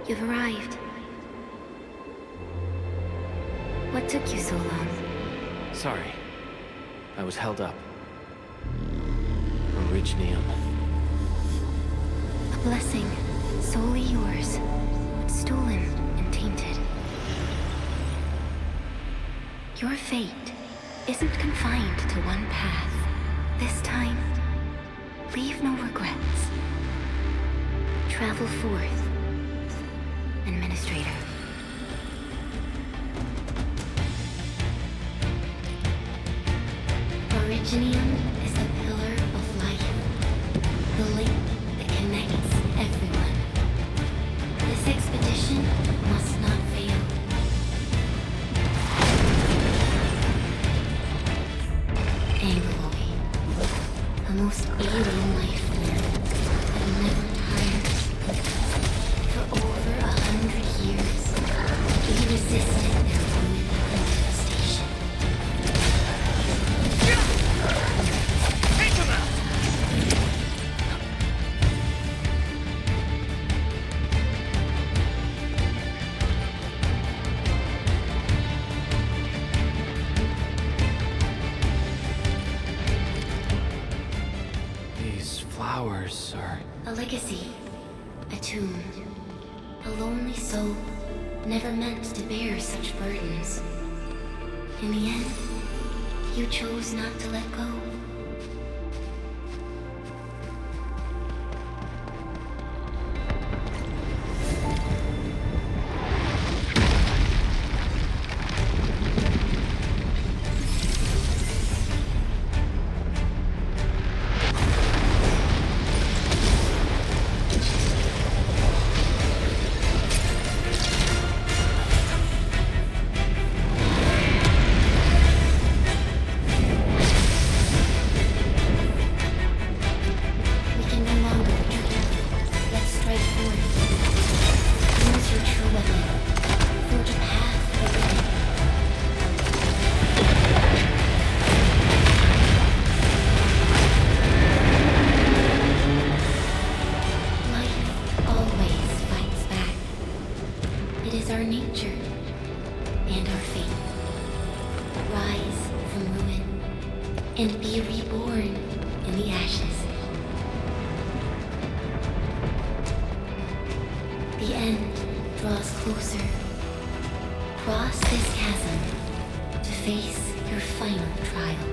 You've arrived. What took you so long? Sorry. I was held up. Originium. A blessing, solely yours, but stolen and tainted. Your fate isn't confined to one path. This time, leave no regrets. Travel forth, Administrator. Originium is the pillar of life, the link that connects everyone. This expedition must not fail. Angloid, a most alien life form that never tires. For over 100 years, we resisted their ruin and devastation. Take them out! These flowers are... A legacy, a tomb, a lonely soul, never meant to bear such burdens. In the end, you chose not to let go. We can no longer retreat. Let's strike forth. Use your true weapon. Forge a path for the living. Life always fights back. It is our nature and our fate. Rise from ruin and be reborn in the ashes. The end draws closer. Cross this chasm to face your final trial.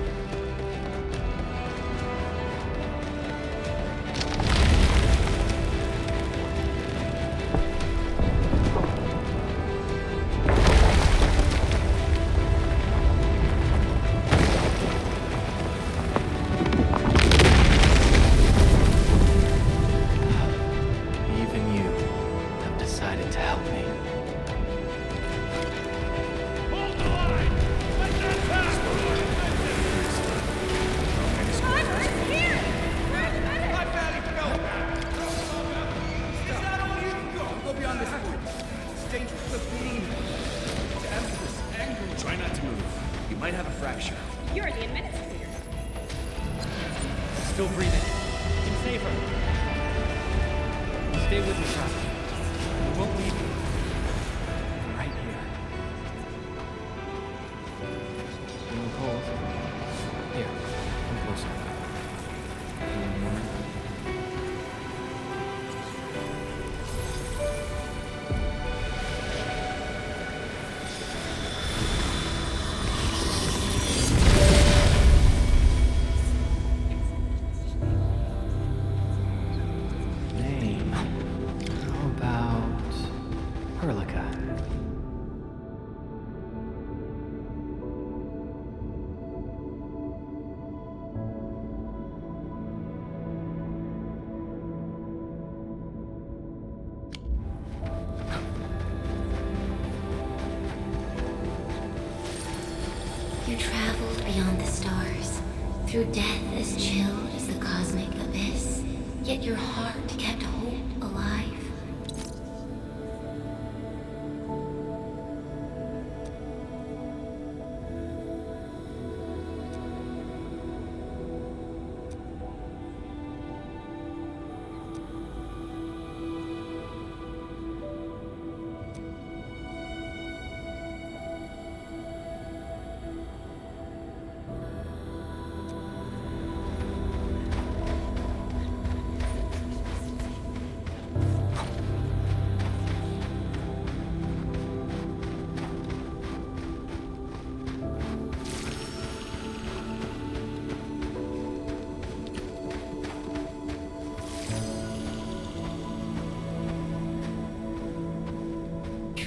Even you have decided to help me. Hold the line! Let that pass! Here! My valley, go! Is that all you can go? Go beyond this point. It's dangerous. The beam. The Embers, angry. Try not to move. You might have a fracture. You're the administrator. Still breathing. You can save her. Stay with me, child. We won't leave you. I'm right here. Feeling cold? Here, come closer. Feeling warm? Name. How about Perlica? You traveled beyond the stars, through death as chill as the cosmic abyss, yet your heart kept hope alive.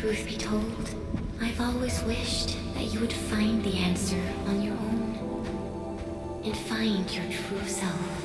Truth be told, I've always wished that you would find the answer on your own. And find your true self.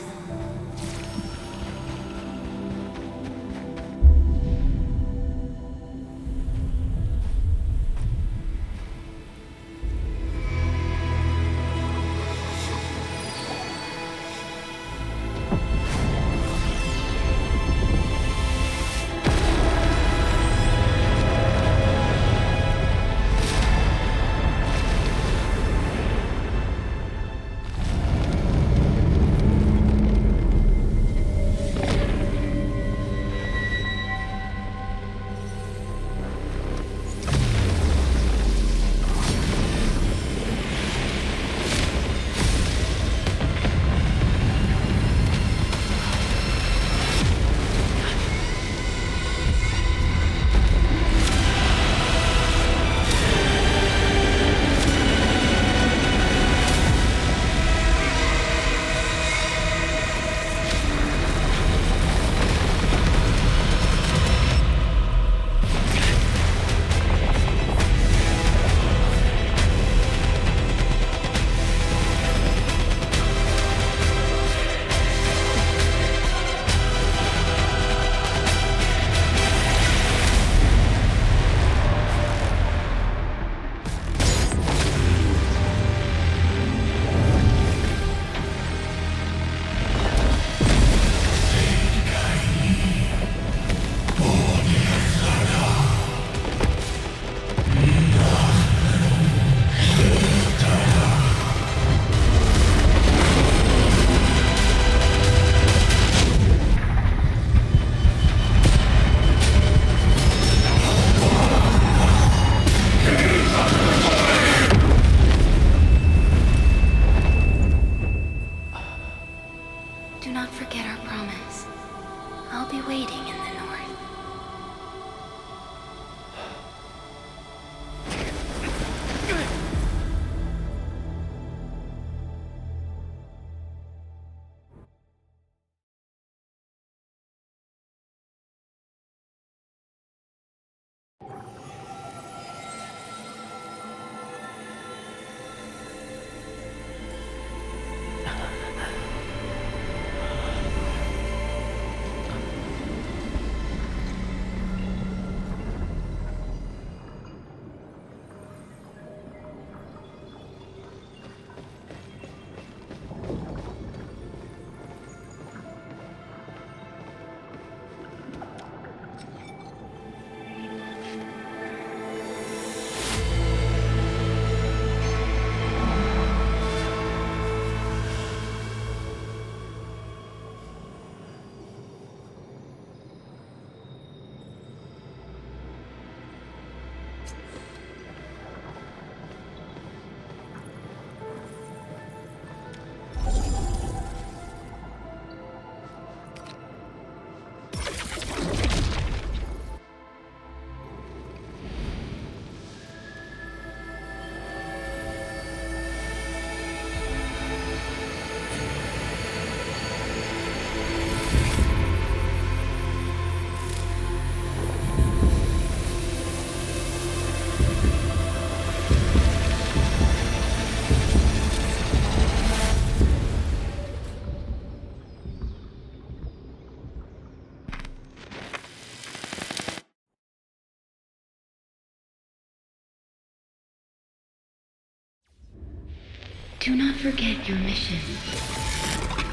Do not forget your mission.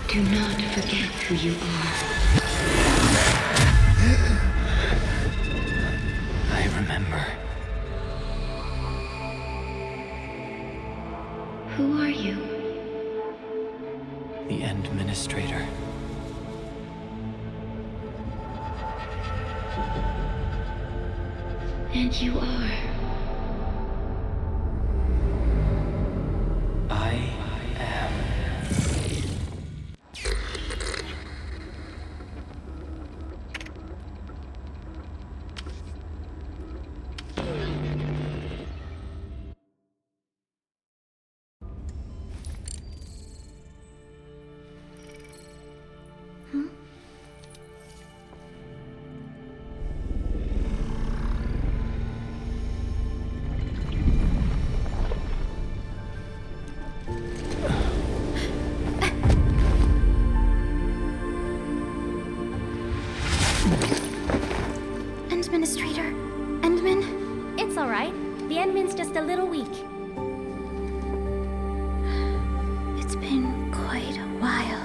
Do not forget who you are. I remember. Who are you? The Administrator. And you are. I am. Administrator? Endman? It's all right. The Endman's just a little weak. It's been quite a while.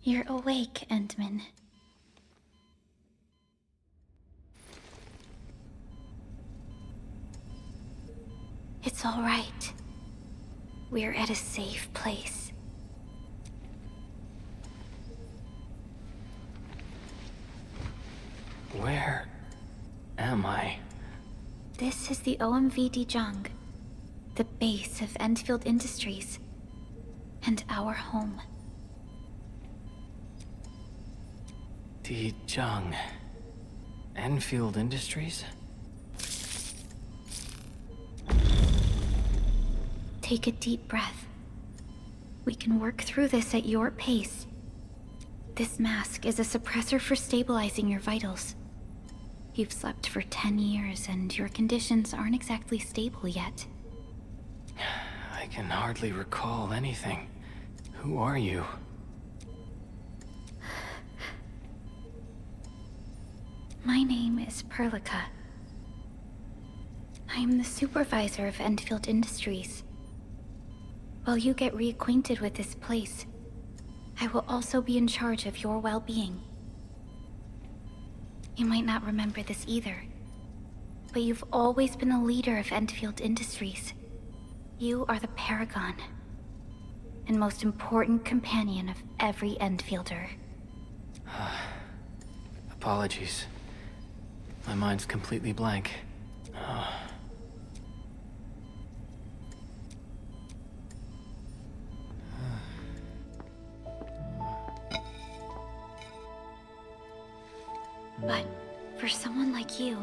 You're awake, Endman. It's all right. We're at a safe place. Where am I? This is the OMV Dijong, the base of Endfield Industries, and our home. Dijong. Enfield Industries? Take a deep breath. We can work through this at your pace. This mask is a suppressor for stabilizing your vitals. You've slept for 10 years and your conditions aren't exactly stable yet. I can hardly recall anything. Who are you? My name is Perlica. I am the supervisor of Endfield Industries. While you get reacquainted with this place, I will also be in charge of your well-being. You might not remember this either, but you've always been the leader of Endfield Industries. You are the paragon, and most important companion of every Endfielder. Apologies. My mind's completely blank. But for someone like you,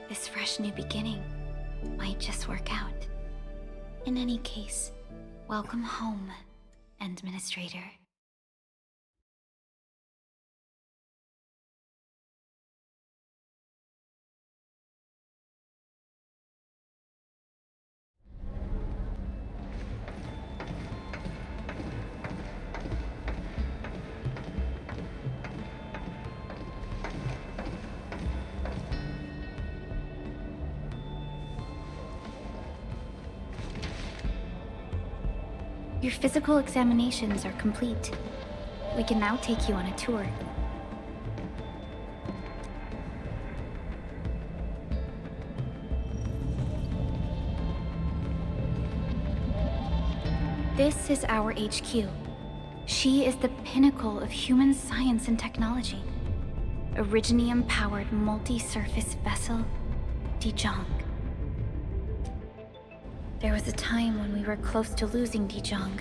this fresh new beginning might just work out. In any case, welcome home, Administrator. Your physical examinations are complete. We can now take you on a tour. This is our HQ. She is the pinnacle of human science and technology. Originium-powered multi-surface vessel, Dijong. There was a time when we were close to losing Dijong,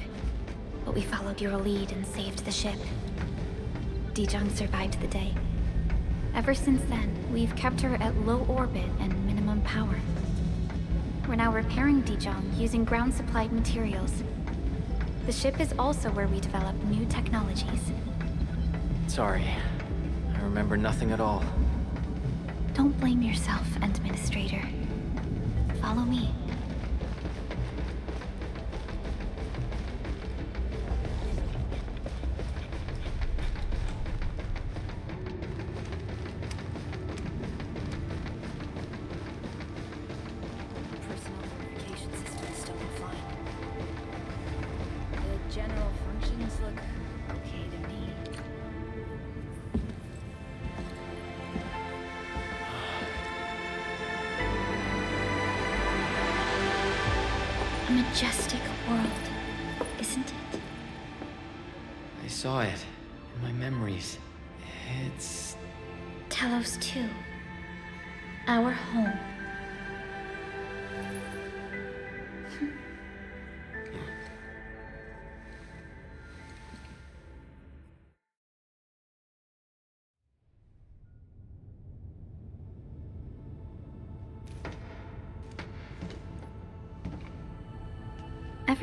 but we followed your lead and saved the ship. Dijong survived the day. Ever since then, we've kept her at low orbit and minimum power. We're now repairing Dijong using ground-supplied materials. The ship is also where we develop new technologies. Sorry. I remember nothing at all. Don't blame yourself, Administrator. Follow me. A majestic world, isn't it? I saw it in my memories. It's... Telos 2. Our home.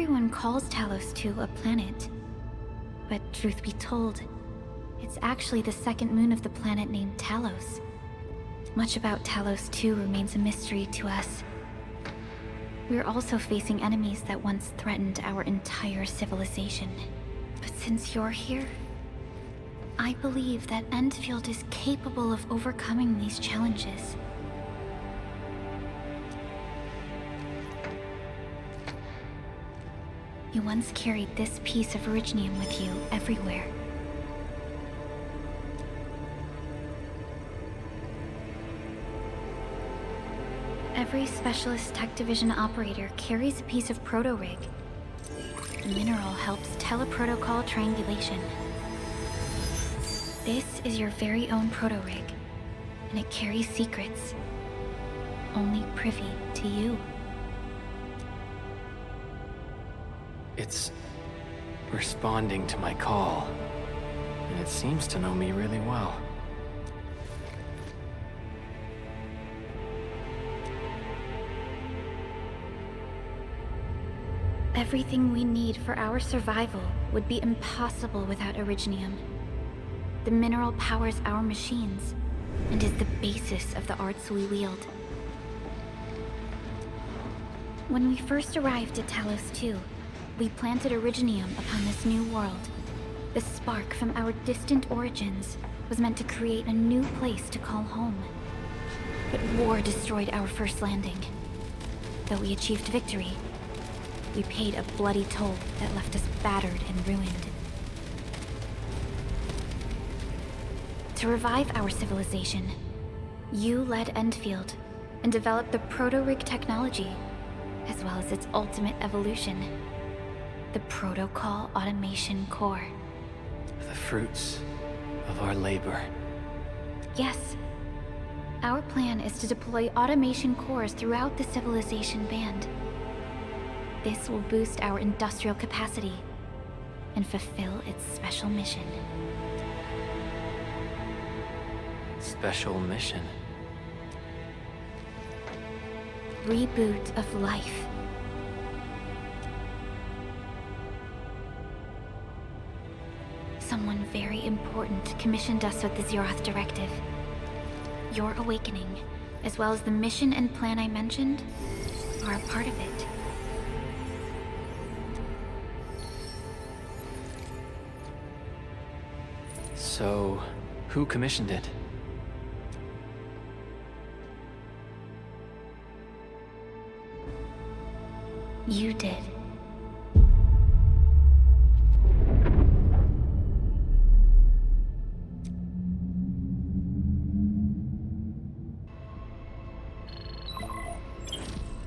Everyone calls Talos 2 a planet. But truth be told, it's actually the second moon of the planet named Talos. Much about Talos 2 remains a mystery to us. We're also facing enemies that once threatened our entire civilization. But since you're here, I believe that Endfield is capable of overcoming these challenges. You once carried this piece of Originium with you everywhere. Every Specialist Tech Division operator carries a piece of proto-rig. The mineral helps teleprotocol triangulation. This is your very own proto-rig, and it carries secrets only privy to you. It's responding to my call, and it seems to know me really well. Everything we need for our survival would be impossible without Originium. The mineral powers our machines, and is the basis of the arts we wield. When we first arrived at Talos 2, we planted Originium upon this new world. The spark from our distant origins was meant to create a new place to call home. But war destroyed our first landing. Though we achieved victory, we paid a bloody toll that left us battered and ruined. To revive our civilization, you led Endfield and developed the proto-rig technology, as well as its ultimate evolution, the Protocol Automation Core. The fruits of our labor. Yes. Our plan is to deploy automation cores throughout the civilization band. This will boost our industrial capacity and fulfill its special mission. Special mission? Reboot of life. Someone very important commissioned us with the Zeroth Directive. Your awakening, as well as the mission and plan I mentioned, are a part of it. So, who commissioned it? You did.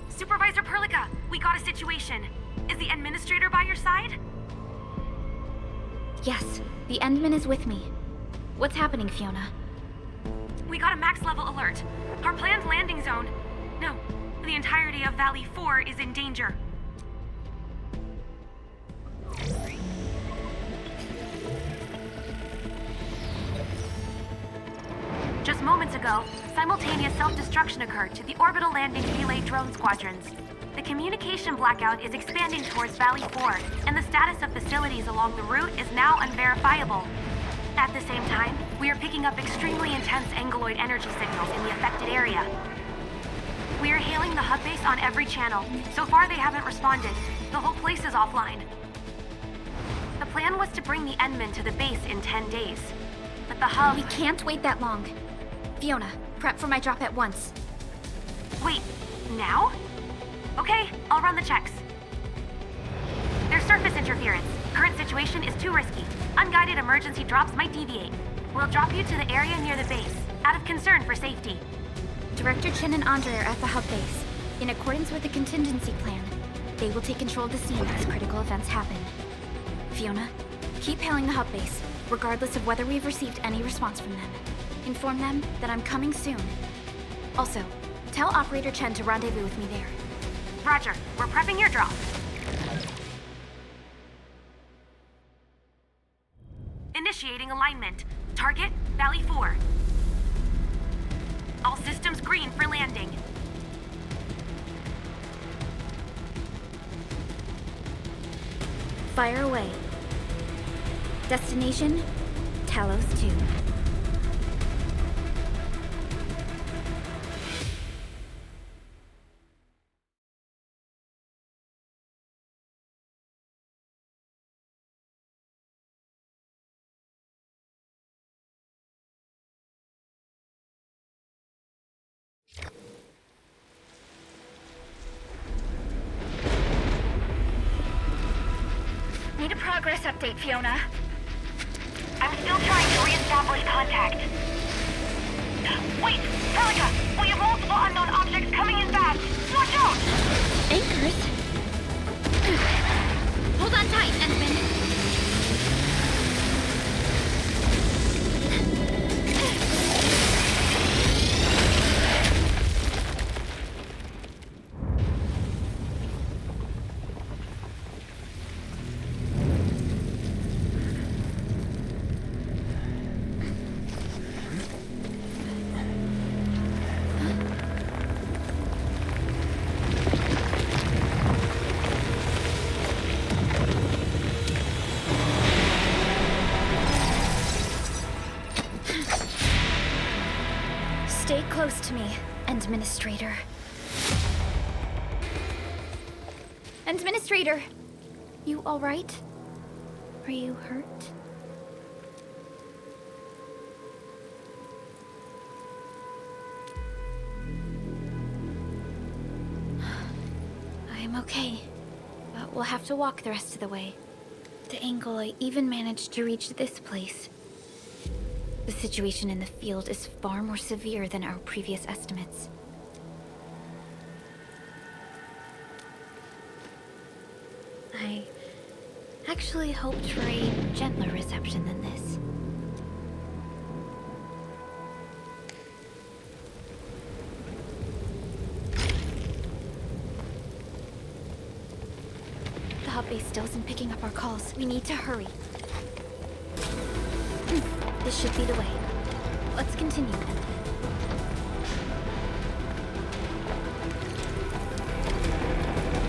Supervisor Perlica, we got a situation. Is the administrator by your side? Yes, the Endman is with me. What's happening, Fiona? We got a max level alert. Our planned landing zone... No, the entirety of Valley 4 is in danger. Just moments ago, simultaneous self-destruction occurred to the orbital landing relay drone squadrons. The communication blackout is expanding towards Valley 4, and the status of facilities along the route is now unverifiable. At the same time, we are picking up extremely intense angeloid energy signals in the affected area. We are hailing the hub base on every channel. So far, they haven't responded. The whole place is offline. The plan was to bring the Endman to the base in 10 days. But the hub... We can't wait that long. Fiona, prep for my drop at once. Wait, now? Okay, I'll run the checks. There's surface interference. Current situation is too risky. Unguided emergency drops might deviate. We'll drop you to the area near the base, out of concern for safety. Director Chen and Andre are at the hub base. In accordance with the contingency plan, they will take control of the scene as critical events happen. Fiona, keep hailing the hub base, regardless of whether we've received any response from them. Inform them that I'm coming soon. Also, tell Operator Chen to rendezvous with me there. Roger, we're prepping your drop. Initiating alignment. Target, Valley 4. All systems green for landing. Fire away. Destination, Talos 2. Need a progress update, Fiona. I'm still trying to re-establish contact. Wait! Pelica! We have multiple unknown objects coming in fast! Watch out! Anchors? Hold on tight, Endman. Stay close to me, Administrator. Administrator! You alright? Are you hurt? I'm okay, but we'll have to walk the rest of the way. The angle I even managed to reach this place. The situation in the field is far more severe than our previous estimates. I actually hoped for a gentler reception than this. The hub base still isn't picking up our calls. We need to hurry. This should be the way. Let's continue.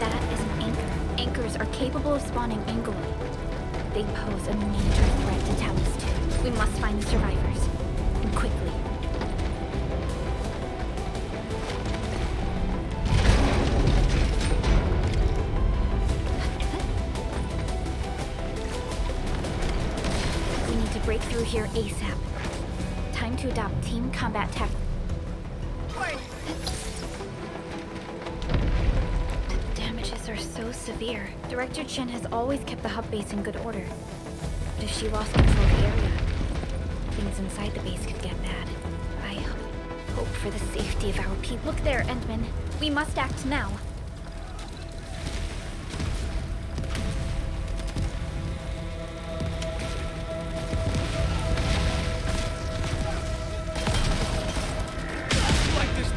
That is an anchor. Anchors are capable of spawning Angoloi. They pose a major threat to Talos 2. We must find the survivors. And quickly. Break through here ASAP. Time to adopt team combat tech. The damages are so severe. Director Chen has always kept the hub base in good order. But if she lost control of the area, things inside the base could get bad. I hope for the safety of our people. Look there, Endman. We must act now.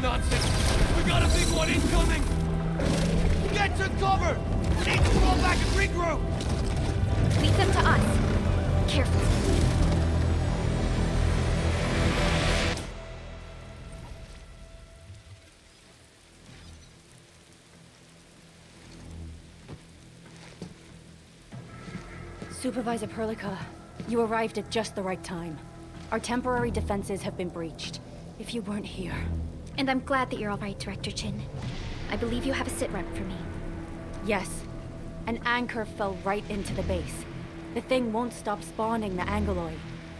Nonsense! We got a big one incoming! Get to cover! We need to fall back and regroup! Lead them to us. Careful. Supervisor Perlica, you arrived at just the right time. Our temporary defenses have been breached. If you weren't here... And I'm glad that you're all right, Director Chin. I believe you have a sit-rep for me. Yes. An anchor fell right into the base. The thing won't stop spawning the Angoloi.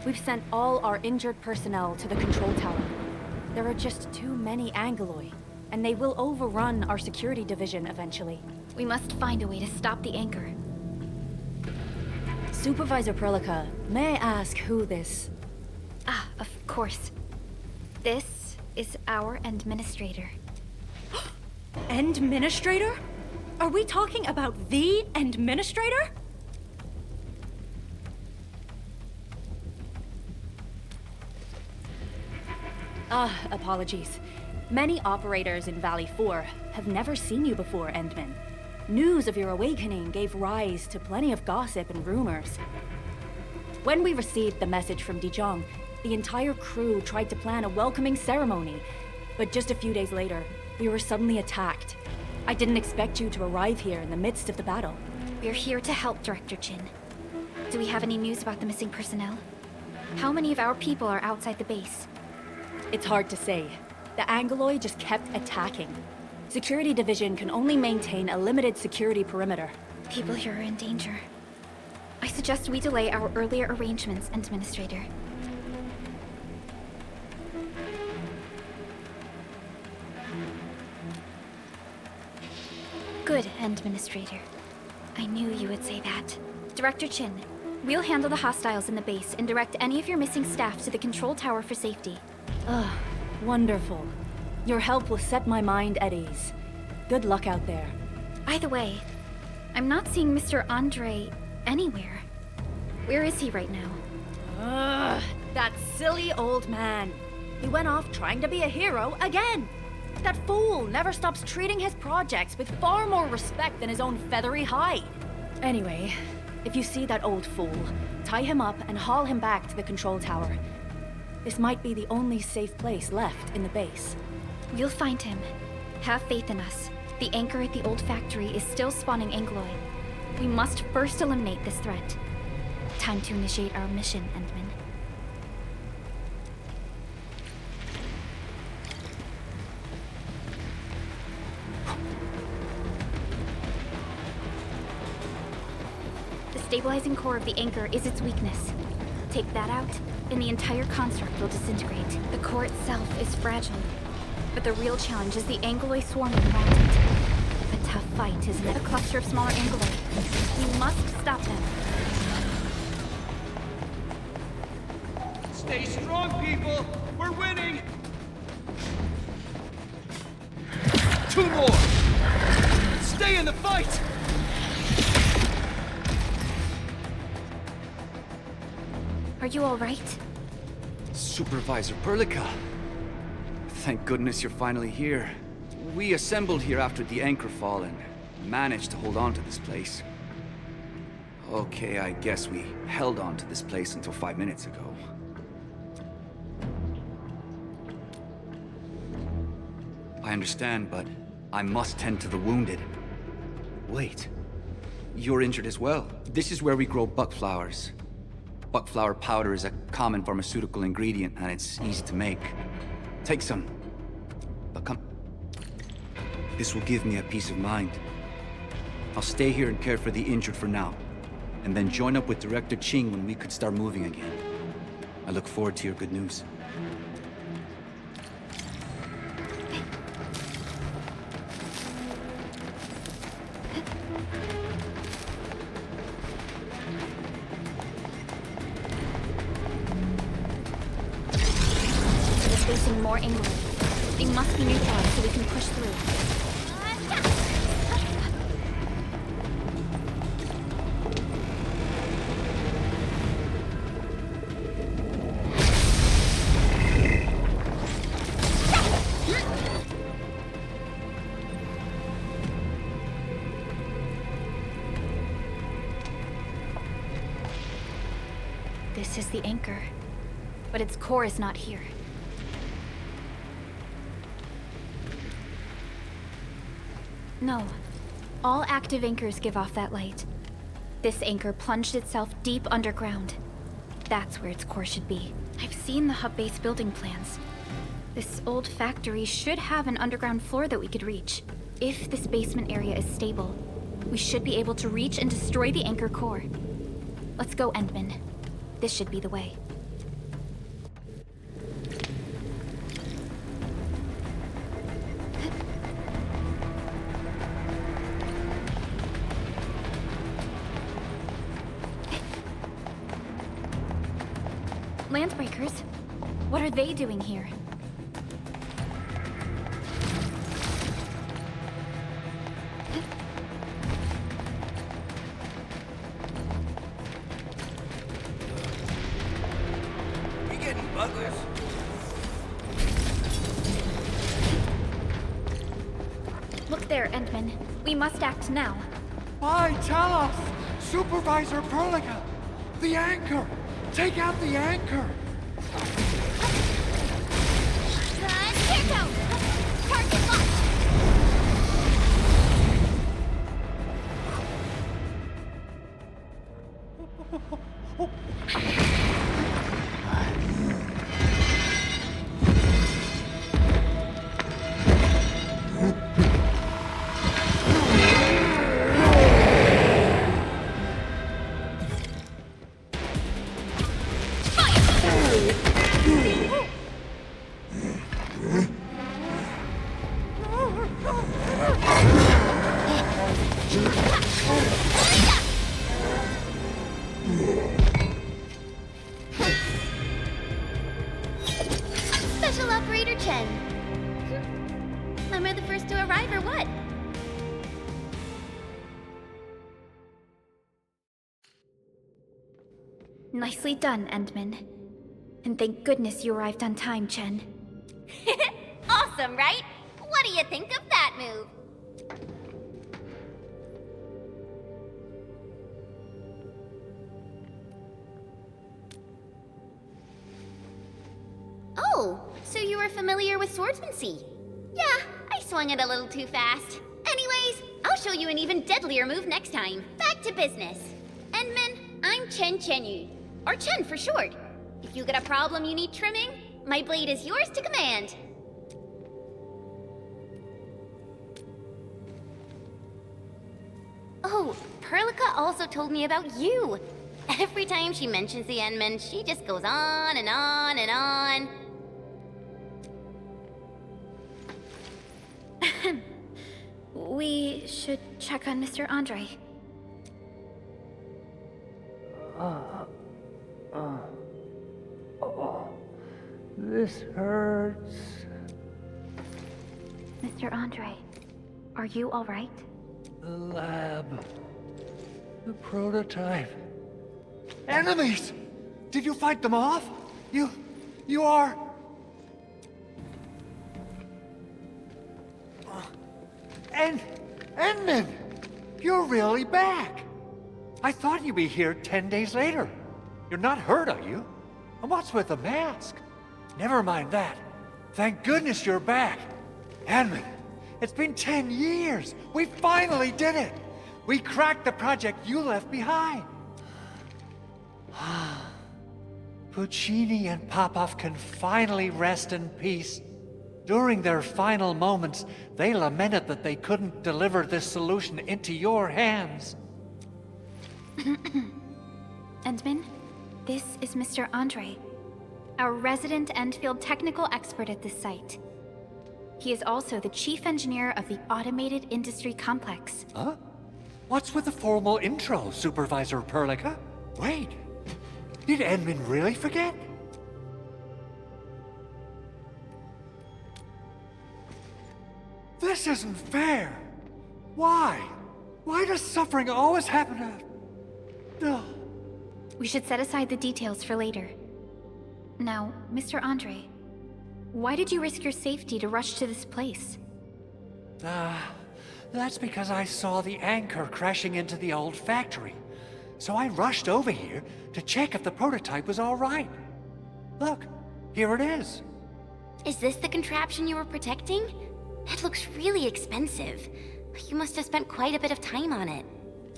We've sent all our injured personnel to the control tower. There are just too many Angoloi, and they will overrun our security division eventually. We must find a way to stop the anchor. Supervisor Perlica, may I ask who this... Ah, of course. This is our Administrator. Administrator? Are we talking about the Administrator? Apologies. Many operators in Valley 4 have never seen you before, Endman. News of your awakening gave rise to plenty of gossip and rumors. When we received the message from Dijon, the entire crew tried to plan a welcoming ceremony, but just a few days later, we were suddenly attacked. I didn't expect you to arrive here in the midst of the battle. We're here to help, Director Chin. Do we have any news about the missing personnel? How many of our people are outside the base? It's hard to say. The Angloid just kept attacking. Security Division can only maintain a limited security perimeter. People here are in danger. I suggest we delay our earlier arrangements, Administrator. Good, Administrator. I knew you would say that. Director Chin, we'll handle the hostiles in the base and direct any of your missing staff to the control tower for safety. Ugh, wonderful. Your help will set my mind at ease. Good luck out there. By the way, I'm not seeing Mr. Andre anywhere. Where is he right now? Ugh, that silly old man. He went off trying to be a hero again. That fool never stops treating his projects with far more respect than his own feathery hide. Anyway, if you see that old fool, tie him up and haul him back to the control tower. This might be the only safe place left in the base. We'll find him. Have faith in us. The anchor at the old factory is still spawning Angloid. We must first eliminate this threat. Time to initiate our mission, Endman. The stabilizing core of the anchor is its weakness. Take that out, and the entire construct will disintegrate. The core itself is fragile, but the real challenge is the Angloid swarming around it. A tough fight, isn't it? A cluster of smaller Angloid. We must stop them. Stay strong, people! We're winning! 2 more! Stay in the fight! Are you all right? Supervisor Perlica. Thank goodness you're finally here. We assembled here after the anchor fall and managed to hold on to this place. Okay, I guess we held on to this place until 5 minutes ago. I understand, but I must tend to the wounded. Wait, you're injured as well. This is where we grow buckflowers. Buckflower powder is a common pharmaceutical ingredient, and it's easy to make. Take some. But come. This will give me a peace of mind. I'll stay here and care for the injured for now, and then join up with Director Ching when we could start moving again. I look forward to your good news. Facing more England. They must be neutralized so we can push through. This is the anchor, but its core is not here. No. All active anchors give off that light. This anchor plunged itself deep underground. That's where its core should be. I've seen the hub base building plans. This old factory should have an underground floor that we could reach. If this basement area is stable, we should be able to reach and destroy the anchor core. Let's go, Endman. This should be the way. Landbreakers? What are they doing here? We getting buggers? Look there, Endman. We must act now. Why, tell us! Supervisor Perlica! The anchor! Take out the anchor! to arrive or what? Nicely done, Endman. And thank goodness you arrived on time, Chen. Awesome, right? What do you think of that move? Oh, so you were familiar with swordsmancy? Yeah, I swung it a little too fast. Anyways, I'll show you an even deadlier move next time. Back to business. Endman, I'm Chen Chenyu, or Chen for short. If you got a problem you need trimming, my blade is yours to command. Oh, Perlica also told me about you. Every time she mentions the Endman, she just goes on and on and on. We should check on Mr. Andre. This hurts. Mr. Andre, are you all right? The lab. The prototype. Enemies! Did you fight them off? You are... Endman! You're really back! I thought you'd be here 10 days later. You're not hurt, are you? And what's with the mask? Never mind that. Thank goodness you're back. Endman, it's been 10 years. We finally did it. We cracked the project you left behind. Puccini and Popov can finally rest in peace. During their final moments, they lamented that they couldn't deliver this solution into your hands. Endman, this is Mr. Andre, our resident Endfield technical expert at this site. He is also the chief engineer of the Automated Industry Complex. Huh? What's with the formal intro, Supervisor Perlica? Wait, did Endman really forget? This isn't fair. Why? Why does suffering always happen to... No. We should set aside the details for later. Now, Mr. Andre, why did you risk your safety to rush to this place? That's because I saw the anchor crashing into the old factory. So I rushed over here to check if the prototype was all right. Look, here it is. Is this the contraption you were protecting? It looks really expensive. You must have spent quite a bit of time on it.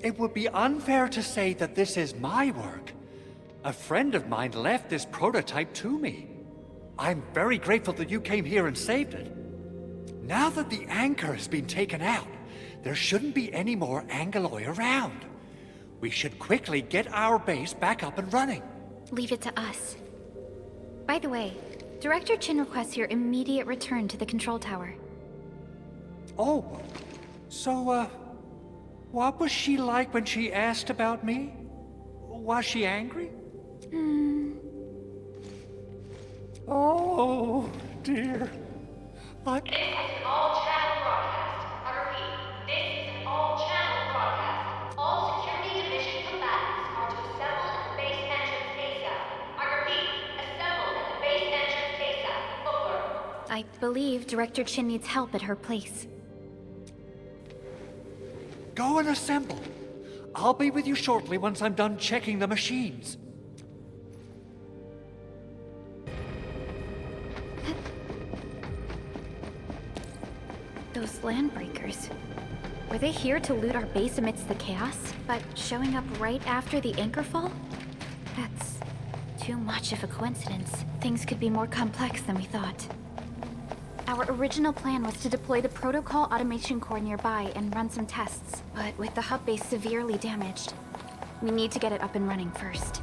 It would be unfair to say that this is my work. A friend of mine left this prototype to me. I'm very grateful that you came here and saved it. Now that the anchor has been taken out, there shouldn't be any more Angaloi around. We should quickly get our base back up and running. Leave it to us. By the way, Director Chin requests your immediate return to the control tower. Oh, so, what was she like when she asked about me? Was she angry? Oh, dear. This is an all-channel broadcast. I repeat, this is an all-channel broadcast. All security division combatants are to assemble at the base entrance ASAP. I repeat, assemble at the base entrance ASAP. Over. I believe Director Chin needs help at her place. Go and assemble. I'll be with you shortly once I'm done checking the machines. Those landbreakers. Were they here to loot our base amidst the chaos, but showing up right after the anchor fall? That's too much of a coincidence. Things could be more complex than we thought. Our original plan was to deploy the protocol automation core nearby and run some tests, but with the hub base severely damaged, we need to get it up and running first.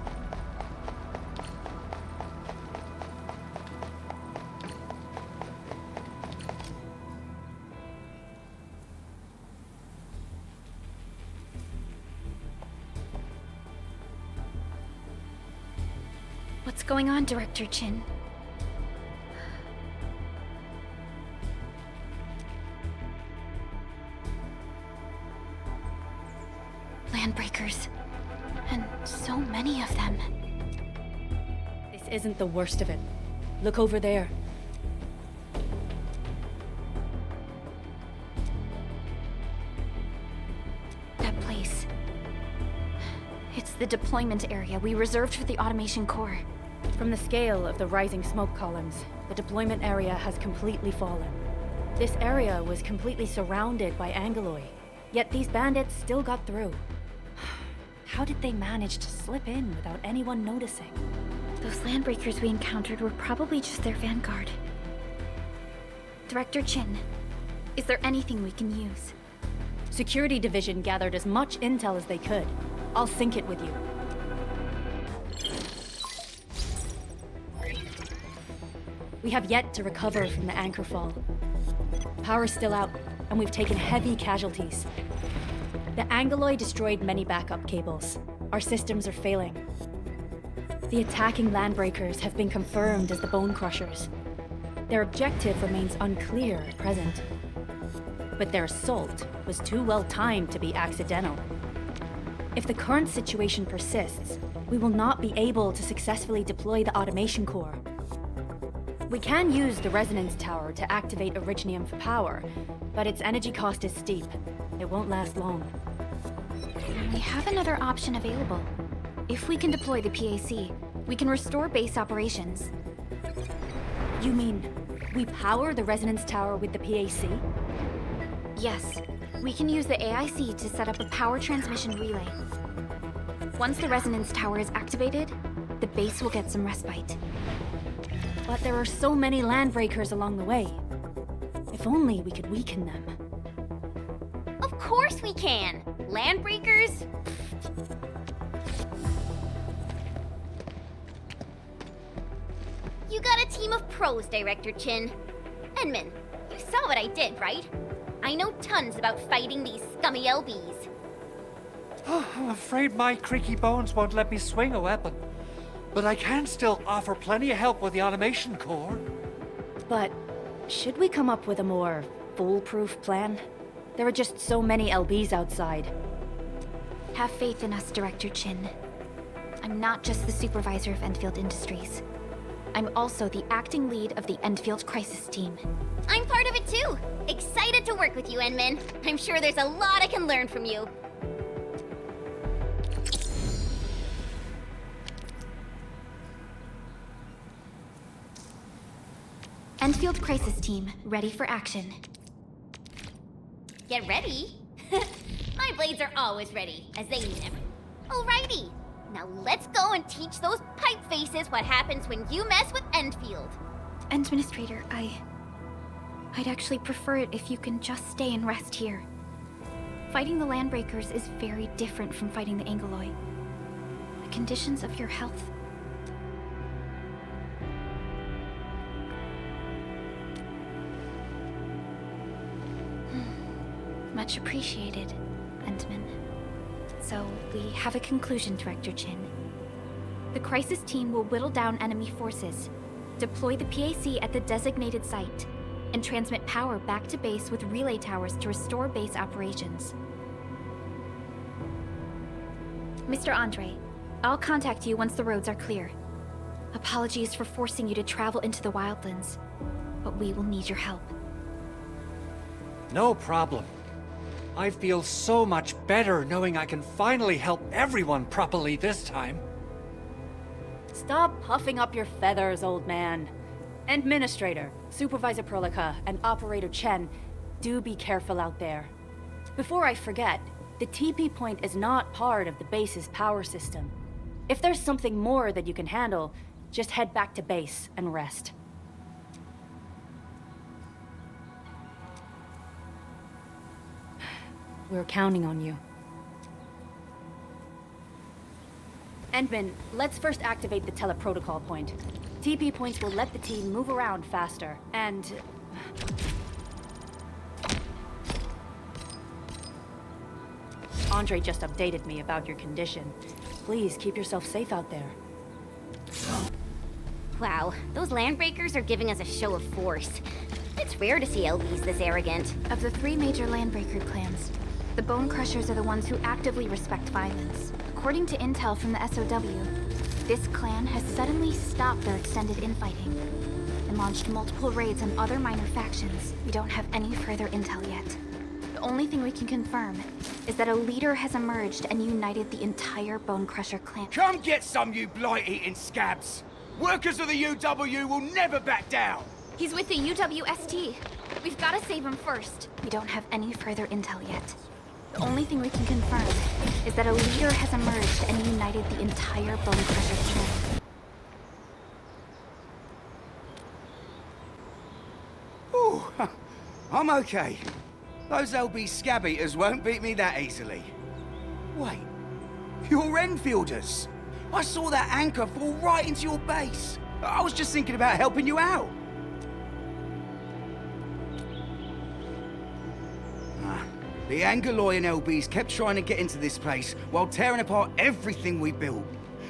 What's going on, Director Chin? landbreakers. And so many of them. This isn't the worst of it. Look over there. That place. It's the deployment area we reserved for the automation core. From the scale of the rising smoke columns, the deployment area has completely fallen. This area was completely surrounded by Angeloi, yet these bandits still got through. How did they manage to slip in without anyone noticing? Those landbreakers we encountered were probably just their vanguard. Director Chin, is there anything we can use? Security Division gathered as much intel as they could. I'll sync it with you. We have yet to recover from the anchor fall. Power's still out, and we've taken heavy casualties. The Angeloi destroyed many backup cables. Our systems are failing. The attacking landbreakers have been confirmed as the Bone Crushers. Their objective remains unclear at present. But their assault was too well timed to be accidental. If the current situation persists, we will not be able to successfully deploy the automation core. We can use the resonance tower to activate Originium for power, but its energy cost is steep. It won't last long. We have another option available. If we can deploy the PAC, we can restore base operations. You mean, we power the resonance tower with the PAC? Yes, we can use the AIC to set up a power transmission relay. Once the resonance tower is activated, the base will get some respite. But there are so many landbreakers along the way. If only we could weaken them. Of course we can! Landbreakers? You got a team of pros, Director Chin. Enman, you saw what I did, right? I know tons about fighting these scummy LBs. I'm afraid my creaky bones won't let me swing a weapon. But I can still offer plenty of help with the automation core. But should we come up with a more foolproof plan? There are just so many LBs outside. Have faith in us, Director Chin. I'm not just the supervisor of Endfield Industries. I'm also the acting lead of the Endfield Crisis Team. I'm part of it too! Excited to work with you, Enman. I'm sure there's a lot I can learn from you. Endfield Crisis Team, ready for action. Get ready? My blades are always ready, as they need them. Alrighty, now let's go and teach those pipe faces what happens when you mess with Endfield. Administrator, I'd actually prefer it if you can just stay and rest here. Fighting the Landbreakers is very different from fighting the Angeloi. The conditions of your health. Much appreciated, Endman. So, we have a conclusion, Director Chin. The Crisis Team will whittle down enemy forces, deploy the PAC at the designated site, and transmit power back to base with relay towers to restore base operations. Mr. Andre, I'll contact you once the roads are clear. Apologies for forcing you to travel into the wildlands, but we will need your help. No problem. I feel so much better knowing I can finally help everyone properly this time. Stop puffing up your feathers, old man. Administrator, Supervisor Prolica, and Operator Chen, do be careful out there. Before I forget, the TP point is not part of the base's power system. If there's something more that you can handle, just head back to base and rest. We're counting on you. Endman, let's first activate the teleprotocol point. TP points will let the team move around faster, and... Andre just updated me about your condition. Please keep yourself safe out there. Wow, those Landbreakers are giving us a show of force. It's rare to see LBs this arrogant. Of the 3 major Landbreaker clans, The Bone Crushers are the ones who actively respect violence. According to intel from the SOW, this clan has suddenly stopped their extended infighting and launched multiple raids on other minor factions. We don't have any further intel yet. The only thing we can confirm is that a leader has emerged and united the entire Bone Crusher clan. Come get some, you blight-eating scabs! Workers of the UW will never back down! He's with the UWST. We've got to save him first. We don't have any further intel yet. The only thing we can confirm is that a leader has emerged and united the entire Bone Crusher clan. Ooh, I'm okay. Those LB scab eaters won't beat me that easily. Wait, you're Enfielders. I saw that anchor fall right into your base. I was just thinking about helping you out. The Angaloy and LBs kept trying to get into this place while tearing apart everything we built.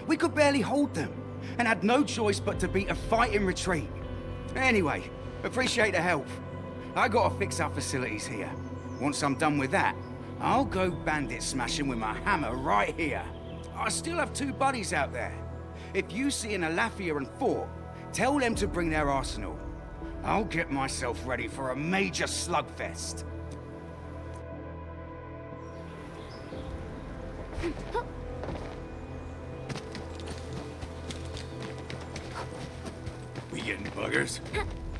We could barely hold them, and had no choice but to beat a fighting retreat. Anyway, appreciate the help. I gotta fix our facilities here. Once I'm done with that, I'll go bandit smashing with my hammer right here. I still have 2 buddies out there. If you see an Alafia and Fort, tell them to bring their arsenal. I'll get myself ready for a major slugfest. We getting buggers?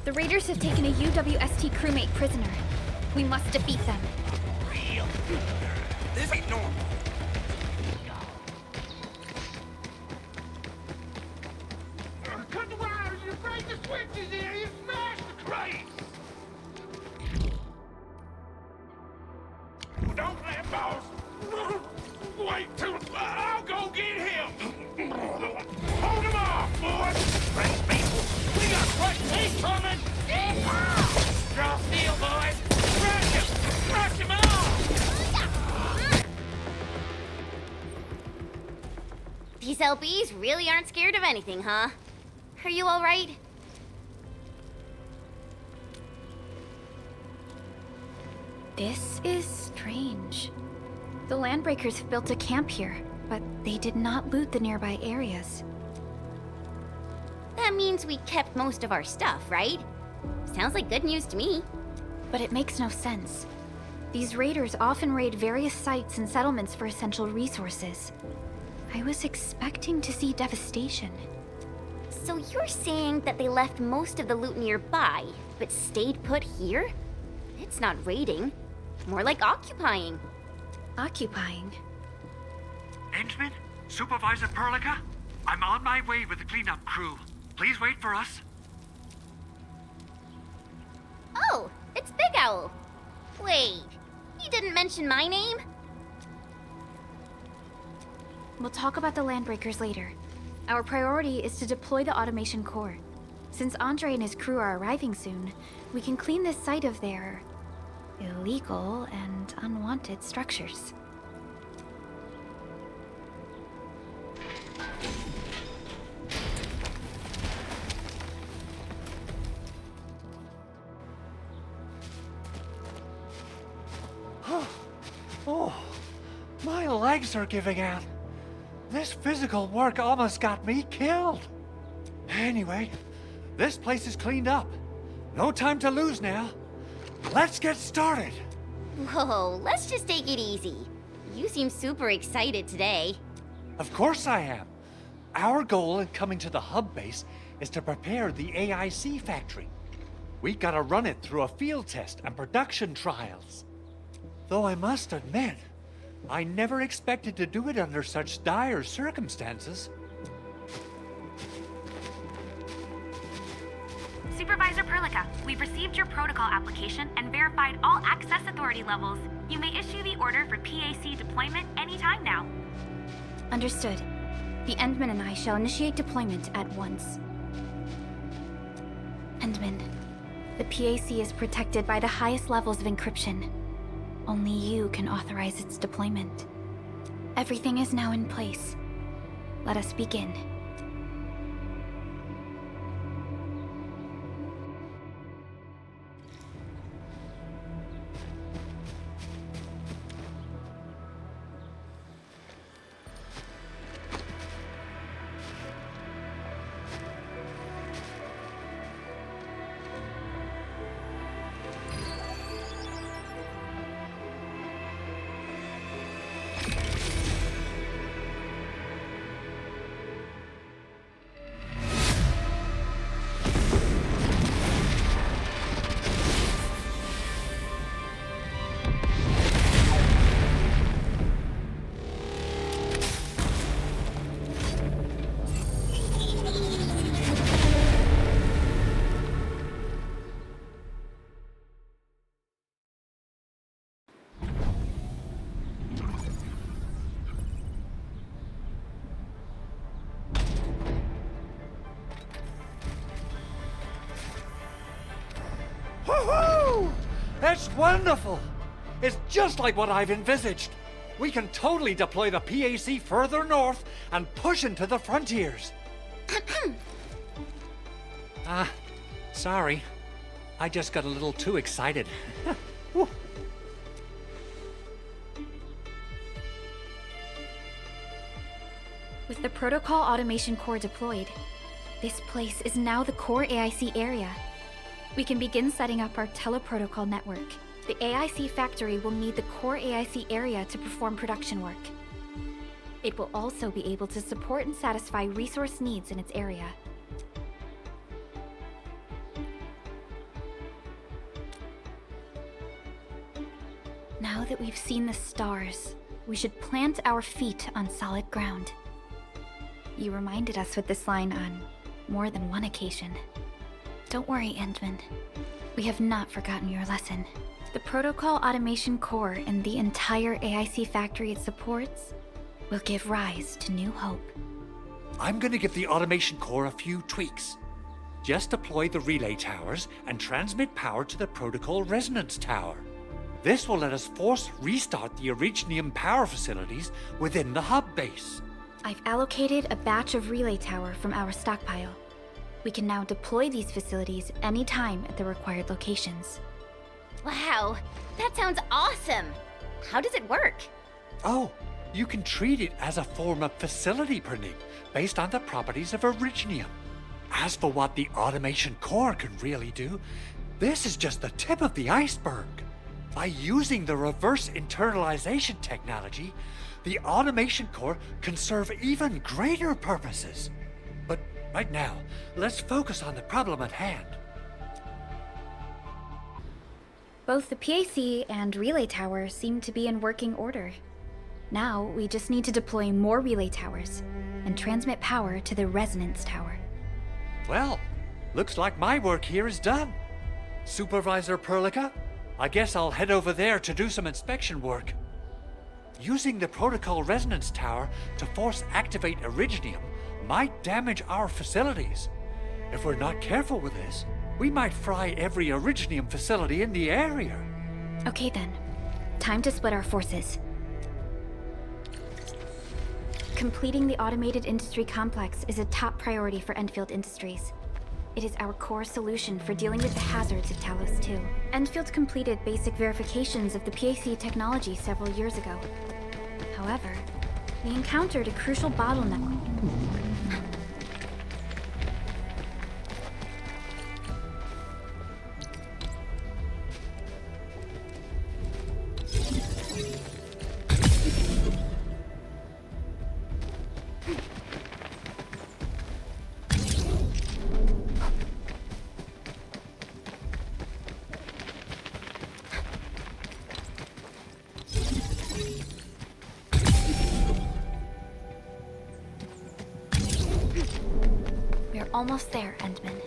The raiders have taken a UWST crewmate prisoner. We must defeat them. Real. This ain't normal. Cut the wires, you break the switches here, you smash the crates! Don't let boss. Wait till I'll go get him. Hold him off, boys. Fresh people. We got fresh meat coming. Draw steel, boys. Crush him. Crush him off. These LBs really aren't scared of anything, huh? Are you all right? This is strange. The Landbreakers have built a camp here, but they did not loot the nearby areas. That means we kept most of our stuff, right? Sounds like good news to me. But it makes no sense. These raiders often raid various sites and settlements for essential resources. I was expecting to see devastation. So you're saying that they left most of the loot nearby, but stayed put here? It's not raiding. More like occupying. Occupying? Endman? Supervisor Perlica? I'm on my way with the cleanup crew. Please wait for us. Oh, it's Big Owl. Wait, you didn't mention my name? We'll talk about the Landbreakers later. Our priority is to deploy the automation core. Since Andre and his crew are arriving soon, we can clean this site of their illegal and unwanted structures. Oh, my legs are giving out. This physical work almost got me killed. Anyway, this place is cleaned up. No time to lose now. Let's get started. Whoa, let's just take it easy. You seem super excited today. Of course I am. Our goal in coming to the hub base is to prepare the AIC factory. We gotta run it through a field test and production trials. Though I must admit, I never expected to do it under such dire circumstances. Supervisor Perlica, we've received your protocol application and verified all access authority levels. You may issue the order for PAC deployment anytime now. Understood. The Endman and I shall initiate deployment at once. Endman, the PAC is protected by the highest levels of encryption. Only you can authorize its deployment. Everything is now in place. Let us begin. It's wonderful! It's just like what I've envisaged. We can totally deploy the PAC further north and push into the frontiers. Sorry. I just got a little too excited. With the Protocol Automation Core deployed, this place is now the core AIC area. We can begin setting up our teleprotocol network. The AIC factory will need the core AIC area to perform production work. It will also be able to support and satisfy resource needs in its area. Now that we've seen the stars, we should plant our feet on solid ground. You reminded us with this line on more than one occasion. Don't worry, Endman. We have not forgotten your lesson. The Protocol Automation Core and the entire AIC factory it supports will give rise to new hope. I'm gonna give the Automation Core a few tweaks. Just deploy the relay towers and transmit power to the Protocol Resonance Tower. This will let us force restart the Originium power facilities within the hub base. I've allocated a batch of relay tower from our stockpile. We can now deploy these facilities anytime at the required locations. Wow, that sounds awesome! How does it work? Oh, you can treat it as a form of facility printing based on the properties of Originium. As for what the Automation Core can really do, this is just the tip of the iceberg. By using the reverse internalization technology, the Automation Core can serve even greater purposes. But right now, let's focus on the problem at hand. Both the PAC and relay tower seem to be in working order. Now, we just need to deploy more relay towers and transmit power to the resonance tower. Well, looks like my work here is done. Supervisor Perlica, I guess I'll head over there to do some inspection work. Using the Protocol Resonance Tower to force activate Originium might damage our facilities. If we're not careful with this, we might fry every Originium facility in the area. Okay then, time to split our forces. Completing the automated industry complex is a top priority for Endfield Industries. It is our core solution for dealing with the hazards of Talos 2. Endfield completed basic verifications of the PAC technology several years ago. However, we encountered a crucial bottleneck. We're almost there, Endman.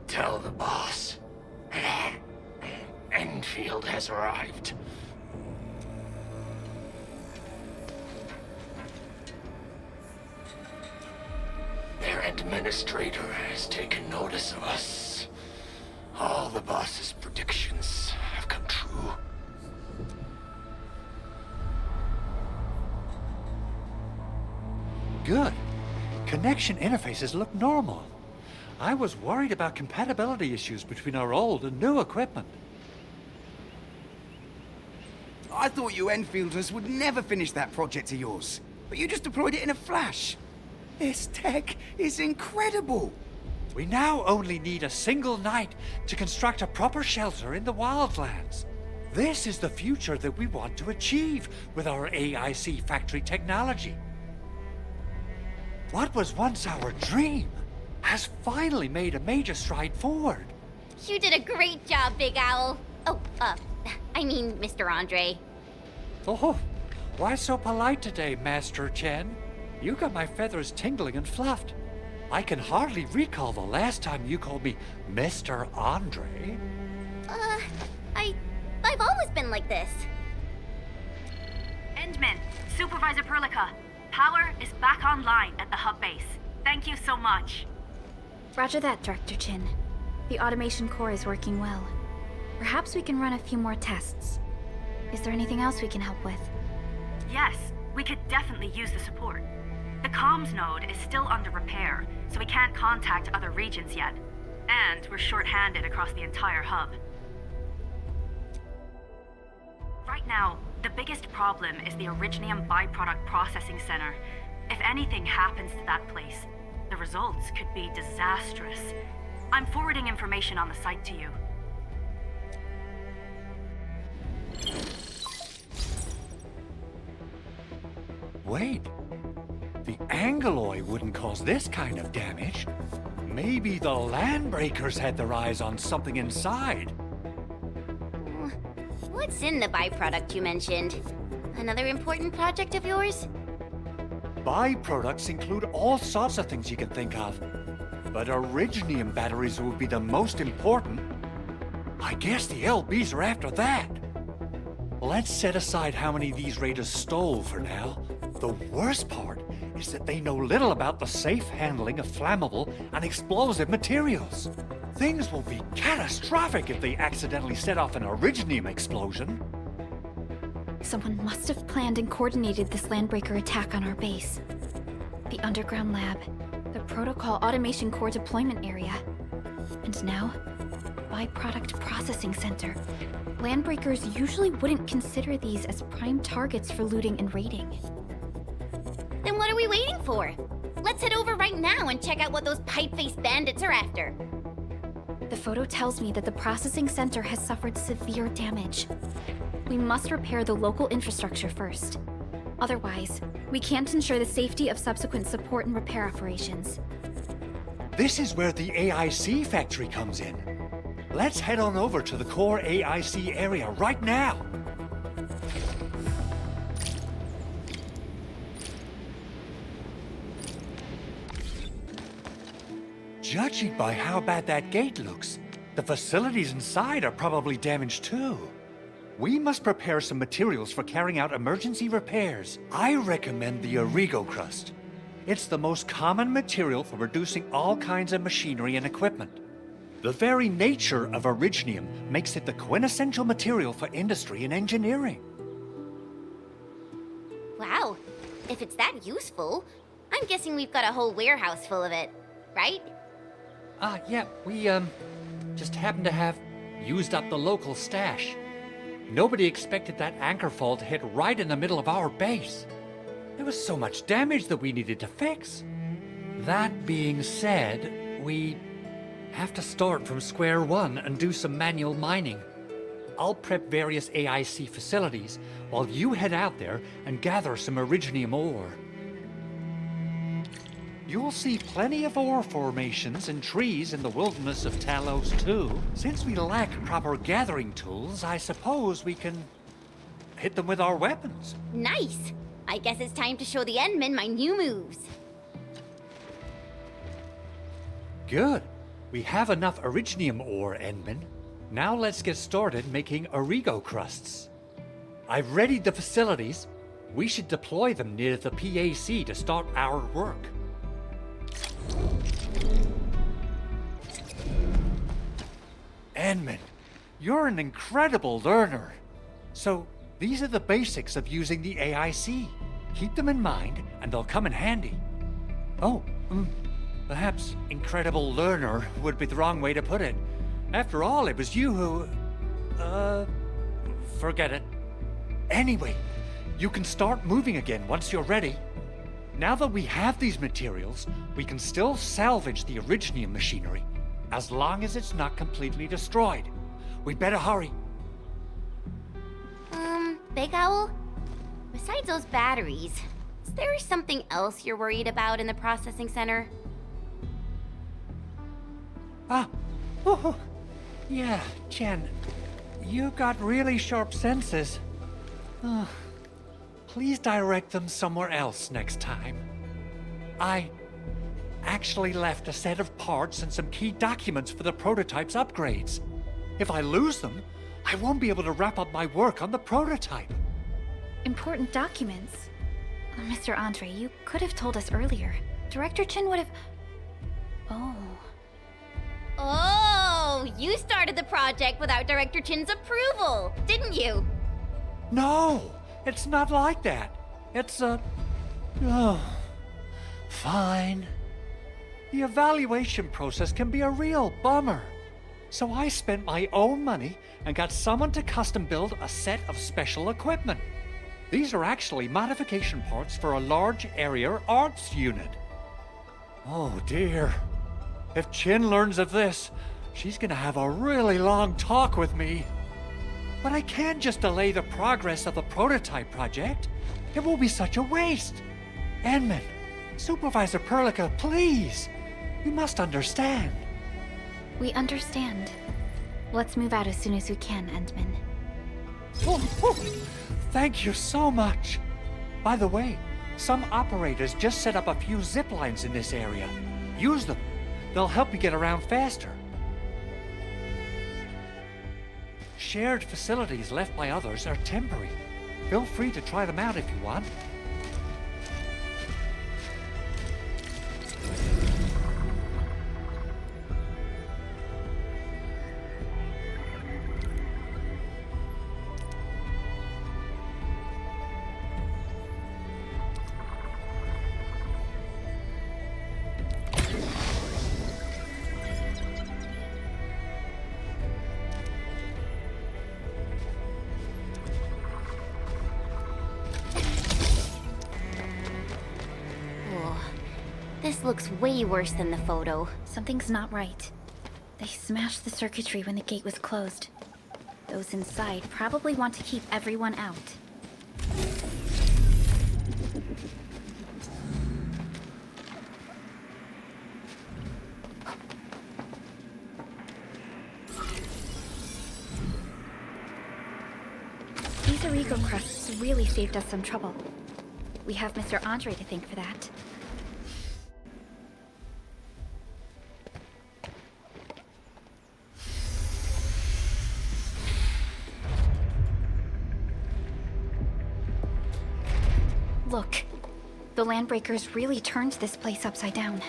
Tell the boss. Enfield has arrived. Their administrator has taken notice of us. All the boss's predictions have come true. Good. Connection interfaces look normal. I was worried about compatibility issues between our old and new equipment. I thought you Enfielders would never finish that project of yours. But you just deployed it in a flash. This tech is incredible. We now only need a single night to construct a proper shelter in the wildlands. This is the future that we want to achieve with our AIC factory technology. What was once our dream has finally made a major stride forward. You did a great job, Big Owl. Oh, I mean, Mr. Andre. Oh, why so polite today, Master Chen? You got my feathers tingling and fluffed. I can hardly recall the last time you called me Mr. Andre. I've always been like this. Endman, Supervisor Perlica, power is back online at the hub base. Thank you so much. Roger that, Director Chin. The automation core is working well. Perhaps we can run a few more tests. Is there anything else we can help with? Yes, we could definitely use the support. The comms node is still under repair, so we can't contact other regions yet. And we're short-handed across the entire hub. Right now, the biggest problem is the Originium byproduct processing center. If anything happens to that place, the results could be disastrous. I'm forwarding information on the site to you. Wait, the Angeloy wouldn't cause this kind of damage. Maybe the Landbreakers had their eyes on something inside. What's in the byproduct you mentioned? Another important project of yours? Byproducts include all sorts of things you can think of. But Originium batteries would be the most important. I guess the LBs are after that. Let's set aside how many these raiders stole for now. The worst part is that they know little about the safe handling of flammable and explosive materials. Things will be catastrophic if they accidentally set off an Originium explosion. Someone must have planned and coordinated this Landbreaker attack on our base. The underground lab, the protocol automation core deployment area, and now, byproduct processing center. Landbreakers usually wouldn't consider these as prime targets for looting and raiding. Then what are we waiting for? Let's head over right now and check out what those pipe-faced bandits are after. The photo tells me that the processing center has suffered severe damage. We must repair the local infrastructure first. Otherwise, we can't ensure the safety of subsequent support and repair operations. This is where the AIC factory comes in. Let's head on over to the core AIC area right now. Judging by how bad that gate looks, the facilities inside are probably damaged too. We must prepare some materials for carrying out emergency repairs. I recommend the Origo crust. It's the most common material for producing all kinds of machinery and equipment. The very nature of Originium makes it the quintessential material for industry and engineering. Wow, if it's that useful, I'm guessing we've got a whole warehouse full of it, right? Yeah, we, just happen to have used up the local stash. Nobody expected that anchor fall to hit right in the middle of our base. There was so much damage that we needed to fix. That being said, we have to start from square one and do some manual mining. I'll prep various AIC facilities while you head out there and gather some Originium ore. You'll see plenty of ore formations and trees in the wilderness of Talos too. Since we lack proper gathering tools, I suppose we can hit them with our weapons. Nice! I guess it's time to show the Endmen my new moves. Good. We have enough Originium ore, Endman. Now let's get started making Origo crusts. I've readied the facilities. We should deploy them near the PAC to start our work. Endman, you're an incredible learner. So, these are the basics of using the AIC. Keep them in mind, and they'll come in handy. Oh, perhaps incredible learner would be the wrong way to put it. After all, it was you who... forget it. Anyway, you can start moving again once you're ready. Now that we have these materials, we can still salvage the Originium machinery, as long as it's not completely destroyed. We better hurry. Big Owl? Besides those batteries, is there something else you're worried about in the processing center? Yeah, Jen. You got really sharp senses. Please direct them somewhere else next time. I actually left a set of parts and some key documents for the prototype's upgrades. If I lose them, I won't be able to wrap up my work on the prototype. Important documents? Mr. Andre, you could have told us earlier. Director Chin would have... Oh, you started the project without Director Chin's approval, didn't you? No, it's not like that. It's fine. The evaluation process can be a real bummer. So I spent my own money and got someone to custom build a set of special equipment. These are actually modification parts for a large area arts unit. Oh dear. If Chin learns of this, she's gonna have a really long talk with me. But I can't just delay the progress of the prototype project. It will be such a waste. Endman, Supervisor Perlica, please. You must understand. We understand. Let's move out as soon as we can, Endman. Thank you so much. By the way, some operators just set up a few zip lines in this area. Use them. They'll help you get around faster. Shared facilities left by others are temporary. Feel free to try them out if you want. This looks way worse than the photo. Something's not right. They smashed the circuitry when the gate was closed. Those inside probably want to keep everyone out. These Origo crusts really saved us some trouble. We have Mr. Andre to thank for that. Look, the Landbreakers really turned this place upside down.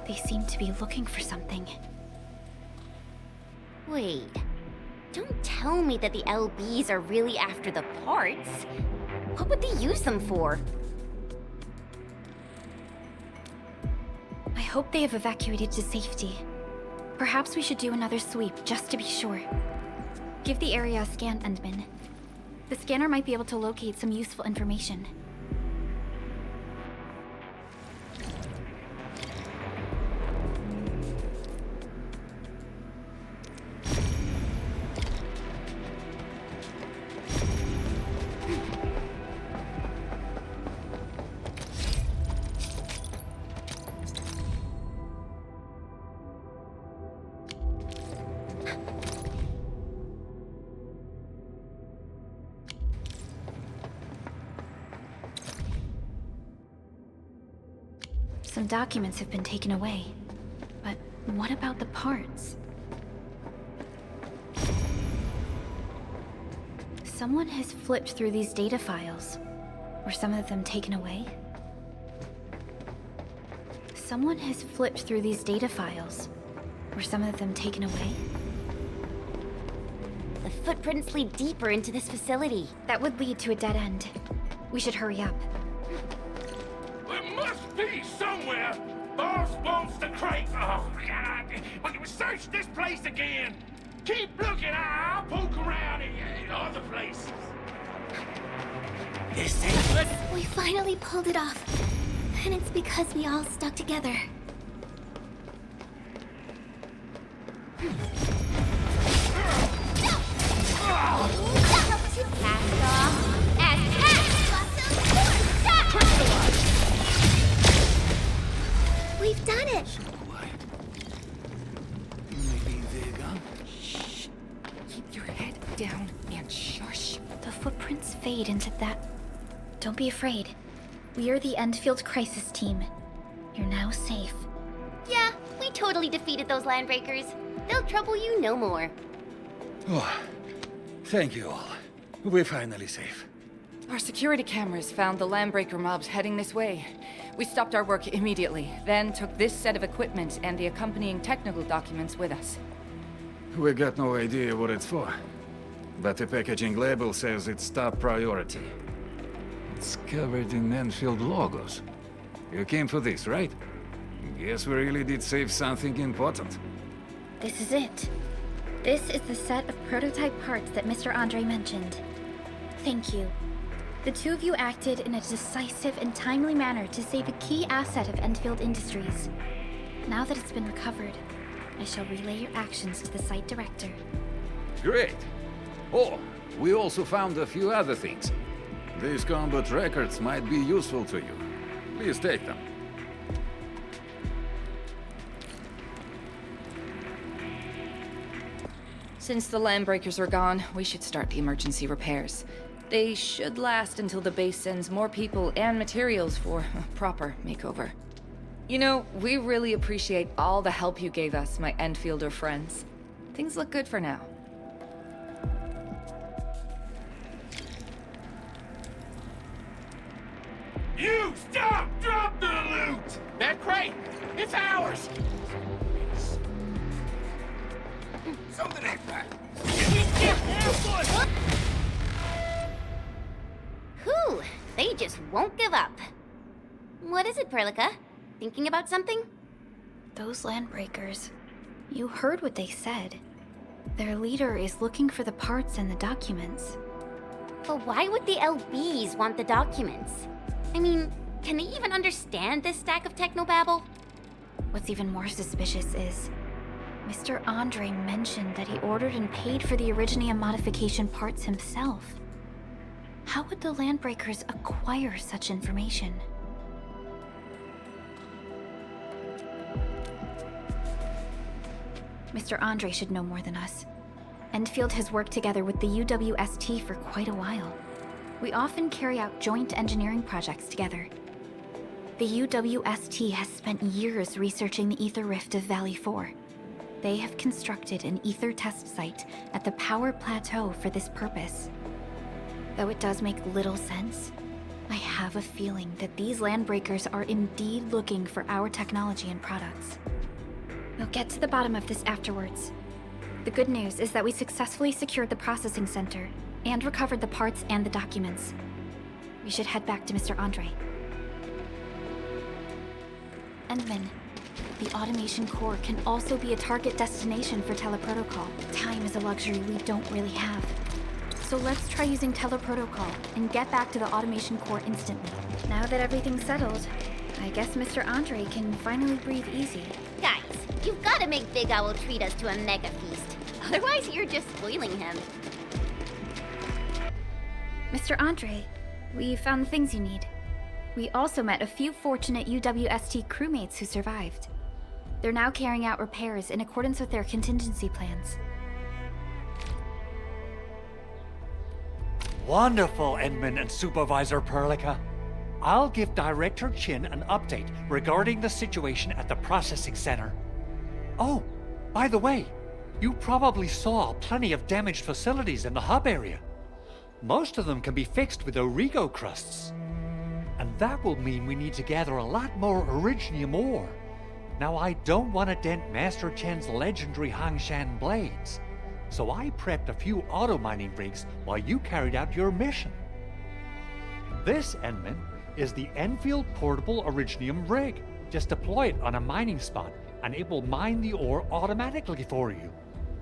They seem to be looking for something. Wait, don't tell me that the LBs are really after the parts. What would they use them for? I hope they have evacuated to safety. Perhaps we should do another sweep just to be sure. Give the area a scan, Endman. The scanner might be able to locate some useful information. Some documents have been taken away. But what about the parts? Someone has flipped through these data files. Were some of them taken away? Someone has flipped through these data files. Were some of them taken away? The footprints lead deeper into this facility. That would lead to a dead end. We should hurry up. There must be somewhere. Boss wants the crates. Oh, God. We can search this place again. Keep looking. I'll poke around in other places. We finally pulled it off. And it's because we all stuck together. We've done it! So quiet. Maybe they're gone. Shh. Keep your head down and shush. The footprints fade into that. Don't be afraid. We are the Endfield crisis team. You're now safe. Yeah, we totally defeated those landbreakers. They'll trouble you no more. Oh, thank you all. We're finally safe. Our security cameras found the landbreaker mobs heading this way. We stopped our work immediately, then took this set of equipment and the accompanying technical documents with us. We got no idea what it's for. But the packaging label says it's top priority. It's covered in Enfield logos. You came for this, right? Guess we really did save something important. This is it. This is the set of prototype parts that Mr. Andre mentioned. Thank you. The two of you acted in a decisive and timely manner to save a key asset of Endfield Industries. Now that it's been recovered, I shall relay your actions to the site director. Great. Oh, we also found a few other things. These combat records might be useful to you. Please take them. Since the landbreakers are gone, we should start the emergency repairs. They should last until the base sends more people and materials for a proper makeover. You know, we really appreciate all the help you gave us, my Enfielder friends. Things look good for now. You stop! Drop the loot! That crate! It's ours! Something ain't right. Whew, they just won't give up. What is it, Perlica? Thinking about something? Those landbreakers. You heard what they said. Their leader is looking for the parts and the documents. But why would the LBs want the documents? I mean, can they even understand this stack of technobabble? What's even more suspicious is Mr. Andre mentioned that he ordered and paid for the Originium modification parts himself. How would the Landbreakers acquire such information? Mr. Andre should know more than us. Endfield has worked together with the UWST for quite a while. We often carry out joint engineering projects together. The UWST has spent years researching the ether rift of Valley 4. They have constructed an ether test site at the Power Plateau for this purpose. Though it does make little sense, I have a feeling that these landbreakers are indeed looking for our technology and products. We'll get to the bottom of this afterwards. The good news is that we successfully secured the processing center and recovered the parts and the documents. We should head back to Mr. Andre. Endman, the automation core can also be a target destination for teleprotocol. Time is a luxury we don't really have. So let's try using teleprotocol and get back to the automation core instantly. Now that everything's settled, I guess Mr. Andre can finally breathe easy. Guys, you've got to make Big Owl treat us to a mega feast. Otherwise, you're just spoiling him. Mr. Andre, we found the things you need. We also met a few fortunate UWST crewmates who survived. They're now carrying out repairs in accordance with their contingency plans. Wonderful, Endman and Supervisor Perlica. I'll give Director Chin an update regarding the situation at the processing center. Oh, by the way, you probably saw plenty of damaged facilities in the hub area. Most of them can be fixed with Origo crusts. And that will mean we need to gather a lot more Originium ore. Now, I don't want to dent Master Chen's legendary Hangshan blades, so I prepped a few auto-mining rigs while you carried out your mission. This, Endman, is the Enfield Portable Originium rig. Just deploy it on a mining spot, and it will mine the ore automatically for you.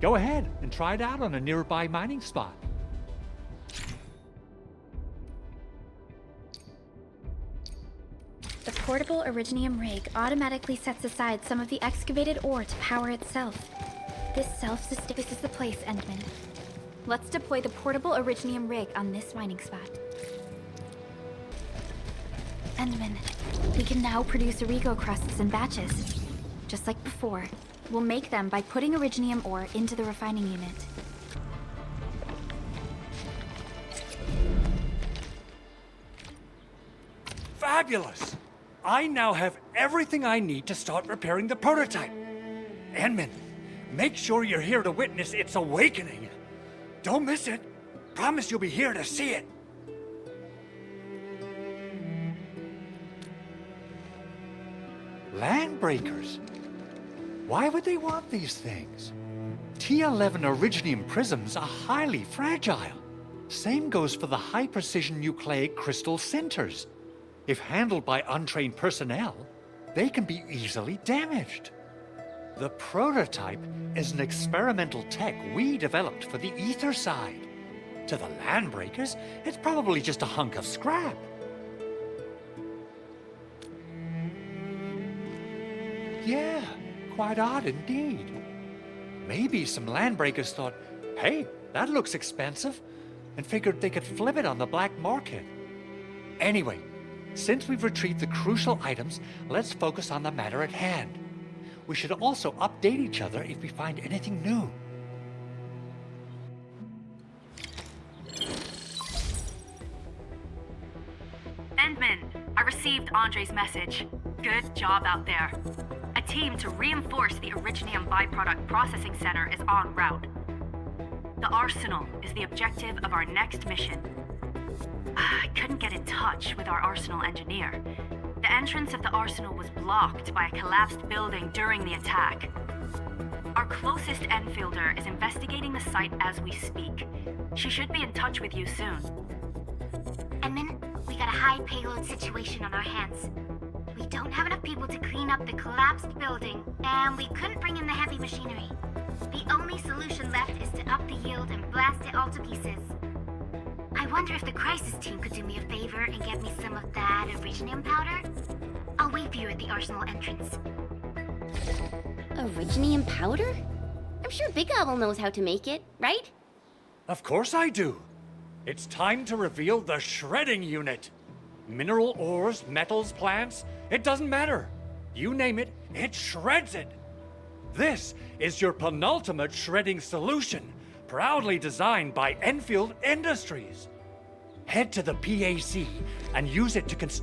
Go ahead and try it out on a nearby mining spot. portable Originium rig automatically sets aside some of the excavated ore to power itself. This is the place, Endman. Let's deploy the portable Originium rig on this mining spot. Endman, we can now produce Origo crusts in batches. Just like before, we'll make them by putting Originium ore into the refining unit. Fabulous! I now have everything I need to start repairing the prototype. Endman, make sure you're here to witness its awakening. Don't miss it. Promise you'll be here to see it. Landbreakers? Why would they want these things? T11 Originium prisms are highly fragile. Same goes for the high-precision nucleic crystal centers. If handled by untrained personnel, they can be easily damaged. The prototype is an experimental tech we developed for the ether side. To the Landbreakers, it's probably just a hunk of scrap. Yeah, quite odd indeed. Maybe some Landbreakers thought, hey, that looks expensive, and figured they could flip it on the black market. Anyway, since we've retrieved the crucial items, let's focus on the matter at hand. We should also update each other if we find anything new. Endman, I received Andre's message. Good job out there. A team to reinforce the Originium byproduct processing center is en route. The Arsenal is the objective of our next mission. I couldn't get in touch with our Arsenal engineer. The entrance of the Arsenal was blocked by a collapsed building during the attack. Our closest Enfielder is investigating the site as we speak. She should be in touch with you soon. Endman, we got a high payload situation on our hands. We don't have enough people to clean up the collapsed building, and we couldn't bring in the heavy machinery. The only solution left is to up the yield and blast it all to pieces. I wonder if the crisis team could do me a favor and get me some of that Originium powder? I'll wait for you at the Arsenal entrance. Originium powder? I'm sure Big Owl knows how to make it, right? Of course I do. It's time to reveal the shredding unit. Mineral ores, metals, plants, it doesn't matter. You name it, it shreds it. This is your penultimate shredding solution, proudly designed by Enfield Industries. Head to the PAC and use it to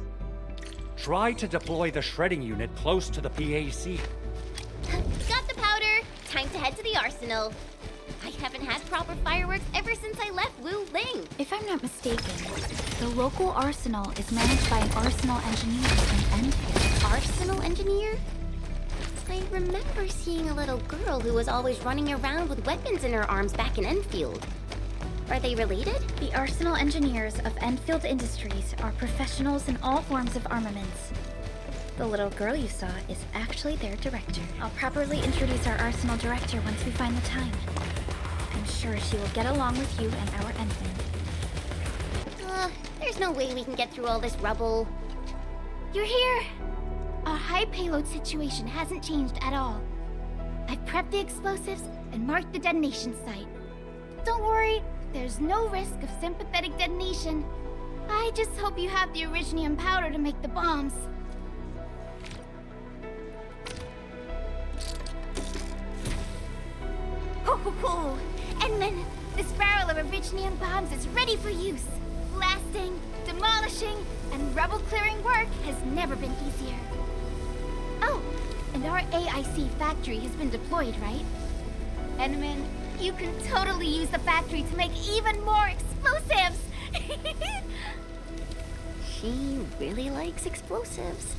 try to deploy the shredding unit close to the PAC. Got the powder. Time to head to the Arsenal. I haven't had proper fireworks ever since I left Wuling. If I'm not mistaken, the local arsenal is managed by an arsenal engineer from Enfield. Arsenal engineer? I remember seeing a little girl who was always running around with weapons in her arms back in Enfield. Are they related? The arsenal engineers of Enfield Industries are professionals in all forms of armaments. The little girl you saw is actually their director. I'll properly introduce our arsenal director once we find the time. I'm sure she will get along with you and our Endman. There's no way we can get through all this rubble. You're here! Our high payload situation hasn't changed at all. I've prepped the explosives and marked the detonation site. Don't worry, there's no risk of sympathetic detonation. I just hope you have the Originium powder to make the bombs. Ho ho ho! Endman, this barrel of Originium bombs is ready for use. Blasting, demolishing, and rubble-clearing work has never been easier. Oh, and our AIC factory has been deployed, right? Endman, you can totally use the factory to make even more explosives! She really likes explosives.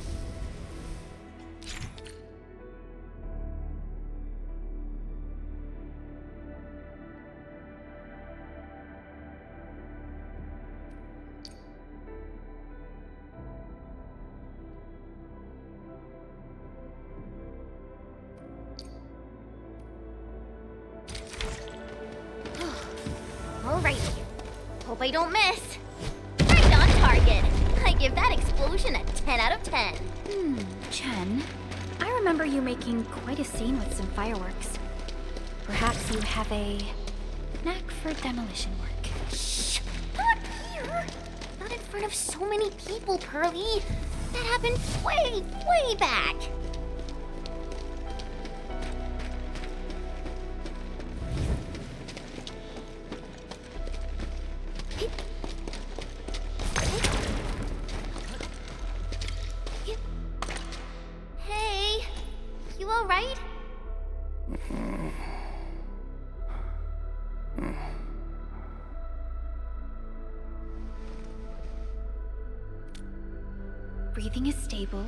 Alrighty. Hope I don't miss. Right on target. I give that explosion a 10 out of 10. Chen, I remember you making quite a scene with some fireworks. Perhaps you have a knack for demolition work. Shh! Not here! Not in front of so many people, Pearly. That happened way, way back. Hey, you all right? Breathing is stable.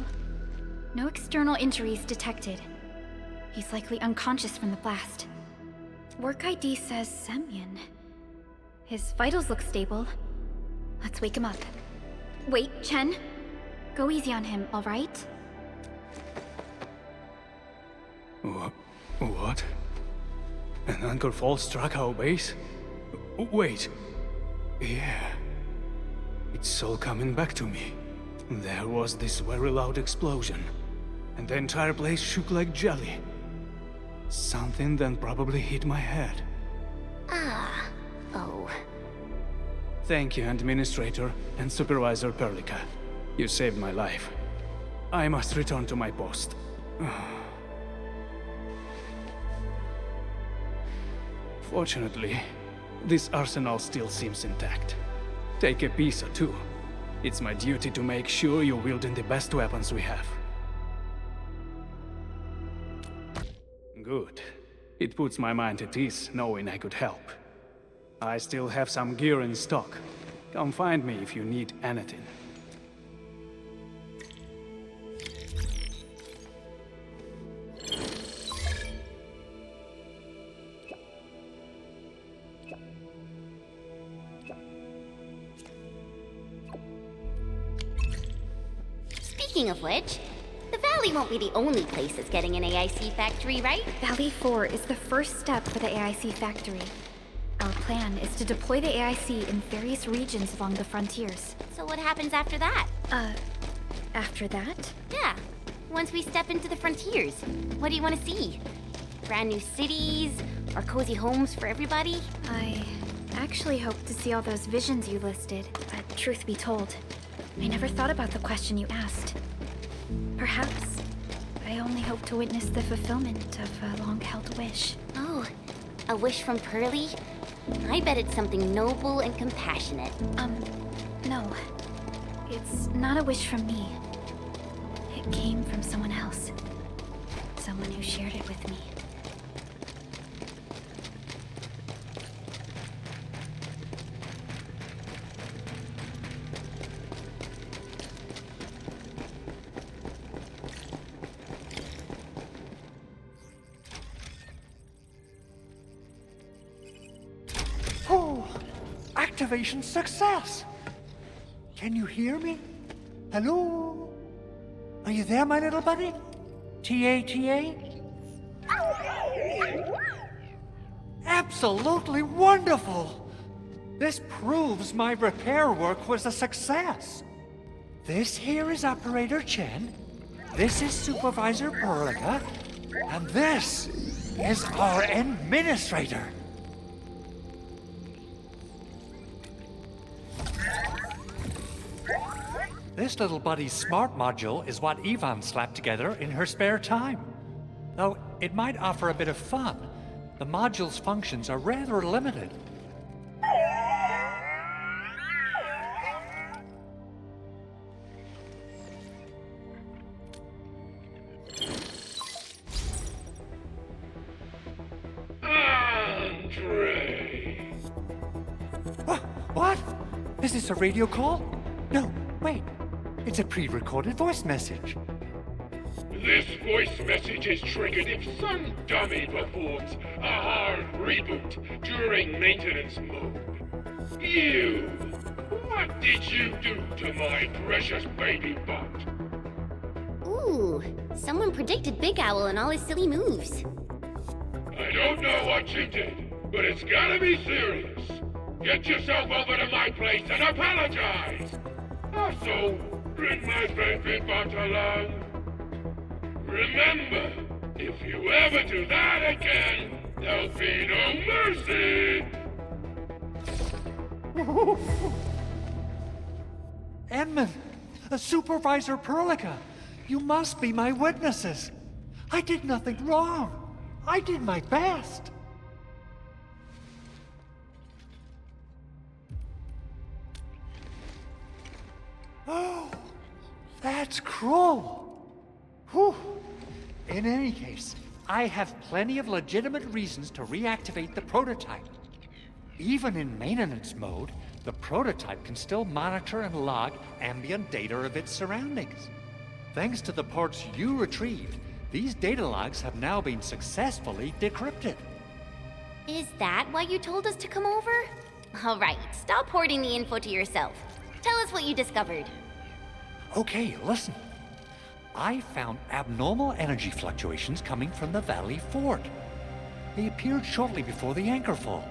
No external injuries detected. He's likely unconscious from the blast. Work ID says Semyon. His vitals look stable. Let's wake him up. Wait, Chen. Go easy on him, all right? What? An anchor fall struck our base? Wait. Yeah. It's all coming back to me. There was this very loud explosion, and the entire place shook like jelly. Something then probably hit my head. Oh. Thank you, Administrator and Supervisor Perlica. You saved my life. I must return to my post. Fortunately, this arsenal still seems intact. Take a piece or two. It's my duty to make sure you're wielding the best weapons we have. Good. It puts my mind at ease knowing I could help. I still have some gear in stock. Come find me if you need anything. Speaking of which, the Valley won't be the only place that's getting an AIC factory, right? Valley 4 is the first step for the AIC factory. Our plan is to deploy the AIC in various regions along the frontiers. So what happens after that? After that? Yeah, once we step into the frontiers, what do you want to see? Brand new cities, or cozy homes for everybody? I actually hoped to see all those visions you listed, but truth be told, I never thought about the question you asked. Perhaps I only hope to witness the fulfillment of a long-held wish. Oh, a wish from Pearly? I bet it's something noble and compassionate. No. It's not a wish from me. It came from someone else. Someone who shared it with me. Oh, activation success! Can you hear me? Hello? Are you there, my little buddy? TA? Absolutely wonderful! This proves my repair work was a success. This here is Operator Chen, this is Supervisor Perlica, and this is our Administrator. This little buddy's smart module is what Yvonne slapped together in her spare time. Though it might offer a bit of fun, the module's functions are rather limited. Andre! What? Is this a radio call? No, wait. It's a pre-recorded voice message. This voice message is triggered if some dummy performs a hard reboot during maintenance mode. You! What did you do to my precious baby butt? Ooh, someone predicted Big Owl and all his silly moves. I don't know what you did, but it's gotta be serious. Get yourself over to my place and apologize! Also, Bring my baby back along. Remember, if you ever do that again, there'll be no mercy. Edmund, Supervisor Perlica, you must be my witnesses. I did nothing wrong. I did my best. Oh, that's cruel. Whew. In any case, I have plenty of legitimate reasons to reactivate the prototype. Even in maintenance mode, the prototype can still monitor and log ambient data of its surroundings. Thanks to the parts you retrieved, these data logs have now been successfully decrypted. Is that why you told us to come over? All right, stop hoarding the info to yourself. Tell us what you discovered. Okay, listen. I found abnormal energy fluctuations coming from the Valley Fort. They appeared shortly before the anchor fall.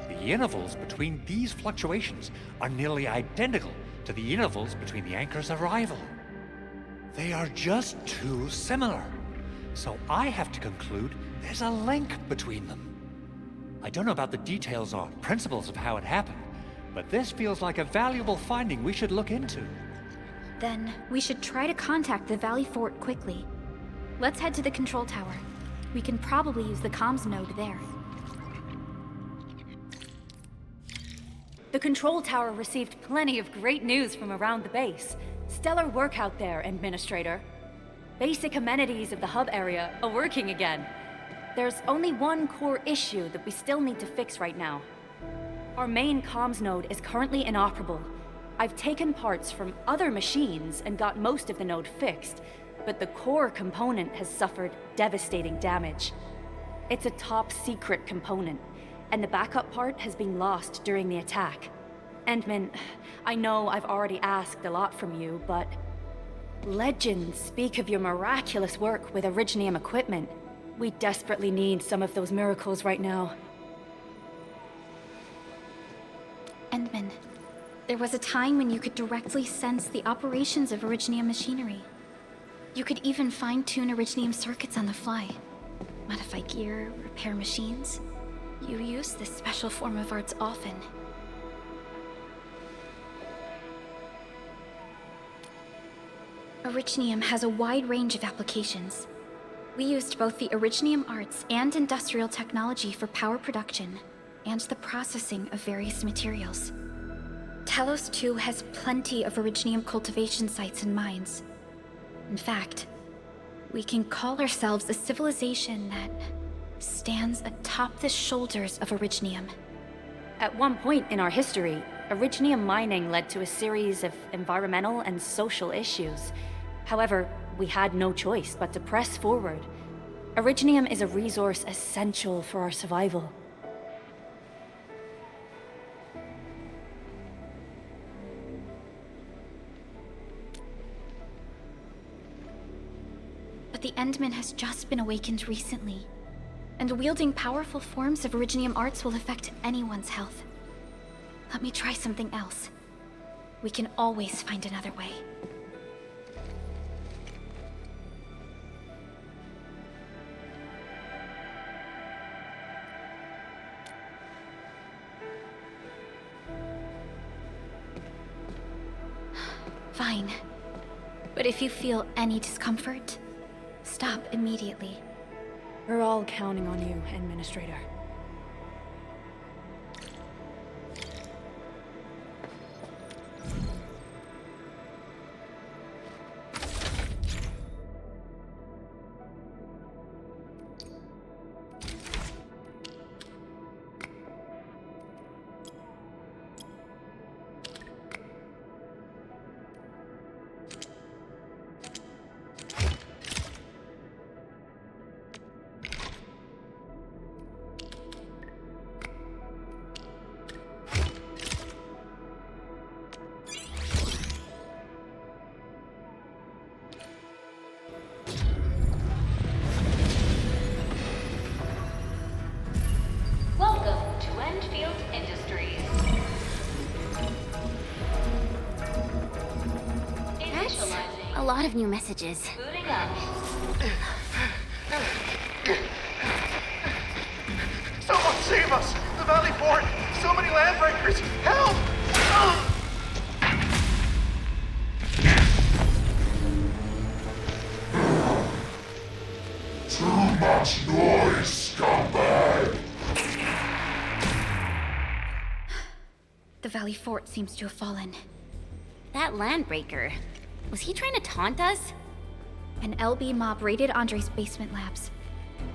The intervals between these fluctuations are nearly identical to the intervals between the anchor's arrival. They are just too similar. So I have to conclude there's a link between them. I don't know about the details or principles of how it happened, but this feels like a valuable finding we should look into. Then we should try to contact the Valley Fort quickly. Let's head to the control tower. We can probably use the comms node there. The control tower received plenty of great news from around the base. Stellar work out there, Administrator. Basic amenities of the hub area are working again. There's only one core issue that we still need to fix right now. Our main comms node is currently inoperable. I've taken parts from other machines and got most of the node fixed, but the core component has suffered devastating damage. It's a top-secret component, and the backup part has been lost during the attack. Endman, I know I've already asked a lot from you, but legends speak of your miraculous work with Originium equipment. We desperately need some of those miracles right now. Endman, there was a time when you could directly sense the operations of Originium machinery. You could even fine-tune Originium circuits on the fly. Modify gear, repair machines. You use this special form of arts often. Originium has a wide range of applications. We used both the Originium arts and industrial technology for power production, and the processing of various materials. Telos 2 has plenty of Originium cultivation sites and mines. In fact, we can call ourselves a civilization that stands atop the shoulders of Originium. At one point in our history, Originium mining led to a series of environmental and social issues. However, we had no choice but to press forward. Originium is a resource essential for our survival. But the Endman has just been awakened recently, and wielding powerful forms of Originium arts will affect anyone's health. Let me try something else. We can always find another way. Fine. But if you feel any discomfort, stop immediately. We're all counting on you, Administrator. lot of new messages. Booting up. Someone save us! The Valley Fort! So many landbreakers! Help! Too much noise, scumbag! The Valley Fort seems to have fallen. That landbreaker. Was he trying to taunt us? An LB mob raided Andre's basement labs.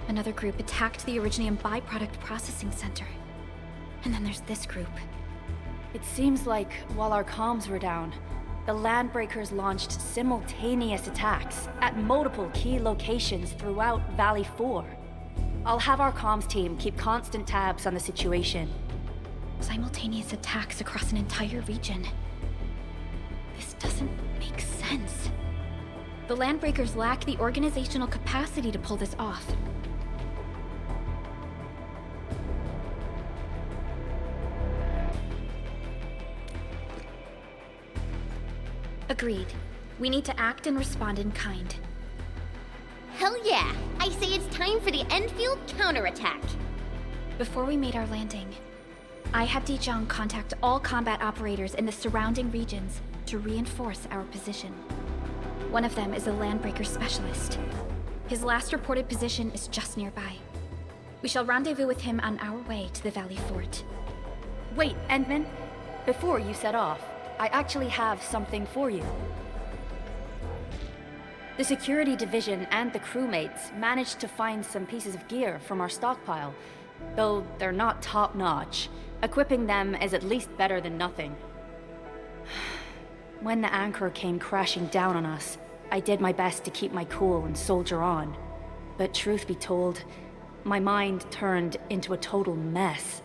Another group attacked the Originium byproduct processing center. And then there's this group. It seems like while our comms were down, the Landbreakers launched simultaneous attacks at multiple key locations throughout Valley 4. I'll have our comms team keep constant tabs on the situation. Simultaneous attacks across an entire region. This doesn't make sense. The Landbreakers lack the organizational capacity to pull this off. Agreed. We need to act and respond in kind. Hell yeah! I say it's time for the Endfield counterattack. Before we made our landing, I had Dijong contact all combat operators in the surrounding regions to reinforce our position. One of them is a Landbreaker specialist. His last reported position is just nearby. We shall rendezvous with him on our way to the Valley Fort. Wait, Endman, before you set off, I actually have something for you. The security division and the crewmates managed to find some pieces of gear from our stockpile, though they're not top-notch. Equipping them is at least better than nothing. When the anchor came crashing down on us, I did my best to keep my cool and soldier on. But truth be told, my mind turned into a total mess.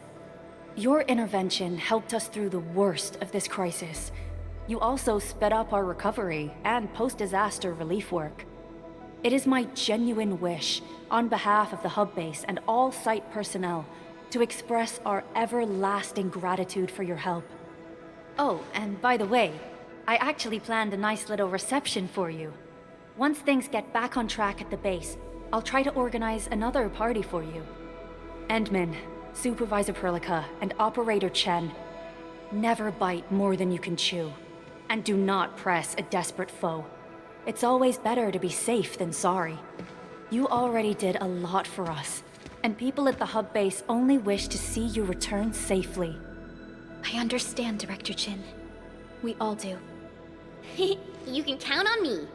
Your intervention helped us through the worst of this crisis. You also sped up our recovery and post-disaster relief work. It is my genuine wish, on behalf of the hub base and all site personnel, to express our everlasting gratitude for your help. Oh, and by the way, I actually planned a nice little reception for you. Once things get back on track at the base, I'll try to organize another party for you. Endman, Supervisor Perlica, and Operator Chen, never bite more than you can chew. And do not press a desperate foe. It's always better to be safe than sorry. You already did a lot for us, and people at the hub base only wish to see you return safely. I understand, Director Chin. We all do. You can count on me.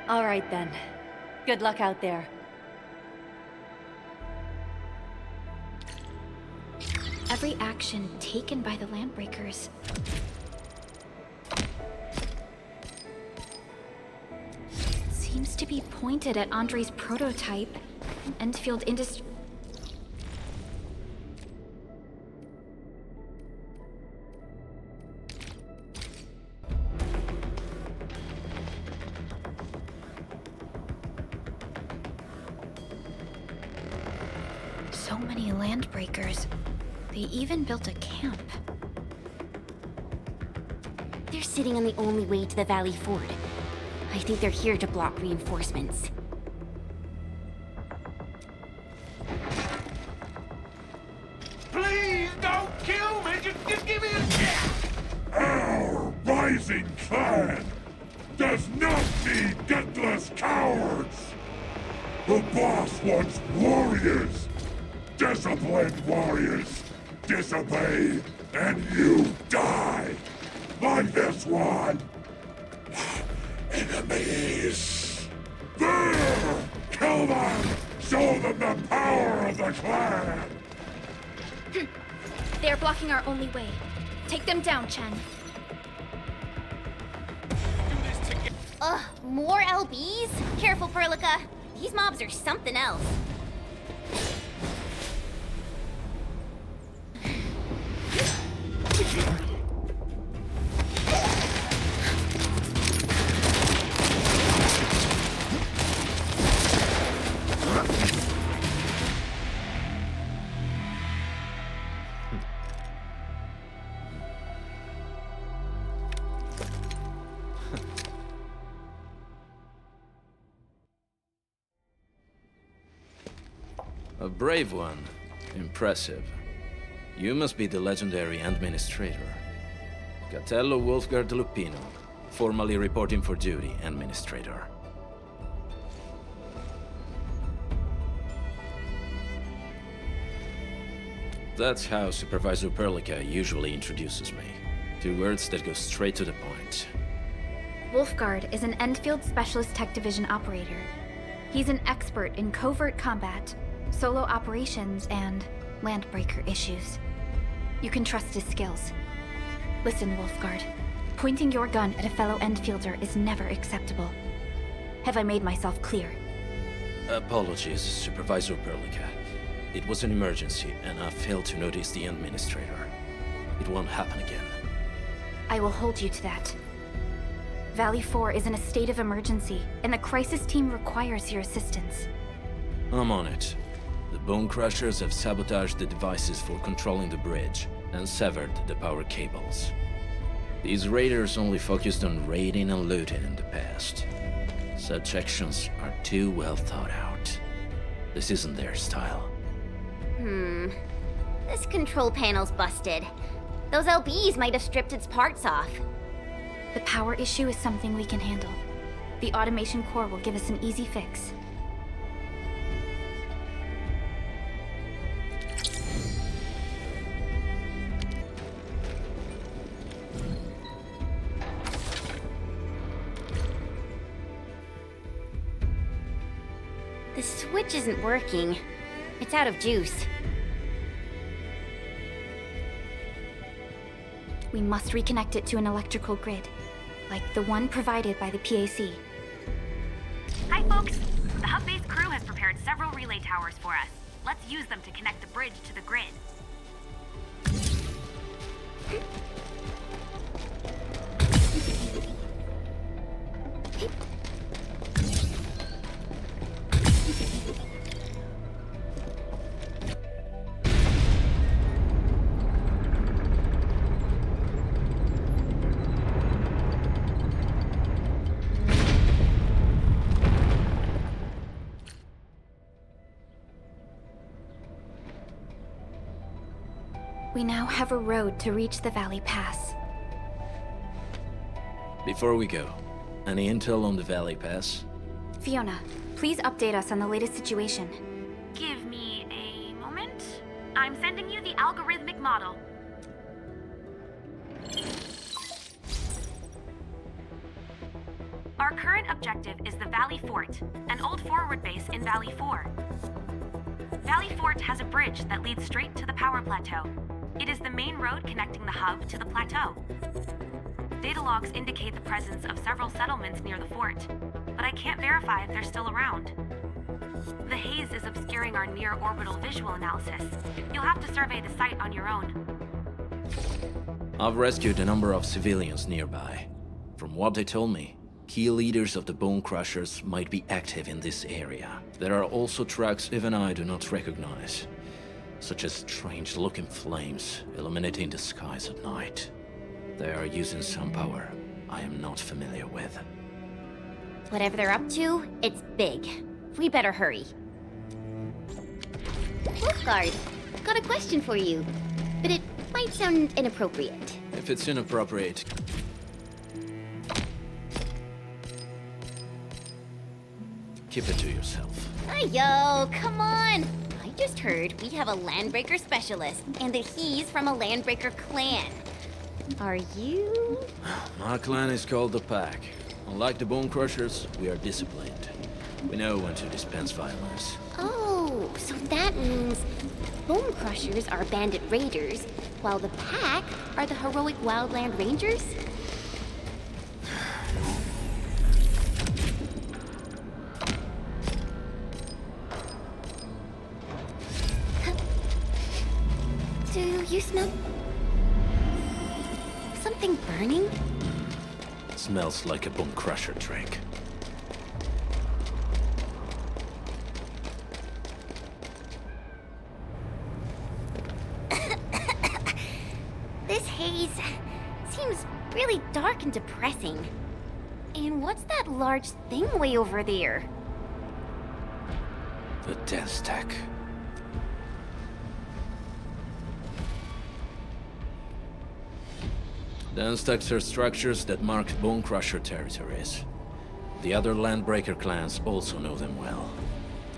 All right then. Good luck out there. Every action taken by the Landbreakers seems to be pointed at Andre's prototype, Endfield Industry. So many Landbreakers. They even built a camp. They're sitting on the only way to the Valley Fort. I think they're here to block reinforcements. Please don't kill me! Just give me a chance! Our rising clan does not need gutless cowards! The boss wants warriors! Disciplined warriors! Disobey, and you die! Like this one! Enemies! There! Kill them! Show them the power of the clan! They are blocking our only way. Take them down, Chen. Ugh, more LBs? Careful, Perlica. These mobs are something else. brave one. Impressive. You must be the legendary Administrator. Catello Wolfgard Lupino, formally reporting for duty, Administrator. That's how Supervisor Perlica usually introduces me. 2 words that go straight to the point. Wolfgard is an Endfield Specialist Tech Division operator. He's an expert in covert combat, solo operations, and landbreaker issues. You can trust his skills. Listen, Wolfgard. Pointing your gun at a fellow Endfielder is never acceptable. Have I made myself clear? Apologies, Supervisor Perlica. It was an emergency, and I failed to notice the Administrator. It won't happen again. I will hold you to that. Valley 4 is in a state of emergency, and the crisis team requires your assistance. I'm on it. The Bone Crushers have sabotaged the devices for controlling the bridge, and severed the power cables. These raiders only focused on raiding and looting in the past. Such actions are too well thought out. This isn't their style. This control panel's busted. Those LBs might have stripped its parts off. The power issue is something we can handle. The automation core will give us an easy fix. The switch isn't working. It's out of juice. We must reconnect it to an electrical grid, like the one provided by the PAC. Hi, folks. The hub base crew has prepared several relay towers for us. Let's use them to connect the bridge to the grid. We now have a road to reach the Valley Pass. Before we go, any intel on the Valley Pass? Fiona, please update us on the latest situation. Give me a moment. I'm sending you the algorithmic model. Our current objective is the Valley Fort, an old forward base in Valley 4. Valley Fort has a bridge that leads straight to the power plateau. It is the main road connecting the hub to the plateau. Data logs indicate the presence of several settlements near the fort, but I can't verify if they're still around. The haze is obscuring our near-orbital visual analysis. You'll have to survey the site on your own. I've rescued a number of civilians nearby. From what they told me, key leaders of the Bone Crushers might be active in this area. There are also tracks even I do not recognize, such as strange-looking flames illuminating the skies at night. They are using some power I am not familiar with. Whatever they're up to, it's big. We better hurry. Wolfgard, got a question for you, but it might sound inappropriate. If it's inappropriate, keep it to yourself. Yo, come on! I just heard we have a Landbreaker specialist, and that he's from a Landbreaker clan. Are you? My clan is called the Pack. Unlike the Bone Crushers, we are disciplined. We know when to dispense violence. Oh, so that means Bone Crushers are bandit raiders, while the Pack are the heroic Wildland Rangers? Do you smell something burning? Smells like a Bone Crusher drink. This haze seems really dark and depressing. And what's that large thing way over there? The dense tech. Then stacks are structures that mark Bone Crusher territories. The other Landbreaker clans also know them well.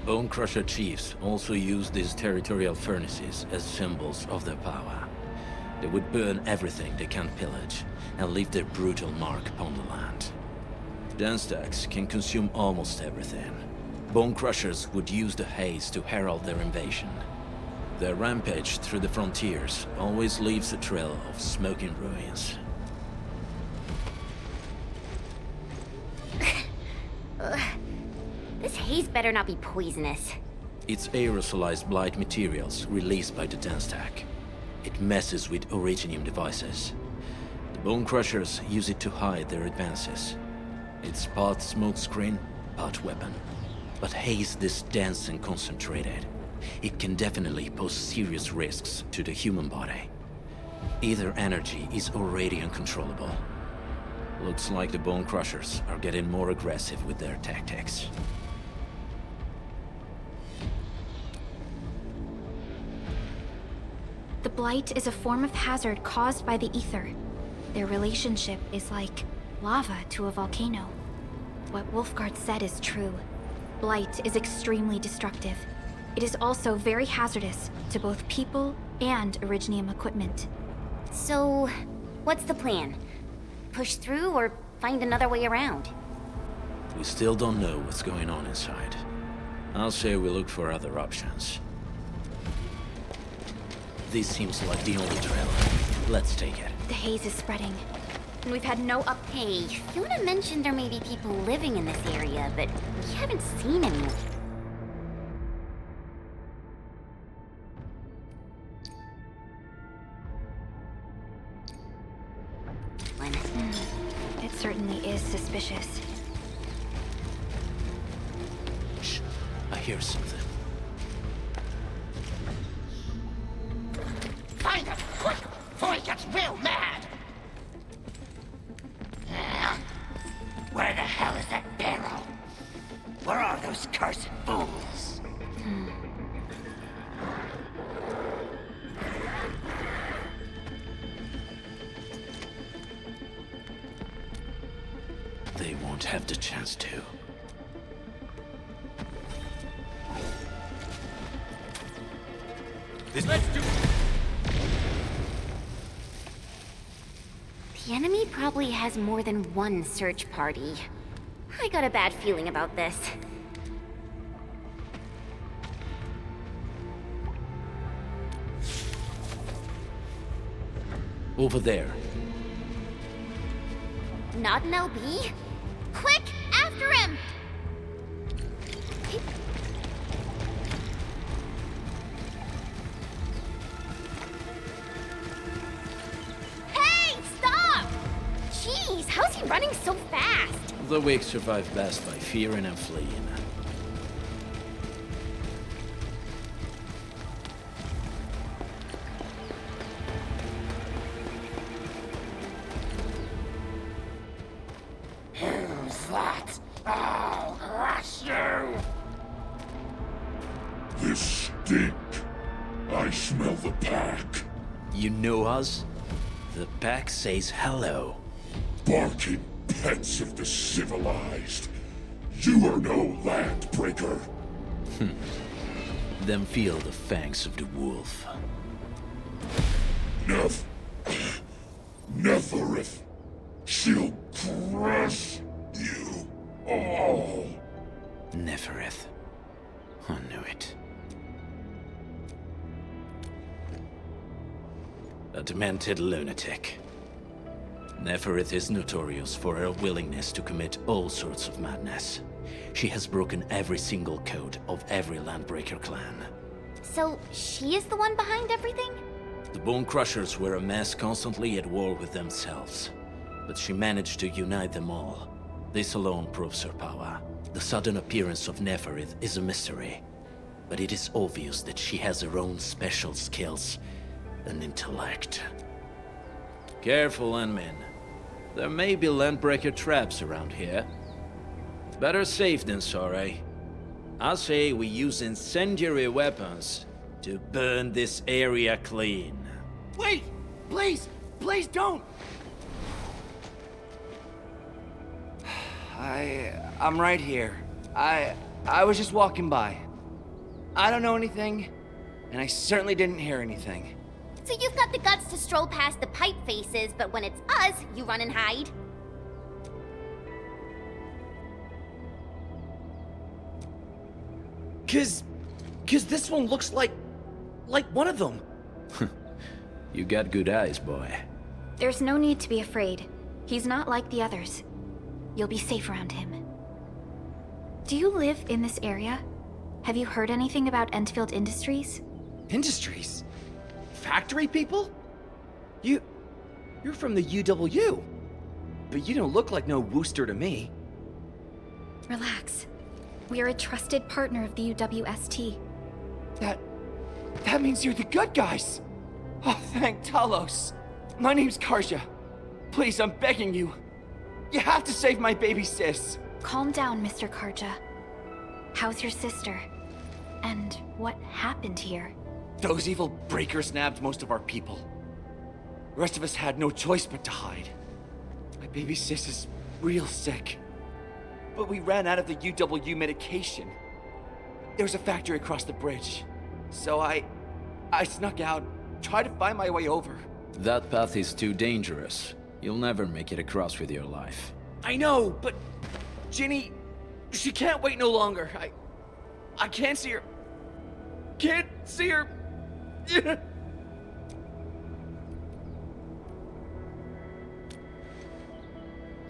Bone Crusher chiefs also use these territorial furnaces as symbols of their power. They would burn everything they can't pillage, and leave their brutal mark upon the land. Denstacks can consume almost everything. Bone Crushers would use the haze to herald their invasion. Their rampage through the frontiers always leaves a trail of smoking ruins. This haze better not be poisonous. It's aerosolized blight materials released by the Denstack. It messes with Originium devices. The Bone Crushers use it to hide their advances. It's part smokescreen, part weapon. But haze this dense and concentrated. It can definitely pose serious risks to the human body. Either energy is already uncontrollable. Looks like the Bone Crushers are getting more aggressive with their tactics. The Blight is a form of hazard caused by the ether. Their relationship is like lava to a volcano. What Wolfguard said is true. Blight is extremely destructive. It is also very hazardous to both people and Originium equipment. So, what's the plan? Push through or find another way around? We still don't know what's going on inside. I'll say we look for other options. This seems like the only trail. Let's take it. The haze is spreading, and we've had no up. Hey, Fiona mentioned there may be people living in this area, but we haven't seen anyone. It certainly is suspicious. Shh, I hear something. Find him, quick, before he gets real mad! Where the hell is that barrel? Where are those cursed fools? They won't have the chance to. Let's do. The enemy probably has more than one search party. I got a bad feeling about this. Over there. Not an LB? Quick, after him! Hey, stop! Jeez, how's he running so fast? The weak survive best by fearing and fleeing. Who's that? I'll crush you! This stink. I smell the pack. You know us? The pack says hello. Barking pets of the civilized. You are no landbreaker. Then feel the fangs of the wolf. Neferith. She'll crush you all. Neferith. I knew it. A demented lunatic. Neferith is notorious for her willingness to commit all sorts of madness. She has broken every single code of every Landbreaker clan. So, she is the one behind everything? The Bone Crushers were a mess constantly at war with themselves. But she managed to unite them all. This alone proves her power. The sudden appearance of Neferith is a mystery. But it is obvious that she has her own special skills and intellect. Careful, Unmin. There may be Landbreaker traps around here. Better safe than sorry. I say we use incendiary weapons to burn this area clean. Wait! Please! Please don't! I'm right here. I was just walking by. I don't know anything, and I certainly didn't hear anything. So you've got the guts to stroll past the pipe faces, but when it's us, you run and hide? Cause this one looks like one of them. You got good eyes, boy. There's no need to be afraid. He's not like the others. You'll be safe around him. Do you live in this area? Have you heard anything about Endfield Industries? Industries? Factory people? You're from the UW. But you don't look like no Wooster to me. Relax. We are a trusted partner of the UWST. That means you're the good guys! Oh, thank Talos. My name's Karja. Please, I'm begging you. You have to save my baby sis. Calm down, Mr. Karja. How's your sister? And what happened here? Those evil breakers nabbed most of our people. The rest of us had no choice but to hide. My baby sis is real sick. But we ran out of the UW medication. There was a factory across the bridge. So I snuck out, tried to find my way over. That path is too dangerous. You'll never make it across with your life. I know, but Ginny, she can't wait no longer. I can't see her. Can't see her.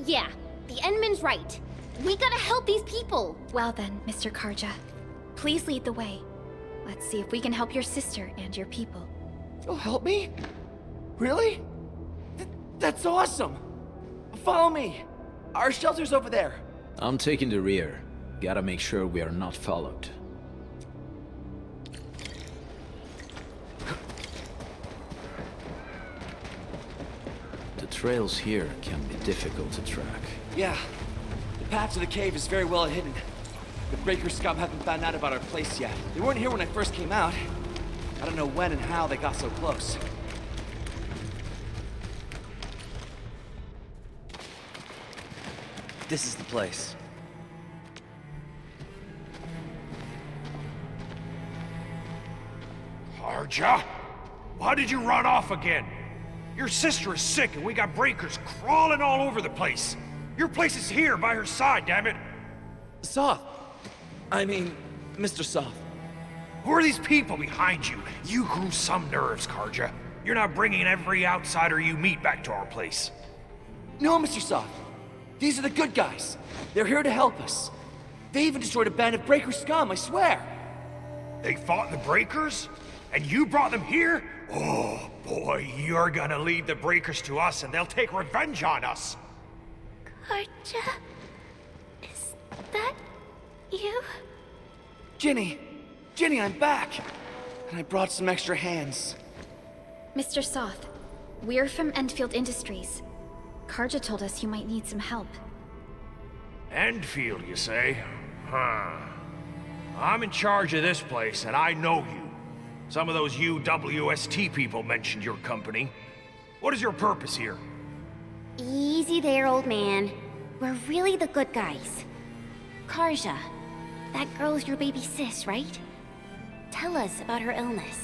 Yeah, the Endman's right. We gotta help these people. Well then, Mr. Karja, please lead the way. Let's see if we can help your sister and your people. You'll help me? Really? That's awesome! Follow me! Our shelter's over there. I'm taking the rear. Gotta make sure we are not followed. The trails here can be difficult to track. Yeah. The path to the cave is very well hidden. The Breaker scum haven't found out about our place yet. They weren't here when I first came out. I don't know when and how they got so close. This is the place. Karja? Why did you run off again? Your sister is sick and we got breakers crawling all over the place. Your place is here by her side, damn it. Soth. I mean, Mr. Soth. Who are these people behind you? You grew some nerves, Karja. You're not bringing every outsider you meet back to our place. No, Mr. Soth. These are the good guys. They're here to help us. They even destroyed a band of Breaker scum, I swear. They fought the Breakers? And you brought them here? Oh, boy, you're gonna lead the Breakers to us and they'll take revenge on us. Karja? Is that you? Ginny! Ginny, I'm back! And I brought some extra hands. Mr. Soth, we're from Endfield Industries. Karja told us you might need some help. Endfield, you say? Huh. I'm in charge of this place, and I know you. Some of those UWST people mentioned your company. What is your purpose here? Easy there, old man. We're really the good guys. Karja, that girl's your baby sis, right? Tell us about her illness.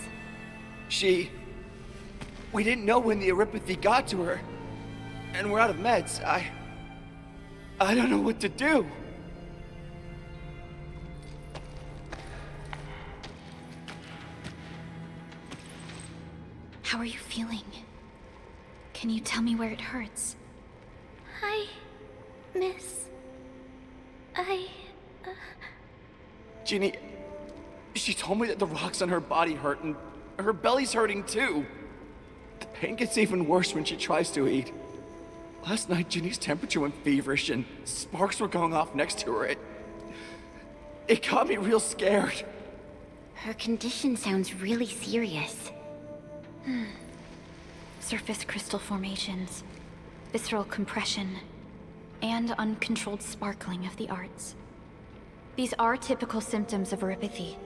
We didn't know when the erypathy got to her. And we're out of meds. I don't know what to do. How are you feeling? Can you tell me where it hurts? Hi, miss. Ginny, she told me that the rocks on her body hurt and her belly's hurting too. The pain gets even worse when she tries to eat. Last night, Ginny's temperature went feverish and sparks were going off next to her. It got me real scared. Her condition sounds really serious. Surface crystal formations, visceral compression, and uncontrolled sparkling of the arts. These are typical symptoms of erypathy,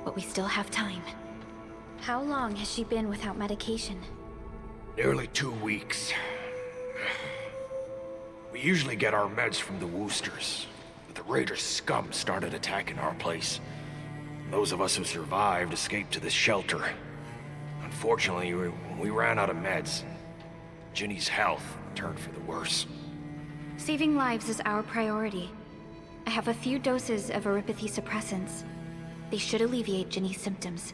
but we still have time. How long has she been without medication? Nearly 2 weeks. We usually get our meds from the Woosters, but the Raiders' scum started attacking our place. Those of us who survived escaped to this shelter. Unfortunately, we ran out of meds. Ginny's health turned for the worse. Saving lives is our priority. I have a few doses of Eripathy suppressants. They should alleviate Ginny's symptoms.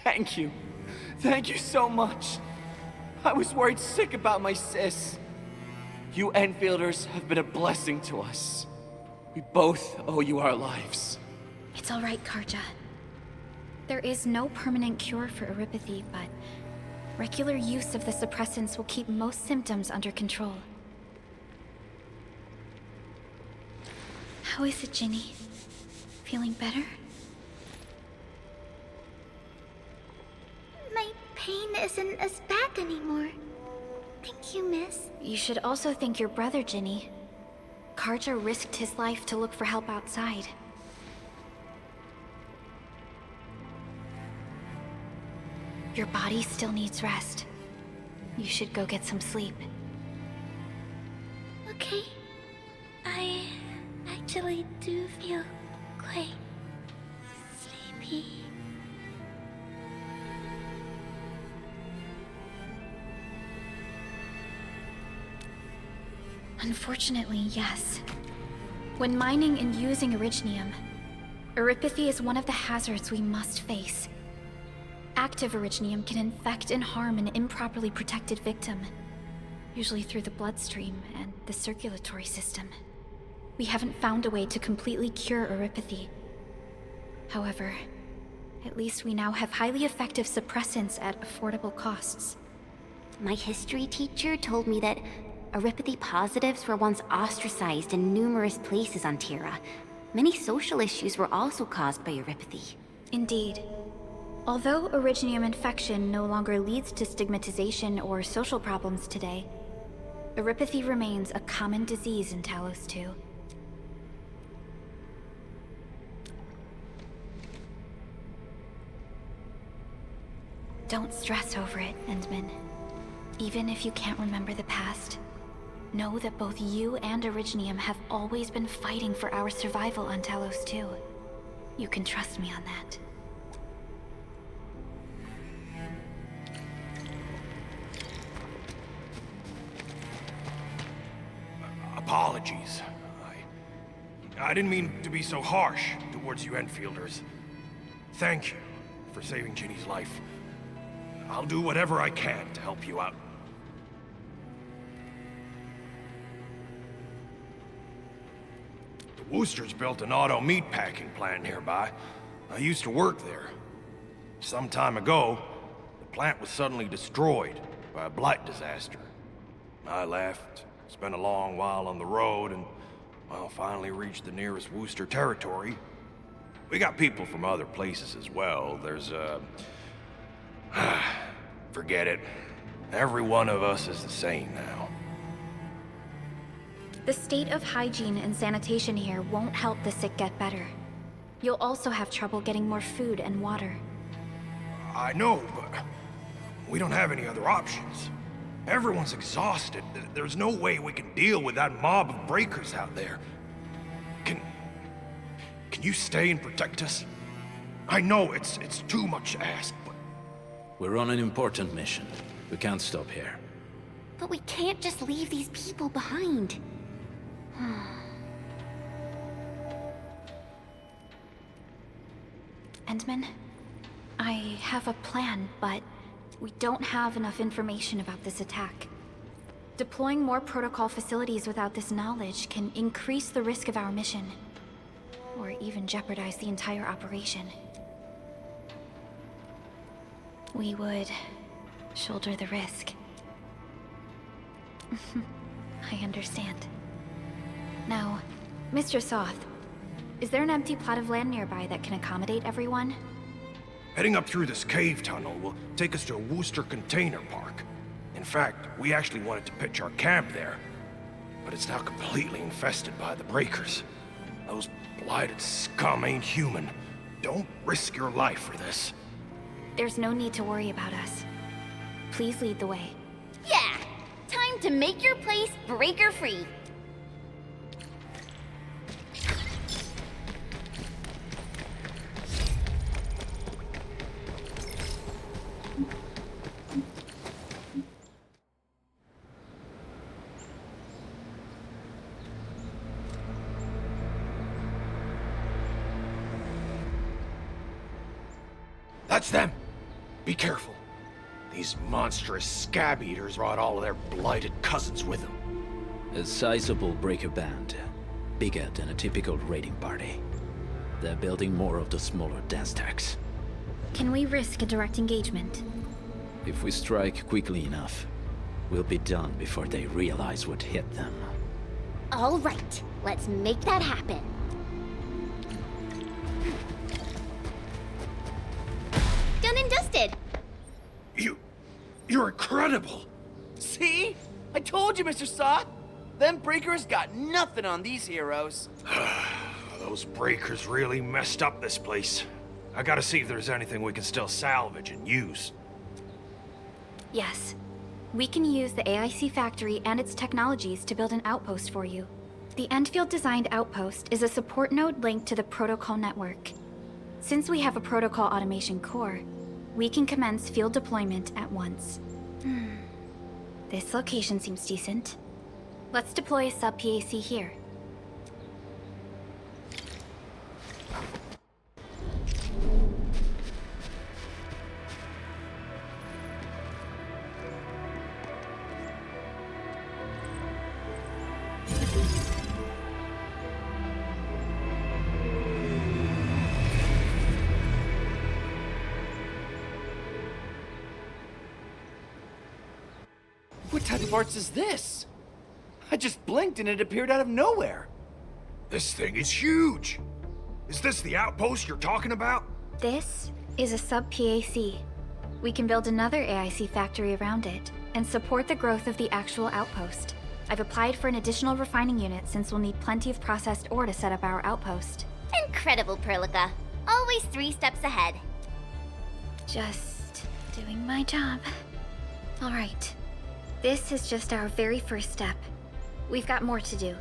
Thank you. Thank you so much. I was worried sick about my sis. You Enfielders have been a blessing to us. We both owe you our lives. It's all right, Karja. There is no permanent cure for Eripathy, but regular use of the suppressants will keep most symptoms under control. How is it, Ginny? Feeling better? My pain isn't as bad anymore. Thank you, miss. You should also thank your brother, Ginny. Karja risked his life to look for help outside. Your body still needs rest. You should go get some sleep. Okay. I actually do feel quite sleepy. Unfortunately, yes. When mining and using Originium, Eripathy is one of the hazards we must face. Active Originium can infect and harm an improperly protected victim, usually through the bloodstream and the circulatory system. We haven't found a way to completely cure Eripathy. However, at least we now have highly effective suppressants at affordable costs. My history teacher told me that Eripathy positives were once ostracized in numerous places on Terra. Many social issues were also caused by Eripathy. Indeed. Although Originium infection no longer leads to stigmatization or social problems today, Eripathy remains a common disease in Talos 2. Don't stress over it, Endman. Even if you can't remember the past, know that both you and Originium have always been fighting for our survival on Talos 2. You can trust me on that. Apologies. I didn't mean to be so harsh towards you Enfielders. Thank you for saving Ginny's life. I'll do whatever I can to help you out. The Woosters built an auto meatpacking plant nearby. I used to work there. Some time ago, the plant was suddenly destroyed by a blight disaster. I left, spent a long while on the road, and, well, finally reached the nearest Wooster territory. We got people from other places as well. There's, forget it. Every one of us is the same now. The state of hygiene and sanitation here won't help the sick get better. You'll also have trouble getting more food and water. I know, but we don't have any other options. Everyone's exhausted. There's no way we can deal with that mob of breakers out there. Can you stay and protect us? I know it's too much to ask, but... We're on an important mission. We can't stop here. But we can't just leave these people behind. Endman, I have a plan, but we don't have enough information about this attack. Deploying more protocol facilities without this knowledge can increase the risk of our mission. Or even jeopardize the entire operation. We would shoulder the risk. I understand. Now, Mr. Soth, is there an empty plot of land nearby that can accommodate everyone? Heading up through this cave tunnel will take us to a Wooster container park. In fact, we actually wanted to pitch our camp there, but it's now completely infested by the breakers. Those blighted scum ain't human. Don't risk your life for this. There's no need to worry about us. Please lead the way. Yeah! Time to make your place breaker-free. That's them! Be careful. These monstrous scab eaters brought all of their blighted cousins with them. A sizable breaker band. Bigger than a typical raiding party. They're building more of the smaller dance tags. Can we risk a direct engagement? If we strike quickly enough, we'll be done before they realize what hit them. All right, let's make that happen. Done and dusted. You're incredible! See? I told you, Mr. Soth! Them breakers got nothing on these heroes. Those breakers really messed up this place. I gotta see if there's anything we can still salvage and use. Yes. We can use the AIC factory and its technologies to build an outpost for you. The Endfield-designed outpost is a support node linked to the protocol network. Since we have a protocol automation core, we can commence field deployment at once. This location seems decent. Let's deploy a sub-PAC here. What type of arts is this? I just blinked and it appeared out of nowhere. This thing is huge! Is this the outpost you're talking about? This is a sub-PAC. We can build another AIC factory around it and support the growth of the actual outpost. I've applied for an additional refining unit since we'll need plenty of processed ore to set up our outpost. Incredible, Perlica. Always 3 steps ahead. Just doing my job. All right. This is just our very first step. We've got more to do.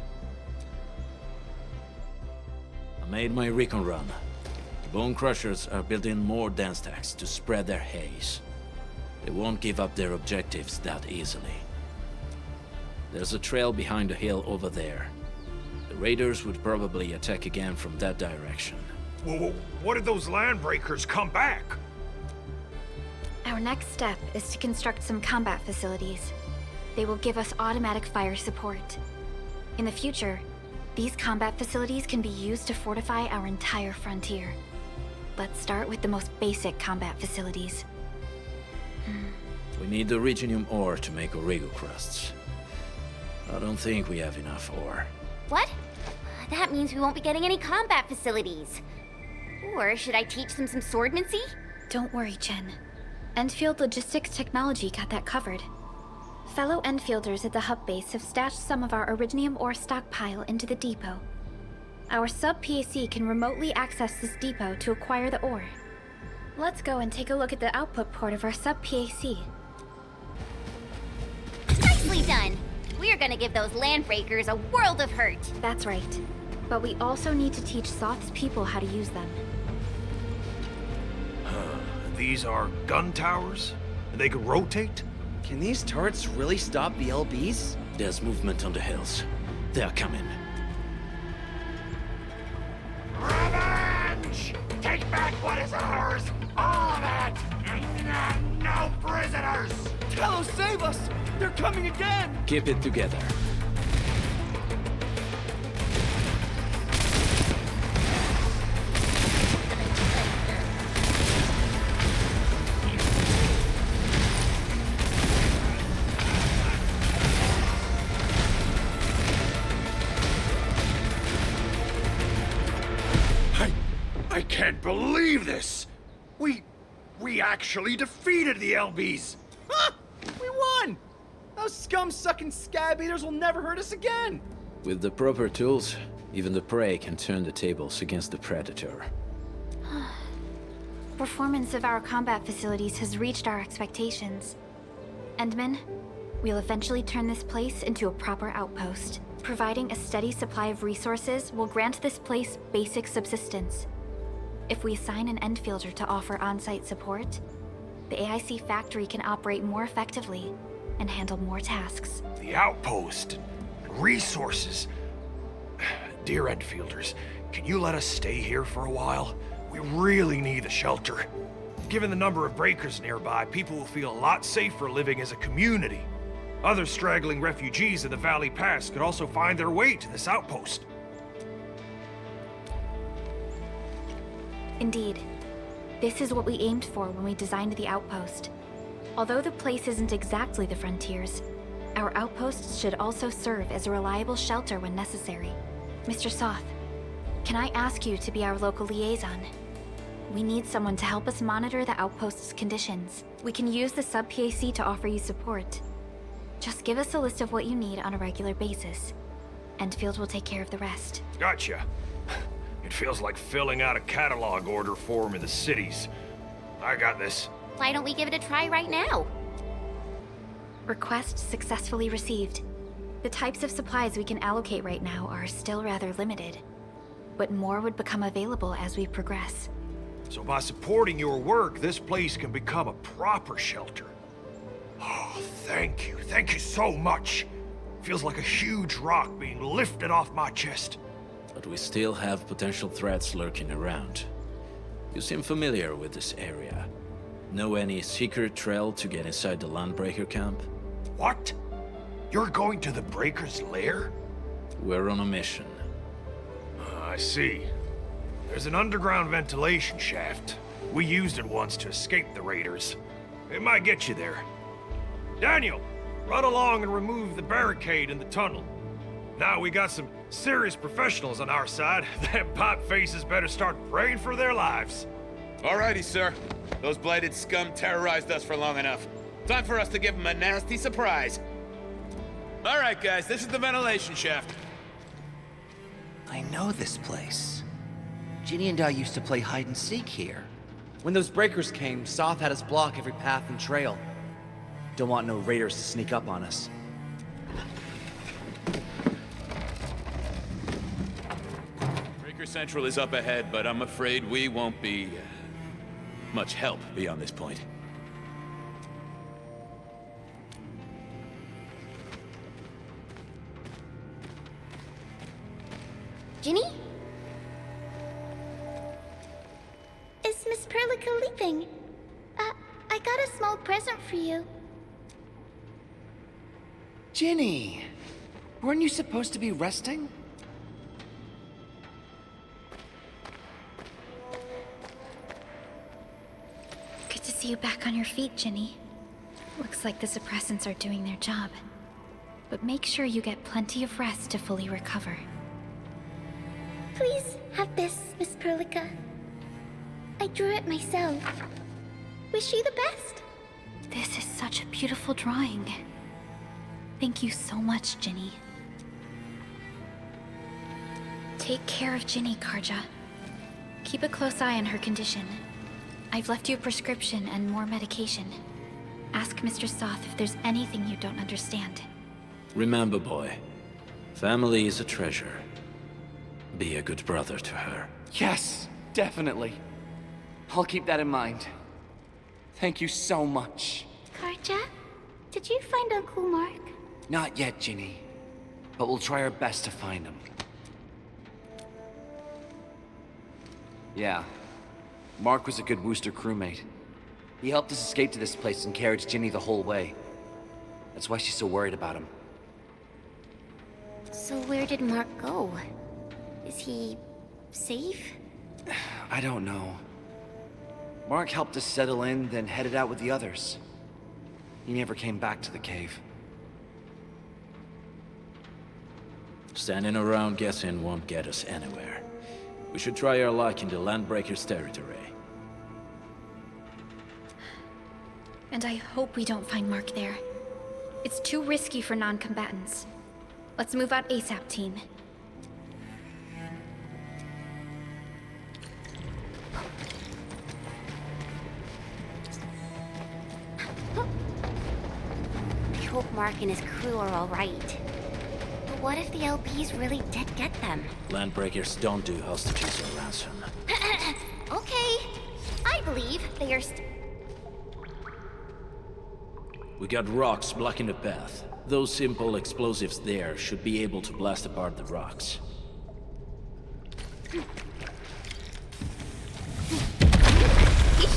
I made my recon run. The Bone Crushers are building more dance tags to spread their haze. They won't give up their objectives that easily. There's a trail behind the hill over there. The raiders would probably attack again from that direction. Whoa, what if those landbreakers come back? Our next step is to construct some combat facilities. They will give us automatic fire support. In the future, these combat facilities can be used to fortify our entire frontier. Let's start with the most basic combat facilities. We need the Originium ore to make Origo crusts. I don't think we have enough ore. What? That means we won't be getting any combat facilities. Or should I teach them some swordmancy? Don't worry, Chen. Endfield Logistics Technology got that covered. Fellow Enfielders at the hub base have stashed some of our Originium ore stockpile into the depot. Our sub-PAC can remotely access this depot to acquire the ore. Let's go and take a look at the output port of our sub-PAC. Nicely done! We're gonna give those landbreakers a world of hurt. That's right. But we also need to teach Soth's people how to use them. These are gun towers? And they could rotate? Can these turrets really stop the LBs? There's movement on the hills. They're coming. Revenge! Take back what is ours! All of it! And no prisoners! Hello, save us! They're coming again! Keep it together. I can't believe this! We actually defeated the LBs! Huh! We won! Those scum-sucking scab eaters will never hurt us again! With the proper tools, even the prey can turn the tables against the predator. Performance of our combat facilities has reached our expectations. Endman, we'll eventually turn this place into a proper outpost. Providing a steady supply of resources will grant this place basic subsistence. If we assign an Endfielder to offer on-site support, the AIC factory can operate more effectively and handle more tasks. The outpost and resources. Dear Endfielders, can you let us stay here for a while? We really need a shelter. Given the number of breakers nearby, people will feel a lot safer living as a community. Other straggling refugees of the Valley Pass could also find their way to this outpost. Indeed. This is what we aimed for when we designed the outpost. Although the place isn't exactly the frontiers, our outposts should also serve as a reliable shelter when necessary. Mr. Soth, can I ask you to be our local liaison? We need someone to help us monitor the outpost's conditions. We can use the sub-PAC to offer you support. Just give us a list of what you need on a regular basis. Endfield will take care of the rest. Gotcha. It feels like filling out a catalog order form in the cities. I got this. Why don't we give it a try right now? Request successfully received. The types of supplies we can allocate right now are still rather limited, but more would become available as we progress. So by supporting your work, this place can become a proper shelter. Oh, thank you. Thank you so much. Feels like a huge rock being lifted off my chest. But we still have potential threats lurking around. You seem familiar with this area. Know any secret trail to get inside the Landbreaker camp? What? You're going to the Breaker's lair? We're on a mission. I see. There's an underground ventilation shaft. We used it once to escape the raiders. It might get you there. Daniel, run along and remove the barricade in the tunnel. Now we got some serious professionals on our side. Them pot faces better start praying for their lives. Alrighty, sir. Those blighted scum terrorized us for long enough. Time for us to give them a nasty surprise. Alright, guys, this is the ventilation shaft. I know this place. Ginny and I used to play hide and seek here. When those breakers came, Soth had us block every path and trail. Don't want no raiders to sneak up on us. Breaker Central is up ahead, but I'm afraid we won't be much help beyond this point. Ginny? Is Miss Perlica leaving? I got a small present for you. Ginny! Weren't you supposed to be resting? Good to see you back on your feet, Ginny. Looks like the suppressants are doing their job. But make sure you get plenty of rest to fully recover. Please have this, Miss Perlica. I drew it myself. Wish you the best. This is such a beautiful drawing. Thank you so much, Ginny. Take care of Ginny, Karja. Keep a close eye on her condition. I've left you a prescription and more medication. Ask Mr. Soth if there's anything you don't understand. Remember, boy, family is a treasure. Be a good brother to her. Yes, definitely. I'll keep that in mind. Thank you so much. Karja, did you find Uncle Mark? Not yet, Ginny. But we'll try our best to find him. Yeah. Mark was a good Wooster crewmate. He helped us escape to this place and carried Ginny the whole way. That's why she's so worried about him. So where did Mark go? Is he safe? I don't know. Mark helped us settle in, then headed out with the others. He never came back to the cave. Standing around guessing won't get us anywhere. We should try our luck in the Landbreakers' territory. And I hope we don't find Mark there. It's too risky for non-combatants. Let's move out ASAP, team. I hope Mark and his crew are all right. But what if the LPs really did get them? Landbreakers don't do hostages or ransom. Okay. I believe they are We got rocks blocking the path. Those simple explosives there should be able to blast apart the rocks. He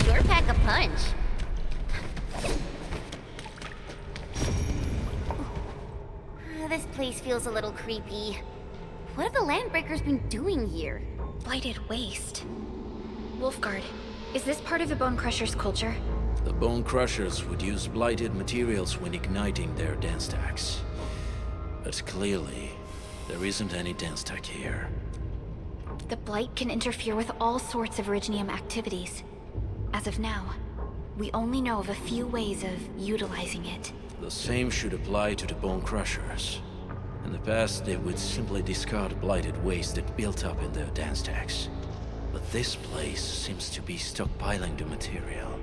sure pack a punch. This place feels a little creepy. What have the Landbreakers been doing here? Blighted waste. Wolfguard, is this part of the Bone Crusher's culture? The Bone Crushers would use blighted materials when igniting their dance stacks. But clearly, there isn't any dance stack here. The Blight can interfere with all sorts of Originium activities. As of now, we only know of a few ways of utilizing it. The same should apply to the Bone Crushers. In the past, they would simply discard blighted waste that built up in their dance stacks. But this place seems to be stockpiling the material.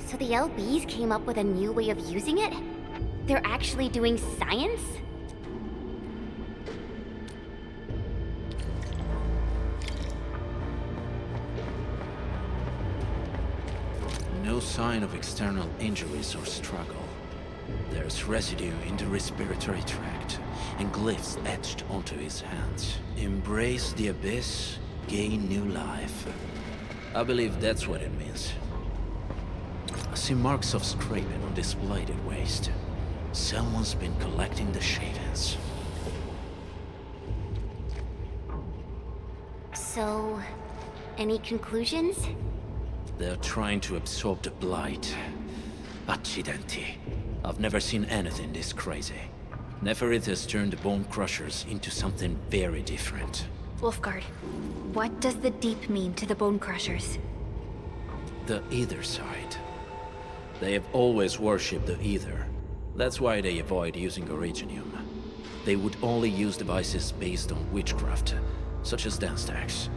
So the LBs came up with a new way of using it? They're actually doing science? No sign of external injuries or struggle. There's residue in the respiratory tract, and glyphs etched onto his hands. Embrace the abyss, gain new life. I believe that's what it means. I see marks of scraping on this blighted waste. Someone's been collecting the shavings. So, any conclusions? They're trying to absorb the blight. Accidenti. I've never seen anything this crazy. Neferith has turned the Bone Crushers into something very different. Wolfguard, what does the Deep mean to the Bone Crushers? The Ether side. They have always worshipped the Ether. That's why they avoid using Originium. They would only use devices based on witchcraft, such as dance stacks.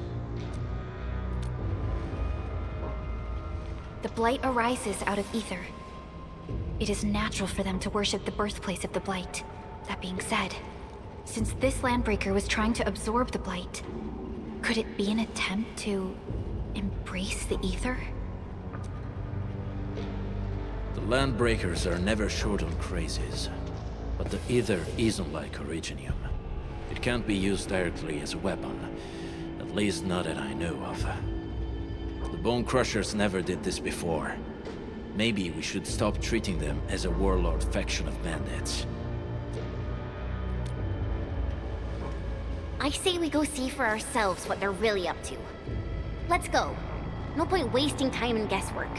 The Blight arises out of Ether. It is natural for them to worship the birthplace of the Blight. That being said, since this Landbreaker was trying to absorb the Blight, could it be an attempt to embrace the Ether? The Landbreakers are never short on crazes, but the Ether isn't like Originium. It can't be used directly as a weapon, at least not that I know of. The Bone Crushers never did this before. Maybe we should stop treating them as a warlord faction of bandits. I say we go see for ourselves what they're really up to. Let's go. No point wasting time in guesswork.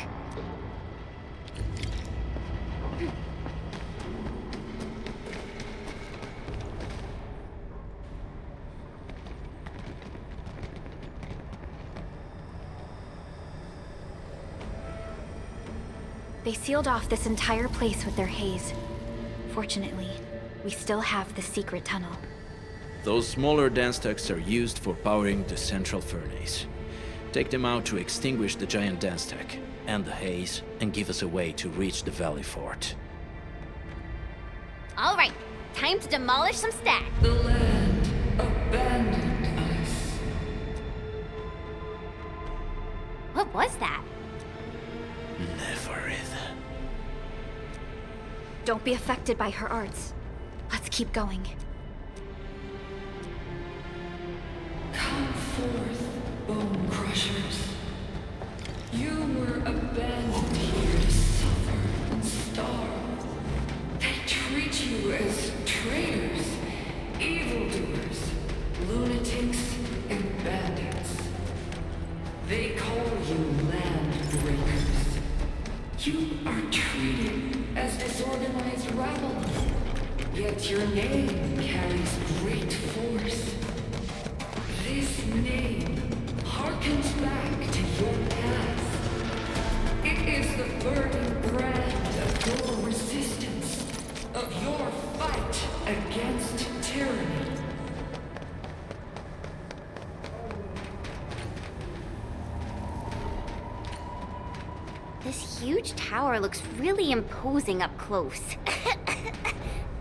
They sealed off this entire place with their haze. Fortunately, we still have the secret tunnel. Those smaller dance stacks are used for powering the central furnace. Take them out to extinguish the giant dance stack and the haze, and give us a way to reach the Valley Fort. All right, time to demolish some stacks. The land abandoned us. What was that? Neferith. Don't be affected by her arts. Let's keep going. Come forth, Bone Crushers. You were abandoned here to suffer and starve. They treated They call you land breakers. You are treated as disorganized rabble. Yet your name carries great force. This name harkens back to your past. It is the burning brand of your resistance, of your fight against tyranny. This huge tower looks really imposing up close.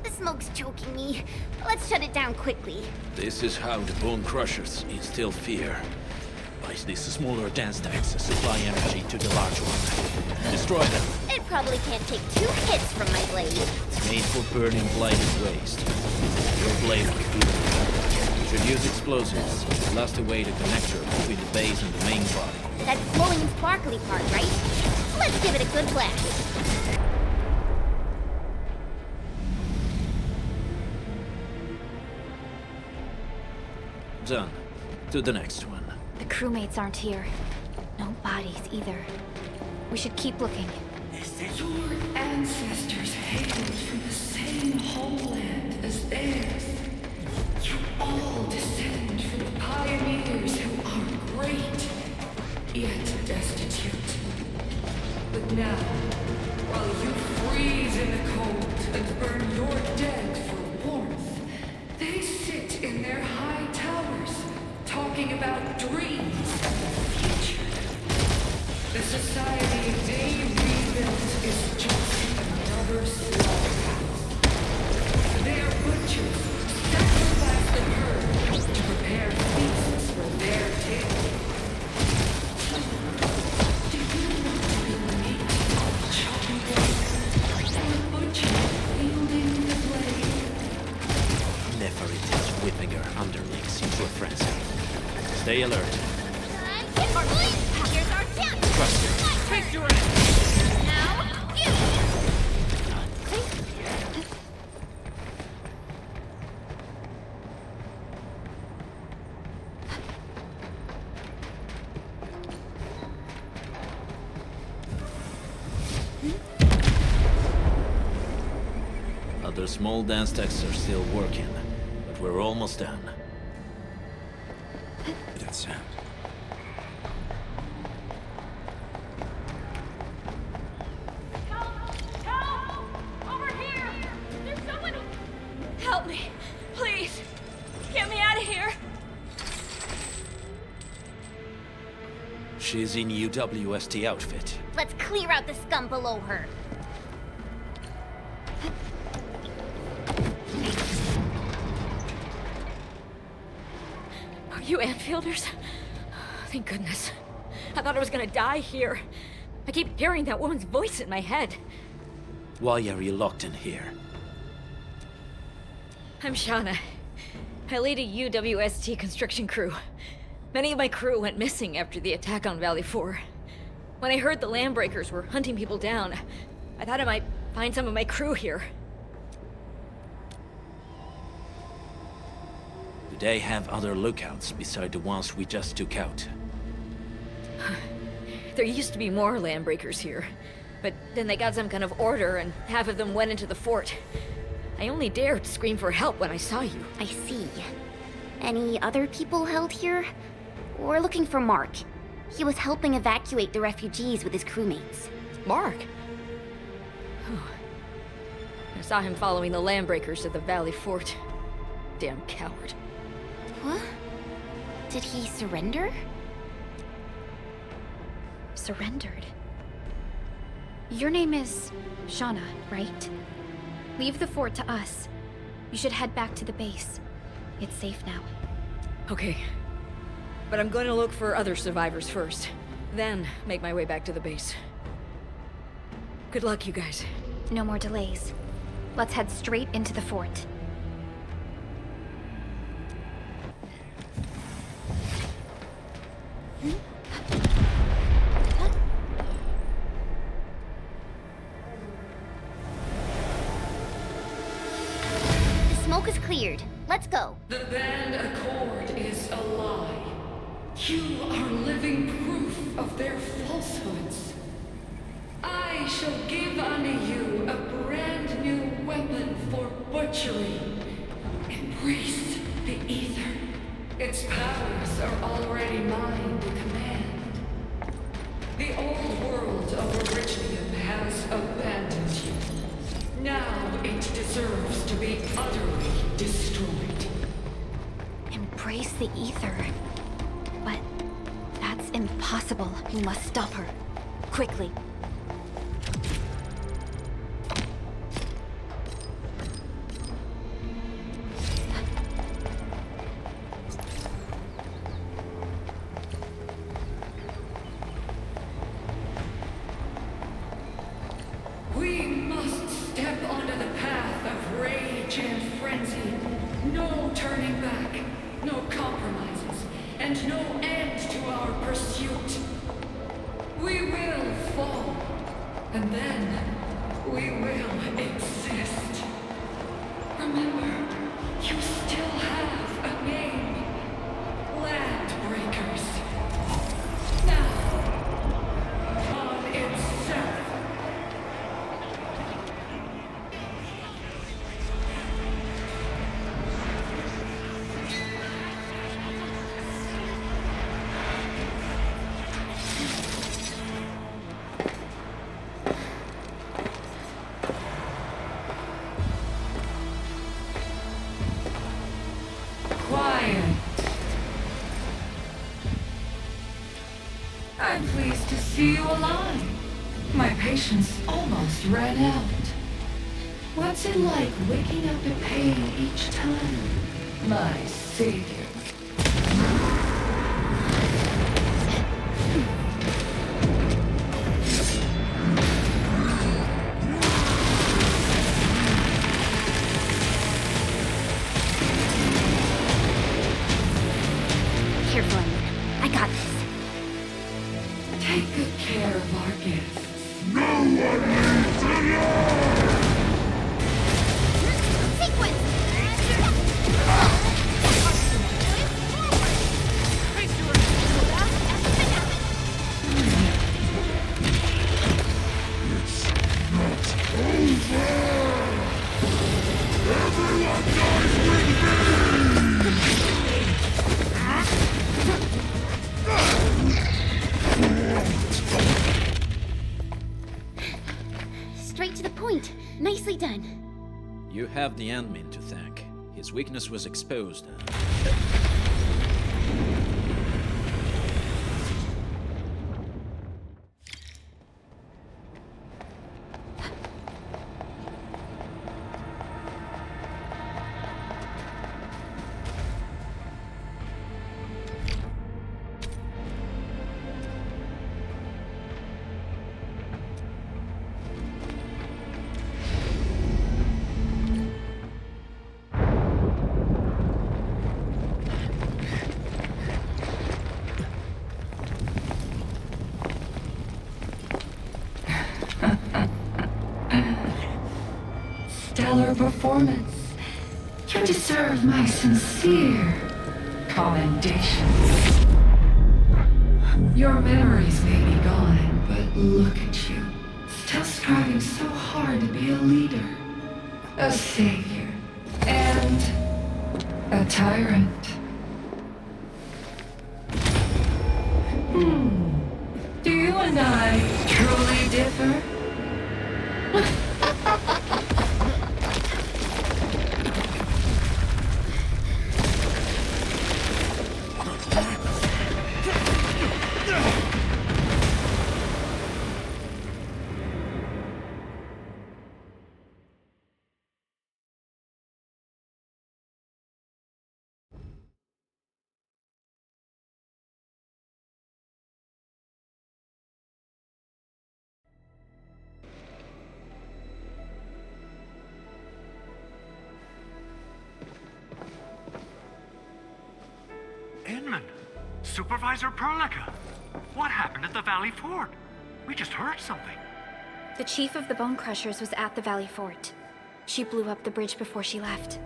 The smoke's choking me. Let's shut it down quickly. This is how the Bone Crushers instill fear. By these smaller dance stacks supply energy to the large one. Destroy them. It probably can't take 2 hits from my blade. It's made for burning blighted waste. Your blade would do it. Should use explosives. Blast away the connector between the base and the main body. That glowing and sparkly part, right? Let's give it a good blast. Done. To the next one. The crewmates aren't here. No bodies either. We should keep looking. Your ancestors hailed from the same homeland as theirs. You all descend from pioneers who are great, yet destitute. But now, while you freeze in the cold and burn your dead for warmth, they sit in their high towers, talking about dreams of the future. The society they rebuilt is just another slaughterhouse. Their butchers sacrifice the herd to prepare feasts for their table. Do you want to be meat on a chopping block, or a butcher wielding the blade? Nepherites whipping her underlings into a frenzy. Stay alert. Here's our chance. Trust me. Take your ass. Now, you. Other small dance stacks are still working, but we're almost done. That sound. Help me! Please! Get me out of here! She's in UWST outfit. Let's clear out the scum below her. Are you Enfielders? Thank goodness. I thought I was gonna die here. I keep hearing that woman's voice in my head. Why are you locked in here? I'm Shauna. I lead a UWST construction crew. Many of my crew went missing after the attack on Valley 4. When I heard the Landbreakers were hunting people down, I thought I might find some of my crew here. Do they have other lookouts beside the ones we just took out? There used to be more Landbreakers here, but then they got some kind of order and half of them went into the fort. I only dared scream for help when I saw you. I see. Any other people held here? We're looking for Mark. He was helping evacuate the refugees with his crewmates. Mark? Oh. I saw him following the Landbreakers to the Valley Fort. Damn coward. What? Did he surrender? Surrendered. Your name is Shauna, right? Leave the fort to us. You should head back to the base. It's safe now. Okay. But I'm going to look for other survivors first. Then make my way back to the base. Good luck, you guys. No more delays. Let's head straight into the fort. The smoke is cleared. Let's go. The band accord is a lie. You are living proof of their falsehoods. I shall give unto you a brand new weapon for butchery. Embrace the Ether. Its powers are already mine to command. The old world of Origium has abandoned you. Now it deserves to be utterly destroyed. Embrace the Ether. But that's impossible. You must stop her. Quickly. We must step onto the path of rage and frenzy. No turning back, no compromises, and no end to our pursuit. We will fall, and then we will exist. Remember, you still have a name. Landbreakers. Now, on itself. I'm pleased to see you alive. My patience almost ran out. What's it like waking up in pain each time, my savior? Careful, Ember. I got this. Take good care of our guests. No one needs to know! Sequence! Everyone dies with me! Straight to the point. Nicely done. You have the admin to thank. His weakness was exposed. Stellar performance. You deserve my sincere commendations. Your memories may be gone, but look at you. Still striving so hard to be a leader, a savior, and a tyrant. Do you and I truly differ? Inman, Supervisor Perlica, what happened at the Valley Fort? We just heard something. The chief of the Bone Crushers was at the Valley Fort. She blew up the bridge before she left.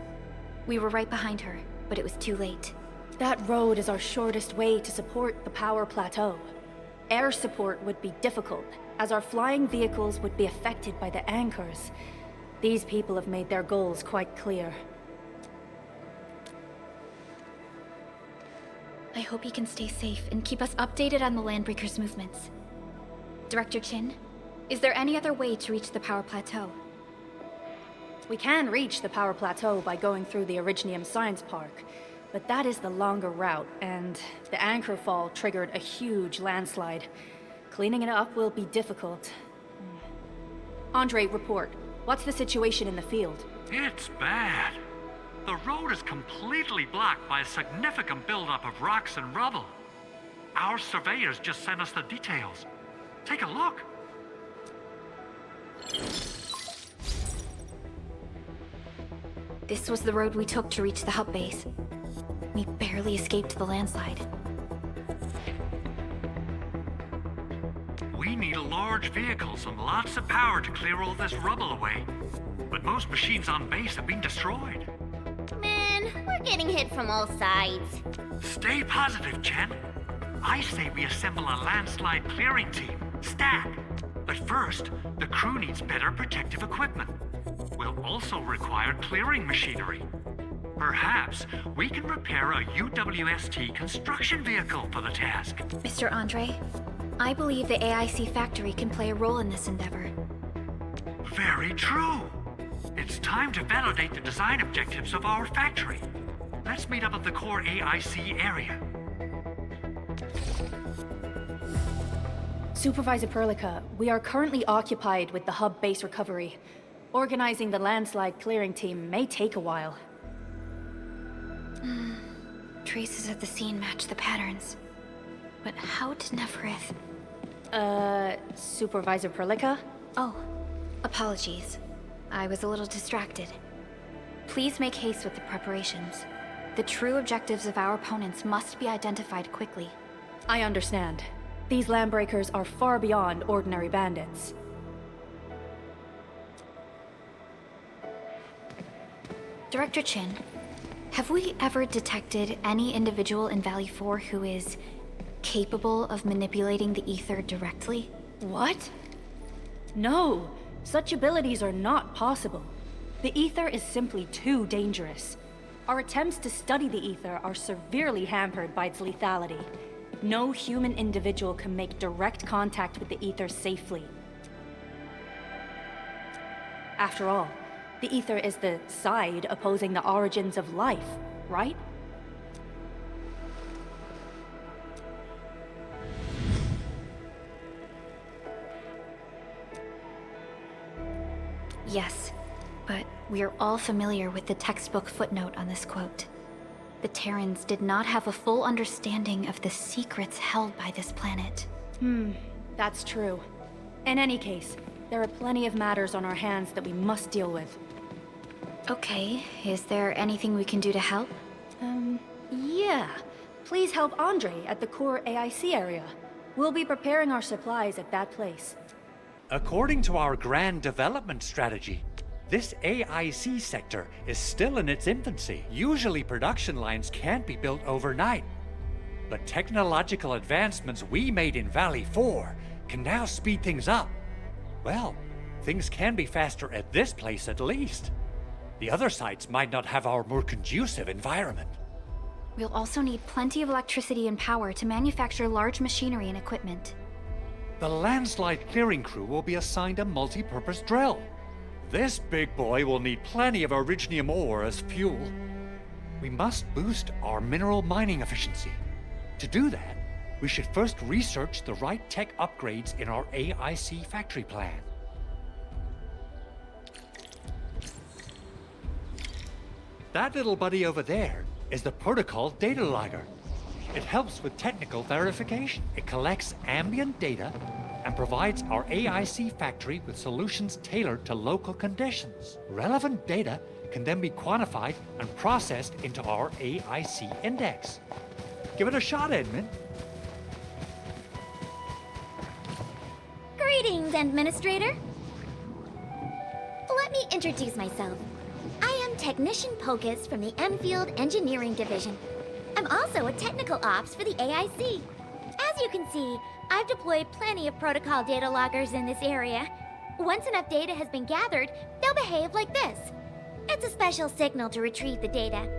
We were right behind her, but it was too late. That road is our shortest way to support the power plateau. Air support would be difficult, as our flying vehicles would be affected by the anchors. These people have made their goals quite clear. I hope he can stay safe and keep us updated on the Landbreakers' movements. Director Chin, is there any other way to reach the power plateau? We can reach the power plateau by going through the Originium Science Park, but that is the longer route, and the anchor fall triggered a huge landslide. Cleaning it up will be difficult. Andre, report. What's the situation in the field? It's bad. The road is completely blocked by a significant buildup of rocks and rubble. Our surveyors just sent us the details. Take a look. This was the road we took to reach the hub base. We barely escaped the landslide. We need large vehicles and lots of power to clear all this rubble away. But most machines on base have been destroyed. Man, we're getting hit from all sides. Stay positive, Chen. I say we assemble a landslide clearing team, STAT. But first, the crew needs better protective equipment. We'll also require clearing machinery. Perhaps we can repair a UWST construction vehicle for the task. Mr. Andre, I believe the AIC factory can play a role in this endeavor. Very true. It's time to validate the design objectives of our factory. Let's meet up at the core AIC area. Supervisor Perlica, we are currently occupied with the hub base recovery. Organizing the landslide clearing team may take a while. Traces at the scene match the patterns. But how did Neferith... Supervisor Perlica? Oh, apologies. I was a little distracted. Please make haste with the preparations. The true objectives of our opponents must be identified quickly. I understand. These Landbreakers are far beyond ordinary bandits. Director Chin, have we ever detected any individual in Valley 4 who is capable of manipulating the ether directly? What? No, such abilities are not possible. The ether is simply too dangerous. Our attempts to study the ether are severely hampered by its lethality. No human individual can make direct contact with the ether safely. After all, the ether is the side opposing the origins of life, right? Yes, but we're all familiar with the textbook footnote on this quote. The Terrans did not have a full understanding of the secrets held by this planet. That's true. In any case, there are plenty of matters on our hands that we must deal with. Okay, is there anything we can do to help? Yeah. Please help Andre at the core AIC area. We'll be preparing our supplies at that place. According to our grand development strategy, this AIC sector is still in its infancy. Usually production lines can't be built overnight. But technological advancements we made in Valley 4 can now speed things up. Well, things can be faster at this place at least. The other sites might not have our more conducive environment. We'll also need plenty of electricity and power to manufacture large machinery and equipment. The landslide clearing crew will be assigned a multi-purpose drill. This big boy will need plenty of Originium ore as fuel. We must boost our mineral mining efficiency. To do that, we should first research the right tech upgrades in our AIC factory plan. That little buddy over there is the protocol data logger. It helps with technical verification. It collects ambient data and provides our AIC factory with solutions tailored to local conditions. Relevant data can then be quantified and processed into our AIC index. Give it a shot, Edmund. Greetings, Administrator. Let me introduce myself. I am Technician Pocus from the Enfield Engineering Division. I'm also a technical ops for the AIC. As you can see, I've deployed plenty of protocol data loggers in this area. Once enough data has been gathered, they'll behave like this. It's a special signal to retrieve the data.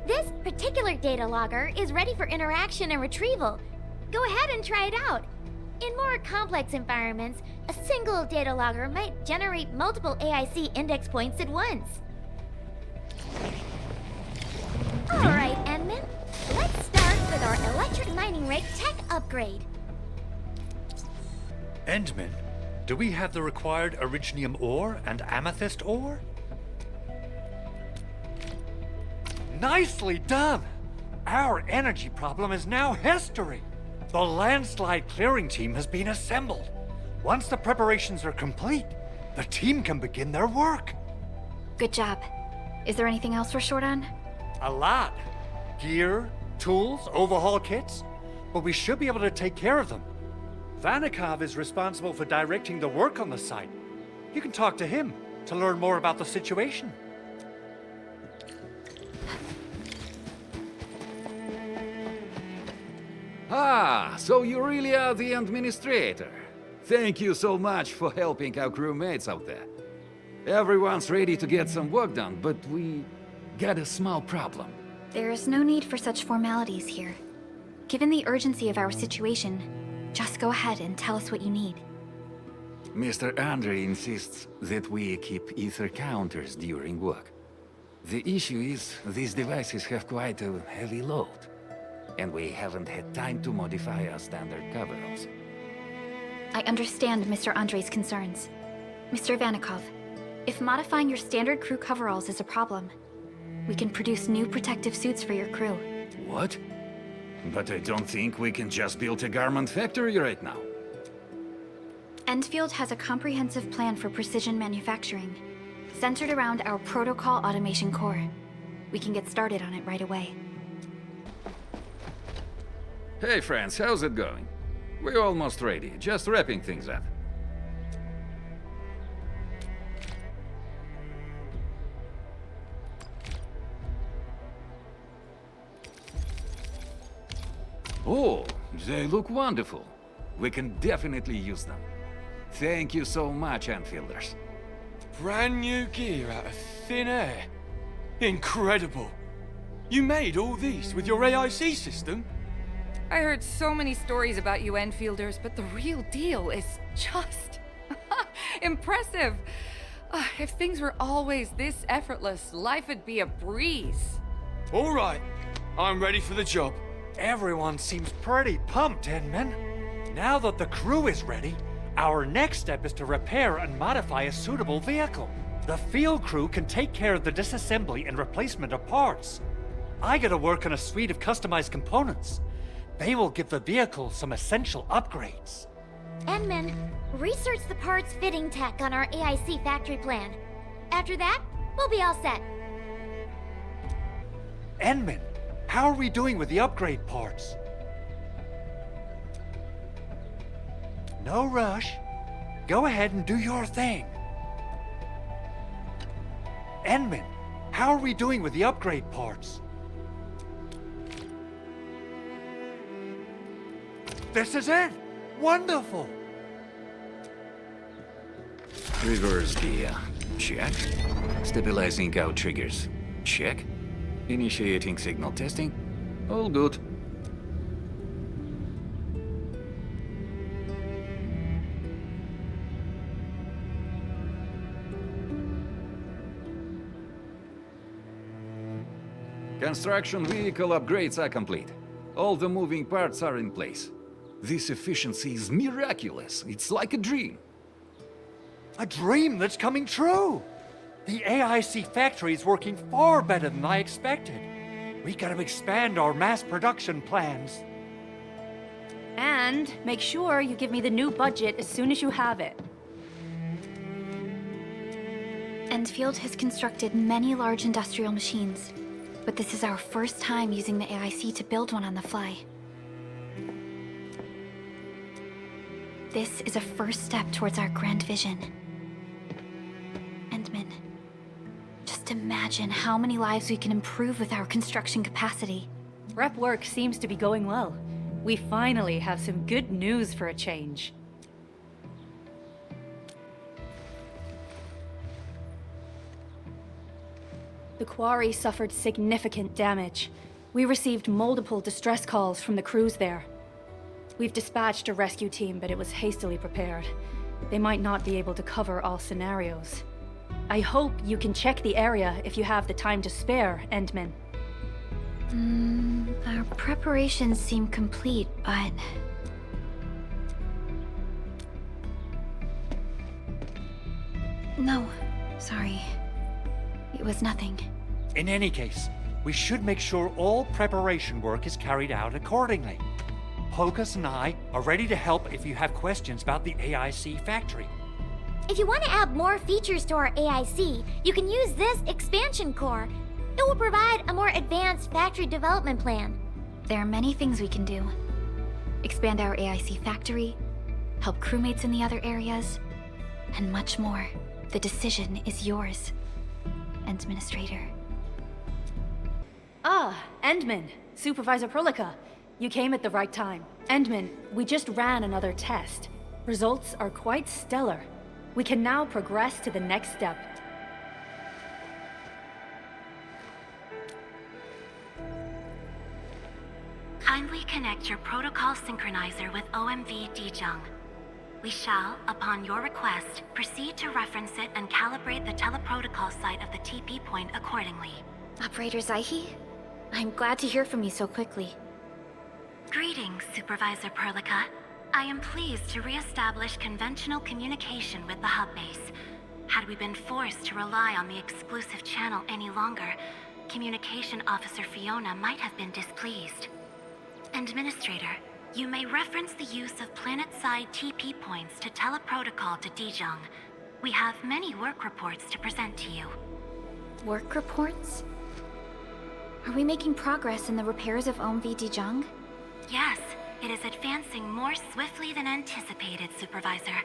This particular data logger is ready for interaction and retrieval. Go ahead and try it out. In more complex environments, a single data logger might generate multiple AIC index points at once. Alright, Endman. Let's start with our electric mining rig tech upgrade. Endman, do we have the required Originium ore and Amethyst ore? Nicely done! Our energy problem is now history. The landslide clearing team has been assembled. Once the preparations are complete, the team can begin their work. Good job. Is there anything else we're short on? A lot. Gear, tools, overhaul kits. But we should be able to take care of them. Vanikov is responsible for directing the work on the site. You can talk to him to learn more about the situation. Ah, so you really are the administrator. Thank you so much for helping our crewmates out there. Everyone's ready to get some work done, but we got a small problem. There is no need for such formalities here. Given the urgency of our situation, just go ahead and tell us what you need. Mr. Andre insists that we keep ether counters during work. The issue is, these devices have quite a heavy load, and we haven't had time to modify our standard coveralls. I understand Mr. Andre's concerns. Mr. Vanikov, if modifying your standard crew coveralls is a problem, we can produce new protective suits for your crew. What? But I don't think we can just build a garment factory right now. Endfield has a comprehensive plan for precision manufacturing, centered around our protocol automation core. We can get started on it right away. Hey friends, how's it going? We're almost ready, just wrapping things up. Oh, they look wonderful. We can definitely use them. Thank you so much, Enfielders. Brand new gear out of thin air. Incredible. You made all these with your AIC system? I heard so many stories about you Enfielders, but the real deal is just impressive. If things were always this effortless, life would be a breeze. All right, I'm ready for the job. Everyone seems pretty pumped, Endman. Now that the crew is ready, our next step is to repair and modify a suitable vehicle. The field crew can take care of the disassembly and replacement of parts. I gotta work on a suite of customized components. They will give the vehicle some essential upgrades. Endman, research the parts fitting tech on our AIC factory plan. After that, we'll be all set. Endman, how are we doing with the upgrade parts? No rush. Go ahead and do your thing. Endman, how are we doing with the upgrade parts? This is it! Wonderful! Reverse gear. Check. Stabilizing out triggers. Check. Initiating signal testing. All good. Construction vehicle upgrades are complete. All the moving parts are in place. This efficiency is miraculous. It's like a dream. A dream that's coming true! The AIC factory is working far better than I expected. We gotta expand our mass production plans. And make sure you give me the new budget as soon as you have it. Endfield has constructed many large industrial machines, but this is our first time using the AIC to build one on the fly. This is a first step towards our grand vision. Endman, just imagine how many lives we can improve with our construction capacity. Prep work seems to be going well. We finally have some good news for a change. The quarry suffered significant damage. We received multiple distress calls from the crews there. We've dispatched a rescue team, but it was hastily prepared. They might not be able to cover all scenarios. I hope you can check the area if you have the time to spare, Endman. Our preparations seem complete, but... No, sorry. It was nothing. In any case, we should make sure all preparation work is carried out accordingly. Hocus and I are ready to help if you have questions about the AIC factory. If you want to add more features to our AIC, you can use this expansion core. It will provide a more advanced factory development plan. There are many things we can do. Expand our AIC factory, help crewmates in the other areas, and much more. The decision is yours, Administrator. Ah, Endman, Supervisor Prolica. You came at the right time. Endman, we just ran another test. Results are quite stellar. We can now progress to the next step. Kindly connect your protocol synchronizer with OMV Dijong. We shall, upon your request, proceed to reference it and calibrate the teleprotocol site of the TP point accordingly. Operator Zaihi? I'm glad to hear from you so quickly. Greetings, Supervisor Prolica. I am pleased to re-establish conventional communication with the hub base. Had we been forced to rely on the exclusive channel any longer, Communication Officer Fiona might have been displeased. Administrator, you may reference the use of planet-side TP points to teleprotocol to Dijong. We have many work reports to present to you. Work reports? Are we making progress in the repairs of OMV Dijong? Yes, it is advancing more swiftly than anticipated, Supervisor.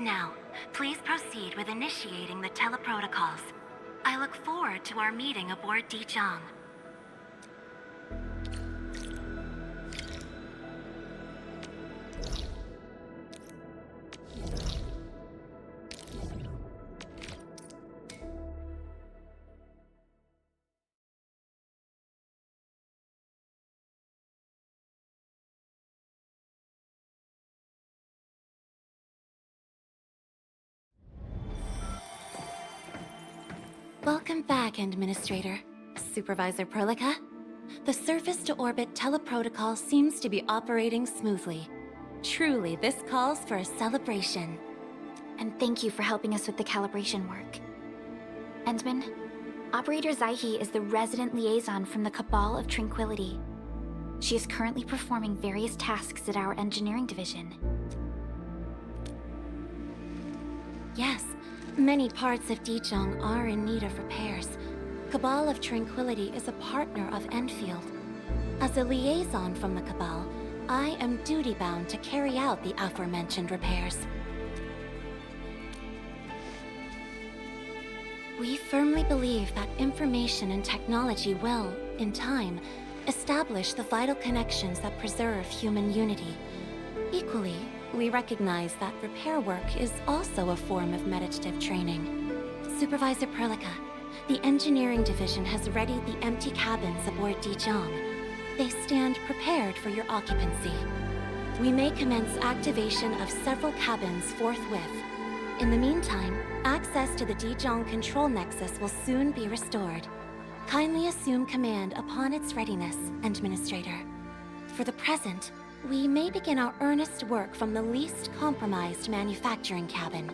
Now, please proceed with initiating the teleprotocols. I look forward to our meeting aboard Dijong. Welcome back, Administrator. Supervisor Prolica. The surface-to-orbit teleprotocol seems to be operating smoothly. Truly, this calls for a celebration. And thank you for helping us with the calibration work. Endman, Operator Zaihi is the resident liaison from the Cabal of Tranquility. She is currently performing various tasks at our engineering division. Yes. Many parts of Dijong are in need of repairs. Cabal of Tranquility is a partner of Endfield. As a liaison from the Cabal, I am duty-bound to carry out the aforementioned repairs. We firmly believe that information and technology will, in time, establish the vital connections that preserve human unity. Equally, we recognize that repair work is also a form of meditative training. Supervisor Prolica, the engineering division has readied the empty cabins aboard Dijong. They stand prepared for your occupancy. We may commence activation of several cabins forthwith. In the meantime, access to the Dijong control nexus will soon be restored. Kindly assume command upon its readiness, Administrator. For the present, we may begin our earnest work from the least compromised manufacturing cabin.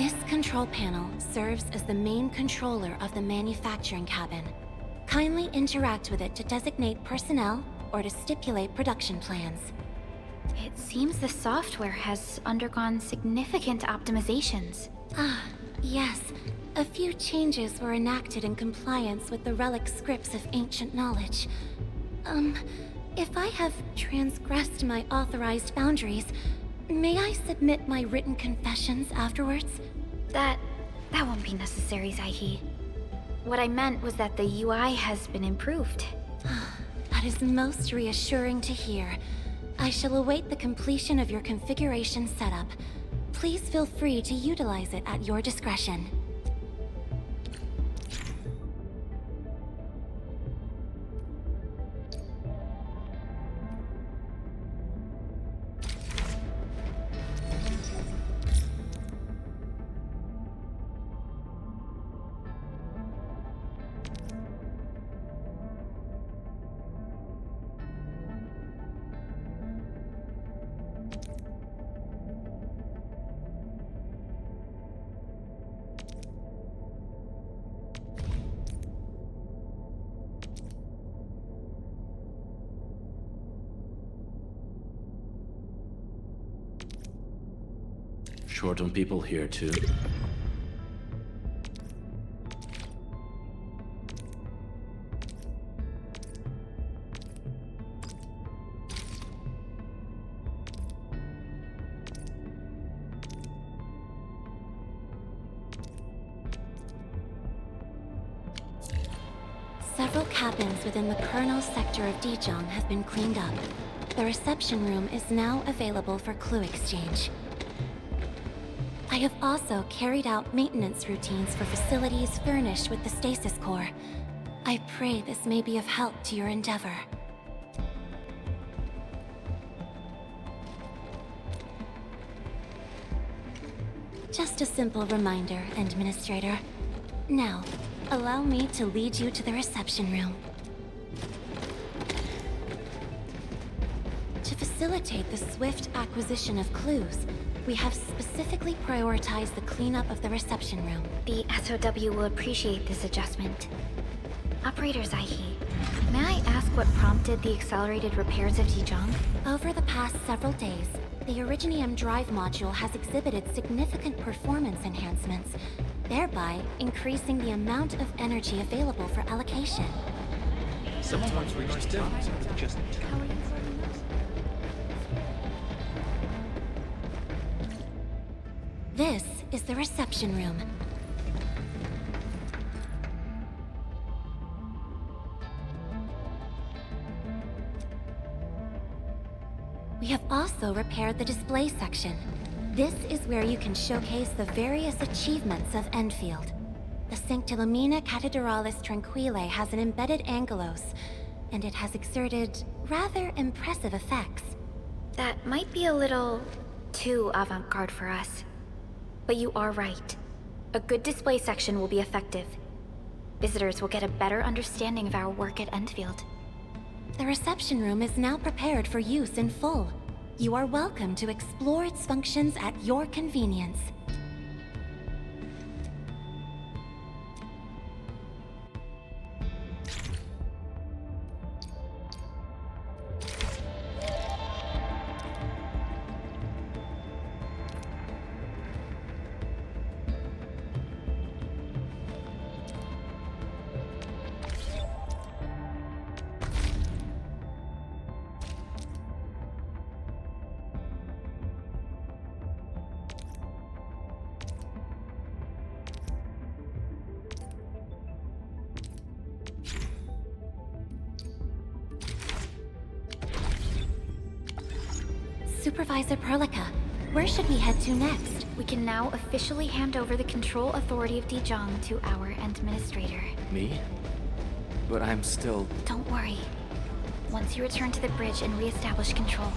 This control panel serves as the main controller of the manufacturing cabin. Kindly interact with it to designate personnel or to stipulate production plans. It seems the software has undergone significant optimizations. Ah, yes. A few changes were enacted in compliance with the relic scripts of ancient knowledge. If I have transgressed my authorized boundaries, may I submit my written confessions afterwards? That won't be necessary, Zaihi. What I meant was that the UI has been improved. That is most reassuring to hear. I shall await the completion of your configuration setup. Please feel free to utilize it at your discretion. Short on people here, too. Several cabins within the Colonel's sector of Dijon have been cleaned up. The reception room is now available for clue exchange. I have also carried out maintenance routines for facilities furnished with the stasis core. I pray this may be of help to your endeavor. Just a simple reminder, Administrator. Now, allow me to lead you to the reception room. To facilitate the swift acquisition of clues, we have specifically prioritized the cleanup of the reception room. The SOW will appreciate this adjustment. Operator Zaihi, may I ask what prompted the accelerated repairs of Dijon? Over the past several days, the Originium drive module has exhibited significant performance enhancements, thereby increasing the amount of energy available for allocation. Sometimes we just don't. Just This is the reception room. We have also repaired the display section. This is where you can showcase the various achievements of Endfield. The Sanctilumina Cathedralis Tranquile has an embedded angelos, and it has exerted rather impressive effects. That might be a little too avant-garde for us. But you are right. A good display section will be effective. Visitors will get a better understanding of our work at Endfield. The reception room is now prepared for use in full. You are welcome to explore its functions at your convenience. Supervisor Perlica, where should we head to next? We can now officially hand over the control authority of Dijon to our administrator. Me? But I'm still... Don't worry. Once you return to the bridge and re-establish control,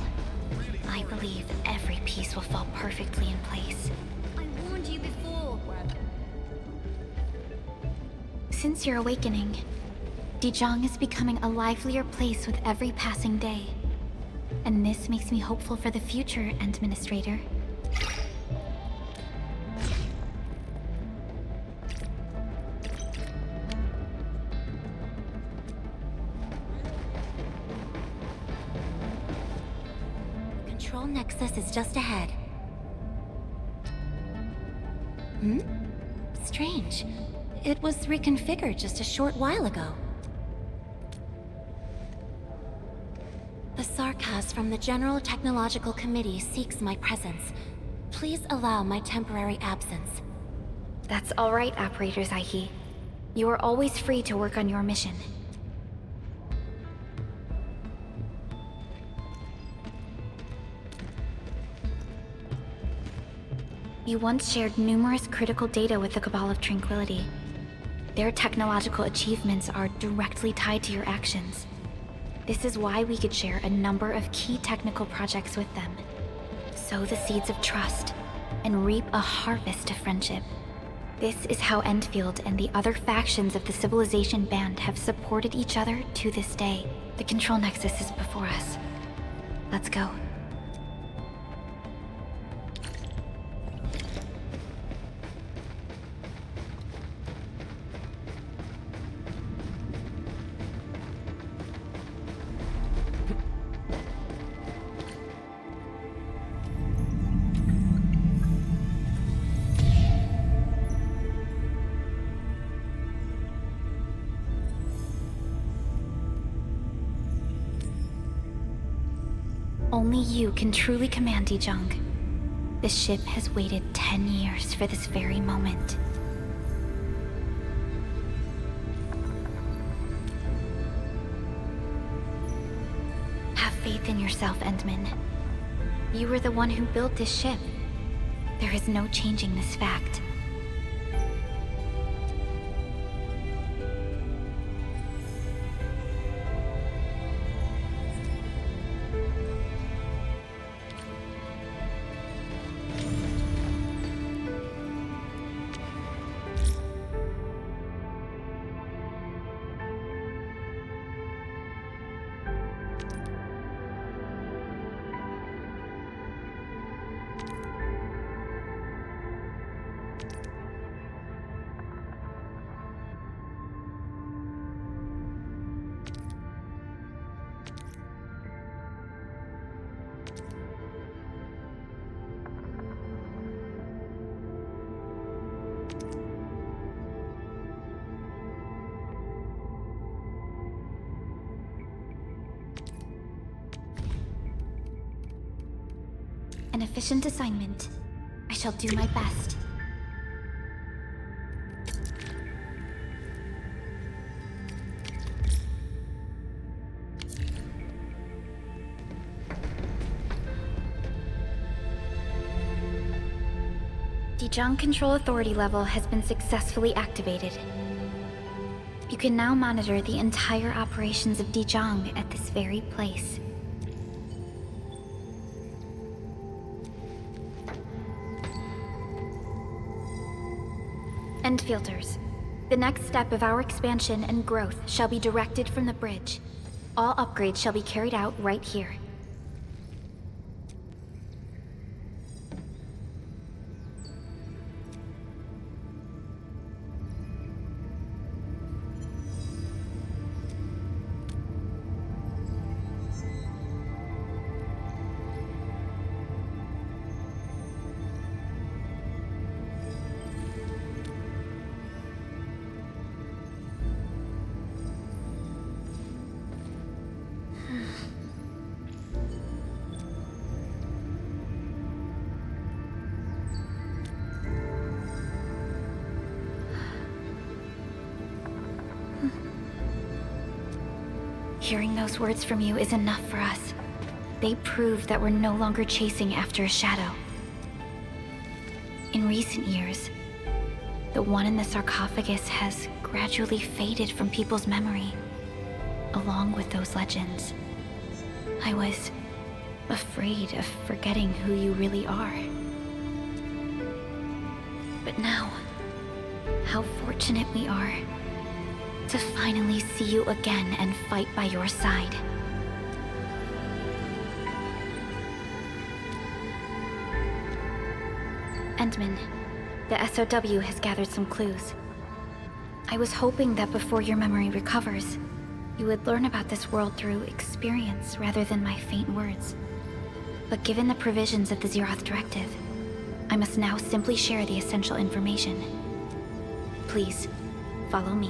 I believe every piece will fall perfectly in place. I warned you before. Since your awakening, Dijon is becoming a livelier place with every passing day. And this makes me hopeful for the future, Administrator. control nexus is just ahead. Hmm? Strange. It was reconfigured just a short while ago. The Sarkaz from the General Technological Committee seeks my presence. Please allow my temporary absence. That's all right, Operators Aiki. You are always free to work on your mission. You once shared numerous critical data with the Cabal of Tranquility. Their technological achievements are directly tied to your actions. This is why we could share a number of key technical projects with them. Sow the seeds of trust, and reap a harvest of friendship. This is how Endfield and the other factions of the Civilization Band have supported each other to this day. The control nexus is before us. Let's go. Only you can truly command Dijong. This ship has waited 10 years for this very moment. Have faith in yourself, Endman. You were the one who built this ship. There is no changing this fact. An efficient assignment. I shall do my best. Dijong Control Authority level has been successfully activated. You can now monitor the entire operations of Dijong at this very place. Endfielders, the next step of our expansion and growth shall be directed from the bridge. All upgrades shall be carried out right here. Hearing those words from you is enough for us. They prove that we're no longer chasing after a shadow. In recent years, the one in the sarcophagus has gradually faded from people's memory, along with those legends. I was afraid of forgetting who you really are. But now, how fortunate we are to finally see you again and fight by your side. Endman, the SOW has gathered some clues. I was hoping that before your memory recovers, you would learn about this world through experience rather than my faint words. But given the provisions of the Zeroth Directive, I must now simply share the essential information. Please, follow me.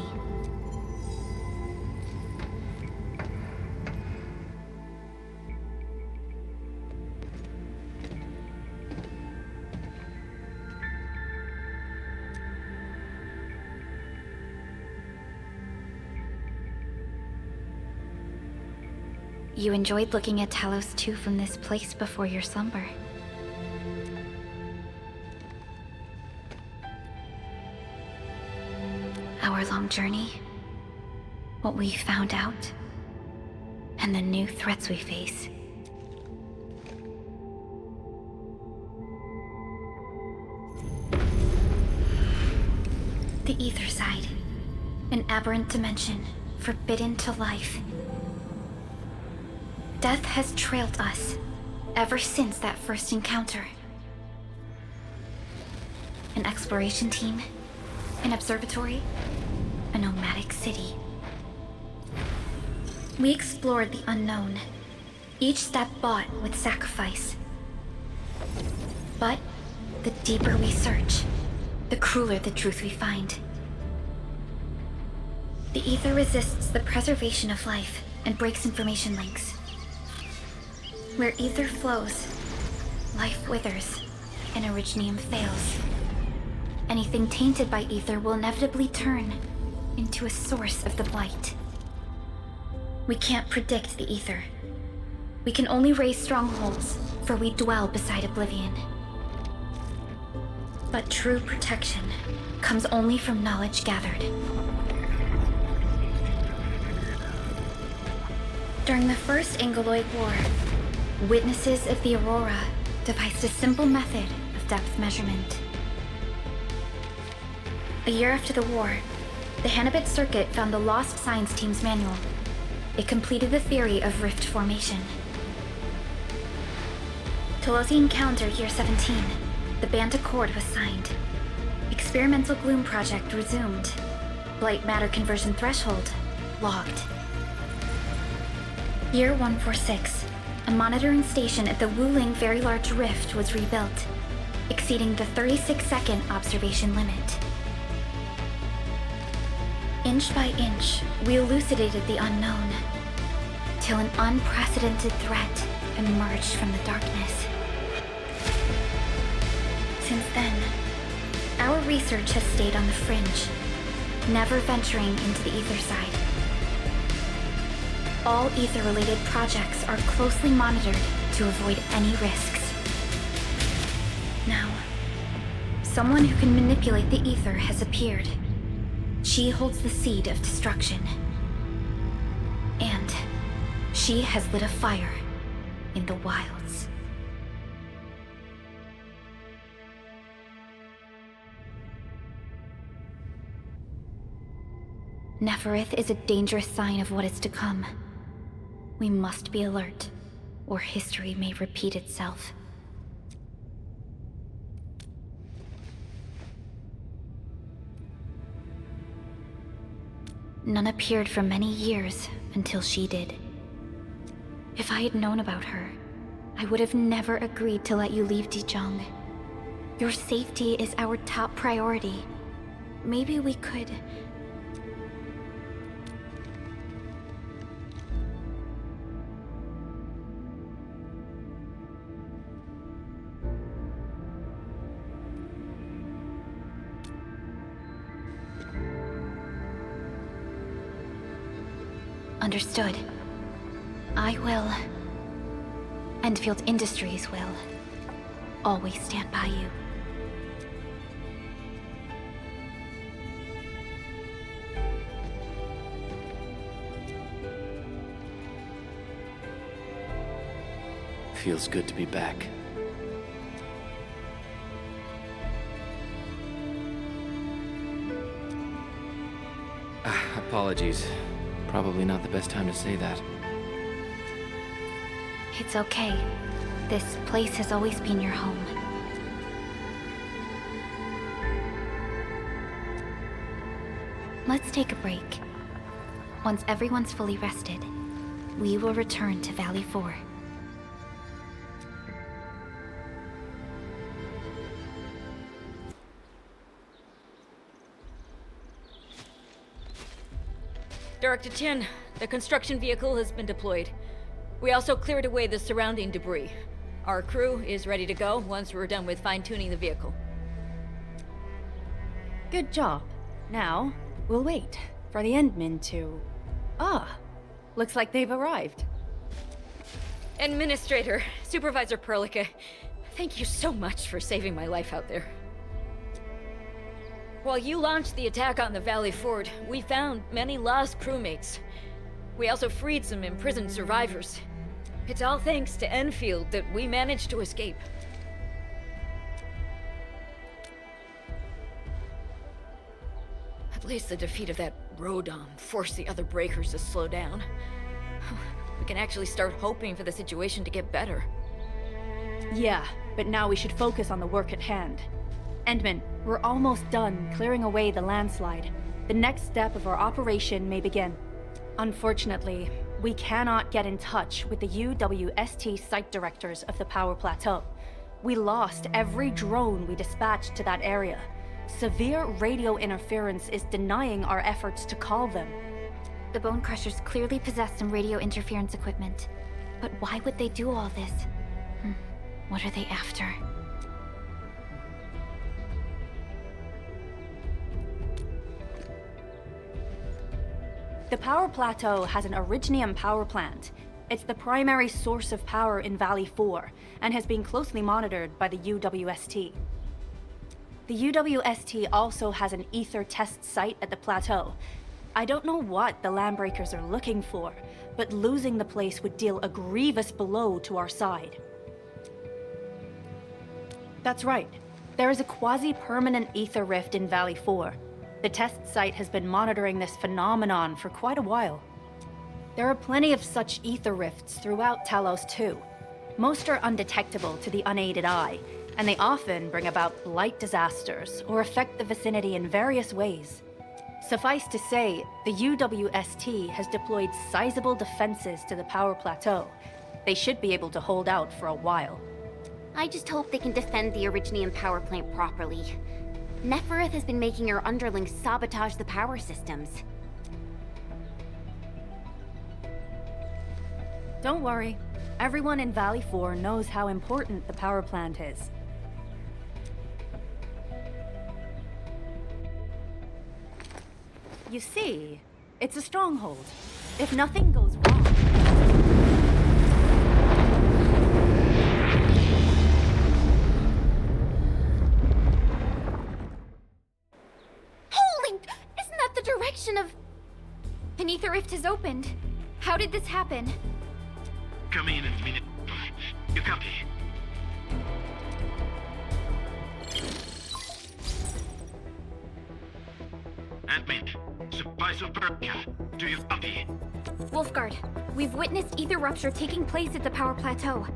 You enjoyed looking at Talos 2 from this place before your slumber. Our long journey, what we found out, and the new threats we face. The Ether Side, an aberrant dimension, forbidden to life. Death has trailed us ever since that first encounter. An exploration team, an observatory, a nomadic city. We explored the unknown, each step bought with sacrifice. But the deeper we search, the crueler the truth we find. The Ether resists the preservation of life and breaks information links. Where Ether flows, life withers, and Originium fails. Anything tainted by Ether will inevitably turn into a source of the blight. We can't predict the Ether. We can only raise strongholds, for we dwell beside oblivion. But true protection comes only from knowledge gathered. During the First Angoloid War, witnesses of the Aurora devised a simple method of depth measurement. A year after the war, the Hannibit Circuit found the lost science team's manual. It completed the theory of rift formation. Tolosi Encounter Year 17, the Band Accord was signed. Experimental Gloom Project resumed. Blight Matter Conversion Threshold logged. Year 146, a monitoring station at the Wuling Very Large Rift was rebuilt, exceeding the 36-second observation limit. Inch by inch, we elucidated the unknown, till an unprecedented threat emerged from the darkness. Since then, our research has stayed on the fringe, never venturing into the Ether Side. All Ether-related projects are closely monitored to avoid any risks. Now, someone who can manipulate the Ether has appeared. She holds the seed of destruction. And she has lit a fire in the wilds. Neferith is a dangerous sign of what is to come. We must be alert, or history may repeat itself. None appeared for many years until she did. If I had known about her, I would have never agreed to let you leave Dijon. Your safety is our top priority. Maybe we could... Understood. I will. Endfield Industries will. Always stand by you. Feels good to be back. Apologies. Probably not the best time to say that. It's okay. This place has always been your home. Let's take a break. Once everyone's fully rested, we will return to Valley 4. Director Chen, the construction vehicle has been deployed. We also cleared away the surrounding debris. Our crew is ready to go once we're done with fine-tuning the vehicle. Good job. Now, we'll wait for the Endmen to... Ah, looks like they've arrived. Administrator, Supervisor Perlica, thank you so much for saving my life out there. While you launched the attack on the Valley Ford, we found many lost crewmates. We also freed some imprisoned survivors. It's all thanks to Enfield that we managed to escape. At least the defeat of that Rodon forced the other breakers to slow down. We can actually start hoping for the situation to get better. Yeah, but now we should focus on the work at hand. Endman, we're almost done clearing away the landslide. The next step of our operation may begin. Unfortunately, we cannot get in touch with the UWST site directors of the Power Plateau. We lost every drone we dispatched to that area. Severe radio interference is denying our efforts to call them. The Bone Crushers clearly possess some radio interference equipment. But why would they do all this? What are they after? The Power Plateau has an Originium power plant. It's the primary source of power in Valley 4, and has been closely monitored by the UWST. The UWST also has an ether test site at the plateau. I don't know what the Landbreakers are looking for, but losing the place would deal a grievous blow to our side. That's right. There is a quasi-permanent ether rift in Valley 4. The test site has been monitoring this phenomenon for quite a while. There are plenty of such ether rifts throughout Talos too. Most are undetectable to the unaided eye, and they often bring about blight disasters or affect the vicinity in various ways. Suffice to say, the UWST has deployed sizable defenses to the Power Plateau. They should be able to hold out for a while. I just hope they can defend the Originium power plant properly. Nefereth has been making her underlings sabotage the power systems. Don't worry. Everyone in Valley 4 knows how important the power plant is. You see, it's a stronghold. If nothing goes wrong... Holy! Isn't that the direction of... An ether rift has opened. How did this happen? Come in and minute. You copy? Admin, Supervisor Perlica, do you copy? Wolfguard, we've witnessed ether rupture taking place at the Power Plateau.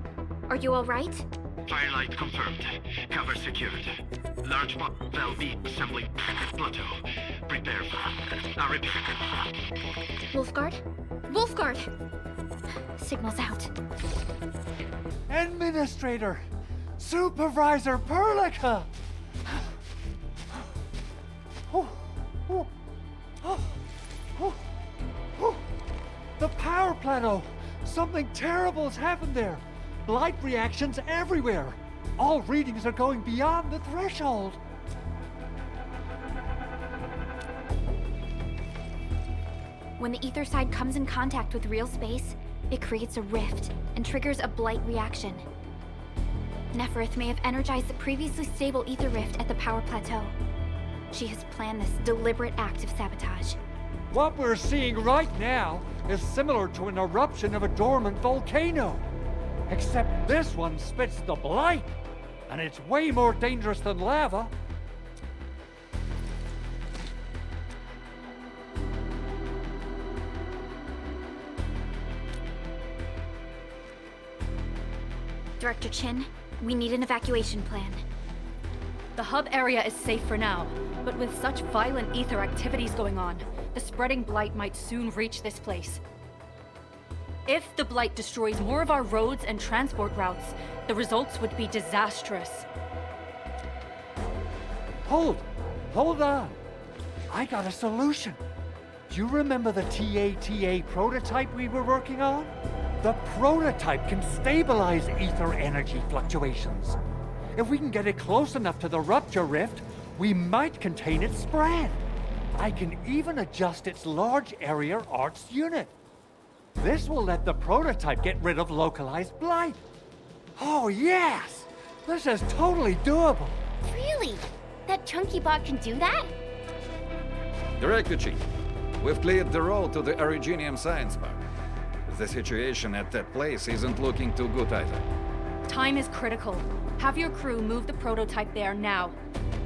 Are you alright? Firelight confirmed. Cover secured. Large pot valve B assembling plateau. Prepare for... I repeat. Wolfguard? Wolfguard! Signal's out. Administrator! Supervisor Perlica! The power plateau! Something terrible's happened there! Light reactions everywhere! All readings are going beyond the threshold! When the ether side comes in contact with real space, it creates a rift and triggers a blight reaction. Nefereth may have energized the previously stable ether rift at the Power Plateau. She has planned this deliberate act of sabotage. What we're seeing right now is similar to an eruption of a dormant volcano. Except this one spits the blight, and it's way more dangerous than lava. Director Chin, we need an evacuation plan. The hub area is safe for now, but with such violent ether activities going on, the spreading blight might soon reach this place. If the blight destroys more of our roads and transport routes, the results would be disastrous. Hold on. I got a solution. Do you remember the TATA prototype we were working on? The prototype can stabilize ether energy fluctuations. If we can get it close enough to the rupture rift, we might contain its spread. I can even adjust its large area arts unit. This will let the prototype get rid of localized blight. Oh yes! This is totally doable. Really? That chunky bot can do that? Director Chief, we've cleared the road to the Originium Science Park. The situation at that place isn't looking too good either. Time is critical. Have your crew move the prototype there now.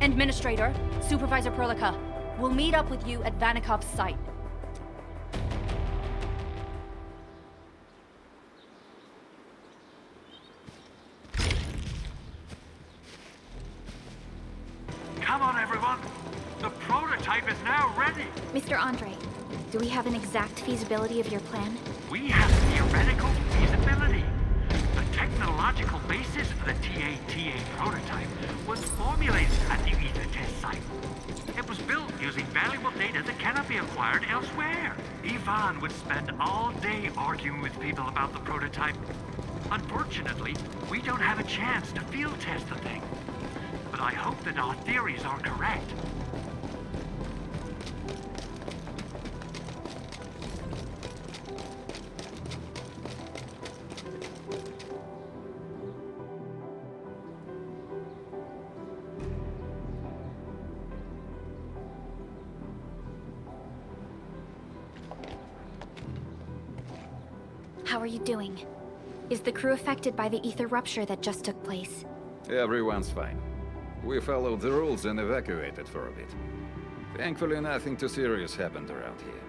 Administrator, Supervisor Perlica, we'll meet up with you at Vanikov's site. Come on, everyone. The prototype is now ready. Mr. Andre, do we have an exact feasibility of your plan? We have theoretical feasibility. The technological basis for the TATA prototype was formulated at the Ether test site. It was built using valuable data that cannot be acquired elsewhere. Ivan would spend all day arguing with people about the prototype. Unfortunately, we don't have a chance to field test the thing. But I hope that our theories are correct. How are you doing? Is the crew affected by the ether rupture that just took place? Everyone's fine. We followed the rules and evacuated for a bit. Thankfully, nothing too serious happened around here.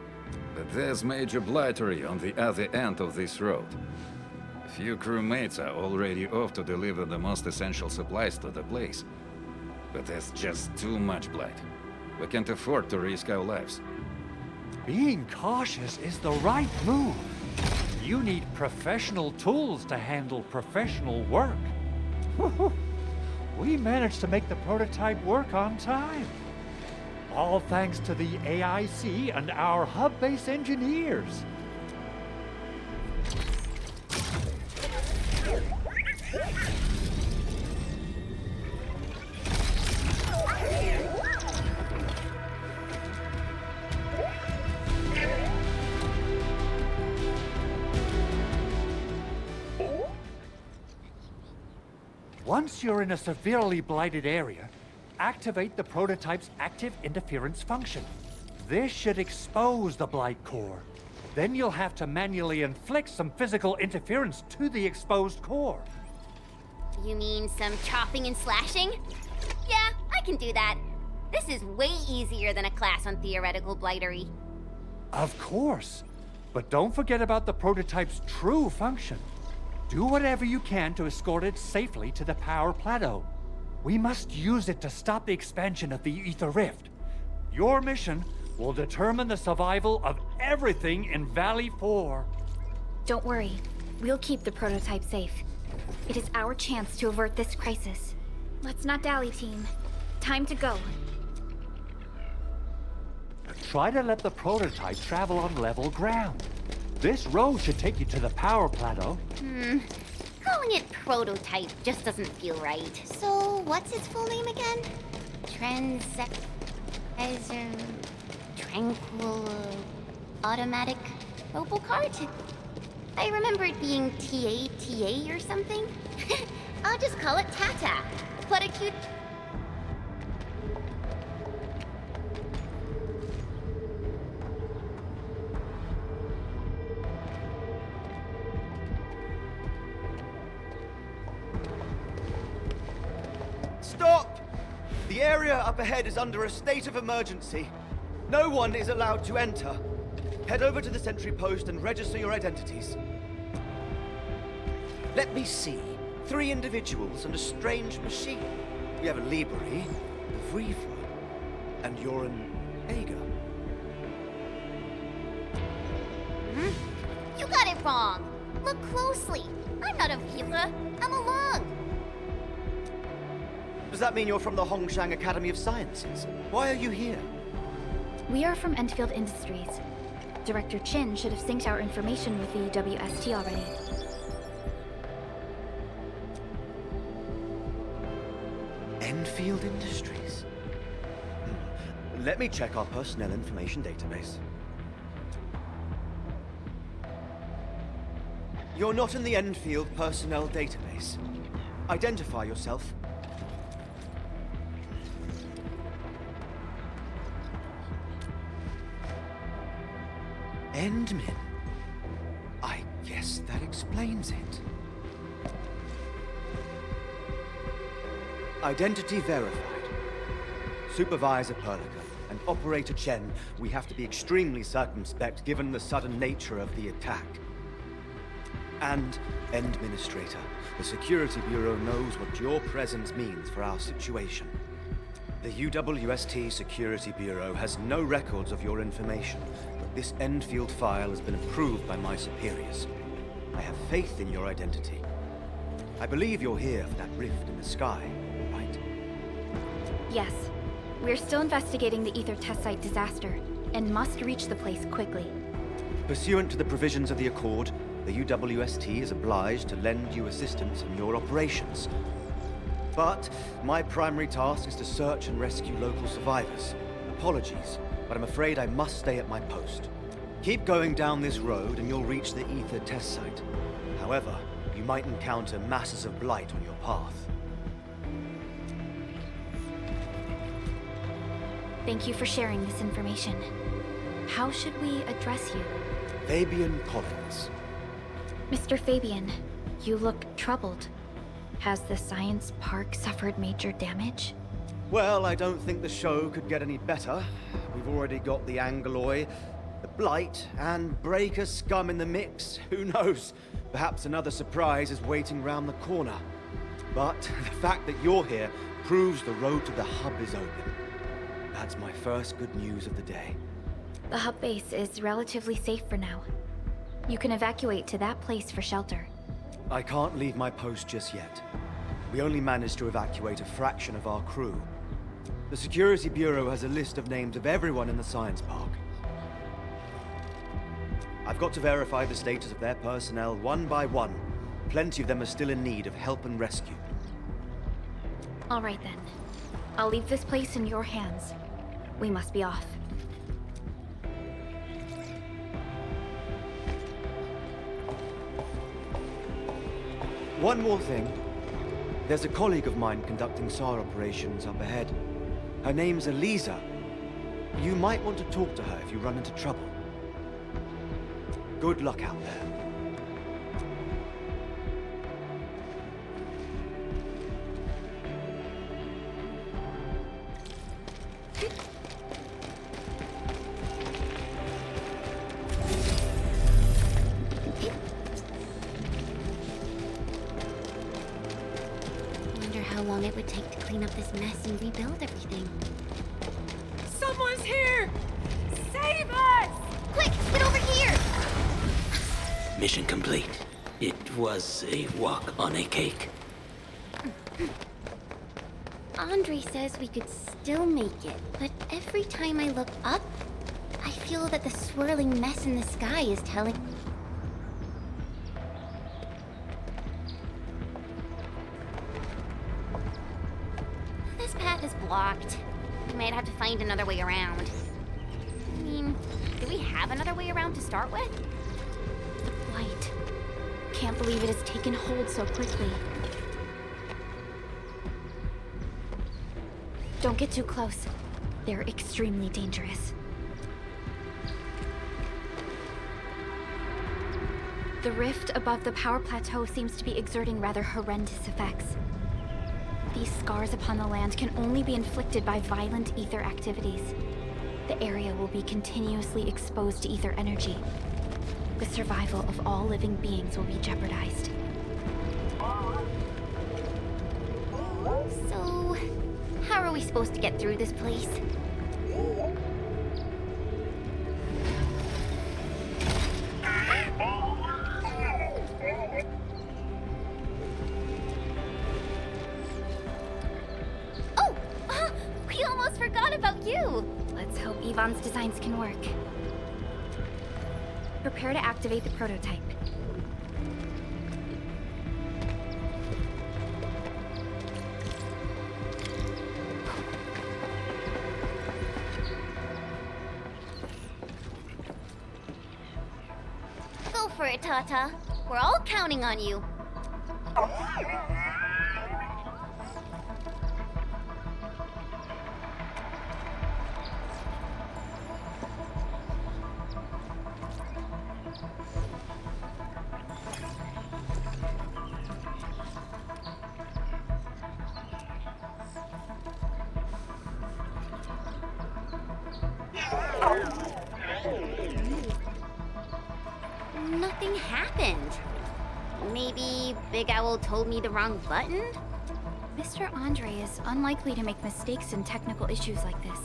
But there's major blightery on the other end of this road. A few crewmates are already off to deliver the most essential supplies to the place. But there's just too much blight. We can't afford to risk our lives. Being cautious is the right move. You need professional tools to handle professional work. We managed to make the prototype work on time. All thanks to the AIC and our hub-base engineers. Once you're in a severely blighted area, activate the prototype's active interference function. This should expose the blight core. Then you'll have to manually inflict some physical interference to the exposed core. You mean some chopping and slashing? Yeah, I can do that. This is way easier than a class on theoretical blightery. Of course. But don't forget about the prototype's true function. Do whatever you can to escort it safely to the power plateau. We must use it to stop the expansion of the Ether Rift. Your mission will determine the survival of everything in Valley 4. Don't worry. We'll keep the prototype safe. It is our chance to avert this crisis. Let's not dally, team. Time to go. Try to let the prototype travel on level ground. This road should take you to the power plateau. Calling it prototype just doesn't feel right. So, what's its full name again? Tranquil... Automatic Robocart? I remember it being TATA or something. I'll just call it Tata. What a cute... Stop! The area up ahead is under a state of emergency. No one is allowed to enter. Head over to the sentry post and register your identities. Let me see. 3 individuals and a strange machine. We have a Libri, a Vrivra, and you're an Ager. You got it wrong. Look closely. I'm not a Vrivra. I'm a Lung. Does that mean you're from the Hongshang Academy of Sciences? Why are you here? We are from Endfield Industries. Director Chin should have synced our information with the WST already. Endfield Industries? Let me check our personnel information database. You're not in the Endfield personnel database. Identify yourself. Endmin. I guess that explains it. Identity verified. Supervisor Perlica and Operator Chen, we have to be extremely circumspect given the sudden nature of the attack. And Administrator, the Security Bureau knows what your presence means for our situation. The UWST Security Bureau has no records of your information, but this Endfield file has been approved by my superiors. I have faith in your identity. I believe you're here for that rift in the sky, right? Yes. We're still investigating the Ether test site disaster, and must reach the place quickly. Pursuant to the provisions of the Accord, the UWST is obliged to lend you assistance in your operations. But my primary task is to search and rescue local survivors. Apologies, but I'm afraid I must stay at my post. Keep going down this road and you'll reach the Ether test site. However, you might encounter masses of blight on your path. Thank you for sharing this information. How should we address you? Fabian Collins. Mr. Fabian, you look troubled. Has the science park suffered major damage? Well, I don't think the show could get any better. We've already got the Angeloy, the Blight, and Breaker scum in the mix. Who knows? Perhaps another surprise is waiting round the corner. But the fact that you're here proves the road to the hub is open. That's my first good news of the day. The hub base is relatively safe for now. You can evacuate to that place for shelter. I can't leave my post just yet. We only managed to evacuate a fraction of our crew. The Security Bureau has a list of names of everyone in the science park. I've got to verify the status of their personnel one by one. Plenty of them are still in need of help and rescue. All right then. I'll leave this place in your hands. We must be off. One more thing. There's a colleague of mine conducting SAR operations up ahead. Her name's Eliza. You might want to talk to her if you run into trouble. Good luck out there. How long it would take to clean up this mess and rebuild everything. Someone's here! Save us! Quick, get over here! Mission complete. It was a walk on a cake. Andre says we could still make it, but every time I look up, I feel that the swirling mess in the sky is telling... This path is blocked. We might have to find another way around. I mean, do we have another way around to start with? The blight. Can't believe it has taken hold so quickly. Don't get too close. They're extremely dangerous. The rift above the power plateau seems to be exerting rather horrendous effects. These scars upon the land can only be inflicted by violent ether activities. The area will be continuously exposed to ether energy. The survival of all living beings will be jeopardized. So, how are we supposed to get through this place? Oh! We almost forgot about you! Let's Let's hope Yvonne's designs can work. Prepare to activate the prototype. Go for it, Tata. We're all counting on you. Nothing happened. Maybe Big Owl told me the wrong button? Mr. Andre is unlikely to make mistakes in technical issues like this.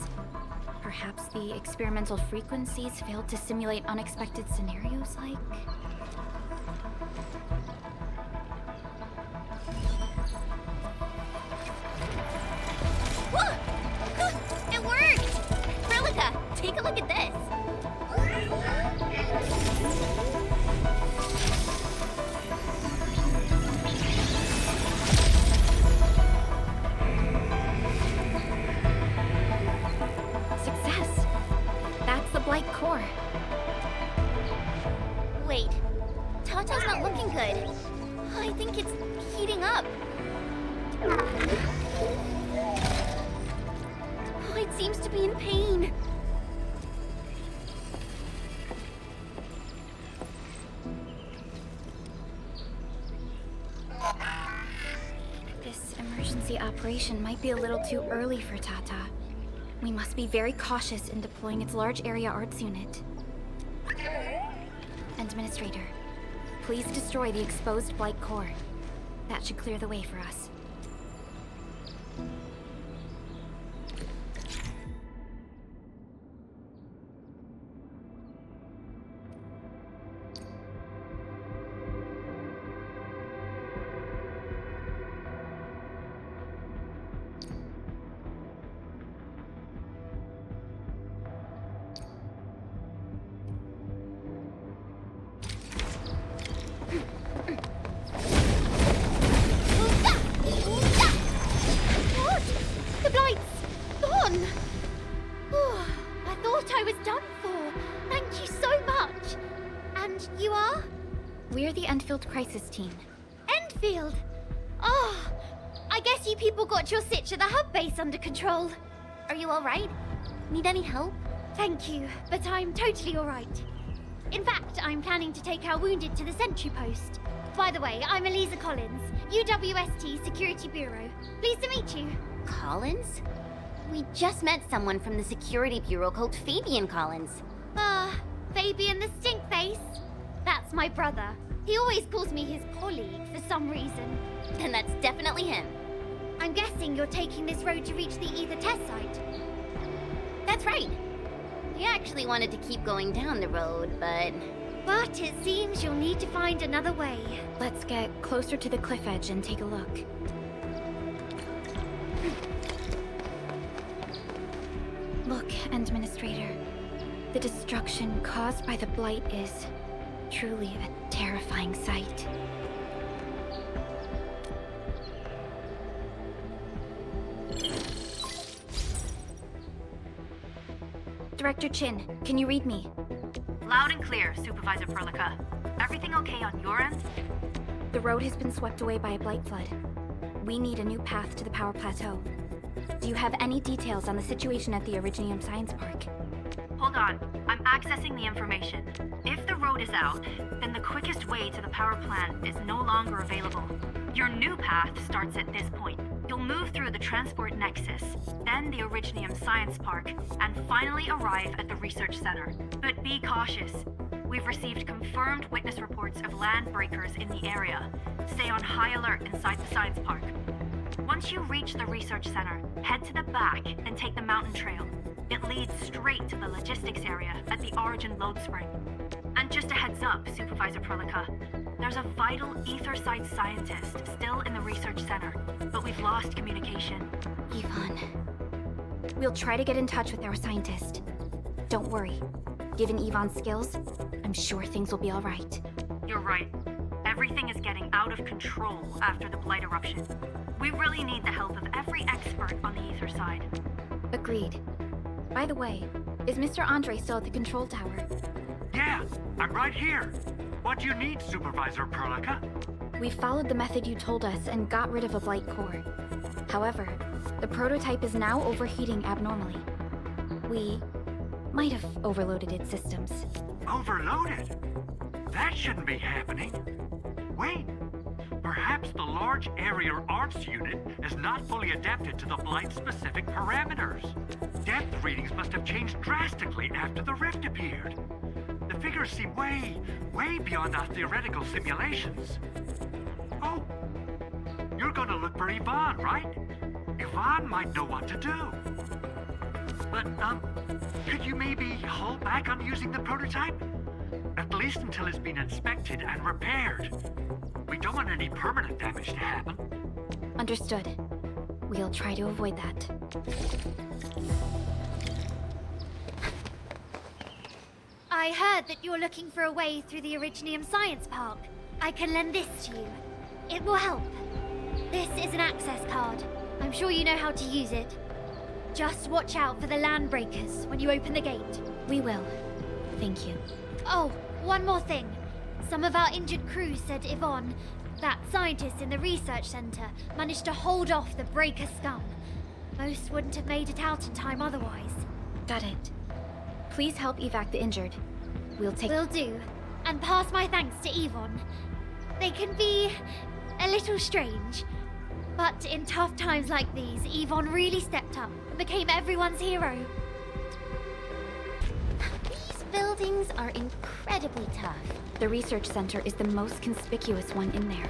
Perhaps the experimental frequencies failed to simulate unexpected scenarios like... Whoa! It worked! Relica, take a look at this. Success! That's the Blight core. Wait, Tata's not looking good. I think it's heating up. Oh, it seems to be in pain. This emergency operation might be a little too early for Tata. We must be very cautious in deploying its large area arts unit. Administrator, please destroy the exposed Blight core. That should clear the way for us. What? The Blight's gone! Oh, I thought I was done for. Thank you so much. And you are? We're the Enfield Crisis Team. Enfield! Oh, I guess you people got your sitch at the hub base under control. Are you alright? Need any help? Thank you, but I'm totally alright. In fact, I'm planning to take our wounded to the sentry post. By the way, I'm Eliza Collins, UWST Security Bureau. Pleased to meet you. Collins? We just met someone from the Security Bureau called Fabian Collins. Fabian the Stinkface. That's my brother. He always calls me his colleague for some reason. Then that's definitely him. I'm guessing you're taking this road to reach the Ether test site. That's right. We actually wanted to keep going down the road, but it seems you'll need to find another way. Let's get closer to the cliff edge and take a look. Look, Administrator. The destruction caused by the Blight is truly a terrifying sight. Director Chin, can you read me? Loud and clear, Supervisor Perlica. Everything okay on your end? The road has been swept away by a Blight flood. We need a new path to the power plateau. Do you have any details on the situation at the Originium Science Park? Hold on. I'm accessing the information. If the road is out, then the quickest way to the power plant is no longer available. Your new path starts at this point. You'll move through the Transport Nexus, then the Originium Science Park, and finally arrive at the Research Center. But be cautious. We've received confirmed witness reports of land breakers in the area. Stay on high alert inside the Science Park. Once you reach the Research Center, head to the back and take the mountain trail. It leads straight to the logistics area at the Origin Load Spring. And just a heads up, Supervisor Perlica, there's a vital ether-side scientist still in the Research Center, but we've lost communication. Yvonne, We'll try to get in touch with our scientist. Don't worry. Given Yvonne's skills, I'm sure things will be all right. You're right. Everything is getting out of control after the Blight eruption. We really need the help of every expert on the ether side. Agreed. By the way, is Mr. Andre still at the control tower? Yeah, I'm right here. What do you need, Supervisor Perlica? We followed the method you told us and got rid of a Blight core. However, the prototype is now overheating abnormally. We might have overloaded its systems. Overloaded? That shouldn't be happening. Wait, perhaps the large area arts unit is not fully adapted to the Blight-specific parameters. Depth readings must have changed drastically after the rift appeared. The figures seem way beyond our theoretical simulations. Oh, you're gonna look for Yvonne, right? Yvonne might know what to do. But, could you maybe hold back on using the prototype? At least until it's been inspected and repaired. We don't want any permanent damage to happen. Understood. We'll try to avoid that. I heard that you're looking for a way through the Originium Science Park. I can lend this to you. It will help. This is an access card. I'm sure you know how to use it. Just watch out for the land breakers when you open the gate. We will. Thank you. Oh, one more thing. Some of our injured crew said Yvonne, that scientist in the research center, managed to hold off the breaker scum. Most wouldn't have made it out in time otherwise. Got it. Please help evac the injured. Will do. And pass my thanks to Yvonne. They can be a little strange. But in tough times like these, Yvonne really stepped up and became everyone's hero. These buildings are incredibly tough. The research center is the most conspicuous one in there.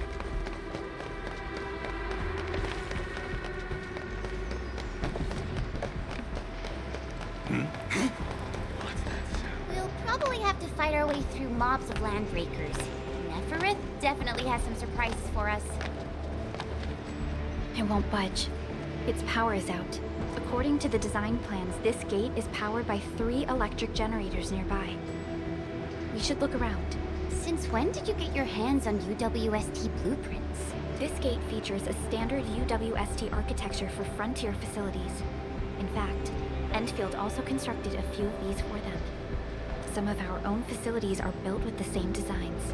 We'll probably have to fight our way through mobs of land breakers. Neferith definitely has some surprises for us. It won't budge. Its power is out. According to the design plans, this gate is powered by 3 electric generators nearby. We should look around. Since when did you get your hands on UWST blueprints? This gate features a standard UWST architecture for frontier facilities. In fact, Endfield also constructed a few of these for them. Some of our own facilities are built with the same designs.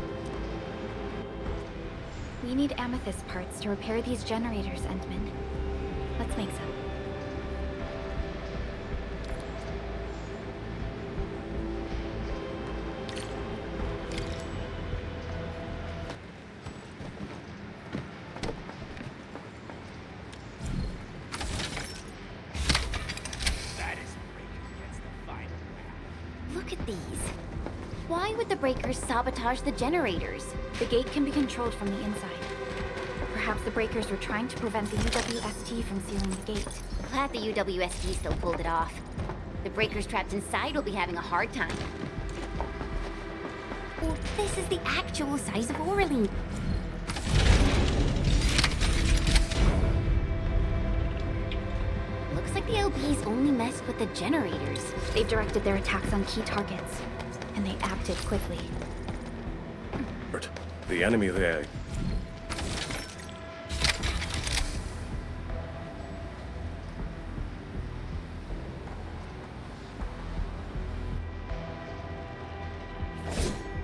We need amethyst parts to repair these generators, Endman. Let's make some. Look at these. Why would the breakers sabotage the generators? The gate can be controlled from the inside. Perhaps the breakers were trying to prevent the UWST from sealing the gate. Glad the UWST still pulled it off. The breakers trapped inside will be having a hard time. Oh, this is the actual size of Wuling. Looks like the LBs only messed with the generators. They've directed their attacks on key targets, and they acted quickly. The enemy there.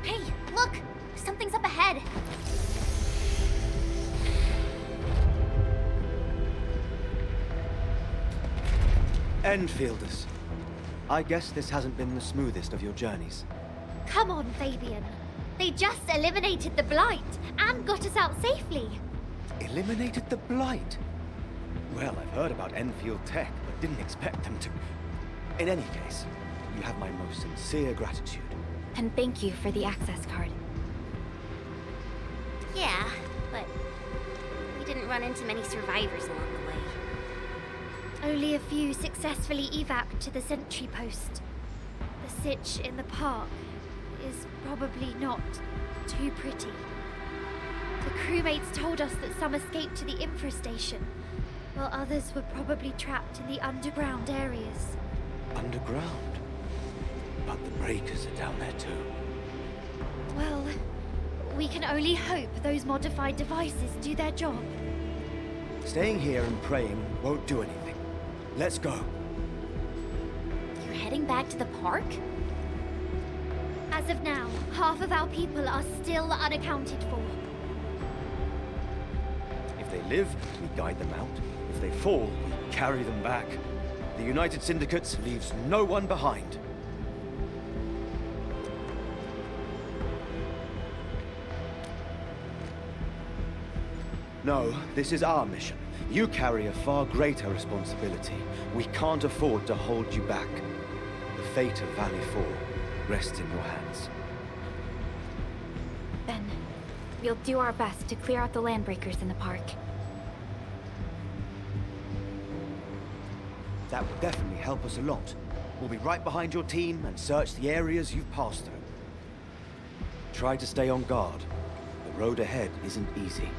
Hey, look! Something's up ahead! Enfielders. I guess this hasn't been the smoothest of your journeys. Come on, Fabian. They just eliminated the Blight and got us out safely. Eliminated the Blight? Well, I've heard about Enfield tech, but didn't expect them to... In any case, you have my most sincere gratitude. And thank you for the access card. Yeah, but we didn't run into many survivors along the way. Only a few successfully evac'd to the sentry post. The sitch in the park is probably not too pretty. The crewmates told us that some escaped to the infra station, while others were probably trapped in the underground areas. Underground? But the breakers are down there too. Well, we can only hope those modified devices do their job. Staying here and praying won't do anything. Let's go. You're heading back to the park? As of now, half of our people are still unaccounted for. If they live, we guide them out. If they fall, we carry them back. The United Syndicate leaves no one behind. No, this is our mission. You carry a far greater responsibility. We can't afford to hold you back. The fate of Valley 4 rests in your hands. Then, we'll do our best to clear out the landbreakers in the park. That will definitely help us a lot. We'll be right behind your team and search the areas you've passed through. Try to stay on guard. The road ahead isn't easy.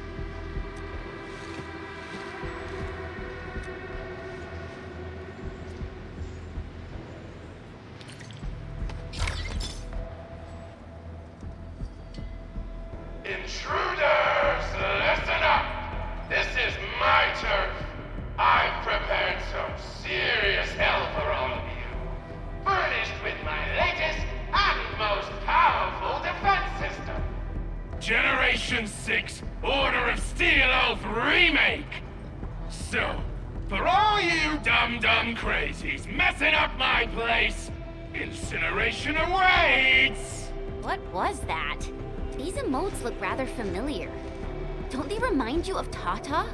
Intruders, listen up! This is my turf. I've prepared some serious hell for all of you. Furnished with my latest and most powerful defense system. Generation 6 Order of Steel Oath Remake! So, for all you dumb crazies messing up my place, incineration awaits! What was that? These emotes look rather familiar. Don't they remind you of Tata?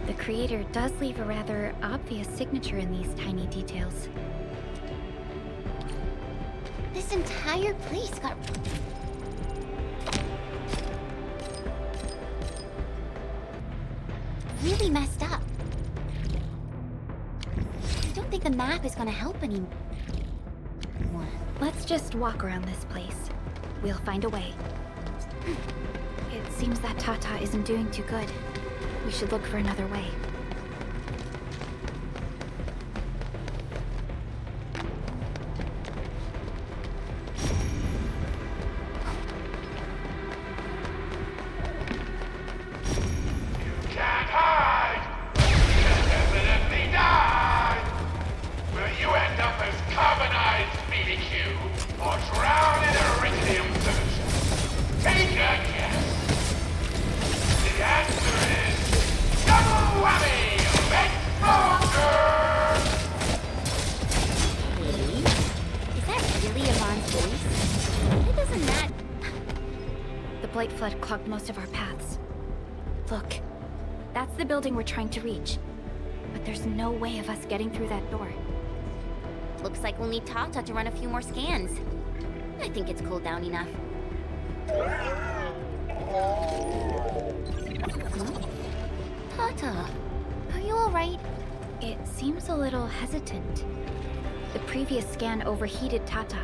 The creator does leave a rather obvious signature in these tiny details. This entire place got... really messed up. I don't think the map is gonna help anymore. Let's just walk around this place. We'll find a way. It seems that Tata isn't doing too good. We should look for another way. Can't hide! You'll definitely die! Will you end up as carbonized BBQ or drown in iridium solution? Take a guess! The answer is double whammy of exposure! Is that really Yvonne's voice? Why doesn't that... The Blight Flood clogged most of our paths. Look, that's the building we're trying to reach. But there's no way of us getting through that door. Looks like we'll need Tata to run a few more scans. I think it's cooled down enough. Tata, are you alright? It seems a little hesitant. The previous scan overheated Tata,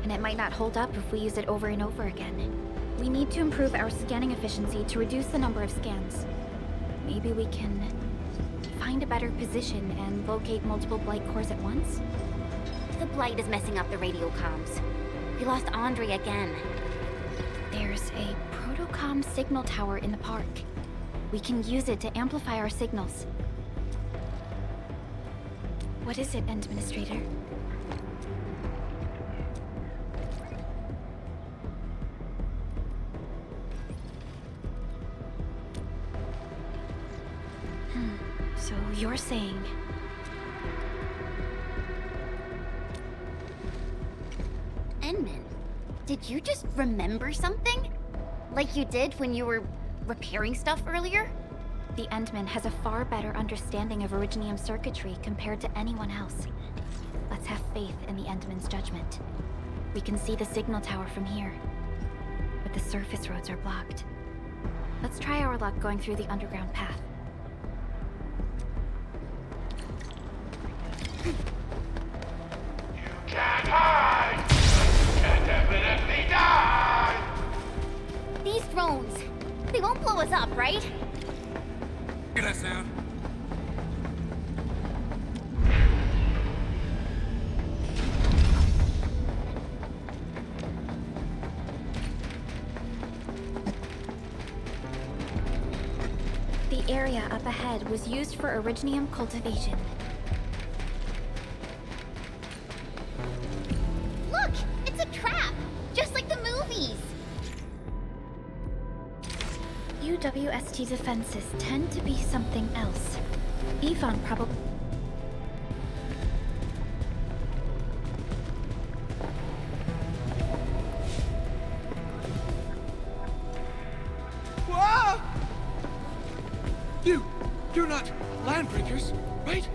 and it might not hold up if we use it over and over again. We need to improve our scanning efficiency to reduce the number of scans. Maybe we can find a better position and locate multiple Blight cores at once? The Blight is messing up the radio comms. We lost Andre again. There's a protocom signal tower in the park. We can use it to amplify our signals. What is it, Administrator? So you're saying... Enman, did you just remember something? Like you did when you were repairing stuff earlier? The Endman has a far better understanding of Originium circuitry compared to anyone else. Let's have faith in the Endman's judgment. We can see the signal tower from here, but the surface roads are blocked. Let's try our luck going through the underground path. Can't hide! drones. They won't blow us up, right? Get that sound? The area up ahead was used for originium cultivation. Look! It's a trap! Just like the movies! UWST defenses tend to be something else. Yvonne probably... Whoa! You're not landbreakers, right?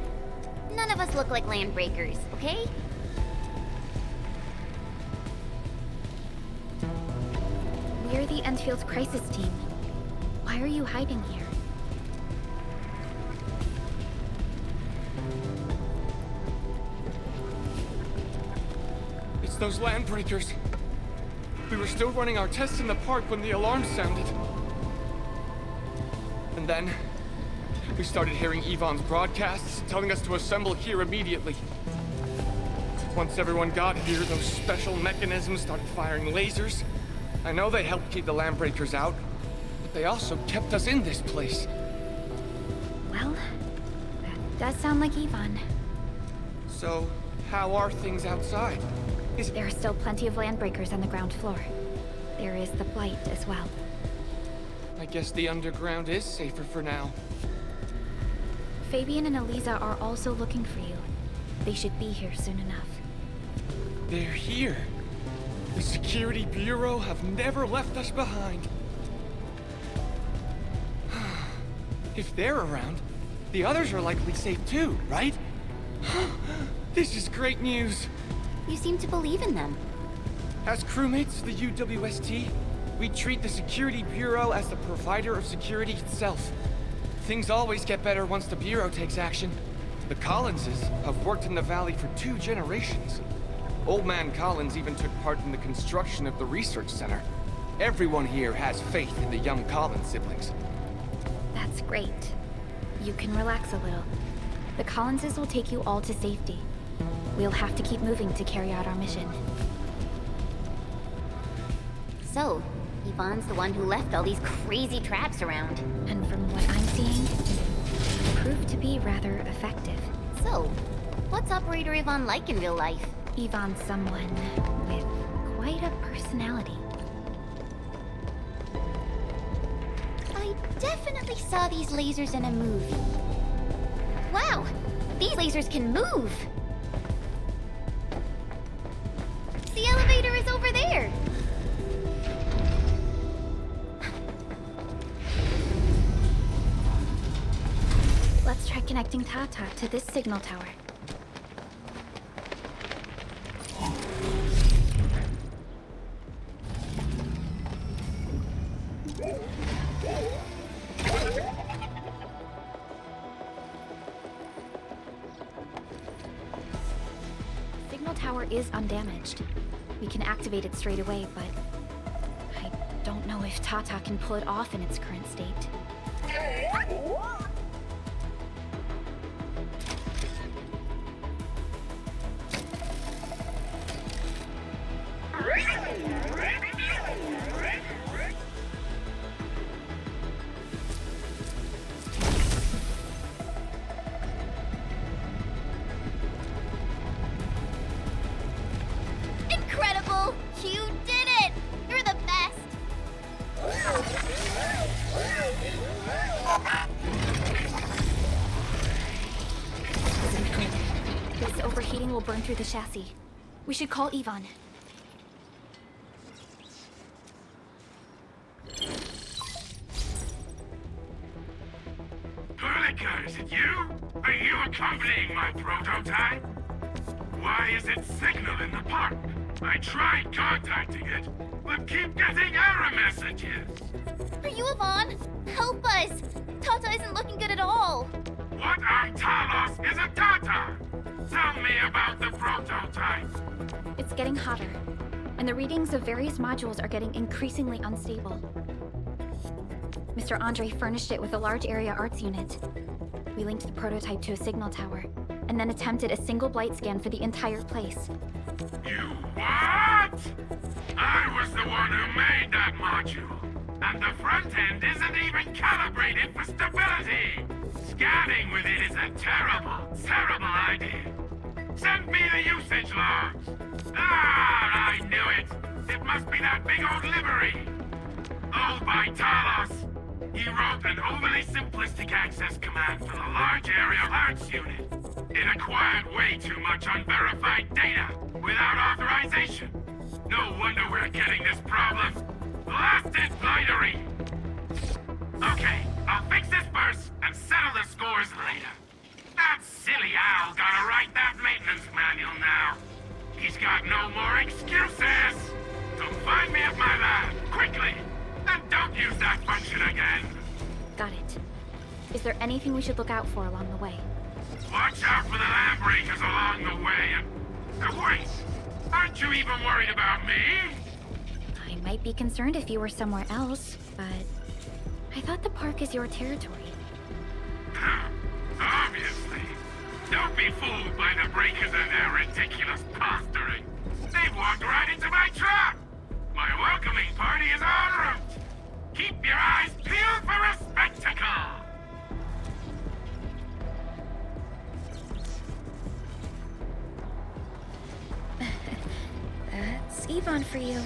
None of us look like landbreakers, okay? We're the Endfield crisis team. Why are you hiding here? It's those landbreakers. We were still running our tests in the park when the alarm sounded. And then, we started hearing Yvonne's broadcasts telling us to assemble here immediately. Once everyone got here, those special mechanisms started firing lasers. I know they helped keep the landbreakers out, but they also kept us in this place. Well, that does sound like Yvonne. So, how are things outside? There are still plenty of landbreakers on the ground floor. There is the Blight as well. I guess the underground is safer for now. Fabian and Eliza are also looking for you. They should be here soon enough. They're here. The Security Bureau have never left us behind. If they're around, the others are likely safe too, right? This is great news. You seem to believe in them. As crewmates of the UWST, we treat the Security Bureau as the provider of security itself. Things always get better once the Bureau takes action. The Collinses have worked in the Valley for 2 generations. Old Man Collins even took part in the construction of the research center. Everyone here has faith in the young Collins siblings. That's great. You can relax a little. The Collinses will take you all to safety. We'll have to keep moving to carry out our mission. So, Yvonne's the one who left all these crazy traps around. And from what I'm seeing, it proved to be rather effective. So, what's Operator Yvonne like in real life? Yvonne's someone with quite a personality. I definitely saw these lasers in a movie. Wow! These lasers can move! The elevator is over there! Let's try connecting Tata to this signal tower. Signal tower is undamaged. We can activate it straight away, but I don't know if Tata can pull it off in its current state. Incredible! You did it! You're the best! Isn't good. This overheating will burn through the chassis. We should call Yvonne. Pulika, is it you? Are you accompanying my prototype? Why is it signal in the park? I tried contacting it, but keep getting error messages. Are you Yvonne? Help us! Tata isn't looking good at all. What on Talos is a Tata? Tell me about the prototype. It's getting hotter, and the readings of various modules are getting increasingly unstable. Mr. Andre furnished it with a large area arts unit. We linked the prototype to a signal tower, and then attempted a single blight scan for the entire place. You what? I was the one who made that module. And the front end isn't even calibrated for stability. Scanning with it is a terrible, terrible idea. Send me the usage logs. Ah, I knew it. It must be that big old livery. Old by Talos. He wrote an overly simplistic access command for the large area arts unit. It acquired way too much unverified data without authorization. No wonder we're getting this problem. Blasted blightery! Okay, I'll fix this first and settle the scores later. That silly owl gotta write that maintenance manual now. He's got no more excuses! So find me at my lab, quickly! And don't use that function again! Got it. Is there anything we should look out for along the way? Watch out for the land breakers along the way and... wait! Aren't you even worried about me? I might be concerned if you were somewhere else, but... I thought the park is your territory. Obviously. Don't be fooled by the breakers and their ridiculous posturing. They've walked right into my trap! My welcoming party is en route! Keep your eyes peeled for a spectacle! That's Yvonne for you.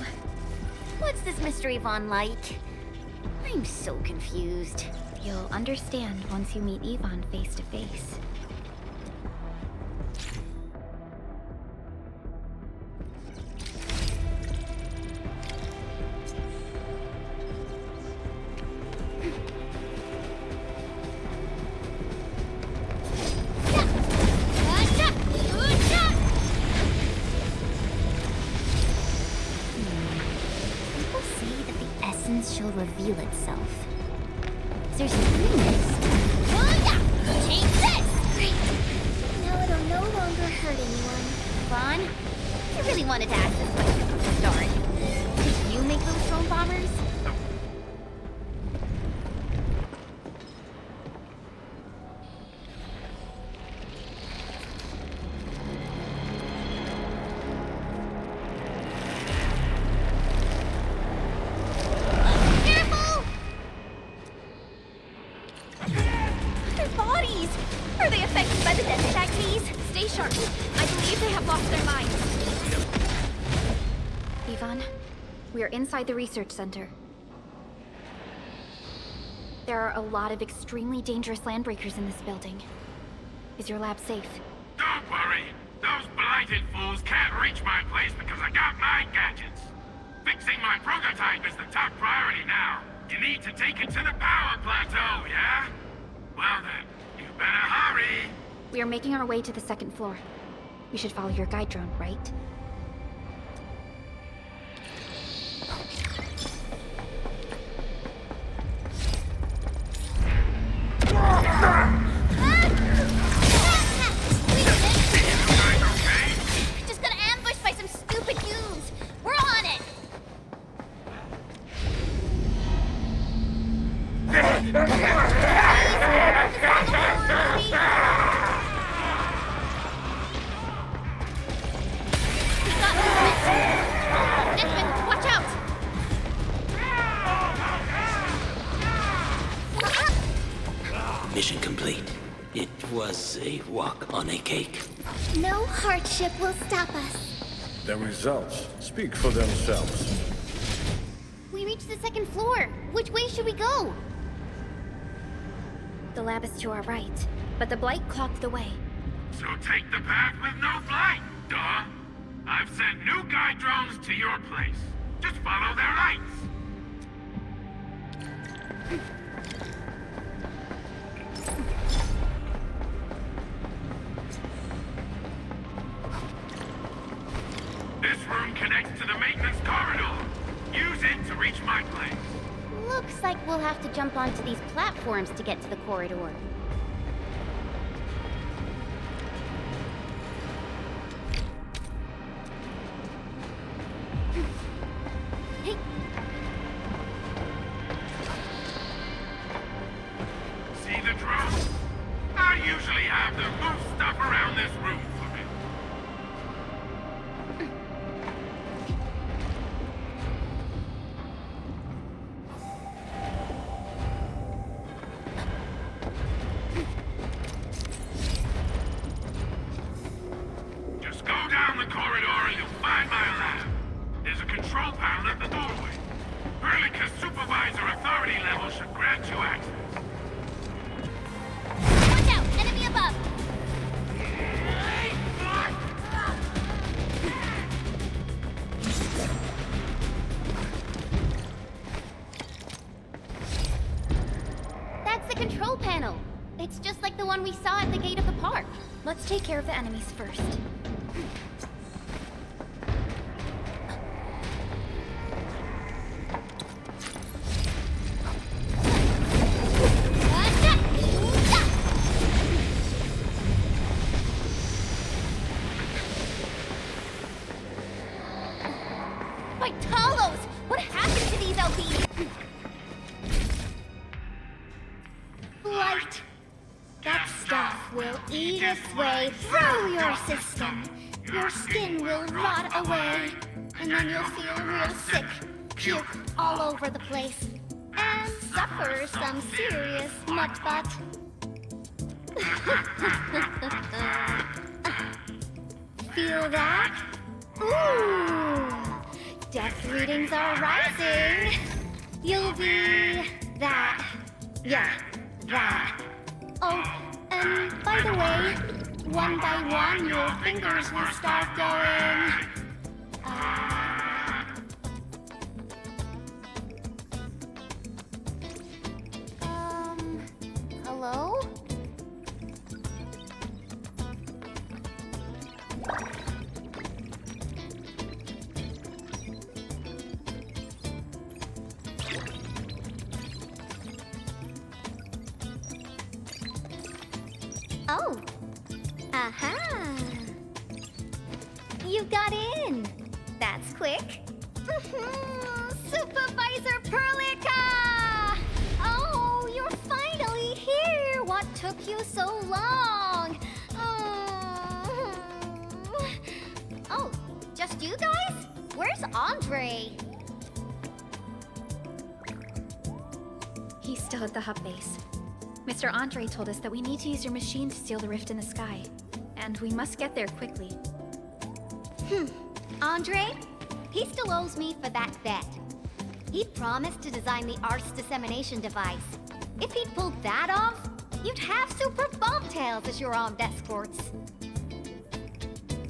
What's this Mr. Yvonne like? I'm so confused. You'll understand once you meet Yvonne face to face. Shall reveal itself. There's something missed. Oh yeah! Take this! Great. Now it'll no longer hurt anyone. Vaughn, you really wanted to ask this question from the start. Did you make those drone bombers? Inside the research center. There are a lot of extremely dangerous landbreakers in this building. Is your lab safe? Don't worry. Those blighted fools can't reach my place because I got my gadgets. Fixing my prototype is the top priority now. You need to take it to the power plateau, yeah? Well then, you better hurry. We are making our way to the second floor. We should follow your guide drone, right? Just got ambushed by some stupid goons. We're on it. Edmund, watch out! Mission complete. It was a walk on a cake. No hardship will stop us. The results speak for themselves. We reached the second floor. Which way should we go? The lab is to our right, but the blight clogged the way. So take the path with no blight, duh. I've sent new guide drones to your place. Just follow their lights. This room connects to the maintenance corridor. Use it to reach my place. Looks like we'll have to jump onto these platforms to get to the corridor. Hey. the corridor and you'll find my lab. There's a control panel at the doorway. Perlica's supervisor authority level should grant you access. Watch out! Enemy above! That's the control panel. It's just like the one we saw at the gate of the park. Let's take care of the enemies first. My Talos! What happened to these LPs? Light. That stuff will eat its way through your system. Your skin will rot away. And then you'll feel real sick. Puke all over the place. And suffer some serious mutt-butt. Feel that? Ooh! Death readings are rising. You'll be that. Yeah, that. Oh, and by the way, one by one your fingers will start going. Hello? Oh. Aha. You got in. That's quick. Supervisor Perlica! Oh, you're finally here. What took you so long? Oh, just you guys? Where's Andre? He's still at the hub base. Mr. Andre told us that we need to use your machine to seal the rift in the sky. And we must get there quickly. Andre? He still owes me for that bet. He promised to design the Art's dissemination device. If he'd pulled that off, you'd have super bobtails as your armed escorts.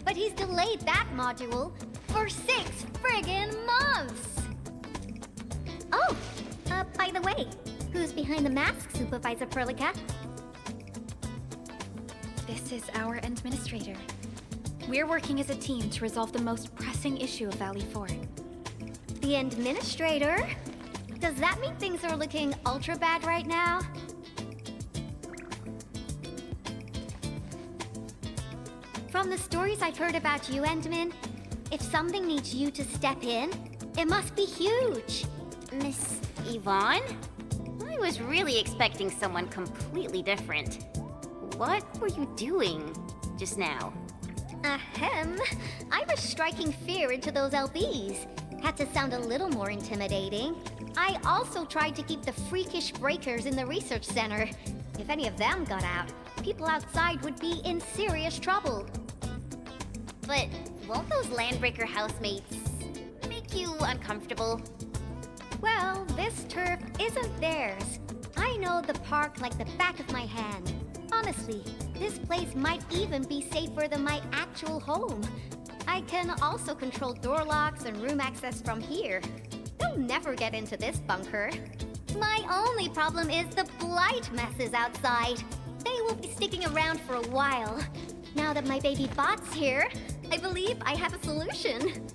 But he's delayed that module for 6 friggin' months! Oh, by the way, who's behind the mask, Supervisor Perlica? This is our administrator. We're working as a team to resolve the most pressing issue of Valley 4. The administrator? Does that mean things are looking ultra bad right now? From the stories I've heard about you, Endman, if something needs you to step in, it must be huge. Miss Yvonne? I was really expecting someone completely different. What were you doing just now? Ahem. I was striking fear into those LBs. Had to sound a little more intimidating. I also tried to keep the freakish breakers in the research center. If any of them got out, people outside would be in serious trouble. But won't those Landbreaker housemates make you uncomfortable? Well, this turf isn't theirs. I know the park like the back of my hand. Honestly, this place might even be safer than my actual home. I can also control door locks and room access from here. They'll never get into this bunker. My only problem is the blight messes outside. They will be sticking around for a while. Now that my baby bot's here, I believe I have a solution.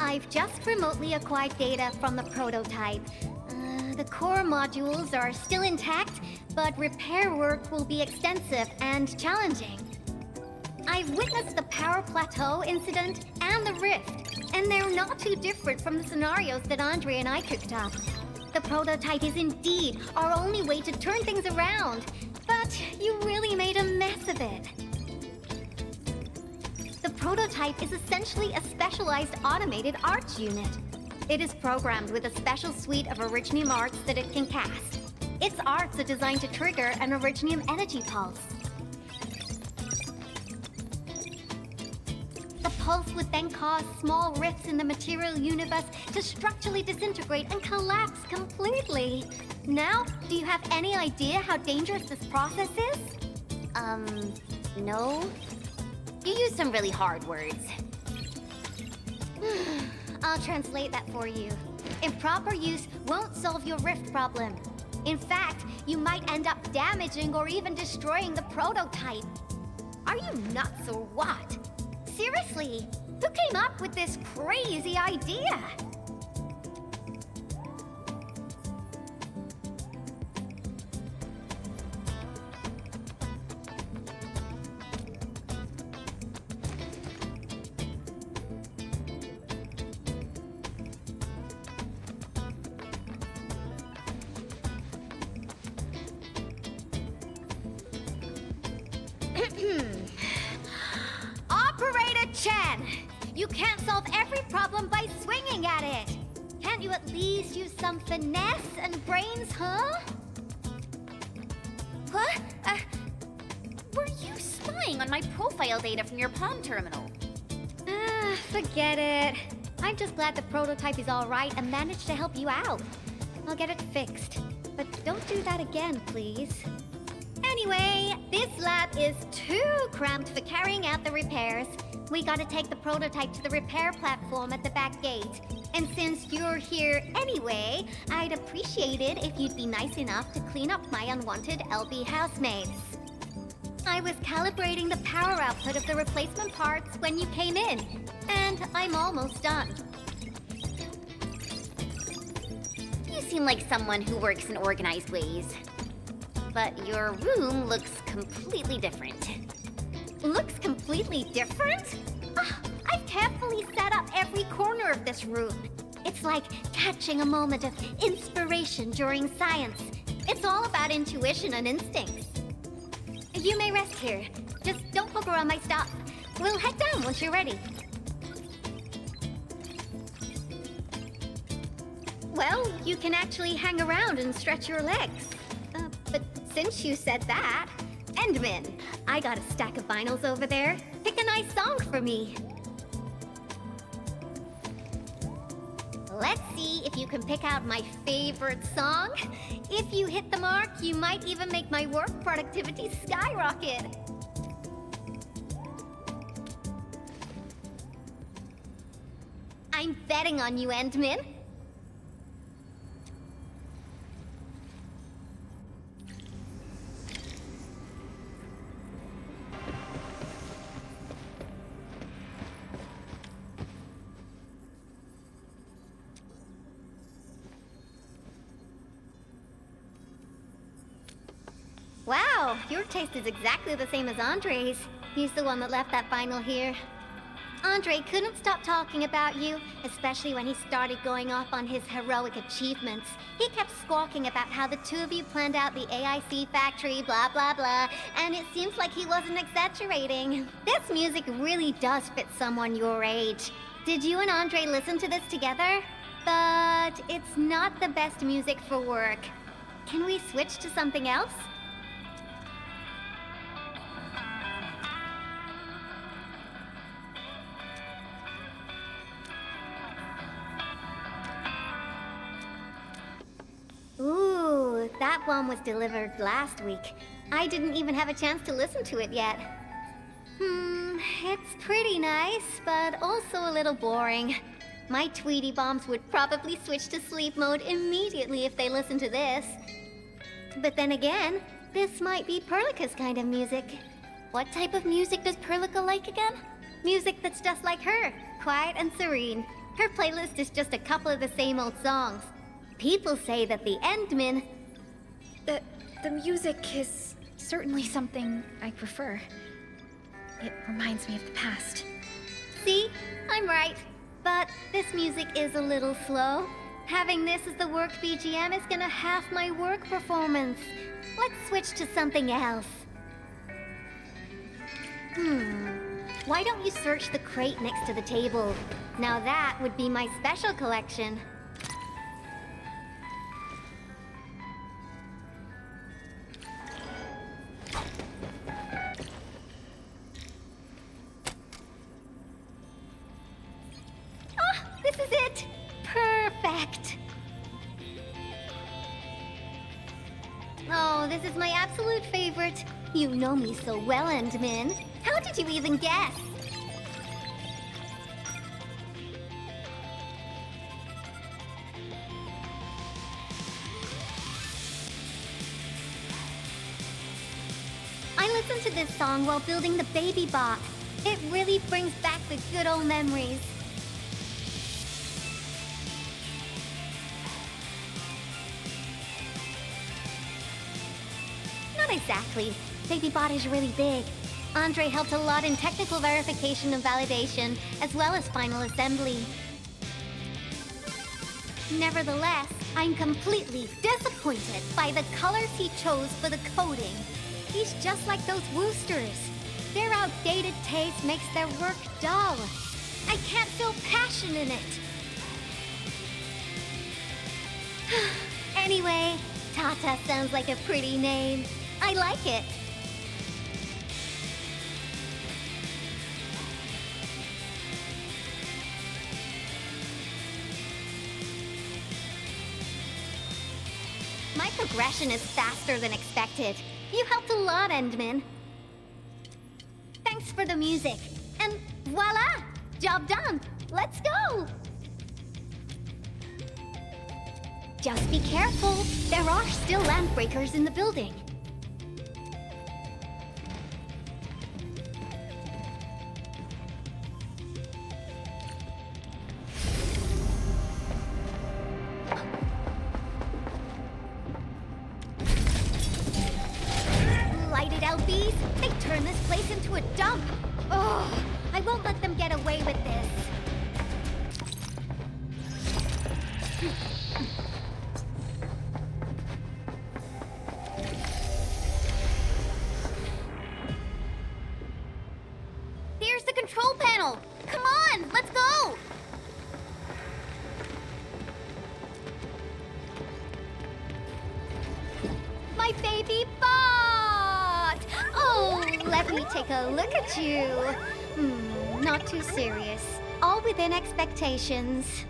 I've just remotely acquired data from the prototype. The core modules are still intact, but repair work will be extensive and challenging. I've witnessed the power plateau incident and the rift, and they're not too different from the scenarios that Andre and I cooked up. The prototype is indeed our only way to turn things around, but you really made a mess of it. The prototype is essentially a specialized automated arts unit. It is programmed with a special suite of Originium arts that it can cast. Its arts are designed to trigger an Originium energy pulse. The pulse would then cause small rifts in the material universe to structurally disintegrate and collapse completely. Now, do you have any idea how dangerous this process is? No. You use some really hard words. I'll translate that for you. Improper use won't solve your rift problem. In fact, you might end up damaging or even destroying the prototype. Are you nuts or what? Seriously, who came up with this crazy idea? Operator Chen! You can't solve every problem by swinging at it! Can't you at least use some finesse and brains, huh? What? Were you spying on my profile data from your palm terminal? Forget it. I'm just glad the prototype is alright and managed to help you out. I'll get it fixed. But don't do that again, please. Anyway, this lab is too cramped for carrying out the repairs. We gotta take the prototype to the repair platform at the back gate. And since you're here anyway, I'd appreciate it if you'd be nice enough to clean up my unwanted LB housemates. I was calibrating the power output of the replacement parts when you came in, and I'm almost done. You seem like someone who works in organized ways. But your room looks completely different. Looks completely different? I've carefully set up every corner of this room. It's like catching a moment of inspiration during science. It's all about intuition and instincts. You may rest here. Just don't poke around my stuff. We'll head down once you're ready. Well, you can actually hang around and stretch your legs. But since you said that, Endman, I got a stack of vinyls over there. Pick a nice song for me. Let's see if you can pick out my favorite song. If you hit the mark, you might even make my work productivity skyrocket. I'm betting on you, Endman. Wow, your taste is exactly the same as Andre's. He's the one that left that vinyl here. Andre couldn't stop talking about you, especially when he started going off on his heroic achievements. He kept squawking about how the two of you planned out the AIC factory, blah blah blah, and it seems like he wasn't exaggerating. This music really does fit someone your age. Did you and Andre listen to this together? But it's not the best music for work. Can we switch to something else? Ooh, that one was delivered last week. I didn't even have a chance to listen to it yet. It's pretty nice, but also a little boring. My Tweety Bombs would probably switch to sleep mode immediately if they listened to this. But then again, this might be Perlica's kind of music. What type of music does Perlica like again? Music that's just like her, quiet and serene. Her playlist is just a couple of the same old songs. People say that the Endman... The music is certainly something I prefer. It reminds me of the past. See? I'm right. But this music is a little slow. Having this as the work BGM is gonna half my work performance. Let's switch to something else. Why don't you search the crate next to the table? Now that would be my special collection. Ah, this is it! Perfect! Oh, this is my absolute favorite. You know me so well, Endman. How did you even guess? I listened to this song while building the baby bot. It really brings back the good old memories. Not exactly. Baby bot is really big. Andre helped a lot in technical verification and validation, as well as final assembly. Nevertheless, I'm completely disappointed by the colors he chose for the coding. He's just like those Woosters. Their outdated taste makes their work dull. I can't feel passion in it. Anyway, Tata sounds like a pretty name. I like it. My progression is faster than expected. You helped a lot, Endman. Thanks for the music. And voila! Job done! Let's go! Just be careful. There are still landbreakers in the building. Lighted out bees? They turn this place into a dump. Oh, I won't let them get away with this. There's the control panel. Come on, let's go. My baby bot! Oh, let me take a look at you. Not too serious. All within expectations.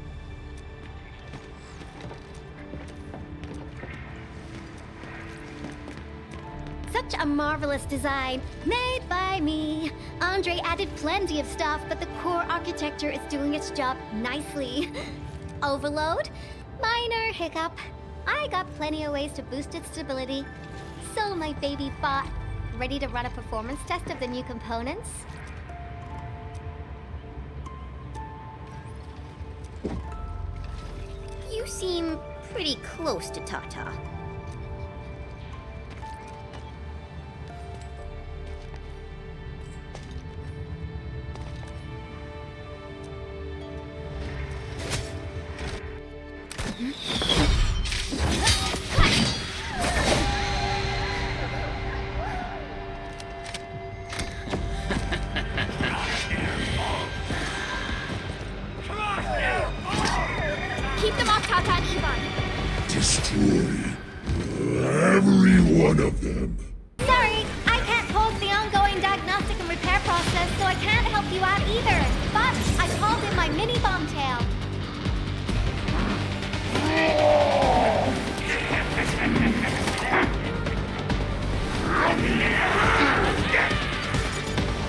Such a marvelous design, made by me. Andre added plenty of stuff, but the core architecture is doing its job nicely. Overload? Minor hiccup. I got plenty of ways to boost its stability. So, my baby bot, ready to run a performance test of the new components? You seem pretty close to Tata. Keep them off Tata and Ivan. Destroy every one of them. Sorry, I can't pause the ongoing diagnostic and repair process, so I can't help you out either. But I called in my mini bomb tail.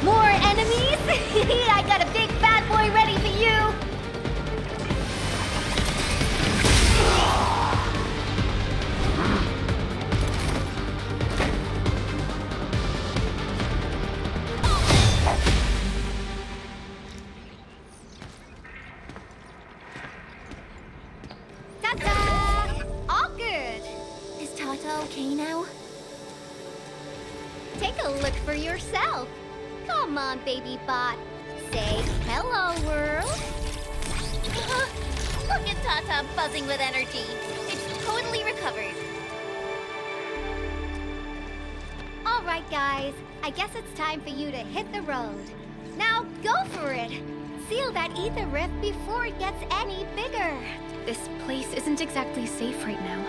More enemies? I got a big bad boy ready for you. Ta-da! All good. Is Tata okay now? Take a look for yourself. Come on, baby bot. Say hello, world. Look at Tata buzzing with energy. It's totally recovered. All right, guys. I guess it's time for you to hit the road. Now go for it. seal that ether rift before it gets any bigger. This place isn't exactly safe right now.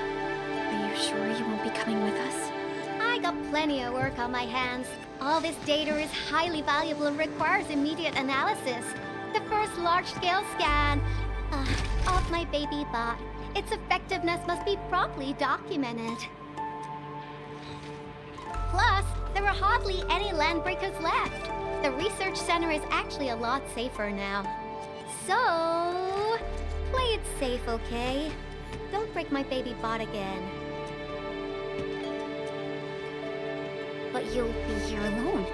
Are you sure you won't be coming with us? I got plenty of work on my hands. All this data is highly valuable and requires immediate analysis. The first large-scale scan of my baby bot. Its effectiveness must be properly documented. Plus, there are hardly any landbreakers left. The research center is actually a lot safer now. So, play it safe, okay? Don't break my baby bot again. But you'll be here alone.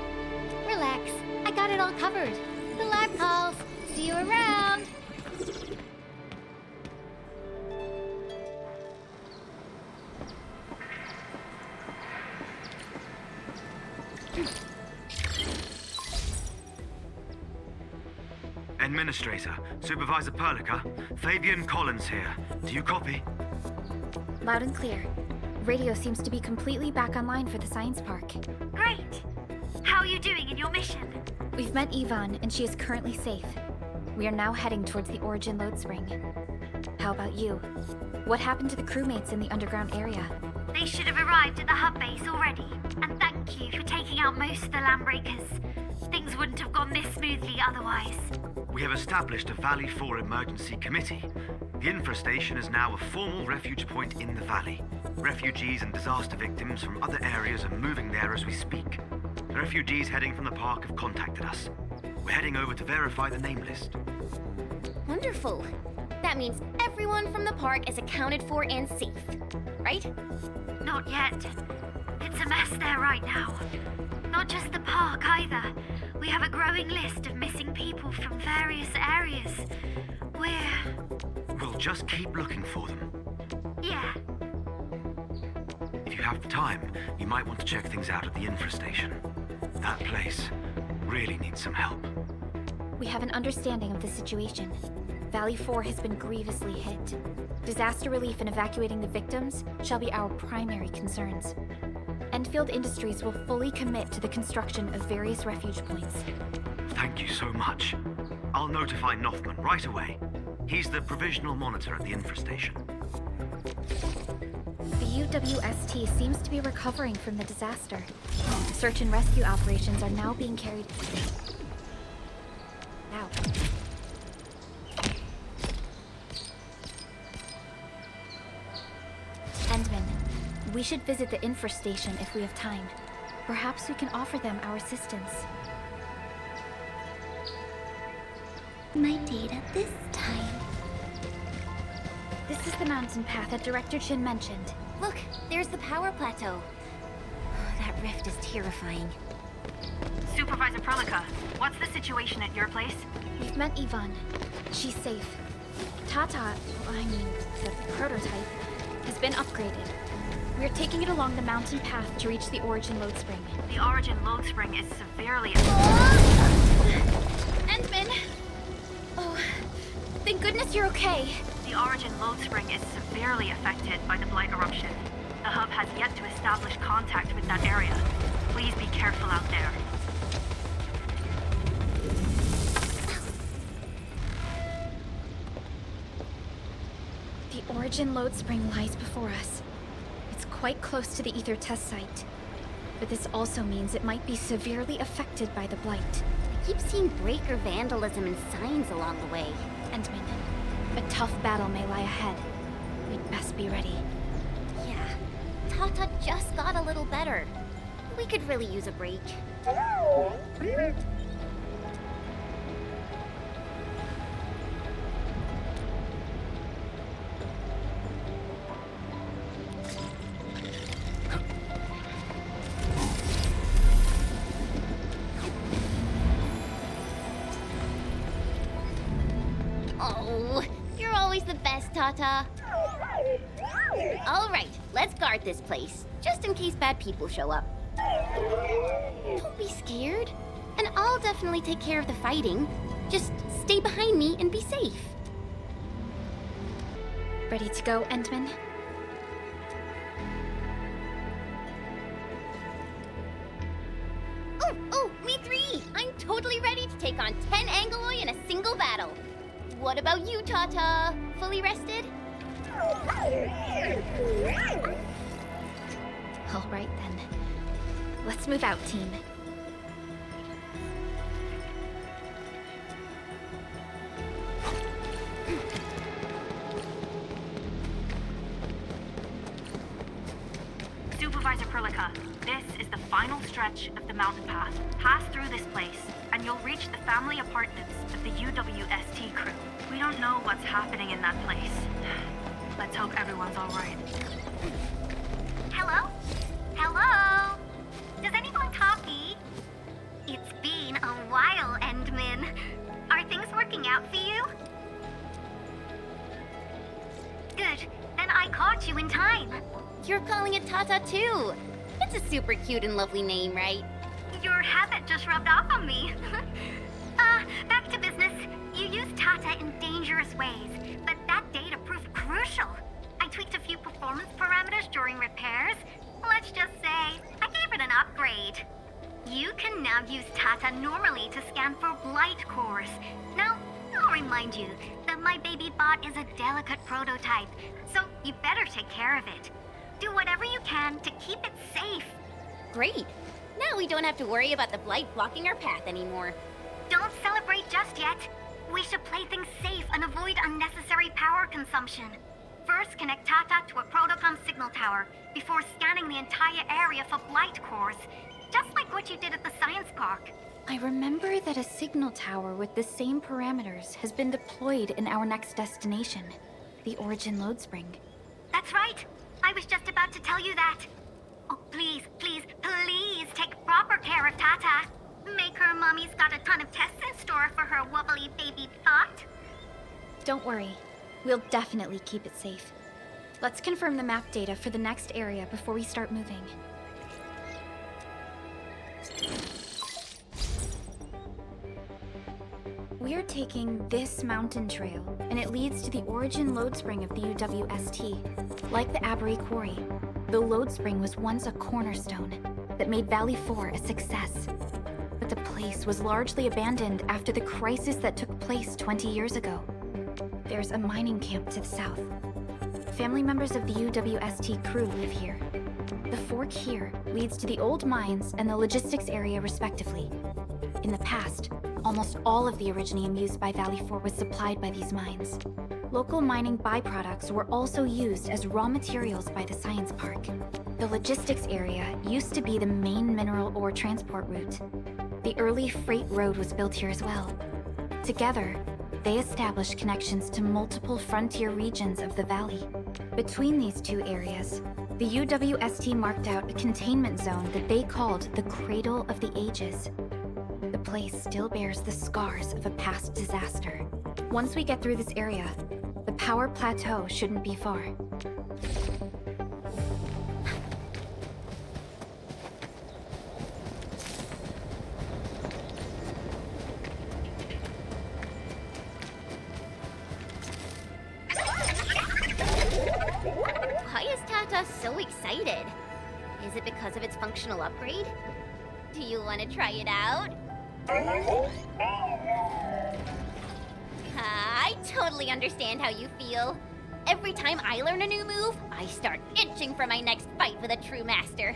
Relax, I got it all covered. The lab calls. See you around. Administrator, Supervisor Perlica, Fabian Collins here. Do you copy? Loud and clear. Radio seems to be completely back online for the science park. Great! How are you doing in your mission? We've met Yvonne, and she is currently safe. We are now heading towards the Origin load spring. How about you? What happened to the crewmates in the underground area? They should have arrived at the hub base already. And thank you for taking out most of the landbreakers. Things wouldn't have gone this smoothly otherwise. We have established a Valley 4 emergency committee. The infestation is now a formal refuge point in the valley. Refugees and disaster victims from other areas are moving there as we speak. The refugees heading from the park have contacted us. We're heading over to verify the name list. Wonderful. That means everyone from the park is accounted for and safe, right? Not yet. It's a mess there right now. Not just the park either. We have a growing list of missing people from various areas. We'll just keep looking for them. Yeah. If you have the time, you might want to check things out at the infestation. That place really needs some help. We have an understanding of the situation. Valley 4 has been grievously hit. Disaster relief and evacuating the victims shall be our primary concerns. Endfield Industries will fully commit to the construction of various refuge points. Thank you so much. I'll notify Nothman right away. He's the provisional monitor at the infestation. The UWST seems to be recovering from the disaster. Search and rescue operations are now being carried out. Endman, we should visit the infestation if we have time. Perhaps we can offer them our assistance. My data this time. This is the mountain path that Director Chin mentioned. Look, there's the power plateau. That rift is terrifying. Supervisor Perlica, what's the situation at your place? We've met Yvonne. She's safe. The prototype, has been upgraded. We're taking it along the mountain path to reach the Origin load spring. The Origin load spring is severely... Endman! Oh, thank goodness you're okay. The Origin load spring is severely affected by the Blight eruption. The hub has yet to establish contact with that area. Please be careful out there. The Origin load spring lies before us. It's quite close to the ether test site. But this also means it might be severely affected by the Blight. I keep seeing breaker vandalism and signs along the way. Endman, a tough battle may lie ahead. We'd best be ready. Yeah, Tata just got a little better. We could really use a break. Oh, you're always the best, Tata. All right, let's guard this place, just in case bad people show up. Don't be scared, and I'll definitely take care of the fighting. Just stay behind me and be safe. Ready to go, Endman? Oh, me three! I'm totally ready to take on 10 Angoloi in a single battle. What about you, Tata? Fully rested? All right then. Let's move out, team. Supervisor Perlica, this is the final stretch of the mountain path. Pass through this place, and you'll reach the family apartments of the UWST crew. We don't know what's happening in that place. Let's hope everyone's all right. Hello? Hello? Does anyone copy? It's been a while, Endman. Are things working out for you? Good. Then I caught you in time. You're calling it Tata too. It's a super cute and lovely name, right? Your habit just rubbed off on me. Back to business. You used Tata in dangerous ways, but that data proved crucial. I tweaked a few performance parameters during repairs. Let's just say, I gave it an upgrade. You can now use Tata normally to scan for blight cores. Now, I'll remind you that my baby bot is a delicate prototype, so you better take care of it. Do whatever you can to keep it safe. Great. Now we don't have to worry about the blight blocking our path anymore. Don't celebrate just yet. We should play things safe and avoid unnecessary power consumption. First, connect Tata to a Protocom signal tower before scanning the entire area for blight cores, just like what you did at the science park. I remember that a signal tower with the same parameters has been deployed in our next destination, the Origin Load Spring. That's right. I was just about to tell you that. Oh, please, please, please take proper care of Tata. Make her mommy's got a ton of tests in store for her wobbly baby bot. Don't worry. We'll definitely keep it safe. Let's confirm the map data for the next area before we start moving. We're taking this mountain trail, and it leads to the Origin Load Spring of the UWST. Like the Abery Quarry, the Load Spring was once a cornerstone that made Valley 4 a success. But the place was largely abandoned after the crisis that took place 20 years ago. There's a mining camp to the south. Family members of the UWST crew live here. The fork here leads to the old mines and the logistics area respectively. In the past, almost all of the Originium used by Valley 4 was supplied by these mines. Local mining byproducts were also used as raw materials by the science park. The logistics area used to be the main mineral ore transport route. The early freight road was built here as well. Together, they established connections to multiple frontier regions of the valley. Between these two areas, the UWST marked out a containment zone that they called the Cradle of the Ages. The place still bears the scars of a past disaster. Once we get through this area, the power plateau shouldn't be far. Why is Tata so excited? Is it because of its functional upgrade? Do you want to try it out? I totally understand how you feel. Every time I learn a new move, I start itching for my next fight with a true master.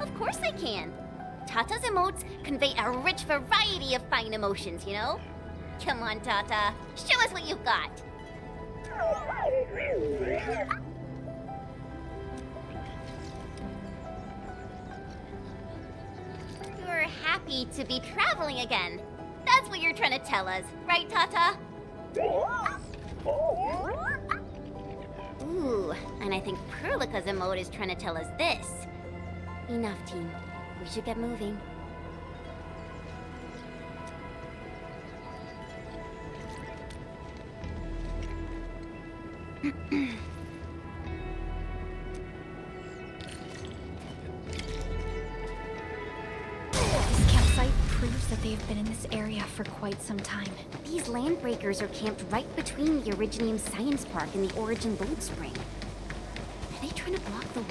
Of course I can. Tata's emotes convey a rich variety of fine emotions, you know? Come on, Tata. Show us what you've got. You're happy to be traveling again. That's what you're trying to tell us, right, Tata? Ooh, and I think Perlica's emote is trying to tell us this. Enough, team. We should get moving. This campsite proves that they've been in this area for quite some time. These landbreakers are camped right between the Originium Science Park and the Origin Load Spring. Are they trying to block the way?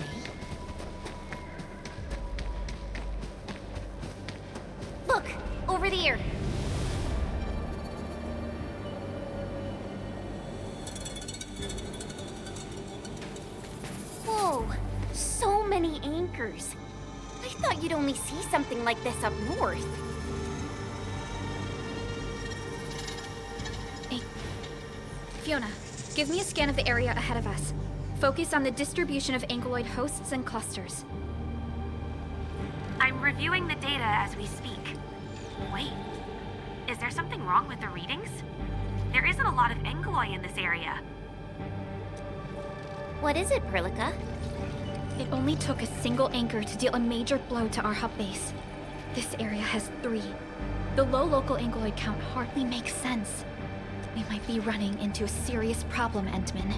here. Whoa, so many anchors. I thought you'd only see something like this up north. Hey, Fiona, give me a scan of the area ahead of us. Focus on the distribution of ankyloid hosts and clusters. I'm reviewing the data as we speak. Wait, is there something wrong with the readings? There isn't a lot of ankyloid in this area. What is it, Perlica? It only took a single anchor to deal a major blow to our hub base. This area has 3. The low local ankyloid count hardly makes sense. We might be running into a serious problem, Entman.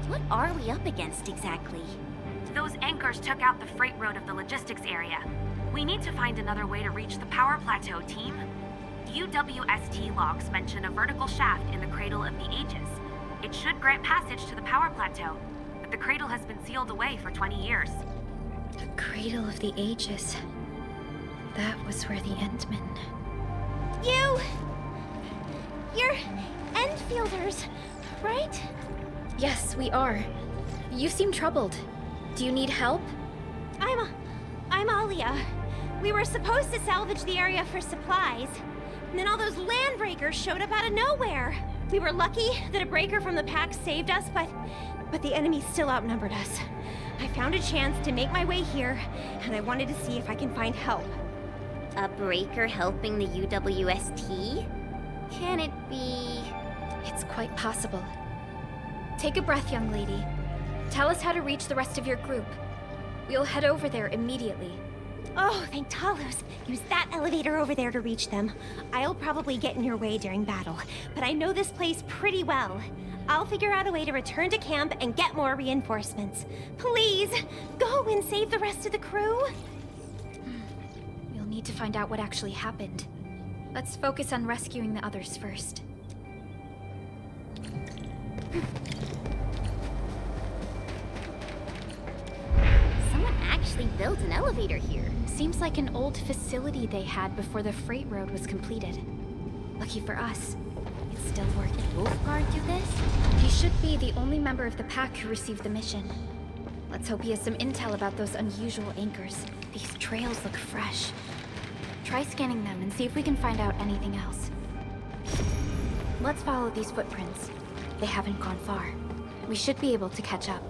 What are we up against exactly? Those anchors took out the freight road of the logistics area. We need to find another way to reach the power plateau, team. UWST logs mention a vertical shaft in the Cradle of the Ages. It should grant passage to the power plateau, but the cradle has been sealed away for 20 years. The Cradle of the Ages. That was where the Entmen... You're Enfielders, right? Yes, we are. You seem troubled. Do you need help? I'm Alia. We were supposed to salvage the area for supplies, and then all those land breakers showed up out of nowhere. We were lucky that a breaker from the pack saved us, but the enemy still outnumbered us. I found a chance to make my way here, and I wanted to see if I can find help. A breaker helping the UWST? Can it be... It's quite possible. Take a breath, young lady. Tell us how to reach the rest of your group. We'll head over there immediately. Oh, thank Talos. Use that elevator over there to reach them. I'll probably get in your way during battle, but I know this place pretty well. I'll figure out a way to return to camp and get more reinforcements. Please, go and save the rest of the crew. We'll need to find out what actually happened. Let's focus on rescuing the others first. Someone actually built an elevator here. Seems like an old facility they had before the freight road was completed. Lucky for us, it's still working. Did Wolfguard do this? He should be the only member of the pack who received the mission. Let's hope he has some intel about those unusual anchors. These trails look fresh. Try scanning them and see if we can find out anything else. Let's follow these footprints. They haven't gone far. We should be able to catch up.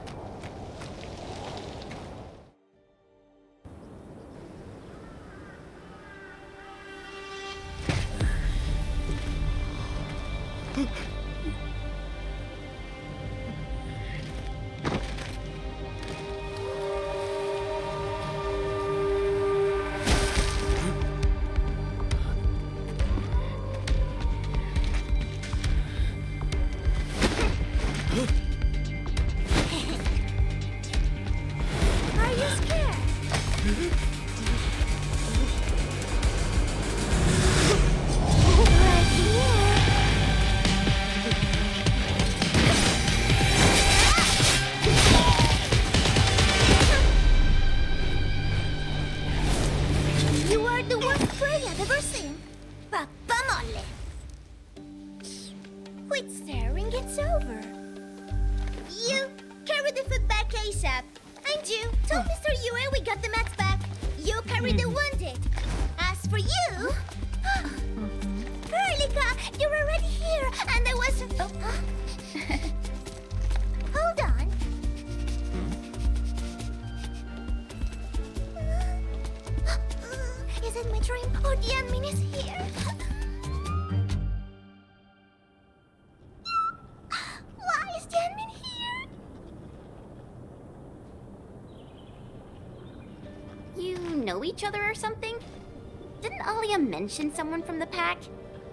Each other or something? Didn't Alia mention someone from the pack?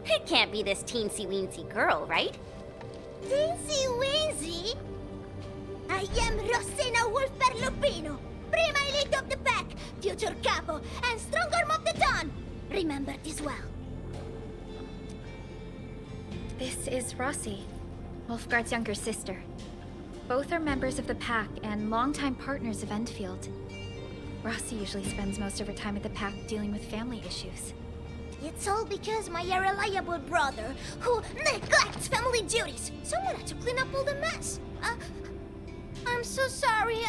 It can't be this teensy-weensy girl, right? Teensy-weensy? I am Rosina Wolfberg-Lupino, Prima Elite of the pack, future capo, and strong arm of the dawn. Remember this well. This is Rossi, Wolfguard's younger sister. Both are members of the pack and longtime partners of Endfield. Rossi usually spends most of her time at the pack dealing with family issues. It's all because my irreliable brother, who neglects family duties. Someone had to clean up all the mess. I'm so sorry.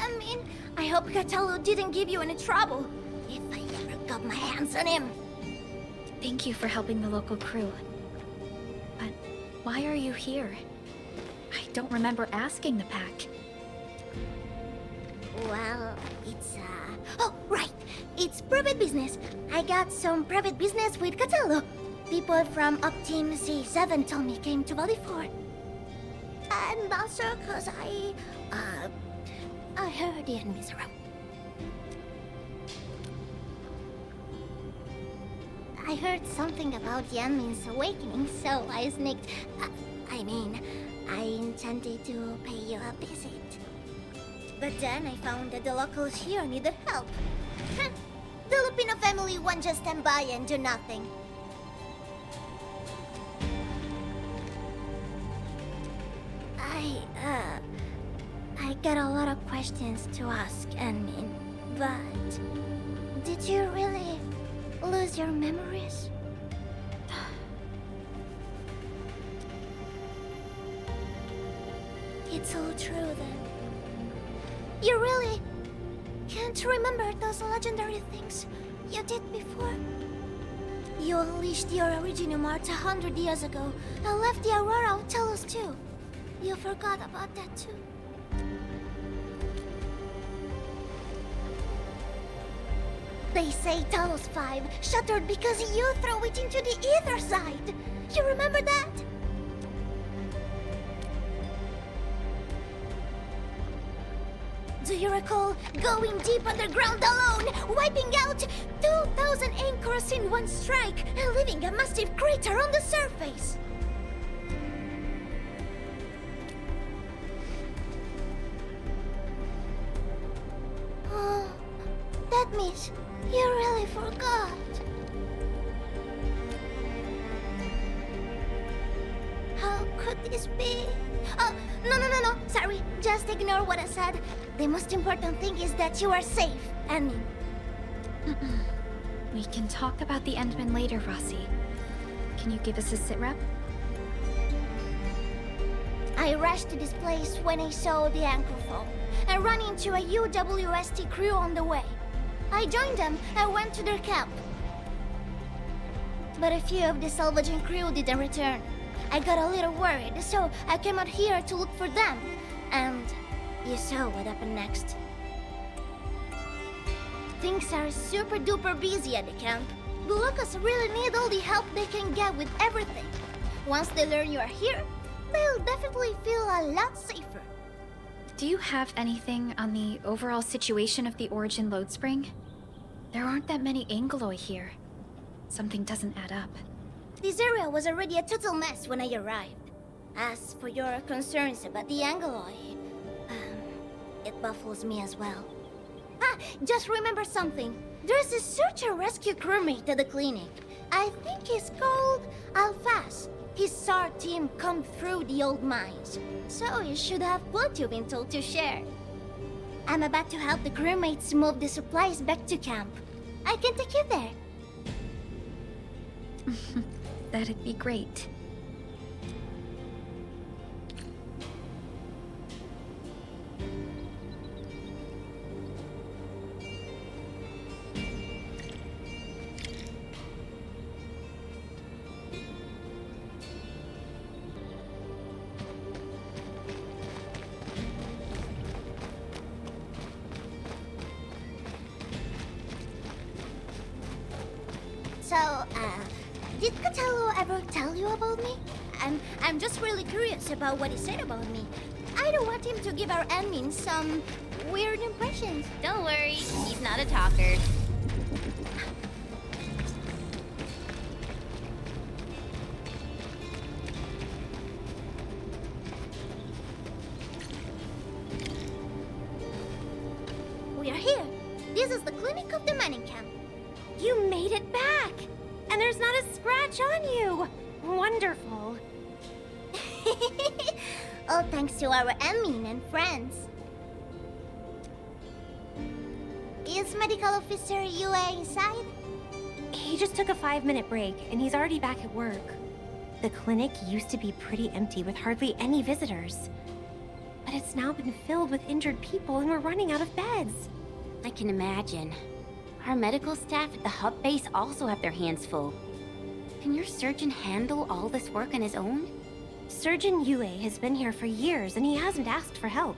I hope Catello didn't give you any trouble. If I ever got my hands on him. Thank you for helping the local crew. But why are you here? I don't remember asking the pack. Well, it's, oh, right. It's private business. I got some private business with Catello. People from Up Team C7 told me came to Valley 4. And also because I heard the enemies around. I heard something about Yanmin's awakening, so I sneaked. I intended to pay you a visit. But then I found that the locals here needed help. The Lupino family won't just stand by and do nothing. I got a lot of questions to ask, Anmin, but did you really lose your memories? It's all true then. You really can't remember those legendary things you did before? You unleashed your original Mart 100 years ago and left the Aurora of Telos too. You forgot about that too. They say Talos 5 shattered because you threw it into the ether side. You remember that? Do you recall going deep underground alone, wiping out 2,000 anchors in one strike, and leaving a massive crater on the surface? Oh, that means you really forgot. How could this be? Oh, no. Sorry, just ignore what I said. The most important thing is that you are safe, Annie. We can talk about the Endmen later, Rossi. Can you give us a sit rep? I rushed to this place when I saw the anchor fall, and ran into a UWST crew on the way. I joined them and went to their camp. But a few of the salvaging crew didn't return. I got a little worried, so I came out here to look for them. And you saw what happened next. Things are super duper busy at the camp. The locals really need all the help they can get with everything. Once they learn you are here, they'll definitely feel a lot safer. Do you have anything on the overall situation of the Origin load spring? There aren't that many Angeloi here. Something doesn't add up. This area was already a total mess when I arrived. As for your concerns about the Angeloi, it baffles me as well. Just remember something. There's a search and rescue crewmate at the clinic. I think he's called Alphas. His SAR team come through the old mines, so you should have plenty of intel to share. I'm about to help the crewmates move the supplies back to camp. I can take you there. That'd be great. So, did Catello ever tell you about me? I'm just really curious about what he said about me. I don't want him to give our admin some weird impressions. Don't worry, he's not a talker. We are here. This is the clinic of the mining camp. You made it back! And there's not a scratch on you! Wonderful. All thanks to our admin and friends. Is Medical Officer UA inside? He just took a 5-minute break, and he's already back at work. The clinic used to be pretty empty with hardly any visitors. But it's now been filled with injured people, and we're running out of beds. I can imagine. Our medical staff at the hub base also have their hands full. Can your surgeon handle all this work on his own? Surgeon Yue has been here for years, and he hasn't asked for help.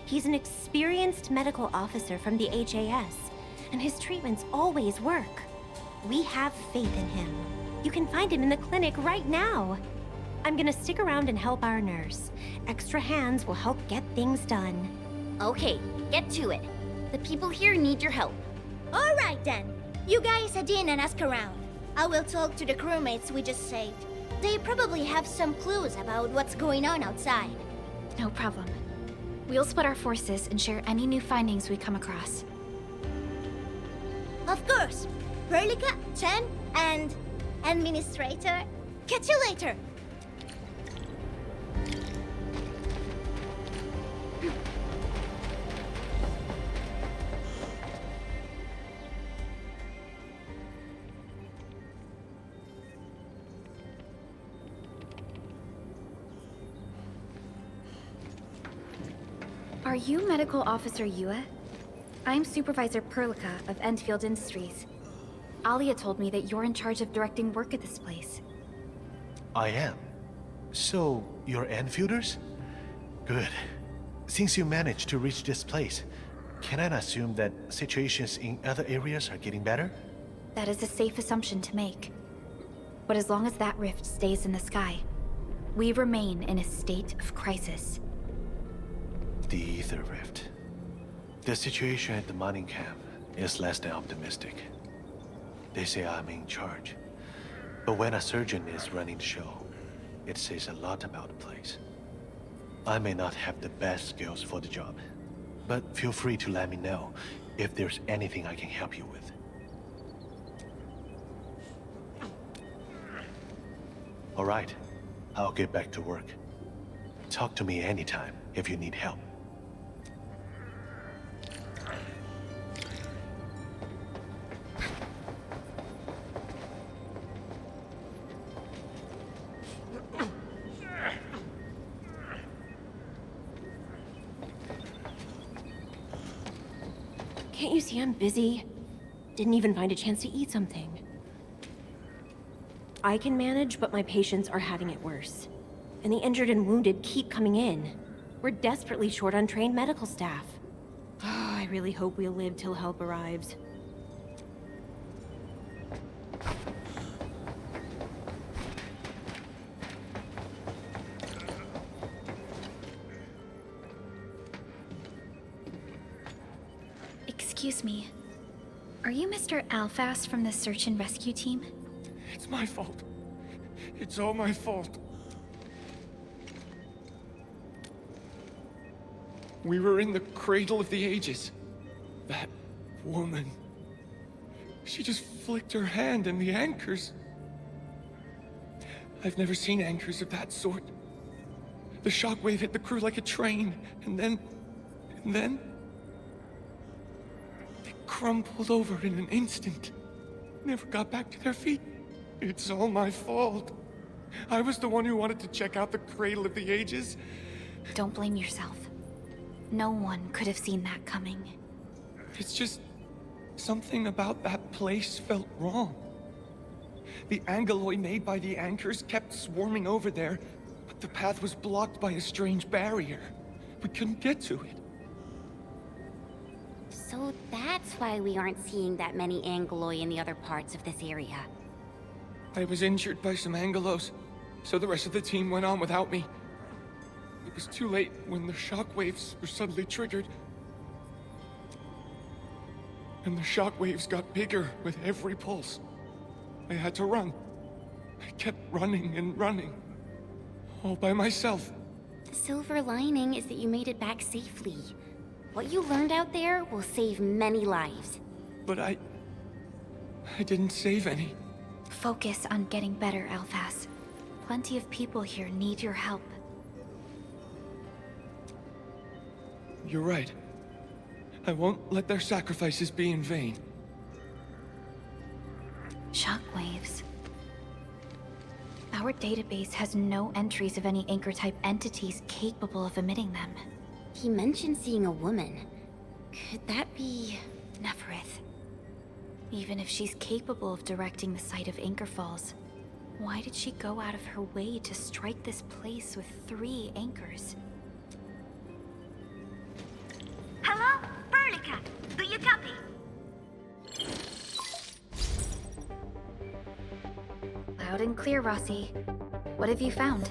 He's an experienced medical officer from the HAS, and his treatments always work. We have faith in him. You can find him in the clinic right now. I'm gonna stick around and help our nurse. Extra hands will help get things done. Okay, get to it. The people here need your help. All right then. You guys head in and ask around. I will talk to the crewmates we just saved. They probably have some clues about what's going on outside. No problem. We'll split our forces and share any new findings we come across. Of course. Perlica, Chen, and Administrator. Catch you later. Are you Medical Officer Yue? I'm Supervisor Perlica of Endfield Industries. Alia told me that you're in charge of directing work at this place. I am. So, you're Enfielders? Good. Since you managed to reach this place, can I assume that situations in other areas are getting better? That is a safe assumption to make. But as long as that rift stays in the sky, we remain in a state of crisis. The Ether Rift. The situation at the mining camp is less than optimistic. They say I'm in charge. But when a surgeon is running the show, it says a lot about the place. I may not have the best skills for the job, but feel free to let me know if there's anything I can help you with. All right, I'll get back to work. Talk to me anytime if you need help. Can't you see I'm busy? Didn't even find a chance to eat something. I can manage, but my patients are having it worse. And the injured and wounded keep coming in. We're desperately short on trained medical staff. I really hope we'll live till help arrives. Excuse me. Are you Mr. Alphas from the search and rescue team? It's my fault. It's all my fault. We were in the cradle of the ages. That woman. She just flicked her hand and the anchors. I've never seen anchors of that sort. The shockwave hit the crew like a train, and then... they crumpled over in an instant. Never got back to their feet. It's all my fault. I was the one who wanted to check out the cradle of the ages. Don't blame yourself. No one could have seen that coming. It's just... something about that place felt wrong. The angalloy made by the anchors kept swarming over there, but the path was blocked by a strange barrier. We couldn't get to it. So that's why we aren't seeing that many angalloy in the other parts of this area. I was injured by some angelos, so the rest of the team went on without me. It was too late when the shockwaves were suddenly triggered. And the shockwaves got bigger with every pulse. I had to run. I kept running and running. All by myself. The silver lining is that you made it back safely. What you learned out there will save many lives. But I didn't save any. Focus on getting better, Alphas. Plenty of people here need your help. You're right. I won't let their sacrifices be in vain. port database has no entries of any Anchor-type entities capable of emitting them. He mentioned seeing a woman. Could that be... Neferith. Even if she's capable of directing the site of Anchor Falls, why did she go out of her way to strike this place with 3 anchors? Hello? Burlica, do you copy? Loud and clear, Rossi. What have you found?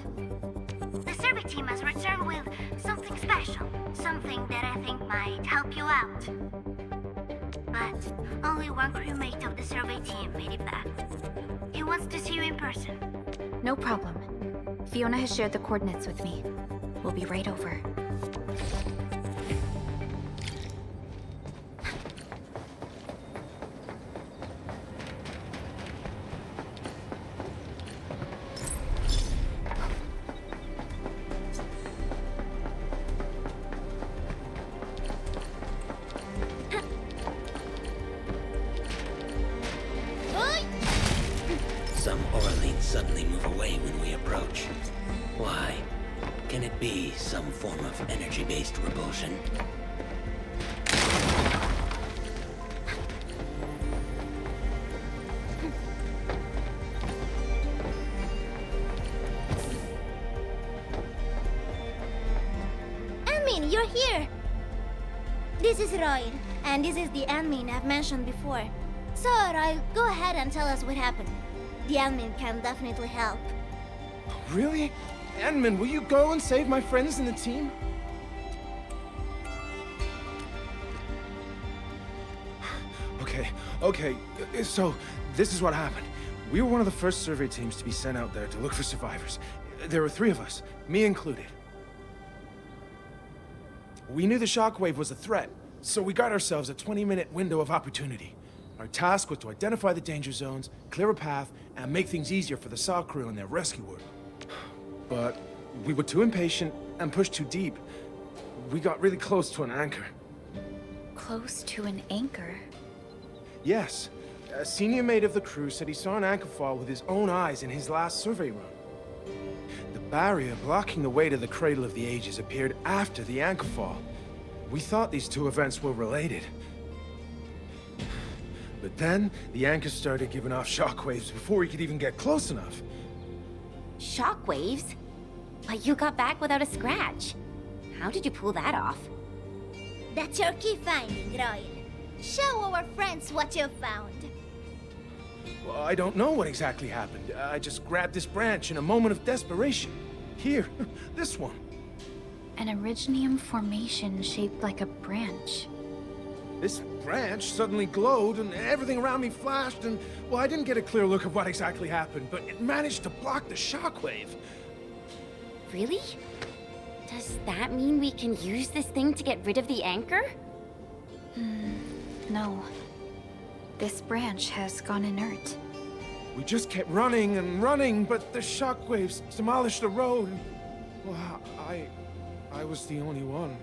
The survey team has returned with something special. Something that I think might help you out. But only one crewmate of the survey team made it back. He wants to see you in person. No problem. Fiona has shared the coordinates with me. We'll be right over. Some Orleans suddenly move away when we approach. Why? Can it be some form of energy-based repulsion? Admin, you're here! This is Roy, and this is the admin I've mentioned before. So, Roy, go ahead and tell us what happened. The admin can definitely help. Really? Admin, will you go and save my friends in the team? Okay, so this is what happened. We were one of the first survey teams to be sent out there to look for survivors. There were 3 of us, me included. We knew the shockwave was a threat, so we got ourselves a 20-minute window of opportunity. Our task was to identify the danger zones, clear a path, and make things easier for the SAW crew and their rescuer. But we were too impatient and pushed too deep. We got really close to an anchor. Close to an anchor? Yes. A senior mate of the crew said he saw an anchor fall with his own eyes in his last survey run. The barrier blocking the way to the Cradle of the Ages appeared after the anchor fall. We thought these 2 events were related. But then, the anchor started giving off shockwaves before we could even get close enough. Shockwaves? But you got back without a scratch. How did you pull that off? That's your key finding, Roy. Show our friends what you found. Well, I don't know what exactly happened. I just grabbed this branch in a moment of desperation. Here, this one. An Originium formation shaped like a branch. This branch suddenly glowed and everything around me flashed and, well, I didn't get a clear look at what exactly happened, but it managed to block the shockwave. Really? Does that mean we can use this thing to get rid of the anchor? No. This branch has gone inert. We just kept running and running, but the shockwaves demolished the road. Well, I was the only one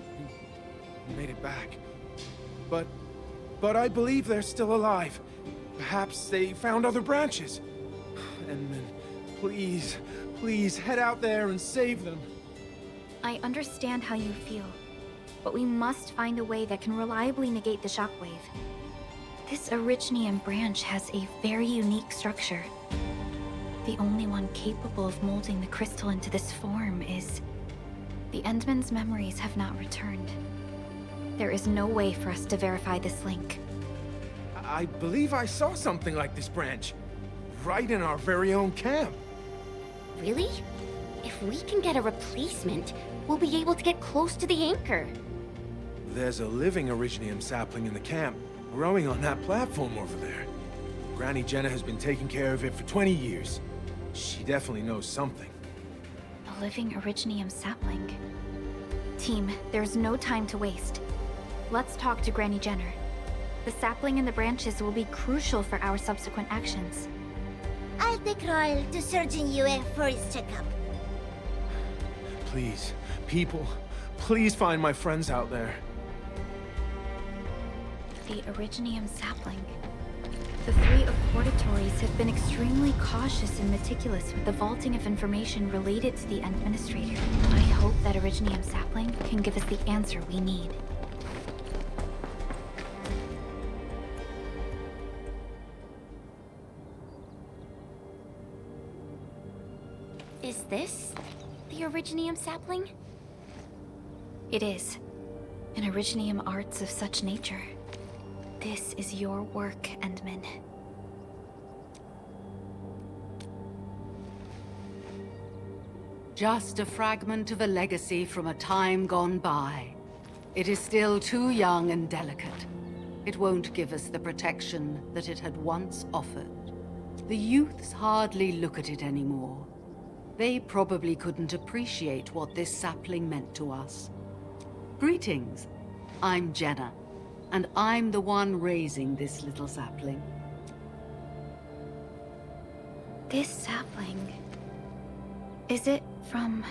who made it back. But I believe they're still alive. Perhaps they found other branches. And then, please head out there and save them. I understand how you feel, but we must find a way that can reliably negate the shockwave. This Originium branch has a very unique structure. The only one capable of molding the crystal into this form is... The Endman's memories have not returned. There is no way for us to verify this link. I believe I saw something like this branch. Right in our very own camp. Really? If we can get a replacement, we'll be able to get close to the anchor. There's a living Originium sapling in the camp, growing on that platform over there. Granny Jenna has been taking care of it for 20 years. She definitely knows something. A living Originium sapling. Team, there's no time to waste. Let's talk to Granny Jenner. The sapling and the branches will be crucial for our subsequent actions. I'll take Royal to Surgeon Yue for his checkup. Please, people, please find my friends out there. The Originium sapling. The three Accordatores have been extremely cautious and meticulous with the vaulting of information related to the Administrator. I hope that Originium sapling can give us the answer we need. Is this the Originium sapling? It is. An Originium arts of such nature. This is your work, Endman. Just a fragment of a legacy from a time gone by. It is still too young and delicate. It won't give us the protection that it had once offered. The youths hardly look at it anymore. They probably couldn't appreciate what this sapling meant to us. Greetings. I'm Jenna, and I'm the one raising this little sapling. This sapling... is it from...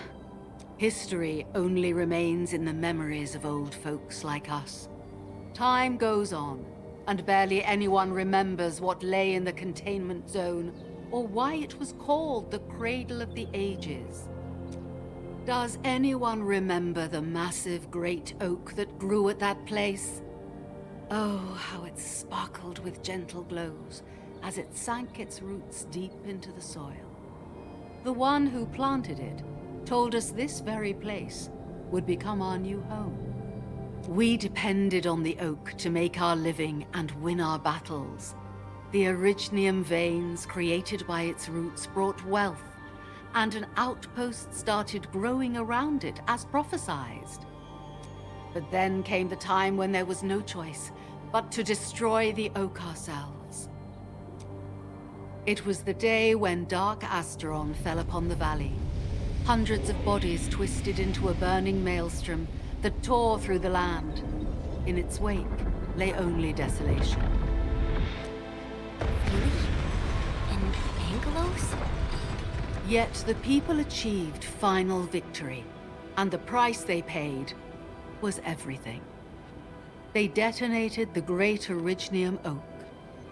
History only remains in the memories of old folks like us. Time goes on, and barely anyone remembers what lay in the containment zone, or why it was called the Cradle of the Ages. Does anyone remember the massive great oak that grew at that place? Oh, how it sparkled with gentle glows as it sank its roots deep into the soil. The one who planted it told us this very place would become our new home. We depended on the oak to make our living and win our battles. The Originium veins created by its roots brought wealth, and an outpost started growing around it as prophesied. But then came the time when there was no choice but to destroy the oak ourselves. It was the day when Dark Asteron fell upon the valley. Hundreds of bodies twisted into a burning maelstrom that tore through the land. In its wake lay only desolation. And Angelos? Yet the people achieved final victory, and the price they paid was everything. They detonated the great Originium oak,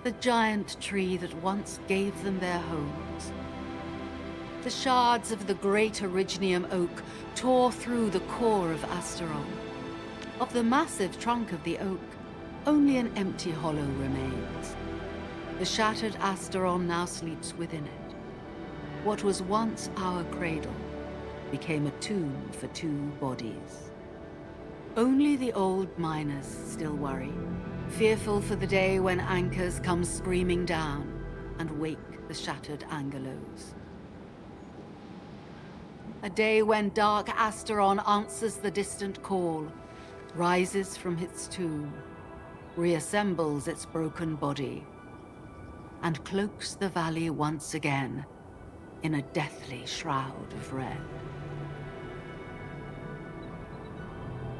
the giant tree that once gave them their homes. The shards of the great Originium oak tore through the core of Asteron. Of the massive trunk of the oak, only an empty hollow remains. The shattered Asteron now sleeps within it. What was once our cradle became a tomb for two bodies. Only the old miners still worry, fearful for the day when anchors come screaming down and wake the shattered Angelos. A day when Dark Asteron answers the distant call, rises from its tomb, reassembles its broken body, and cloaks the valley once again in a deathly shroud of red.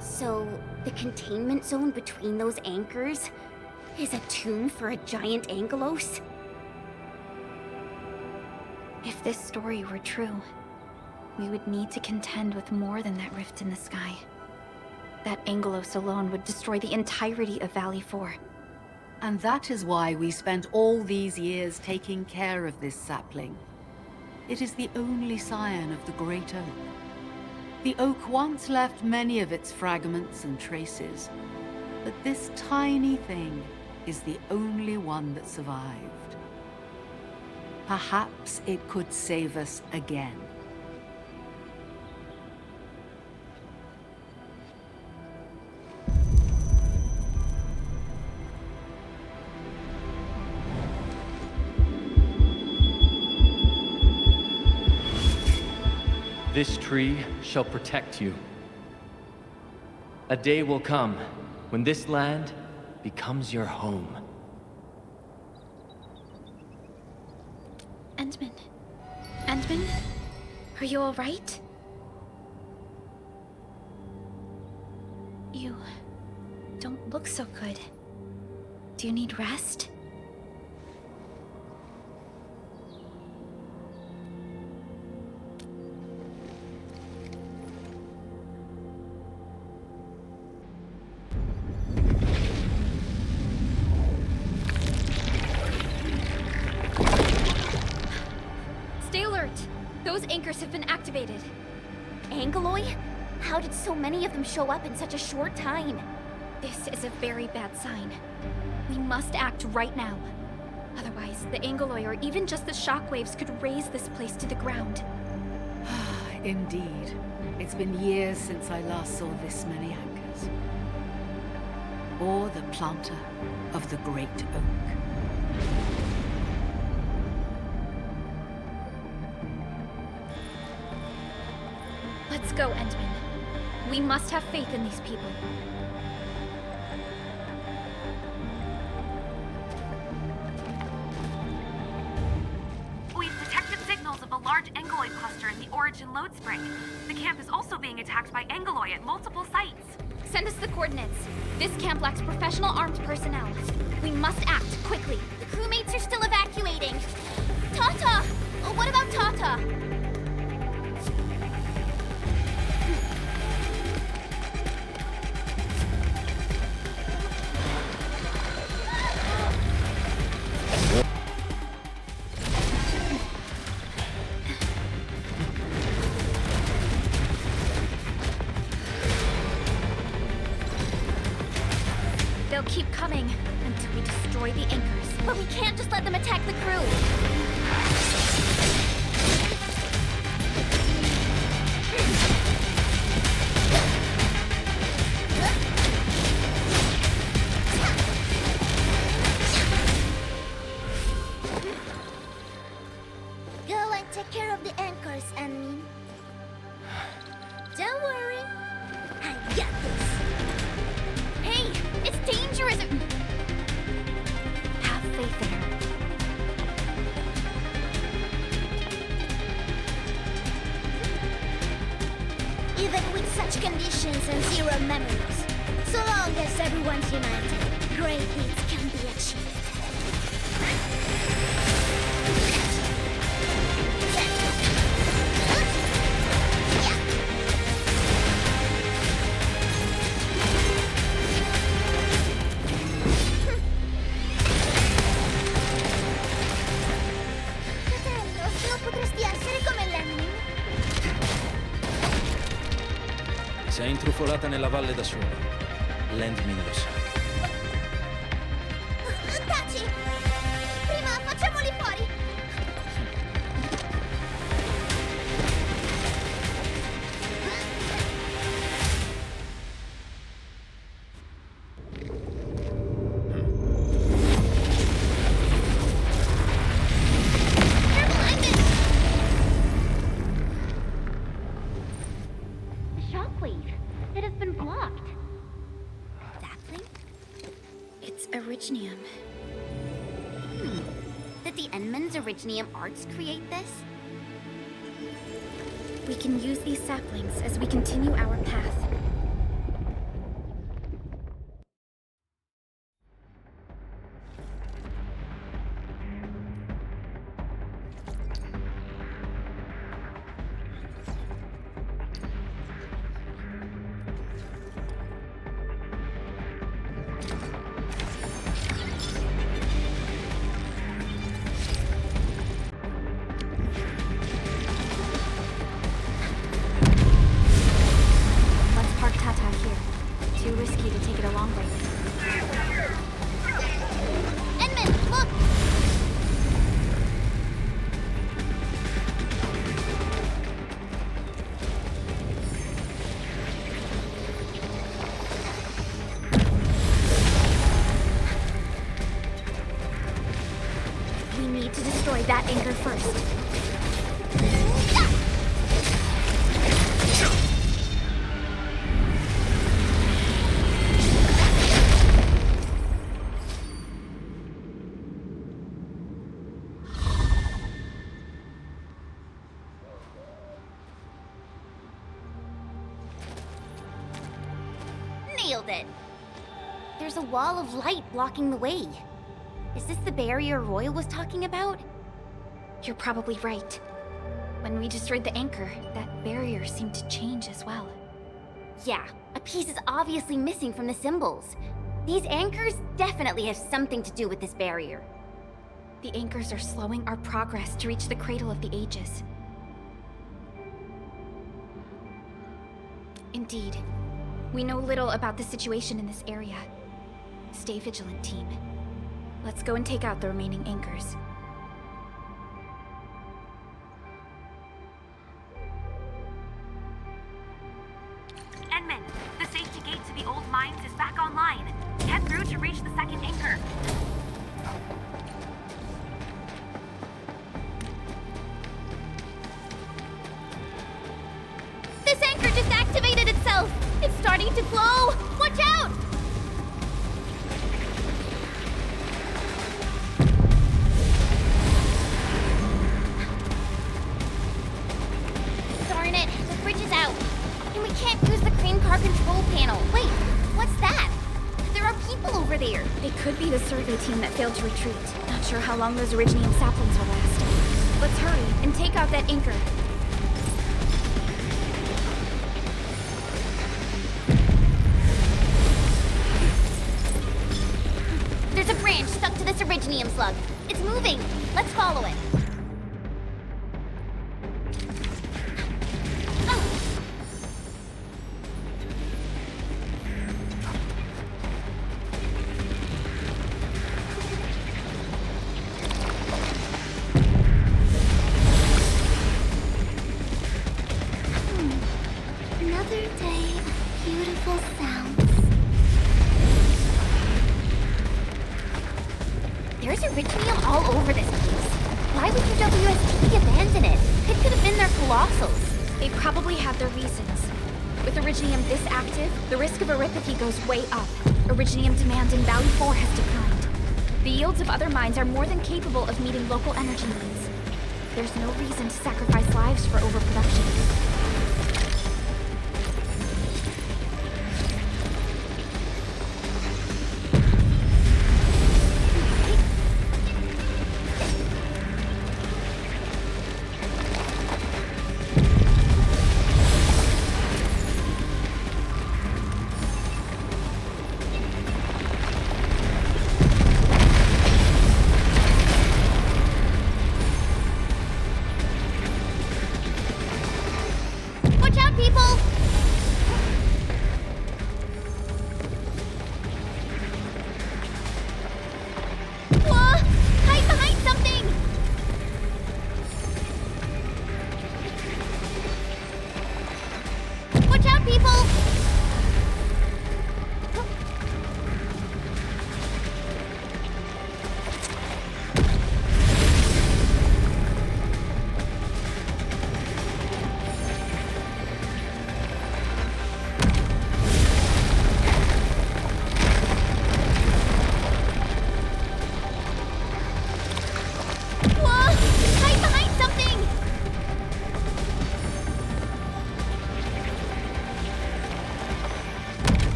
So, the containment zone between those anchors is a tomb for a giant Angelos? If this story were true, we would need to contend with more than that rift in the sky. That Angelos alone would destroy the entirety of Valley 4. And that is why we spent all these years taking care of this sapling. It is the only scion of the Great Oak. The oak once left many of its fragments and traces, but this tiny thing is the only one that survived. Perhaps it could save us again. This tree shall protect you. A day will come when this land becomes your home. Endman? Endman? Are you all right? You don't look so good. Do you need rest? anchors have been activated. Angeloy? How did so many of them show up in such a short time? This is a very bad sign. We must act right now. Otherwise, the Angeloy or even just the shockwaves could raze this place to the ground. Indeed. It's been years since I last saw this many anchors. Or the planter of the Great Oak. Let's go, Endman. We must have faith in these people. We've detected signals of a large Angeloid cluster in the Origin load spring. The camp is also being attacked by Angeloy at multiple sites. Send us the coordinates. This camp lacks professional armed personnel. We must act quickly. The crewmates are still evacuating. Tata! Oh, what about Tata? They'll keep coming until we destroy the anchors. But we can't just let them attack the crew. Go and take care of the anchors, Anmin. Don't worry. I got this. Hey, it's dangerous! Have faith in her. Even with such conditions and zero memories, so long as everyone's united, great things can be achieved. Fratello, non potresti essere come l'Anmin? Si è intrufolata nella valle da sola. Landmin lo sa. Taci! Prima facciamoli fuori! The shockwave. It has been blocked. It's Originium. Did the Endman's Originium arts create this? We can use these saplings as we continue our path. Let's park Tata here. Too risky to take it a long way. Endman, look! We need to destroy that anchor first. Nailed it! There's a wall of light blocking the way. Is this the barrier Royal was talking about? You're probably right. When we destroyed the anchor, that barrier seemed to change as well. Yeah, a piece is obviously missing from the symbols. These anchors definitely have something to do with this barrier. The anchors are slowing our progress to reach the Cradle of the Ages. Indeed. We know little about the situation in this area. Stay vigilant, team. Let's go and take out the remaining anchors. Endman, the safety gate to the old mines is back online. Head through to reach the second anchor. This anchor just activated itself! It's starting to glow! Watch out! Darn it, the bridge is out. And we can't use the crane car control panel. Wait, what's that? There are people over there. It could be the survey team that failed to retreat. Not sure how long those Originium saplings will last. Let's hurry and take out that anchor. There's a branch stuck to this Originium slug. It's moving. Let's follow it. Another day of beautiful sounds. There's Originium all over this place. Why would UWSP abandon it? It could have been their colossals. They probably had their reasons. With Originium this active, the risk of eripathy goes way up. Originium demand in Valley 4 has declined. The yields of other mines are more than capable of meeting local energy needs. There's no reason to sacrifice lives for overproduction.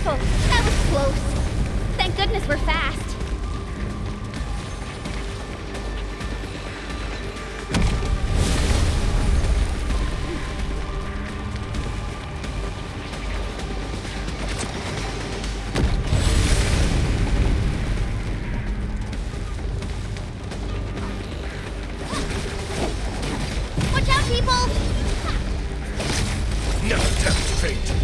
That was close. Thank goodness we're fast. Watch out, people! Never tempt fate.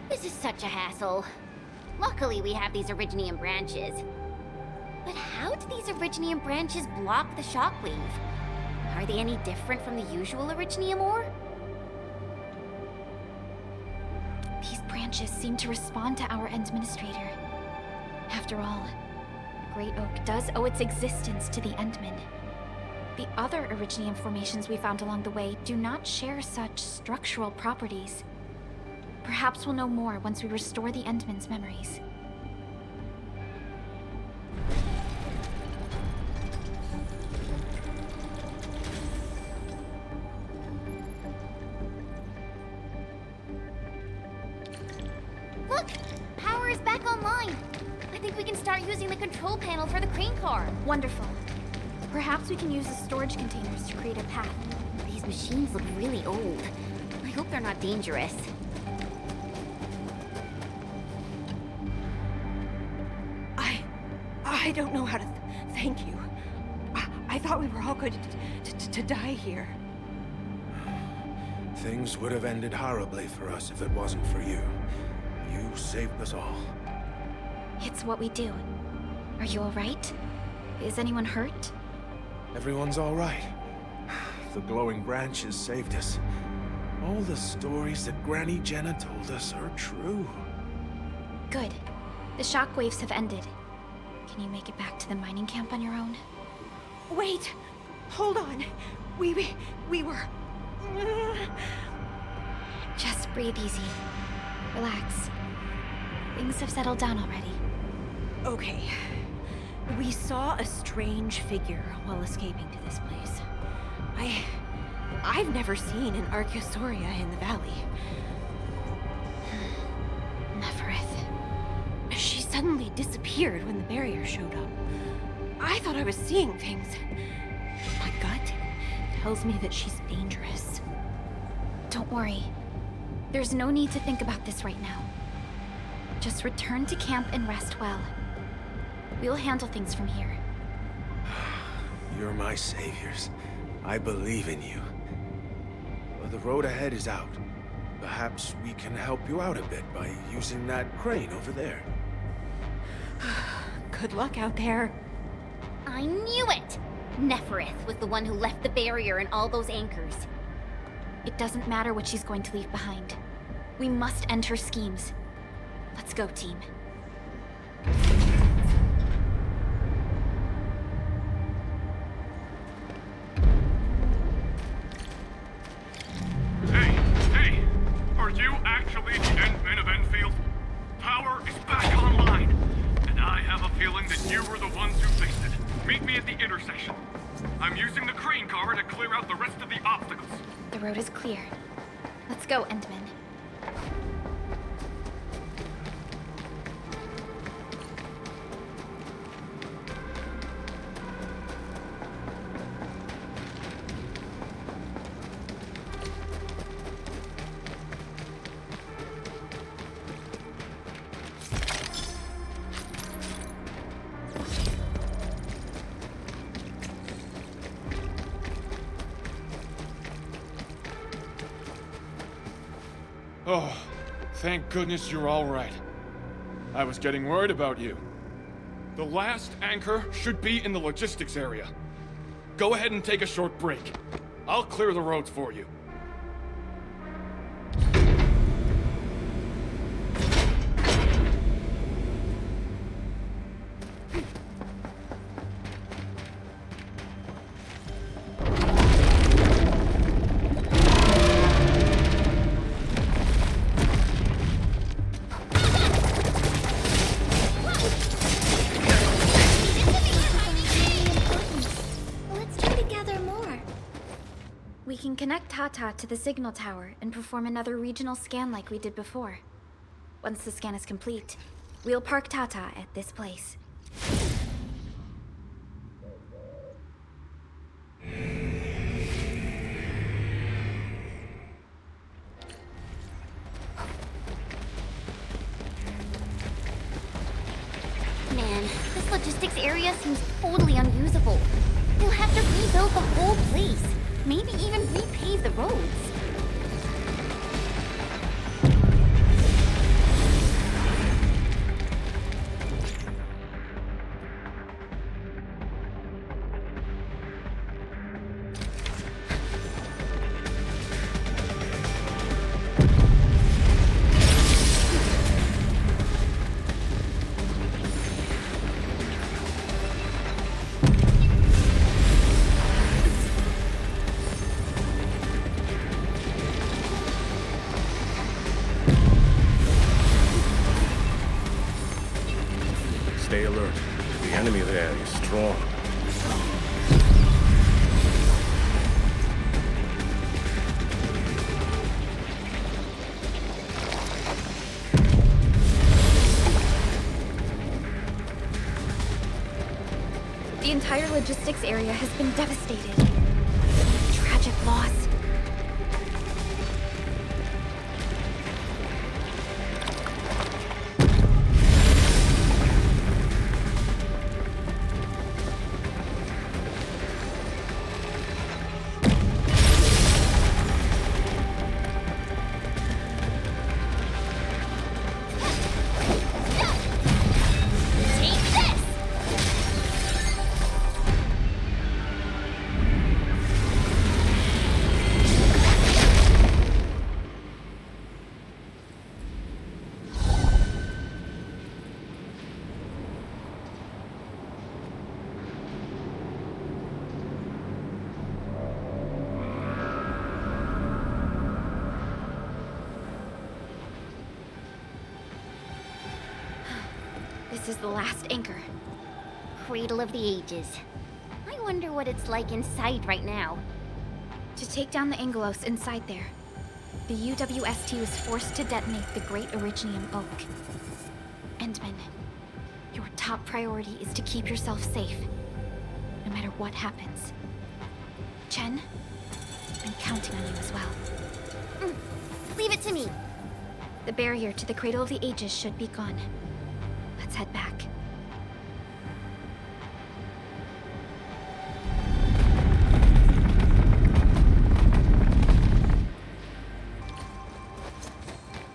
This is such a hassle. Luckily, we have these Originium branches. But how do these Originium branches block the shockwave? Are they any different from the usual Originium ore? These branches seem to respond to our Endministrator. After all, the Great Oak does owe its existence to the Endmen. The other Originium formations we found along the way do not share such structural properties. Perhaps we'll know more once we restore the Endmen's memories. back online. I think we can start using the control panel for the crane car. Wonderful. Perhaps we can use the storage containers to create a path. These machines look really old. I hope they're not dangerous. I don't know how to thank you. I thought we were all going to die here. Things would have ended horribly for us if it wasn't for you. You saved us all. It's what we do. Are you all right? Is anyone hurt? Everyone's all right. The glowing branches saved us. All the stories that Granny Jenna told us are true. Good. The shockwaves have ended. Can you make it back to the mining camp on your own? Wait! Hold on! We were... Just breathe easy. Relax. Things have settled down already. Okay. We saw a strange figure while escaping to this place. I've never seen an Archosauria in the valley. Nefereth. She suddenly disappeared when the barrier showed up. I thought I was seeing things. My gut tells me that she's dangerous. Don't worry. There's no need to think about this right now. Just return to camp and rest well. We'll handle things from here. You're my saviors. I believe in you. But the road ahead is out. Perhaps we can help you out a bit by using that crane over there. Good luck out there. I knew it! Nefereth was the one who left the barrier and all those anchors. It doesn't matter what she's going to leave behind. We must end her schemes. Let's go, team. Hey! Are you actually the Endmen of Enfield? Power is back online, and I have a feeling that you were the ones who fixed it. Meet me at the intersection. I'm using the crane car to clear out the rest of the obstacles. The road is clear. Let's go, Endman. Oh, thank goodness you're all right. I was getting worried about you. The last anchor should be in the logistics area. Go ahead and take a short break. I'll clear the roads for you. We can connect Tata to the signal tower and perform another regional scan like we did before. Once the scan is complete, we'll park Tata at this place. Man, this logistics area seems totally unusable. They'll have to rebuild the whole place. Maybe even repave the roads. entire logistics area has been devastated. Tragic loss. This is the last anchor. Cradle of the Ages. I wonder what it's like inside right now. To take down the Angelos inside there, the UWST was forced to detonate the Great Originium Oak. Endman, your top priority is to keep yourself safe, no matter what happens. Chen, I'm counting on you as well. Leave it to me. The barrier to the Cradle of the Ages should be gone. Let's head back.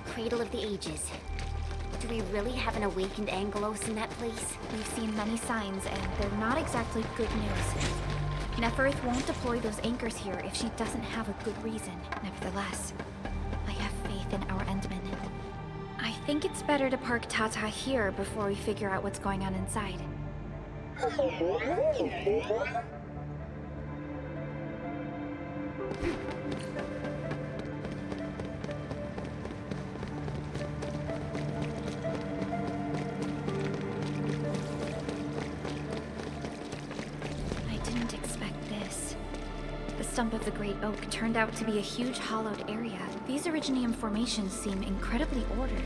Cradle of the Ages. Do we really have an awakened Angelos in that place? We've seen many signs, and they're not exactly good news. Neferith won't deploy those anchors here if she doesn't have a good reason. Nevertheless, I have faith in our Endman. I think it's better to park Tata here before we figure out what's going on inside. I didn't expect this. The stump of the Great Oak turned out to be a huge hollowed area. These Originium formations seem incredibly ordered.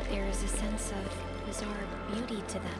There is a sense of bizarre beauty to them.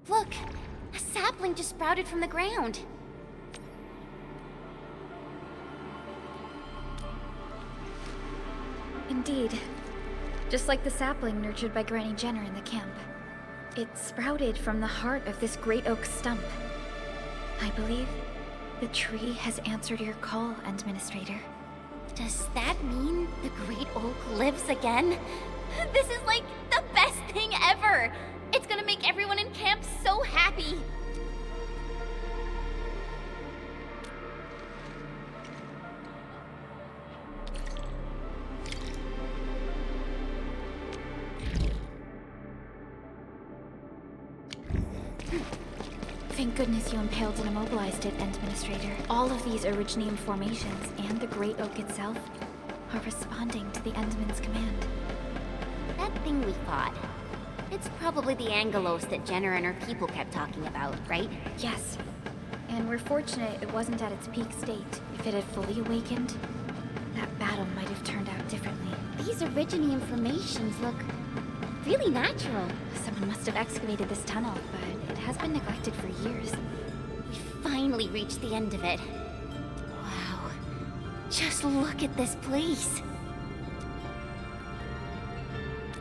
Look! A sapling just sprouted from the ground. Indeed. Just like the sapling nurtured by Granny Jenner in the camp. It sprouted from the heart of this great oak stump. I believe the tree has answered your call, Administrator. Does that mean the Great Oak lives again? This is like the best thing ever! It's gonna make everyone in camp so happy! Thank goodness you impaled and immobilized it, Administrator. All of these Originium formations and the Great Oak itself are responding to the Endman's command. That thing we fought. It's probably the Angelos that Jenner and her people kept talking about, right? Yes. And we're fortunate it wasn't at its peak state. If it had fully awakened, that battle might have turned out differently. These Originium formations look really natural. Someone must have excavated this tunnel, but it has been neglected for years. We finally reached the end of it. Wow. Just look at this place.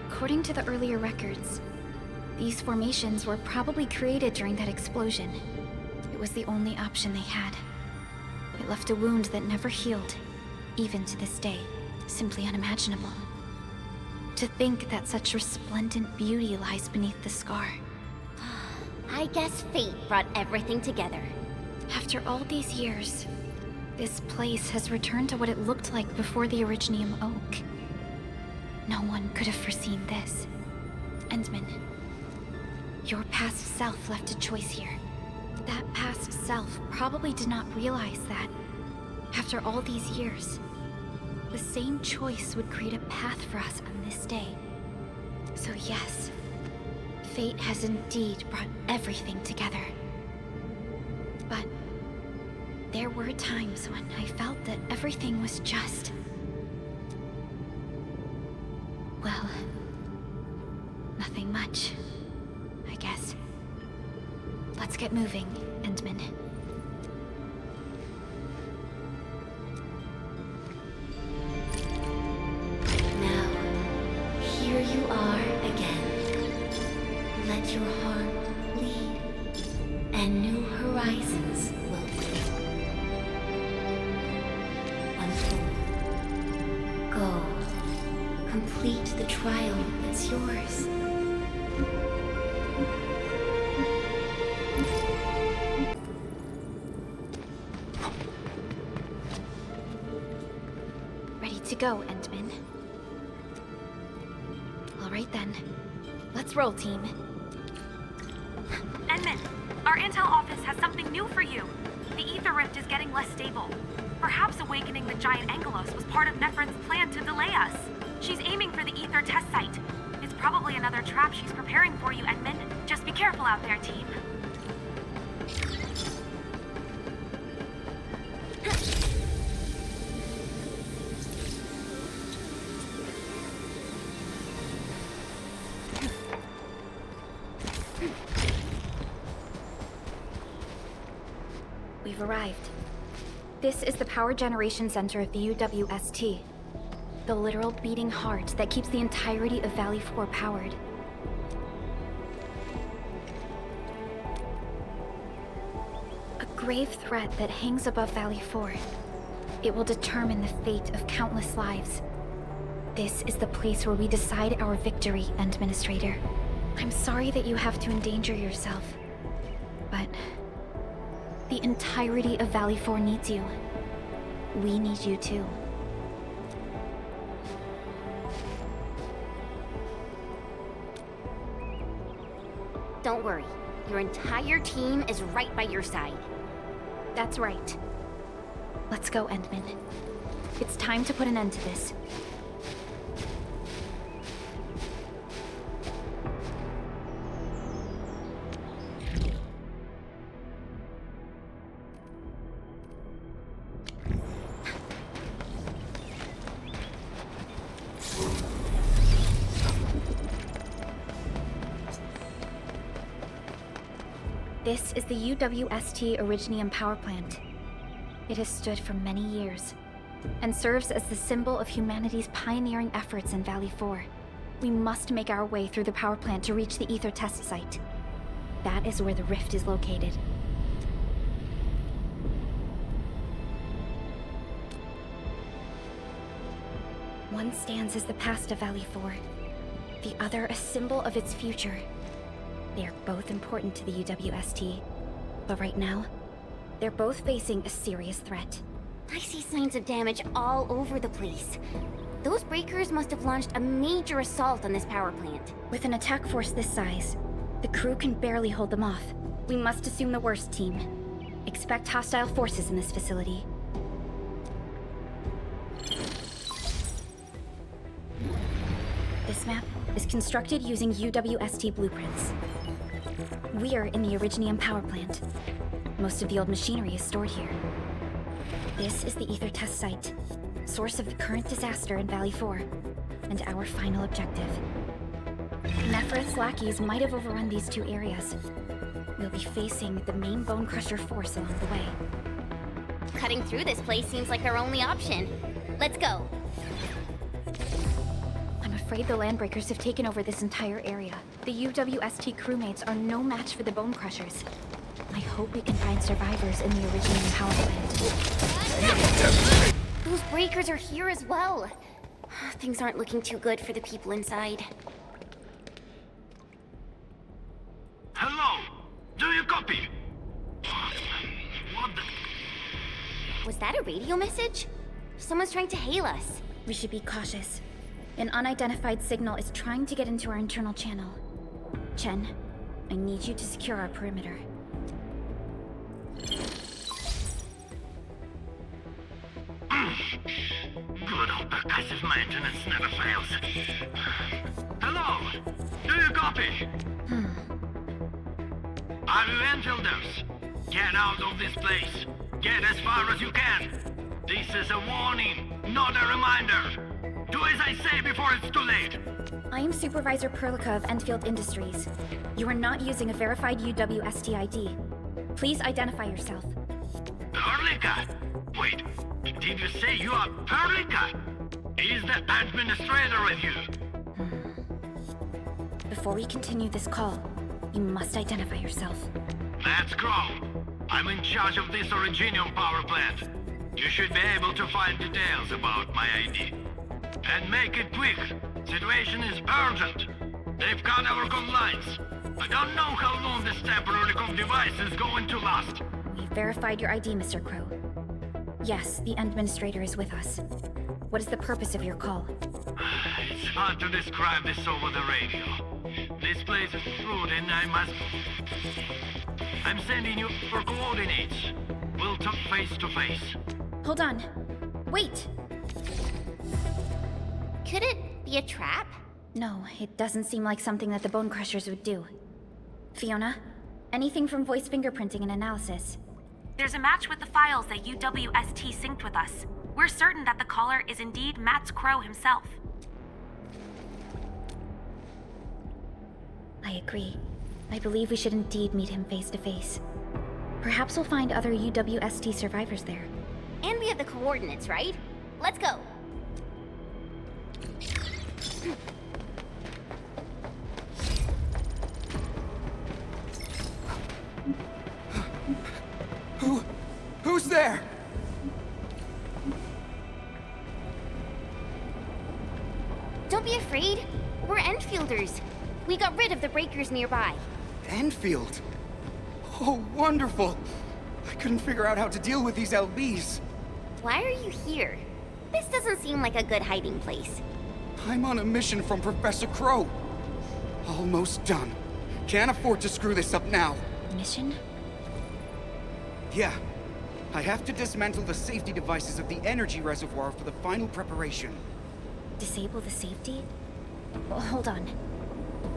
According to the earlier records, these formations were probably created during that explosion. It was the only option they had. It left a wound that never healed, even to this day. Simply unimaginable. To think that such resplendent beauty lies beneath the scar. I guess fate brought everything together. After all these years, this place has returned to what it looked like before the Originium Oak. No one could have foreseen this. Endman, your past self left a choice here. That past self probably did not realize that, after all these years, the same choice would create a path for us on this day. So yes, fate has indeed brought everything together. But there were times when I felt that everything was just... well, nothing much, I guess. Let's get moving, Endman. Now, here you are again. Let your heart lead, and new horizons will unfold. Go. Complete the trial that's yours. Ready to go, Endman. All right then. Let's roll, team. Endman, our intel office has something new for you. The ether rift is getting less stable. Perhaps awakening the giant Angelos was part of Nephrin's plan to delay us. She's aiming for the ether test site. It's probably another trap she's preparing for you, Endman. Just be careful out there, team. We've arrived. This is the power generation center of the UWST. The literal beating heart that keeps the entirety of Valley 4 powered. A grave threat that hangs above Valley 4. It will determine the fate of countless lives. This is the place where we decide our victory, Administrator. I'm sorry that you have to endanger yourself, but the entirety of Valley 4 needs you. We need you too. Don't worry. Your entire team is right by your side. That's right. Let's go, Endman. It's time to put an end to this. This is the UWST Originium power plant. It has stood for many years, and serves as the symbol of humanity's pioneering efforts in Valley 4. We must make our way through the power plant to reach the ether test site. That is where the rift is located. One stands as the past of Valley 4, the other a symbol of its future. They are both important to the UWST, but right now, they're both facing a serious threat. I see signs of damage all over the place. Those breakers must have launched a major assault on this power plant. With an attack force this size, the crew can barely hold them off. We must assume the worst, team. Expect hostile forces in this facility. This map is constructed using UWST blueprints. We are in the Originium power plant. Most of the old machinery is stored here. This is the Ether test site, source of the current disaster in Valley 4, and our final objective. Nephris lackeys might have overrun these two areas. We'll be facing the main Bone Crusher force along the way. Cutting through this place seems like our only option. Let's go. I'm afraid the Landbreakers have taken over this entire area. The UWST crewmates are no match for the Bone Crushers. I hope we can find survivors in the Originium power plant. Those breakers are here as well. Things aren't looking too good for the people inside. Hello? Do you copy? What the... Was that a radio message? Someone's trying to hail us. We should be cautious. An unidentified signal is trying to get into our internal channel. Chen, I need you to secure our perimeter. Good old percussive maintenance never fails. Hello? Do you copy? Are you Enfielders? Get out of this place. Get as far as you can. This is a warning, not a reminder. Do as I say before it's too late. I am Supervisor Perlica of Endfield Industries. You are not using a verified UWST ID. Please identify yourself. Perlica? Wait, did you say you are Perlica? Is the administrator with you? Before we continue this call, you must identify yourself. Let's go. I'm in charge of this Originium power plant. You should be able to find details about my ID. And make it quick. Situation is urgent. They've cut our comm lines. I don't know how long this temporary comm device is going to last. We've verified your ID, Mr. Crow. Yes, the administrator is with us. What is the purpose of your call? It's hard to describe this over the radio. This place is rude and I'm sending you for coordinates. We'll talk face to face. Hold on. Wait! Could it be a trap? No, it doesn't seem like something that the Bone Crushers would do. Fiona, anything from voice fingerprinting and analysis? There's a match with the files that UWST synced with us. We're certain that the caller is indeed Matt Crow himself. I agree. I believe we should indeed meet him face to face. Perhaps we'll find other UWST survivors there. And we have the coordinates, right? Let's go. Who's there? Don't be afraid. We're Enfielders. We got rid of the breakers nearby. Enfield? Oh, wonderful. I couldn't figure out how to deal with these LBs. Why are you here? This doesn't seem like a good hiding place. I'm on a mission from Professor Crow. Almost done. Can't afford to screw this up now. Mission? Yeah. I have to dismantle the safety devices of the energy reservoir for the final preparation. Disable the safety? Well, hold on.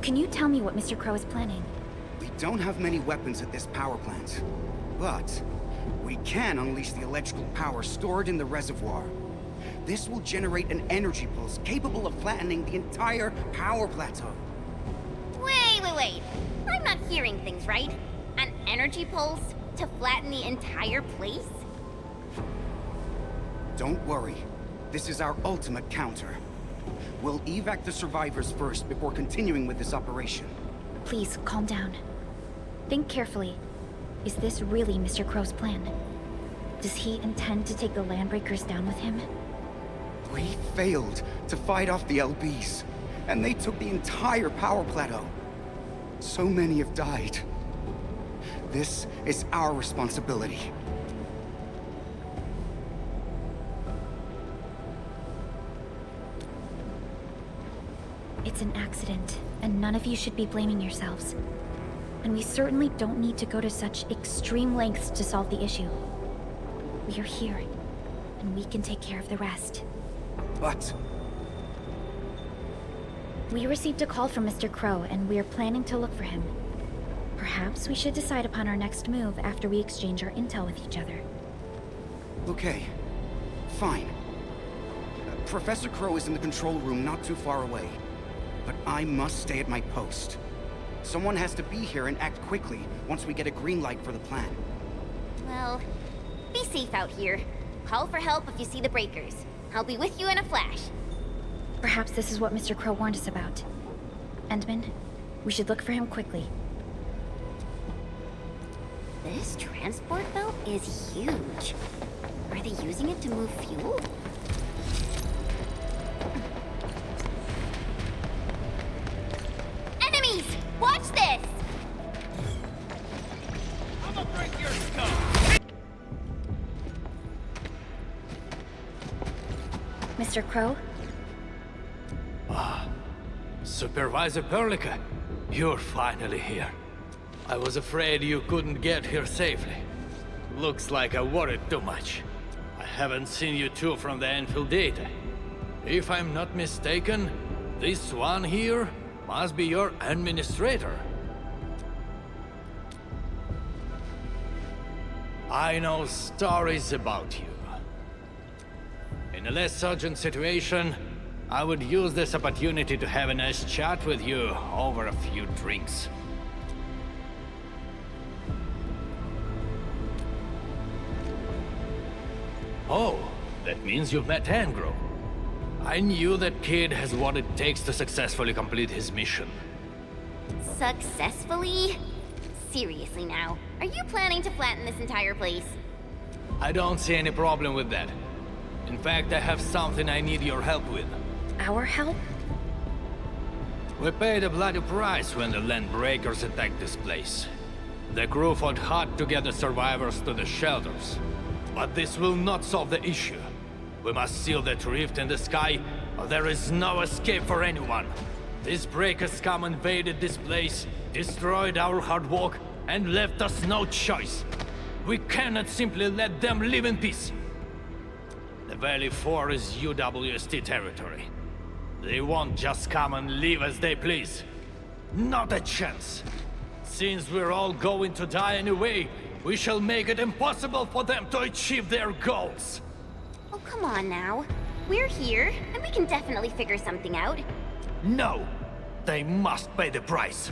Can you tell me what Mr. Crow is planning? We don't have many weapons at this power plant, but we can unleash the electrical power stored in the reservoir. This will generate an energy pulse capable of flattening the entire power plateau. Wait. I'm not hearing things right. An energy pulse to flatten the entire place? Don't worry. This is our ultimate counter. We'll evac the survivors first before continuing with this operation. Please, calm down. Think carefully. Is this really Mr. Crow's plan? Does he intend to take the Landbreakers down with him? We failed to fight off the LBs, and they took the entire power plateau. So many have died. This is our responsibility. It's an accident, and none of you should be blaming yourselves. And we certainly don't need to go to such extreme lengths to solve the issue. We are here, and we can take care of the rest. But... We received a call from Mr. Crow, and we are planning to look for him. Perhaps we should decide upon our next move after we exchange our intel with each other. Okay. Fine. Professor Crow is in the control room not too far away. But I must stay at my post. Someone has to be here and act quickly once we get a green light for the plan. Well, be safe out here. Call for help if you see the breakers. I'll be with you in a flash. Perhaps this is what Mr. Crow warned us about. Endman, we should look for him quickly. This transport belt is huge. Are they using it to move fuel? Enemies! Watch this! I'm gonna break your skull! Mr. Crow? Supervisor Perlica, you're finally here. I was afraid you couldn't get here safely. Looks like I worried too much. I haven't seen you two from the Endfield data. If I'm not mistaken, this one here must be your administrator. I know stories about you. In a less urgent situation, I would use this opportunity to have a nice chat with you over a few drinks. Oh, that means you've met Angro. I knew that kid has what it takes to successfully complete his mission. Successfully? Seriously now, are you planning to flatten this entire place? I don't see any problem with that. In fact, I have something I need your help with. Our help? We paid a bloody price when the Landbreakers attacked this place. The crew fought hard to get the survivors to the shelters. But this will not solve the issue. We must seal that rift in the sky, or there is no escape for anyone. These breakers come invaded this place, destroyed our hard work, and left us no choice. We cannot simply let them live in peace. The Valley 4 is UWST territory. They won't just come and live as they please. Not a chance. Since we're all going to die anyway, we shall make it impossible for them to achieve their goals. Oh, come on now. We're here, and we can definitely figure something out. No! They must pay the price.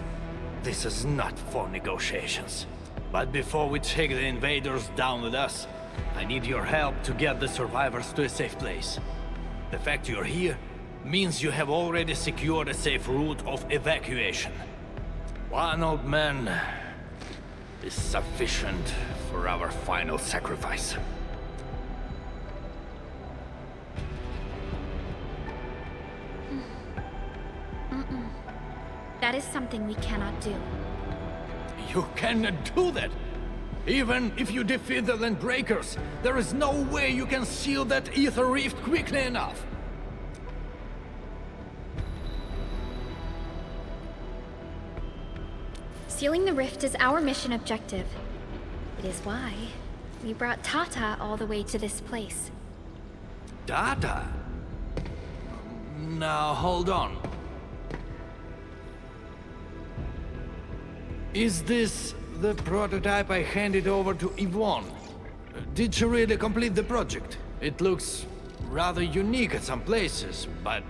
This is not for negotiations. But before we take the invaders down with us, I need your help to get the survivors to a safe place. The fact you're here means you have already secured a safe route of evacuation. One old man is sufficient for our final sacrifice. That is something we cannot do. You cannot do that! Even if you defeat the Landbreakers, there is no way you can seal that ether rift quickly enough. Sealing the rift is our mission objective. It is why we brought Tata all the way to this place. Tata? Now, hold on. Is this the prototype I handed over to Yvonne? Did she really complete the project? It looks rather unique at some places, but...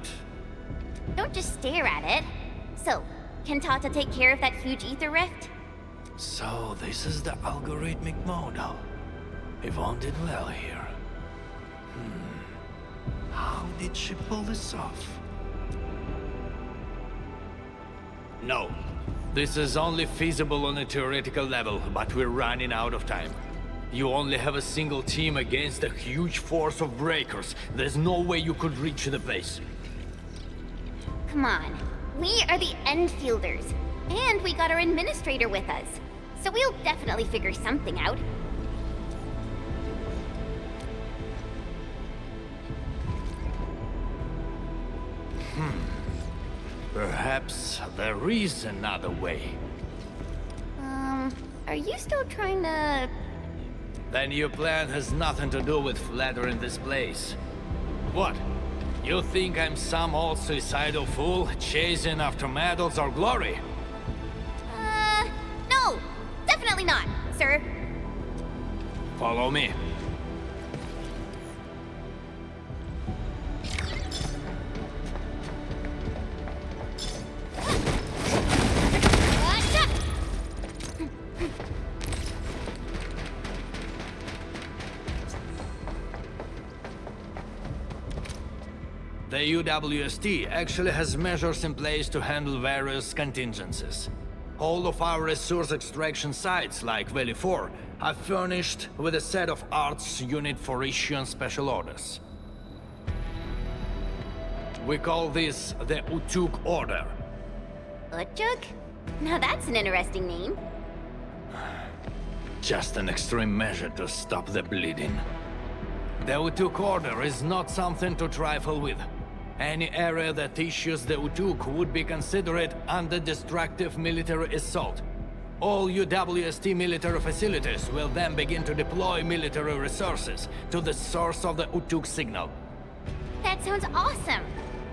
Don't just stare at it. So, can Tata take care of that huge ether rift? So, this is the algorithmic model. Yvonne did well here. How did she pull this off? No. This is only feasible on a theoretical level, but we're running out of time. You only have a single team against a huge force of breakers. There's no way you could reach the place. Come on. We are the Endfielders. And we got our administrator with us. So we'll definitely figure something out. Perhaps there is another way. Are you still trying to... Then your plan has nothing to do with flattering this place. What? You think I'm some old suicidal fool chasing after medals or glory? No! Definitely not, sir. Follow me. The UWST actually has measures in place to handle various contingencies. All of our resource extraction sites, like Valley 4, are furnished with a set of arts unit for issuing special orders. We call this the Utuk Order. Utuk? Now that's an interesting name. Just an extreme measure to stop the bleeding. The Utuk Order is not something to trifle with. Any area that issues the Utuk would be considered under destructive military assault. All UWST military facilities will then begin to deploy military resources to the source of the Utuk signal. That sounds awesome!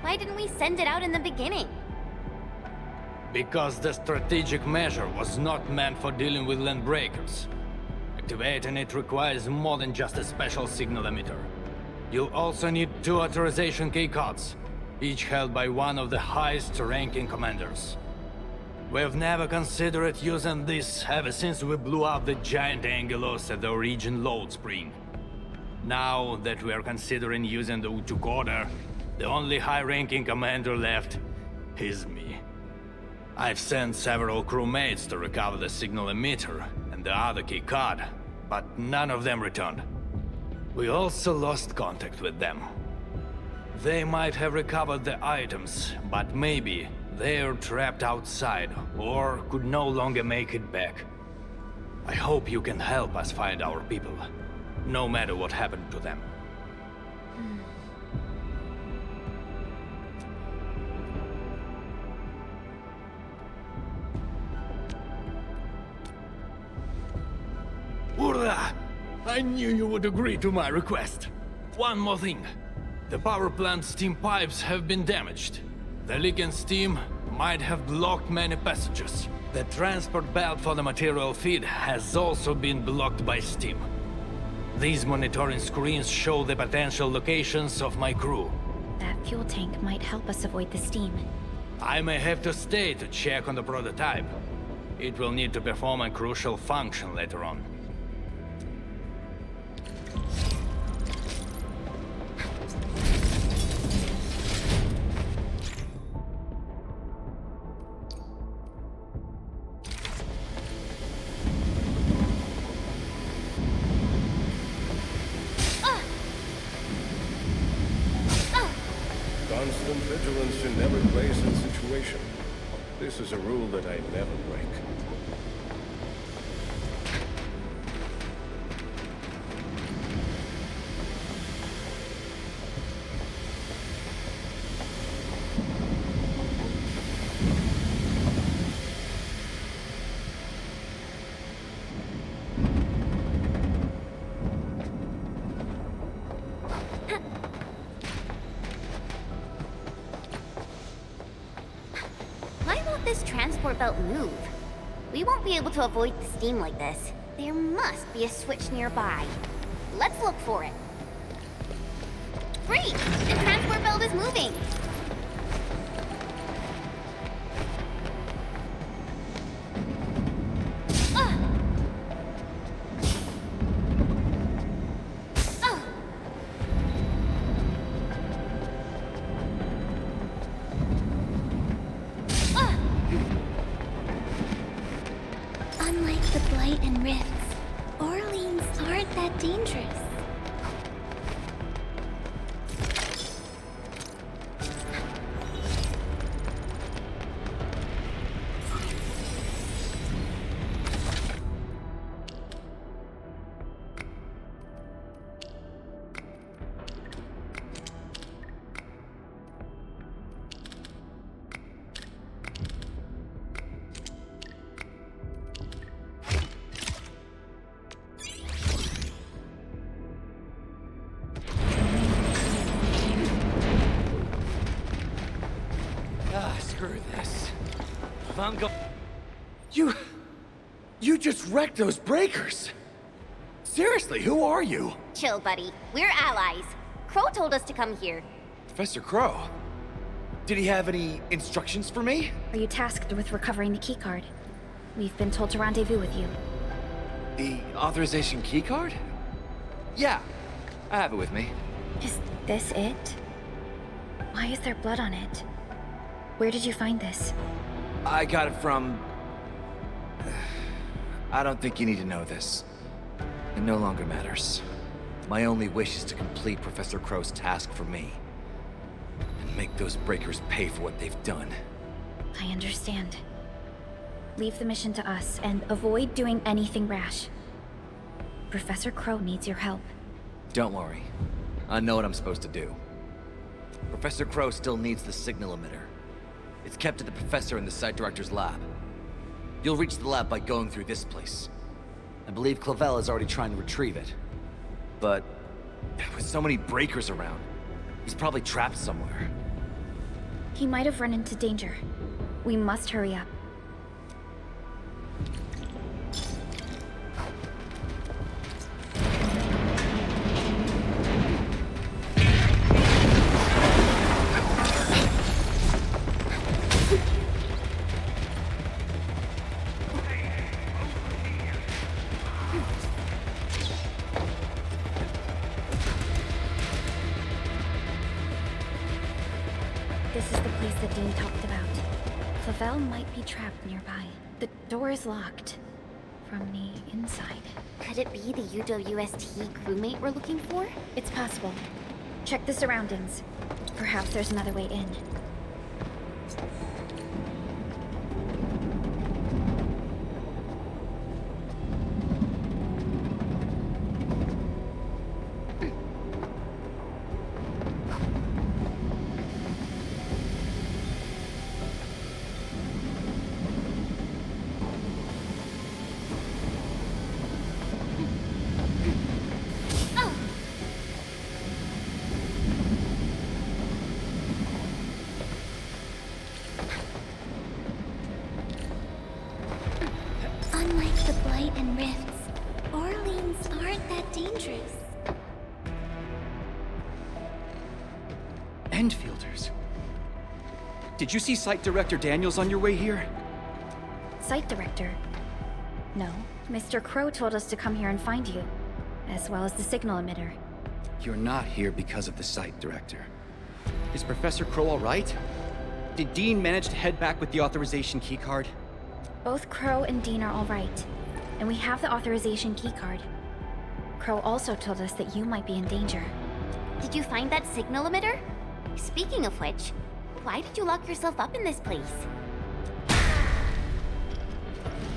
Why didn't we send it out in the beginning? Because the strategic measure was not meant for dealing with land breakers. Activating it requires more than just a special signal emitter. You'll also need 2 authorization keycards, each held by one of the highest-ranking commanders. We've never considered using this ever since we blew up the giant Angelos at the Origin load spring. Now that we are considering using the Utuk Order, the only high-ranking commander left is me. I've sent several crewmates to recover the signal emitter and the other keycard, but none of them returned. We also lost contact with them. They might have recovered the items, but maybe they're trapped outside or could no longer make it back. I hope you can help us find our people, no matter what happened to them. Urla! I knew you would agree to my request. One more thing. The power plant steam pipes have been damaged. The leaking steam might have blocked many passages. The transport belt for the material feed has also been blocked by steam. These monitoring screens show the potential locations of my crew. That fuel tank might help us avoid the steam. I may have to stay to check on the prototype. It will need to perform a crucial function later on. Constant vigilance in every place and situation. This is a rule that I never break. Why won't this transport belt move? We won't be able to avoid the steam like this. There must be a switch nearby. Let's look for it. Great! The transport belt is moving! Unlike the Blight and Rifts, Orleans aren't that dangerous. I'm go- You just wrecked those breakers! Seriously, who are you? Chill, buddy. We're allies. Crow told us to come here. Professor Crow? Did he have any instructions for me? Are you tasked with recovering the keycard? We've been told to rendezvous with you. The authorization keycard? Yeah, I have it with me. Is this it? Why is there blood on it? Where did you find this? I got it from... I don't think you need to know this. It no longer matters. My only wish is to complete Professor Crow's task for me. And make those breakers pay for what they've done. I understand. Leave the mission to us, and avoid doing anything rash. Professor Crow needs your help. Don't worry. I know what I'm supposed to do. Professor Crow still needs the signal emitter. It's kept at the professor in the site director's lab. You'll reach the lab by going through this place. I believe Clavel is already trying to retrieve it. But with so many breakers around, he's probably trapped somewhere. He might have run into danger. We must hurry up. This is the place that Dean talked about. Clavel might be trapped nearby. The door is locked from the inside. Could it be the UWST crewmate we're looking for? It's possible. Check the surroundings. Perhaps there's another way in. Unlike the Blight and Rifts, Orleans aren't that dangerous. Endfielders. Did you see Site Director Daniels on your way here? Site Director? No. Mr. Crow told us to come here and find you, as well as the signal emitter. You're not here because of the Site Director. Is Professor Crow all right? Did Dean manage to head back with the authorization keycard? Both Crow and Dean are all right, and we have the authorization keycard. Crow also told us that you might be in danger. Did you find that signal emitter? Speaking of which, why did you lock yourself up in this place?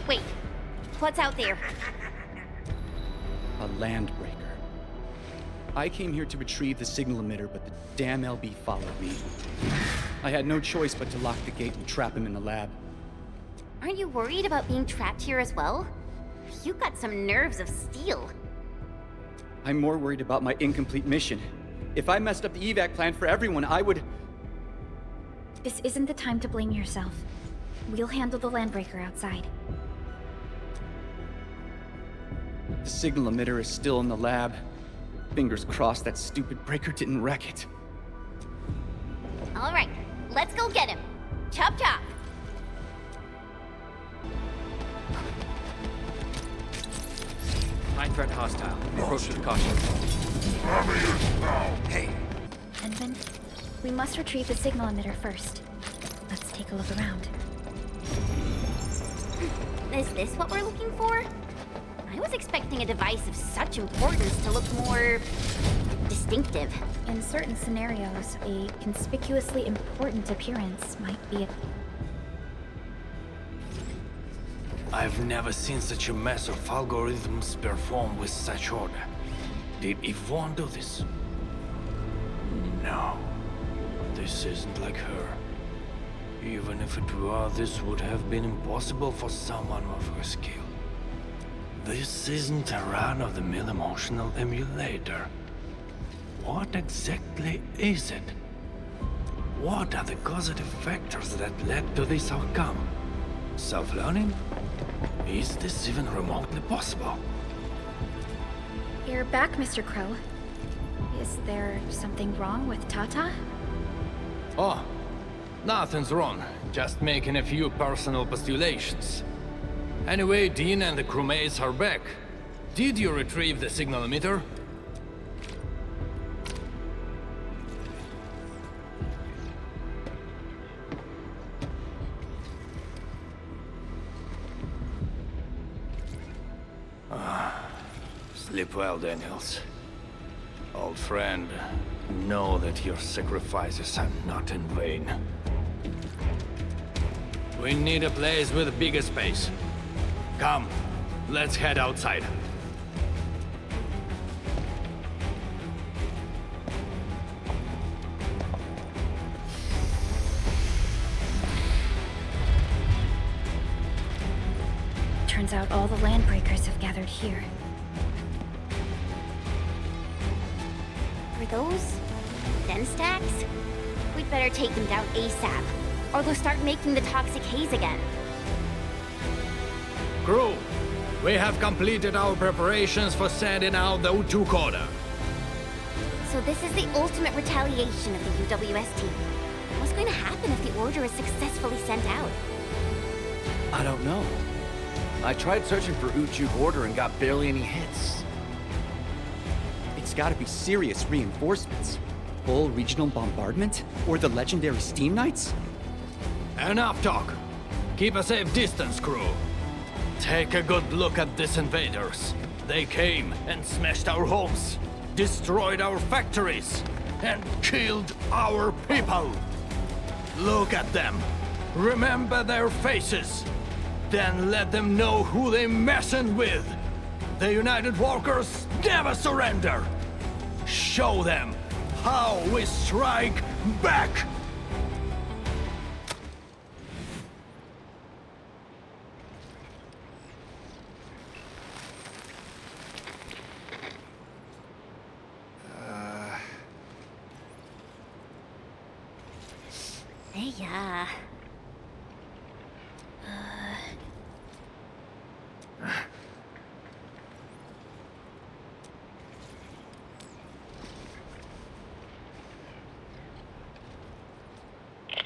Wait, what's out there? A landbreaker. I came here to retrieve the signal emitter, but the damn LB followed me. I had no choice but to lock the gate and trap him in the lab. Aren't you worried about being trapped here as well? You got some nerves of steel. I'm more worried about my incomplete mission. If I messed up the evac plan for everyone, I would... This isn't the time to blame yourself. We'll handle the landbreaker outside. The signal emitter is still in the lab. Fingers crossed that stupid breaker didn't wreck it. All right, let's go get him. Chop chop. High threat hostile. Approach with caution. Hey. Envin, we must retrieve the signal emitter first. Let's take a look around. Is this what we're looking for? I was expecting a device of such importance to look more... distinctive. In certain scenarios, a conspicuously important appearance might be a... I've never seen such a mess of algorithms performed with such order. Did Yvonne do this? No. This isn't like her. Even if it were, this would have been impossible for someone of her skill. This isn't a run-of-the-mill emotional emulator. What exactly is it? What are the causative factors that led to this outcome? Self-learning? Is this even remotely possible? You're back, Mr. Crow. Is there something wrong with Tata? Oh, nothing's wrong. Just making a few personal postulations. Anyway, Dean and the crewmates are back. Did you retrieve the signal emitter? Sleep well, Daniels. Old friend, know that your sacrifices are not in vain. We need a place with bigger space. Come, let's head outside. Turns out all the landbreakers have gathered here. Are those den stacks? We'd better take them down ASAP, or they'll start making the toxic haze again. Crew, we have completed our preparations for sending out the O2 coder. So this is the ultimate retaliation of the UWS team. What's going to happen if the order is successfully sent out? I don't know. I tried searching for Uchu order and got barely any hits. It's gotta be serious reinforcements. Full regional bombardment? Or the legendary Steam Knights? Enough talk. Keep a safe distance, crew. Take a good look at these invaders. They came and smashed our homes, destroyed our factories, and killed our people. Look at them. Remember their faces. Then let them know who they're messing with. The United Walkers never surrender. Show them how we strike back. Hey,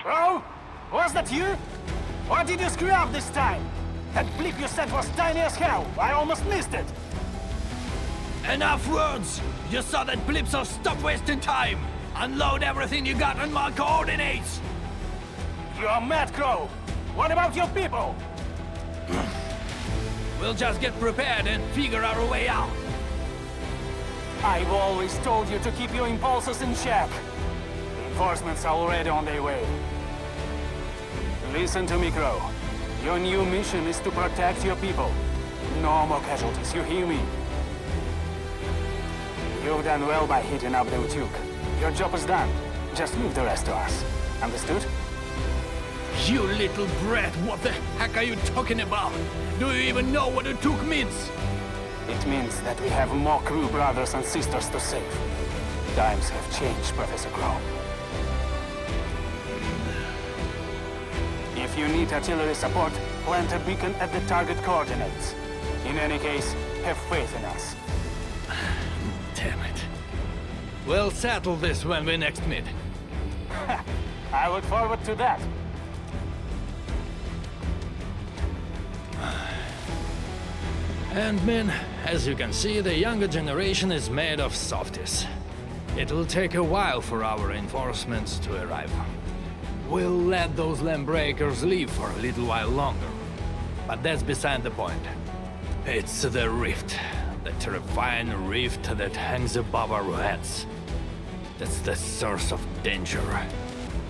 Oh? Was that you? Or did you screw up this time? That blip you said was tiny as hell. I almost missed it. Enough words! You saw that blip, so stop wasting time! Unload everything you got on my coordinates! You're mad, Crow. What about your people? We'll just get prepared and figure our way out. I've always told you to keep your impulses in check. Reinforcements are already on their way. Listen to me, Crow. Your new mission is to protect your people. No more casualties, you hear me? You've done well by hitting up the Utuk. Your job is done. Just leave the rest to us. Understood? You little brat, what the heck are you talking about? Do you even know what Utuk means? It means that we have more crew brothers and sisters to save. Times have changed, Professor Crow. If you need artillery support, plant a beacon at the target coordinates. In any case, have faith in us. Damn it. We'll settle this when we next meet. I look forward to that. And men, as you can see, the younger generation is made of softies. It'll take a while for our reinforcements to arrive. We'll let those landbreakers live for a little while longer. But that's beside the point. It's the rift. The terrifying rift that hangs above our heads. That's the source of danger.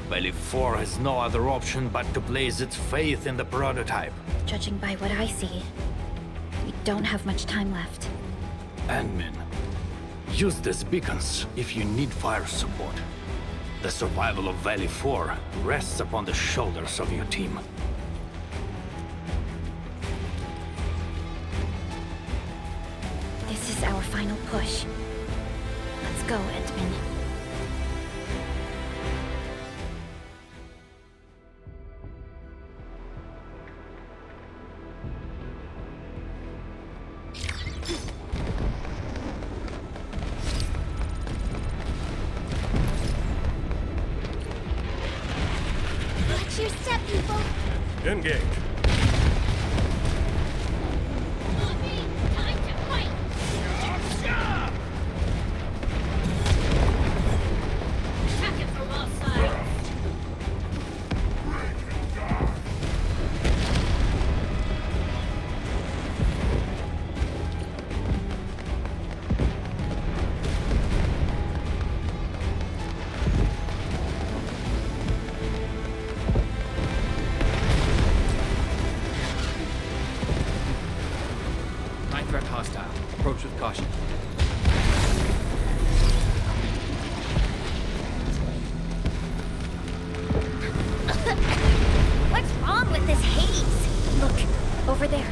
Valley 4 has no other option but to place its faith in the prototype. Judging by what I see, we don't have much time left. Admin, use these beacons if you need fire support. The survival of Valley 4 rests upon the shoulders of your team. This is our final push. Let's go, Endman. Engage. High threat hostile. Approach with caution. What's wrong with this haze? Look, over there.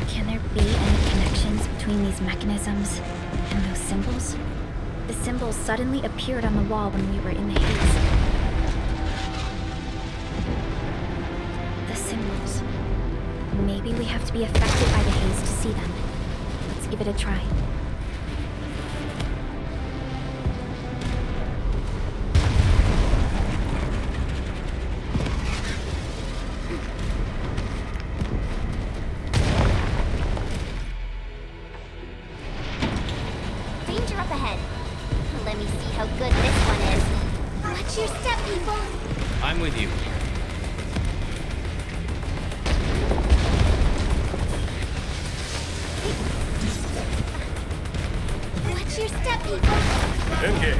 Can there be any connections between these mechanisms and those symbols? The symbols suddenly appeared on the wall when we were in the haze. The symbols. Maybe we have to be affected by the haze to see them. Let's give it a try. Danger up ahead. Let me see how good this one is. Watch your step, people. I'm with you. Watch your step, people. Engage.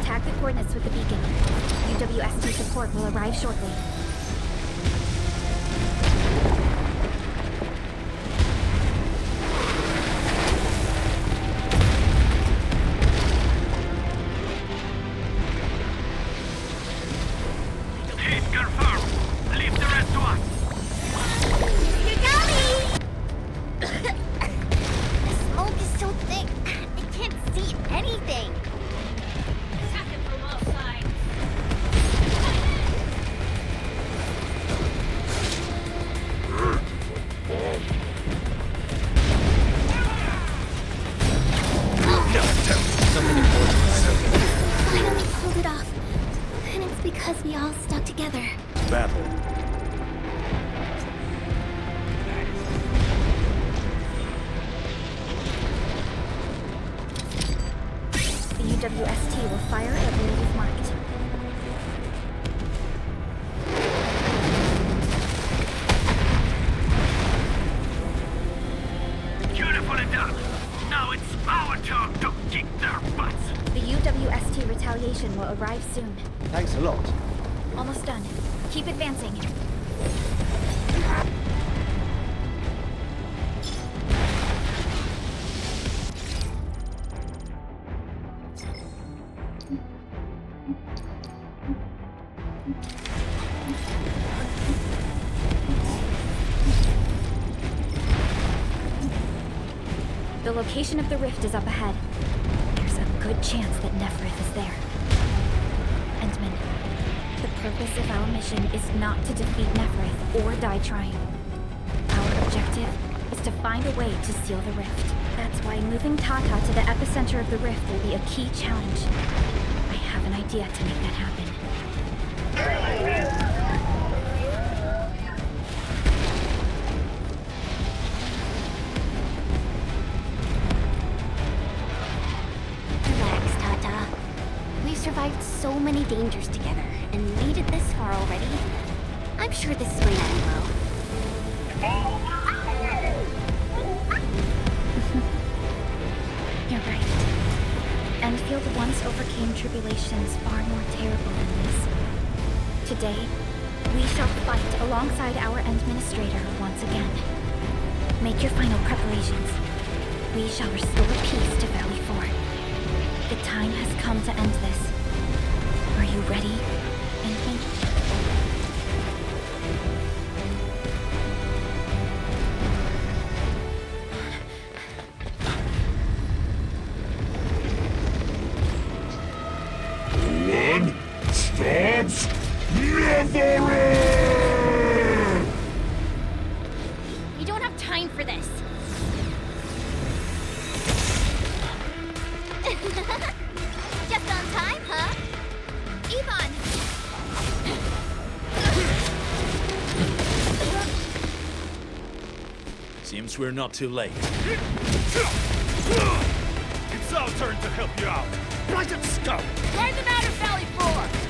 Tag the coordinates with the beacon. UWST support will arrive shortly. Hit confirmed. Leave the rest to us. You got me! The smoke is so thick, I can't see anything. Attacking from all sides. Something important. Finally pulled it off. And it's because we all stuck together. Battle. The UWST will fire at where you've marked. Beautifully done. Now it's our turn to kick their butts. The UWST retaliation will arrive soon. Thanks a lot. Almost done. Keep advancing. The location of the rift is up ahead. There's a good chance that Neferith is there. Endman, the purpose of our mission is not to defeat Neferith or die trying. Our objective is to find a way to seal the rift. That's why moving Tata to the epicenter of the rift will be a key challenge. I have an idea to make that happen. Relax, Tata. We've survived so many dangers together and made it this far already. I'm sure this is going to end well. You're right. Endfield once overcame tribulations far more terrible than these. Today, we shall fight alongside our Administrator once again. Make your final preparations. We shall restore peace to Valley 4. The time has come to end this. Are you ready, Endman? One stops never! close we're not too late. It's our turn to help you out. Right at scope. Clear them out of Valley 4!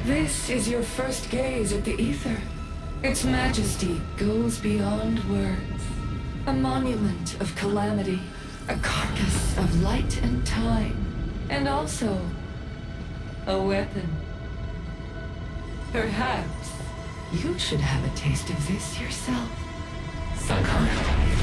This is your first gaze at the ether. Its majesty goes beyond words. A monument of calamity, a carcass of light and time, and also a weapon. Perhaps you should have a taste of this yourself, Sakana.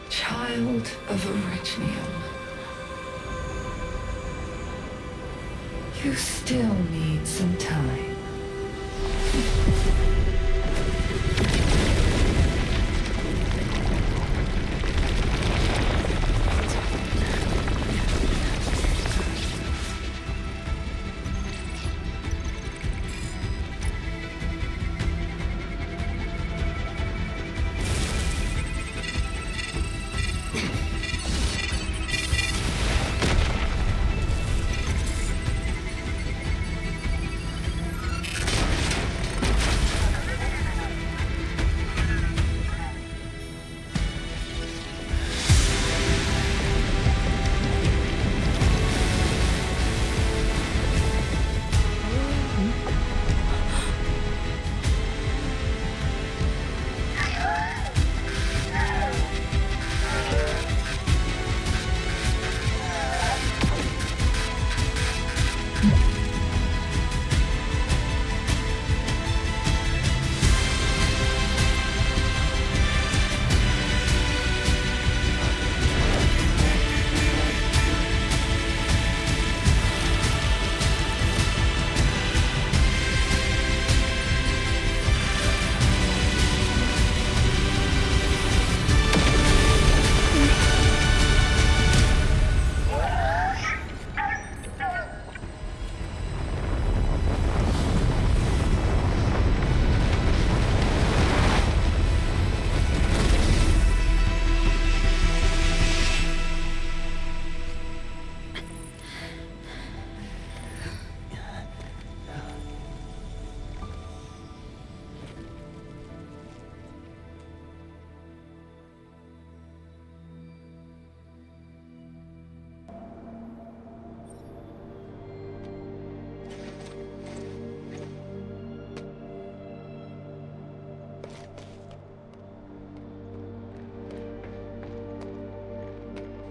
Child of Orignium. You still need some time.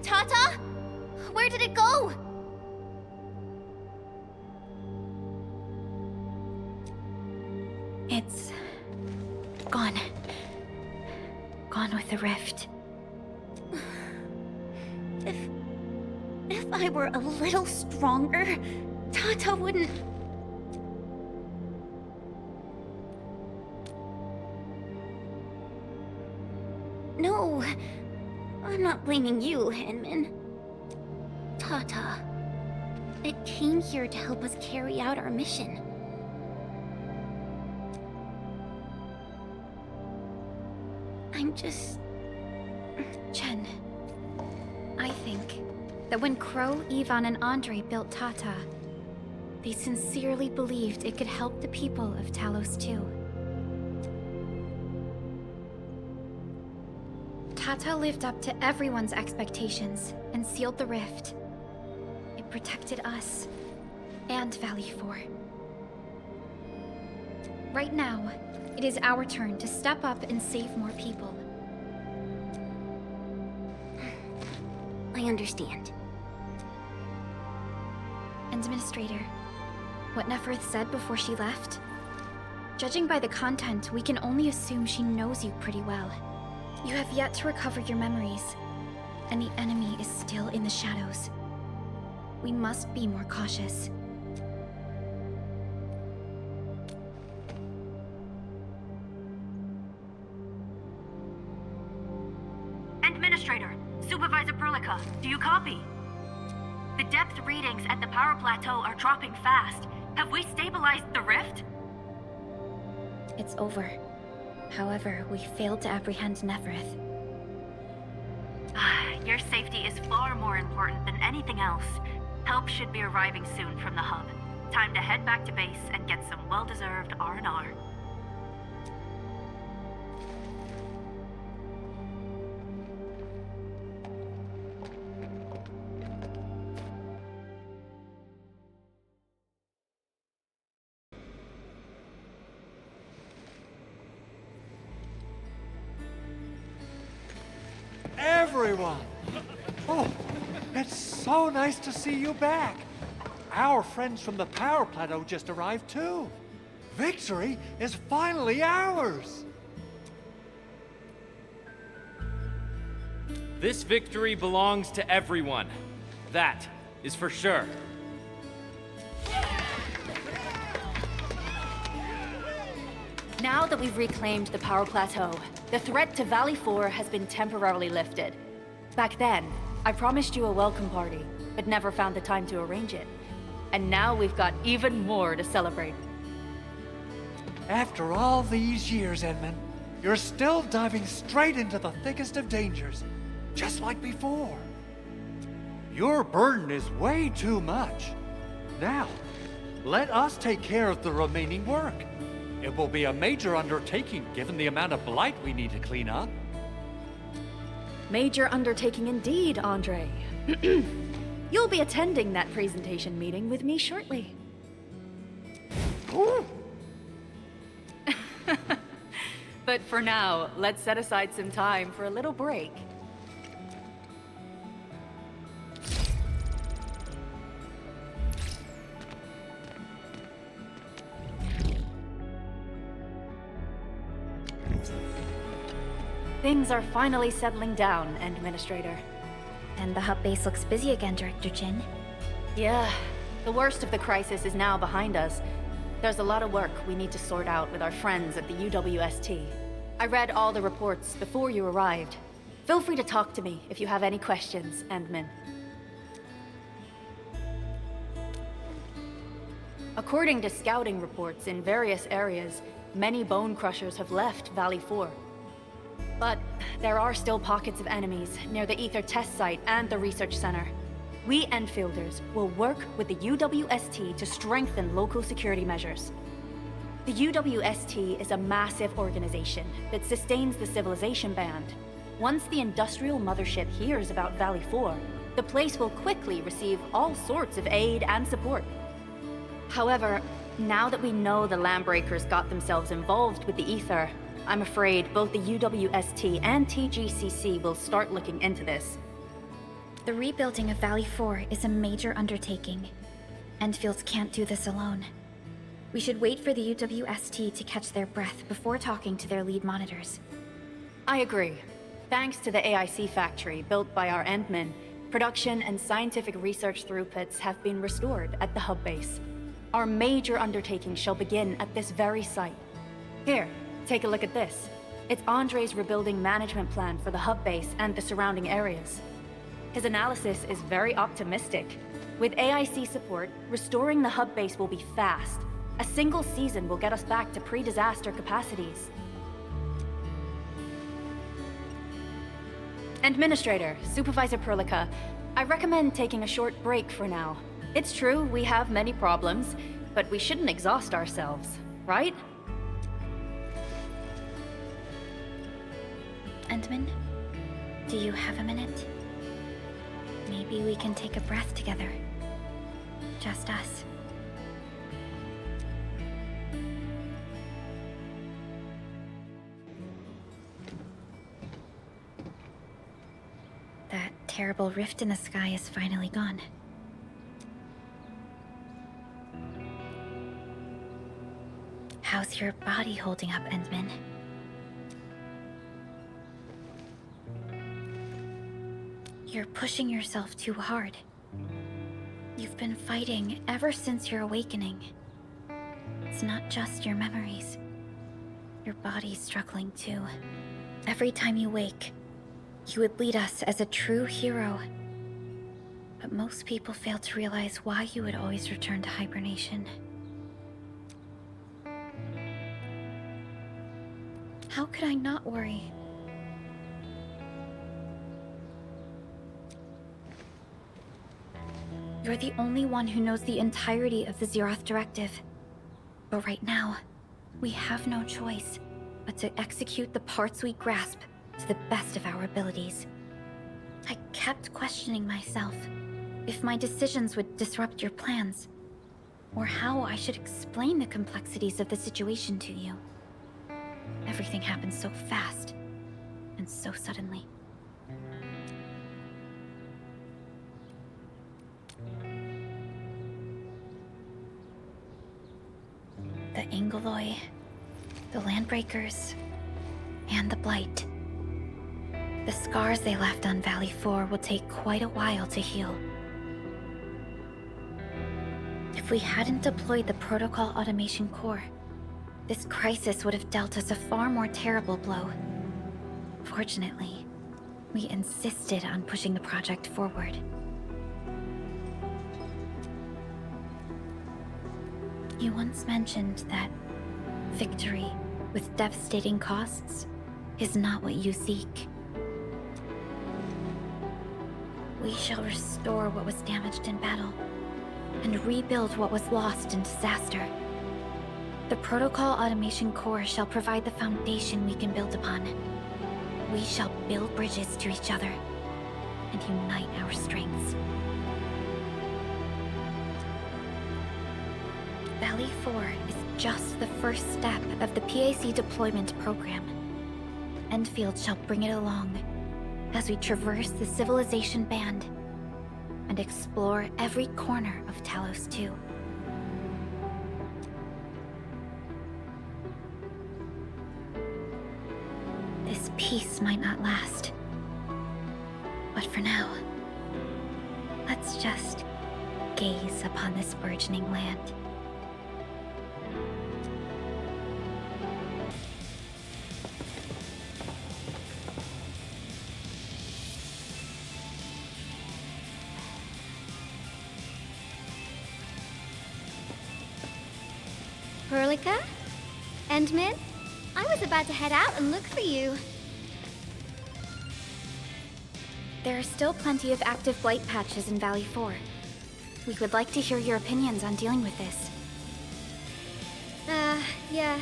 Tata? Where did it go? It's gone. Gone with the rift. If I were a little stronger, Tata wouldn't... No, I'm not blaming you, Hinman. Tata, it came here to help us carry out our mission. I'm just... Chen, I think that when Crow, Ivan, and Andre built Tata, they sincerely believed it could help the people of Talos too. Tata lived up to everyone's expectations and sealed the rift. It protected us and Valley 4. Right now, it is our turn to step up and save more people. I understand. Administrator, what Neferth said before she left? Judging by the content, we can only assume she knows you pretty well. You have yet to recover your memories, and the enemy is still in the shadows. We must be more cautious. Administrator, Supervisor Perlica, do you copy? The depth readings at the power plateau are dropping fast. Have we stabilized the rift? It's over. However, we failed to apprehend Neferth. Your safety is far more important than anything else. Help should be arriving soon from the hub. Time to head back to base and get some well-deserved R&R. Everyone! Oh, it's so nice to see you back. Our friends from the power plateau just arrived too. Victory is finally ours! This victory belongs to everyone. That is for sure. Now that we've reclaimed the power plateau, the threat to Valley 4 has been temporarily lifted. Back then, I promised you a welcome party, but never found the time to arrange it. And now we've got even more to celebrate. After all these years, Edmund, you're still diving straight into the thickest of dangers, just like before. Your burden is way too much. Now, let us take care of the remaining work. It will be a major undertaking given the amount of blight we need to clean up. Major undertaking indeed, Andre. You'll be attending that presentation meeting with me shortly. But for now, let's set aside some time for a little break. Things are finally settling down, Administrator. And the hub base looks busy again, Director Jin. Yeah, the worst of the crisis is now behind us. There's a lot of work we need to sort out with our friends at the UWST. I read all the reports before you arrived. Feel free to talk to me if you have any questions, Endman. According to scouting reports in various areas, many bone crushers have left Valley 4. But there are still pockets of enemies near the Ether test site and the research center. We Enfielders will work with the UWST to strengthen local security measures. The UWST is a massive organization that sustains the Civilization Band. Once the industrial mothership hears about Valley 4, the place will quickly receive all sorts of aid and support. However, now that we know the Landbreakers got themselves involved with the Ether, I'm afraid both the UWST and TGCC will start looking into this. The rebuilding of Valley 4 is a major undertaking. Endfields can't do this alone. We should wait for the UWST to catch their breath before talking to their lead monitors. I agree. Thanks to the AIC factory built by our Endmen, production and scientific research throughputs have been restored at the hub base. Our major undertaking shall begin at this very site. Here, take a look at this. It's Andre's rebuilding management plan for the hub base and the surrounding areas. His analysis is very optimistic. With AIC support, restoring the hub base will be fast. A single season will get us back to pre-disaster capacities. Administrator, Supervisor Perlica, I recommend taking a short break for now. It's true, we have many problems, but we shouldn't exhaust ourselves, right? Endman, do you have a minute? Maybe we can take a breath together. Just us. That terrible rift in the sky is finally gone. How's your body holding up, Endman? You're pushing yourself too hard. You've been fighting ever since your awakening. It's not just your memories. Your body's struggling too. Every time you wake, you would lead us as a true hero. But most people fail to realize why you would always return to hibernation. How could I not worry? You're the only one who knows the entirety of the Zeroth Directive. But right now, we have no choice but to execute the parts we grasp to the best of our abilities. I kept questioning myself if my decisions would disrupt your plans, or how I should explain the complexities of the situation to you. Everything happened so fast, and so suddenly. The Angoloi, the Landbreakers, and the Blight. The scars they left on Valley 4 will take quite a while to heal. If we hadn't deployed the Protocol Automation Core, this crisis would have dealt us a far more terrible blow. Fortunately, we insisted on pushing the project forward. You once mentioned that victory with devastating costs is not what you seek. We shall restore what was damaged in battle, and rebuild what was lost in disaster. The Protocol Automation Core shall provide the foundation we can build upon. We shall build bridges to each other, and unite our strengths. Valley 4 is just the first step of the PAC deployment program. Endfield shall bring it along as we traverse the Civilization Band and explore every corner of Talos 2. This peace might not last, but for now, let's just gaze upon this burgeoning land. Perlica? Endmin? I was about to head out and look for you. There are still plenty of active blight patches in Valley 4. We would like to hear your opinions on dealing with this. Yeah.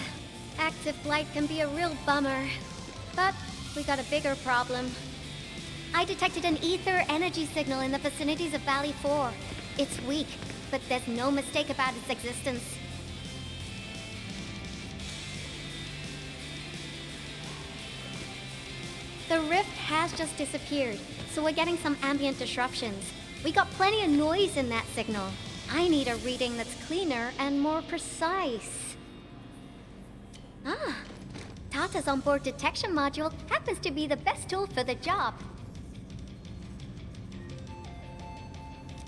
Active blight can be a real bummer. But we got a bigger problem. I detected an ether energy signal in the vicinities of Valley 4. It's weak, but there's no mistake about its existence. The rift has just disappeared, so we're getting some ambient disruptions. We got plenty of noise in that signal. I need a reading that's cleaner and more precise. Tata's onboard detection module happens to be the best tool for the job.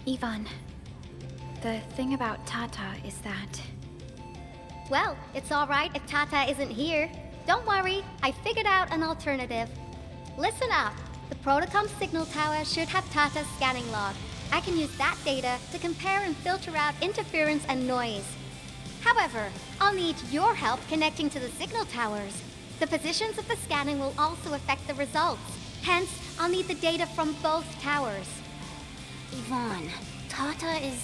Yvonne, the thing about Tata is that... Well, it's alright if Tata isn't here. Don't worry, I figured out an alternative. Listen up. The Protocom signal tower should have Tata's scanning log. I can use that data to compare and filter out interference and noise. However, I'll need your help connecting to the signal towers. The positions of the scanning will also affect the results. Hence, I'll need the data from both towers. Yvonne, Tata is...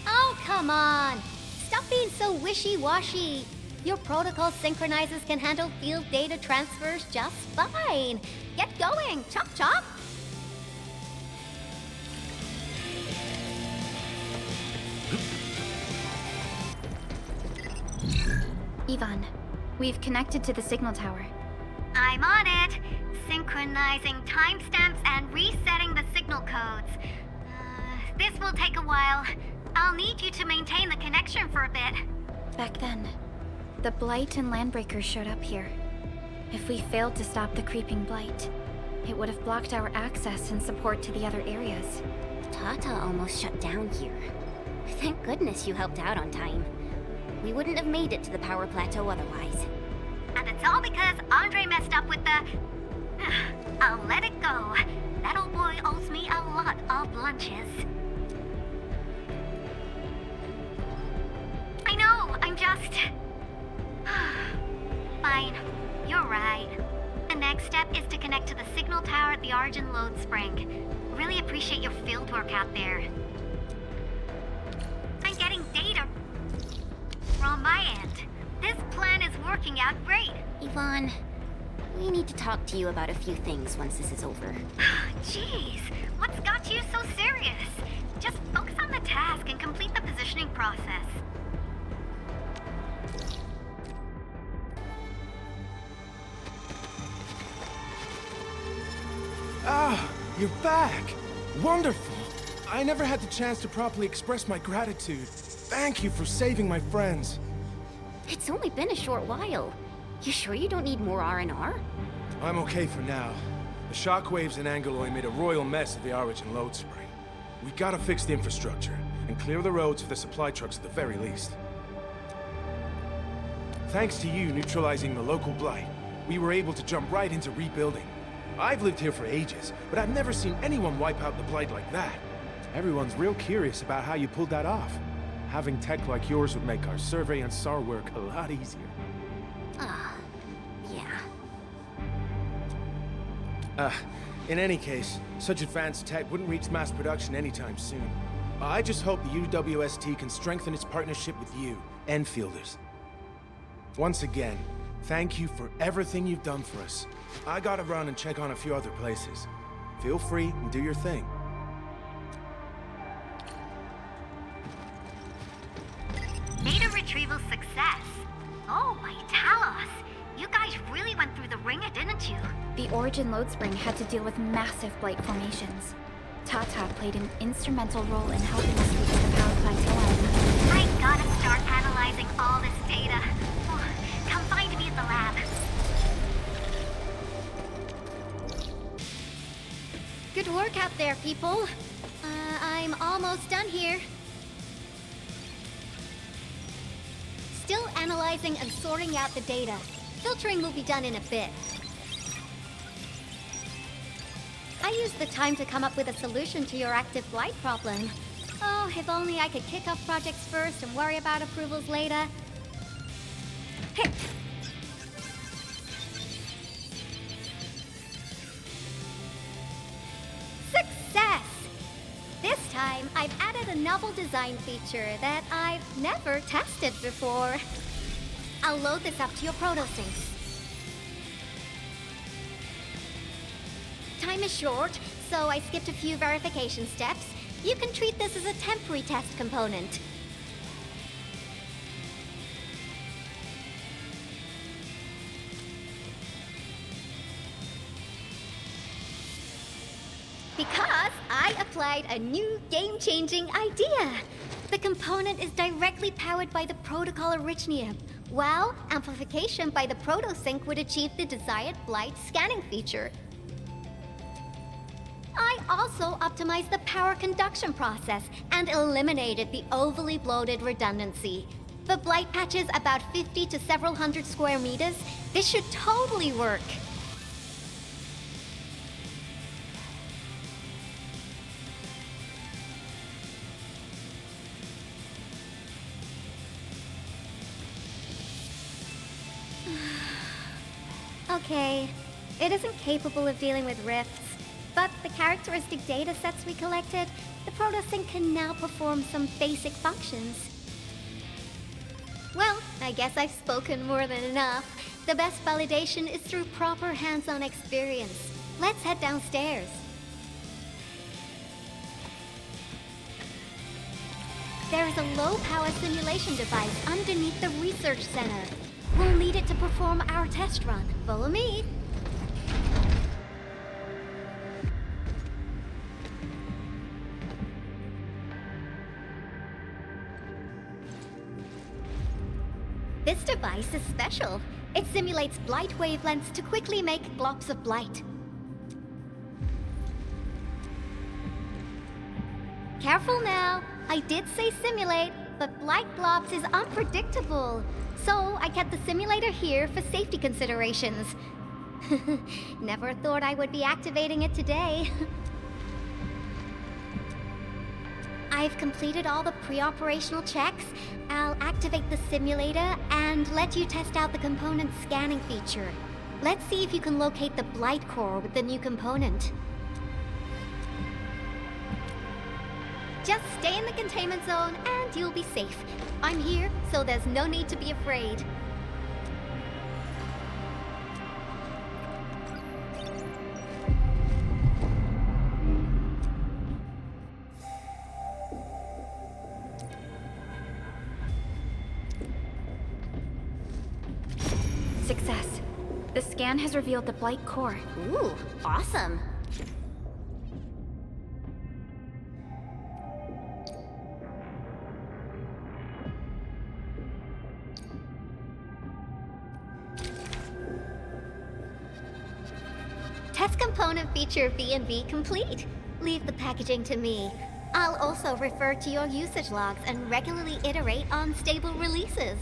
Oh, come on! Stop being so wishy-washy. Your protocol synchronizers can handle field data transfers just fine. Get going, chop chop! Yvonne, we've connected to the signal tower. I'm on it. Synchronizing timestamps and resetting the signal codes. This will take a while. I'll need you to maintain the connection for a bit. Back then, the Blight and Landbreakers showed up here. If we failed to stop the creeping Blight, it would have blocked our access and support to the other areas. Tata almost shut down here. Thank goodness you helped out on time. We wouldn't have made it to the power plateau otherwise. And it's all because Andre messed up with the... I'll let it go. That old boy owes me a lot of lunches. I know, I'm just... Fine, you're right. The next step is to connect to the signal tower at the Argent Load Spring. Really appreciate your fieldwork out there. I'm getting data from my end. This plan is working out great. Yvonne, we need to talk to you about a few things once this is over. Jeez, what's got you so serious? Just focus on the task and complete the positioning process. Ah, you're back! Wonderful! I never had the chance to properly express my gratitude. Thank you for saving my friends. It's only been a short while. You sure you don't need more R&R? I'm okay for now. The shockwaves in Angeloy made a royal mess of the Origin Load Spring. We gotta fix the infrastructure, and clear the roads for the supply trucks at the very least. Thanks to you neutralizing the local blight, we were able to jump right into rebuilding. I've lived here for ages, but I've never seen anyone wipe out the blight like that. Everyone's real curious about how you pulled that off. Having tech like yours would make our survey and SAR work a lot easier. Yeah. In any case, such advanced tech wouldn't reach mass production anytime soon. I just hope the UWST can strengthen its partnership with you, Enfielders. Once again, thank you for everything you've done for us. I gotta run and check on a few other places. Feel free and do your thing. Data retrieval success. Oh, my Talos. You guys really went through the ringer, didn't you? The Origin load spring had to deal with massive blight formations. Tata played an instrumental role in helping us reach the power plateau. I gotta start analyzing all this data. Oh, come find me at the lab. Good work out there, people. I'm almost done here. Still analyzing and sorting out the data. Filtering will be done in a bit. I used the time to come up with a solution to your active blight problem. Oh, if only I could kick off projects first and worry about approvals later. Hey. Success! This time, I've added a novel design feature that I've never tested before. I'll load this up to your protosyncs. Time is short, so I skipped a few verification steps. You can treat this as a temporary test component. Because I applied a new game-changing idea. The component is directly powered by the protocol Originium, while amplification by the protosync would achieve the desired blight scanning feature. I also optimized the power conduction process and eliminated the overly bloated redundancy. For blight patches about 50 to several hundred square meters, this should totally work. Okay, it isn't capable of dealing with rifts, but the characteristic data sets we collected, the protosync can now perform some basic functions. Well, I guess I've spoken more than enough. The best validation is through proper hands-on experience. Let's head downstairs. There is a low-power simulation device underneath the research center. We'll need it to perform our test run. Follow me. This device is special. It simulates blight wavelengths to quickly make globs of blight. Careful now. I did say simulate, but blight globs is unpredictable. So I kept the simulator here for safety considerations. Never thought I would be activating it today. I've completed all the pre-operational checks. I'll activate the simulator and let you test out the component scanning feature. Let's see if you can locate the blight core with the new component. Just stay in the containment zone and you'll be safe. I'm here, so there's no need to be afraid. Success. The scan has revealed the blight core. Ooh, awesome. Test component feature B&B complete. Leave the packaging to me. I'll also refer to your usage logs and regularly iterate on stable releases.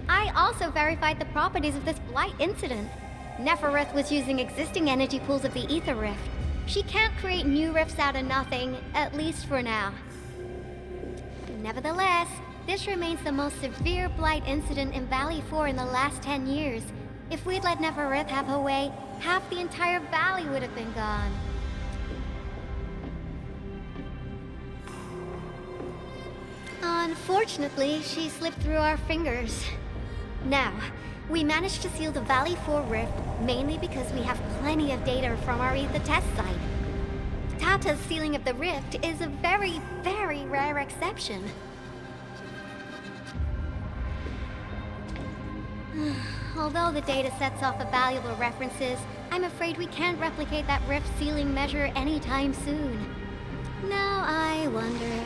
I also verified the properties of this blight incident. Nefereth was using existing energy pools of the Ether Rift. She can't create new rifts out of nothing, at least for now. Nevertheless, this remains the most severe blight incident in Valley 4 in the last 10 years. If we'd let Nefereth have her way, half the entire valley would have been gone. Unfortunately, she slipped through our fingers. Now, we managed to seal the Valley 4 rift mainly because we have plenty of data from our Ether test site. Tata's sealing of the rift is a very, very rare exception. Although the data sets off valuable references, I'm afraid we can't replicate that rift sealing measure anytime soon. Now I wonder,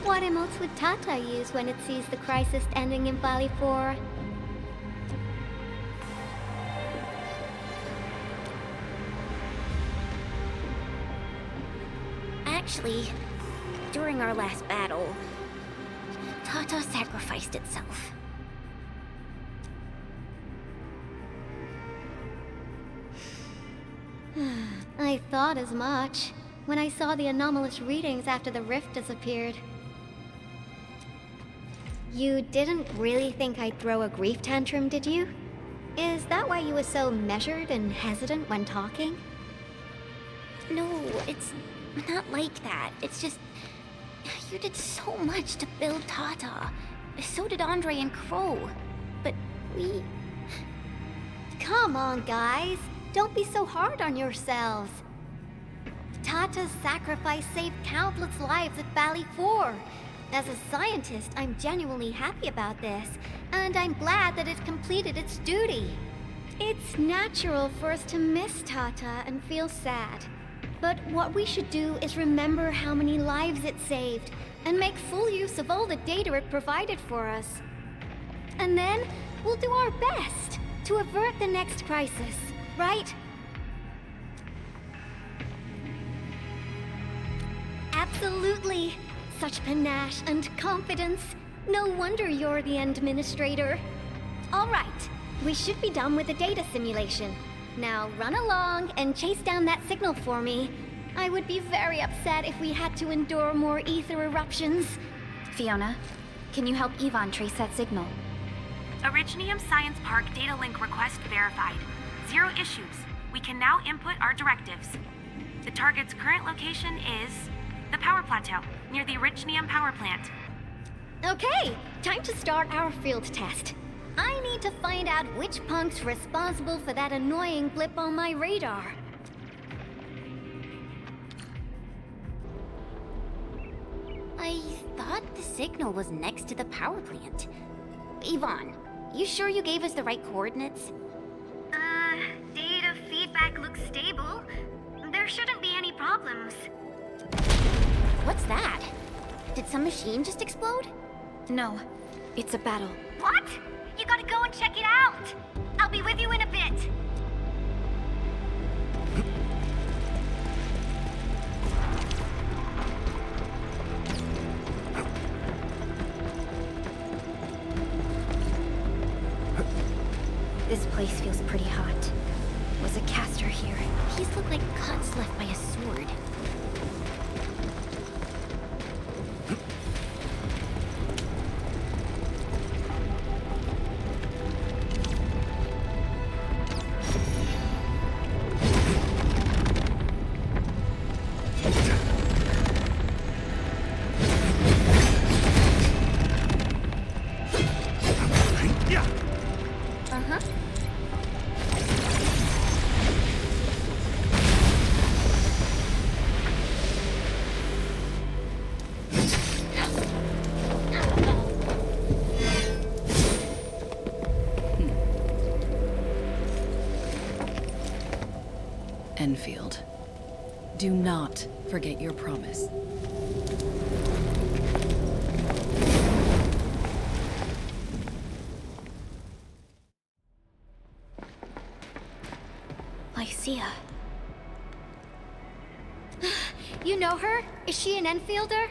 what emotes would Tata use when it sees the crisis ending in Valley 4? Actually, during our last battle, Tata sacrificed itself. I thought as much when I saw the anomalous readings after the rift disappeared. You didn't really think I'd throw a grief tantrum, did you? Is that why you were so measured and hesitant when talking? No, it's not like that. It's just... you did so much to build Tata. So did Andre and Crow. But we... Come on, guys. Don't be so hard on yourselves. Tata's sacrifice saved countless lives at Valley 4. As a scientist, I'm genuinely happy about this, and I'm glad that it completed its duty. It's natural for us to miss Tata and feel sad. But what we should do is remember how many lives it saved, and make full use of all the data it provided for us. And then, we'll do our best to avert the next crisis, right? Absolutely. Such panache and confidence. No wonder you're the administrator. All right, we should be done with the data simulation. Now run along and chase down that signal for me. I would be very upset if we had to endure more ether eruptions. Fiona, can you help Yvonne trace that signal? Originium Science Park data link request verified. 0 issues. We can now input our directives. The target's current location is the power plateau, near the Originium power plant. Okay, time to start our field test. I need to find out which punk's responsible for that annoying blip on my radar. I thought the signal was next to the power plant. Yvonne, you sure you gave us the right coordinates? Data feedback looks stable. There shouldn't be any problems. What's that? Did some machine just explode? No, it's a battle. What? You gotta go and check it out! I'll be with you in a bit! This place feels pretty hot. Was a caster here? These look like cuts left by a sword. Enfield, do not forget your promise. Lycia. You know her? Is she an Enfielder?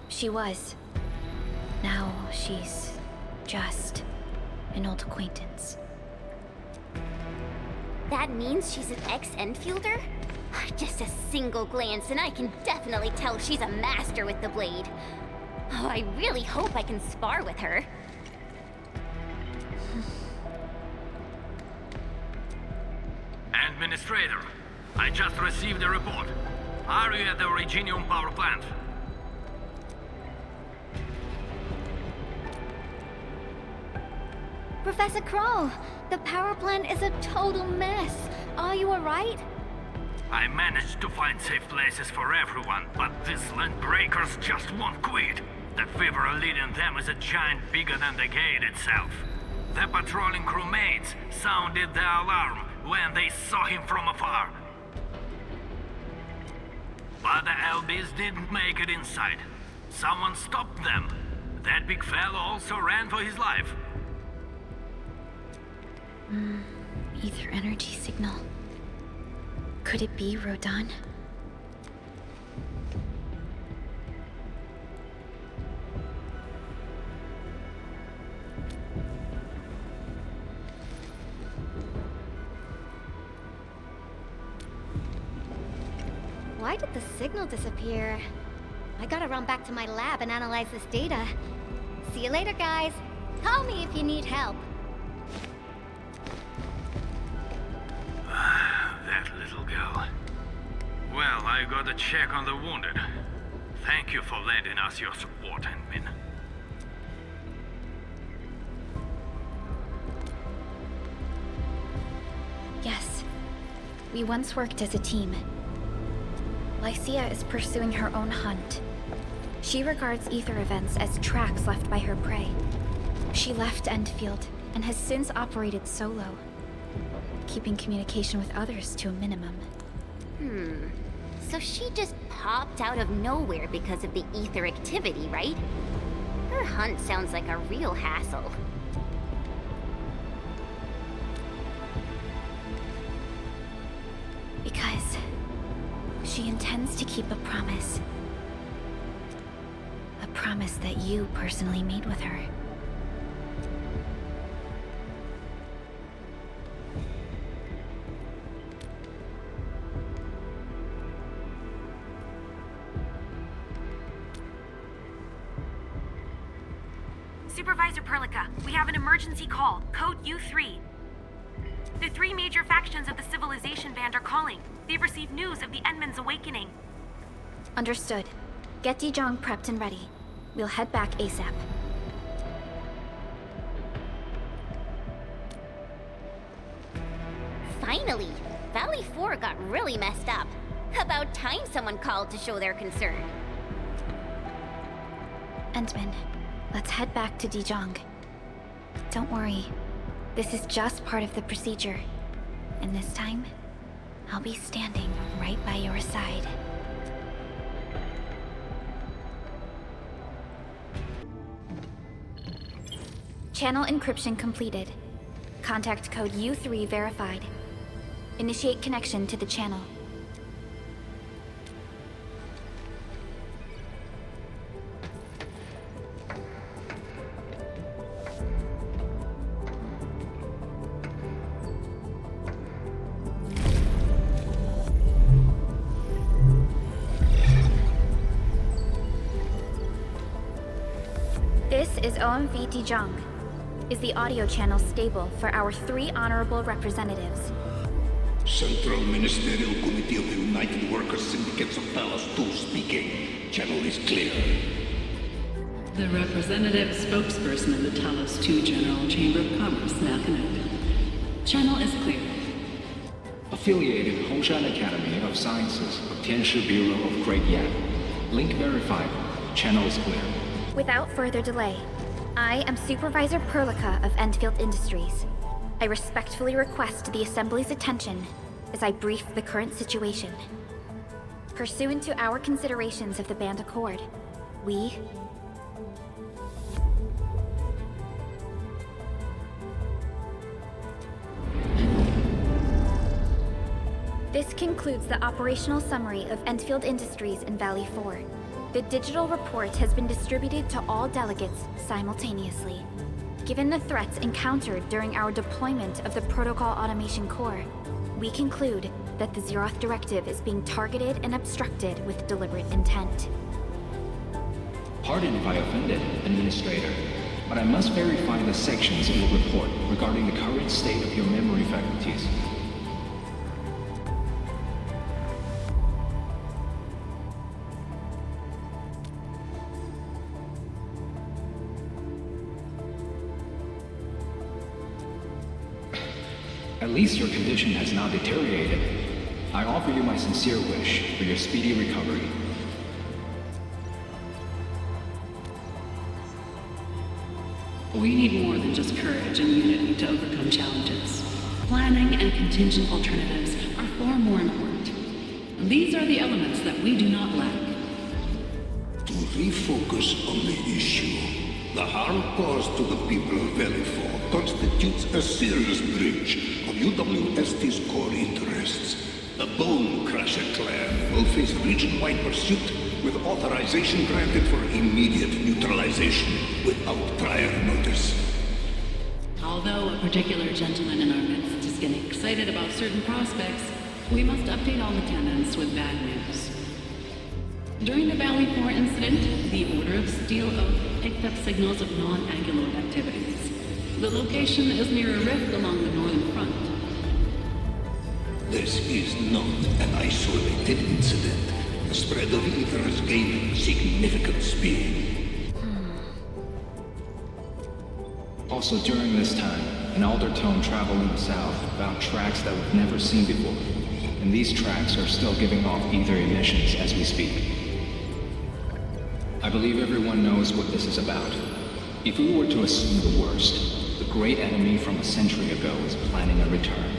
She was. Now she's just an old acquaintance. That means she's an ex-Enfielder? Just a single glance and I can definitely tell she's a master with the blade. Oh, I really hope I can spar with her. Administrator, I just received a report. Are you at the Originium power plant? Professor Kroll, the power plant is a total mess. Are you alright? I managed to find safe places for everyone, but these land breakers just won't quit. The fever leading them is a giant bigger than the gate itself. The patrolling crewmates sounded the alarm when they saw him from afar. But the LBs didn't make it inside. Someone stopped them. That big fellow also ran for his life. Ether energy signal. Could it be Rodan? Why did the signal disappear? I gotta run back to my lab and analyze this data. See you later, guys. Call me if you need help. That little girl. Well, I got a check on the wounded. Thank you for lending us your support, Endmin. Yes. We once worked as a team. Lycia is pursuing her own hunt. She regards ether events as tracks left by her prey. She left Endfield and has since operated solo, keeping communication with others to a minimum. So she just popped out of nowhere because of the ether activity, right? Her hunt sounds like a real hassle. Because she intends to keep a promise. A promise that you personally made with her. Supervisor Perlica, we have an emergency call, code U3. The three major factions of the Civilization Band are calling. They've received news of the Endman's awakening. Understood. Get Dijong prepped and ready. We'll head back ASAP. Finally! Valley 4 got really messed up. About time someone called to show their concern. Endman, let's head back to Dijong. Don't worry. This is just part of the procedure. And this time, I'll be standing right by your side. Channel encryption completed. Contact code U3 verified. Initiate connection to the channel. This is OMV Dijong. Is the audio channel stable for our 3 honorable representatives? Central Ministerial Committee of the United Workers Syndicates of Talos 2 speaking. Channel is clear. The representative spokesperson of the Talos 2 General Chamber of Commerce now connected. Channel is clear. Affiliated Hongshan Academy of Sciences of Tianshi Bureau of Great Yan. Link verified. Channel is clear. Without further delay, I am Supervisor Perlica of Endfield Industries. I respectfully request the Assembly's attention as I brief the current situation. Pursuant to our considerations of the Band Accord, we... This concludes the operational summary of Endfield Industries in Valley 4. The digital report has been distributed to all delegates simultaneously. Given the threats encountered during our deployment of the Protocol Automation Core, we conclude that the Zeroth Directive is being targeted and obstructed with deliberate intent. Pardon if I offended, Administrator, but I must verify the sections in the report regarding the current state of your memory faculties. At least your condition has not deteriorated. I offer you my sincere wish for your speedy recovery. We need more than just courage and unity to overcome challenges. Planning and contingent alternatives are far more important. These are the elements that we do not lack. To refocus on the issue, the harm caused to the people of Valley 4 constitutes a serious breach of UWST's core interests. The Bone Crusher clan will face region-wide pursuit with authorization granted for immediate neutralization without prior notice. Although a particular gentleman in our midst is getting excited about certain prospects, we must update all attendants with bad news. During the Valley 4 incident, the Order of Steel Oak picked up signals of non-Anguloid activities. The location is near a rift along the northern front. This is not an isolated incident. The spread of ether has gained significant speed. Also during this time, an Aldertone traveling south found tracks that we've never seen before. And these tracks are still giving off ether emissions as we speak. I believe everyone knows what this is about. If we were to assume the worst, the great enemy from a century ago is planning a return.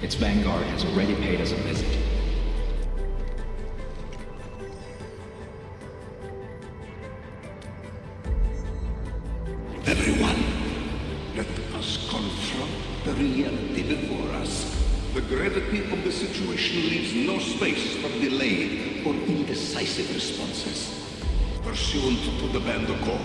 Its vanguard has already paid us a visit. Everyone, let us confront the reality before us. The gravity of the situation leaves no space for delayed or indecisive responses. Pursuant to the Band Accord,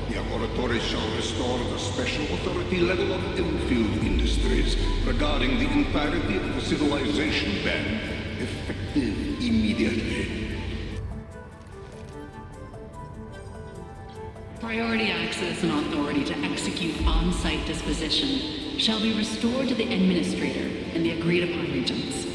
the Laboratory shall restore the special authority level of Enfield Industries regarding the entirety of the civilization band, effective immediately. Priority access and authority to execute on-site disposition shall be restored to the Administrator in the agreed-upon regions.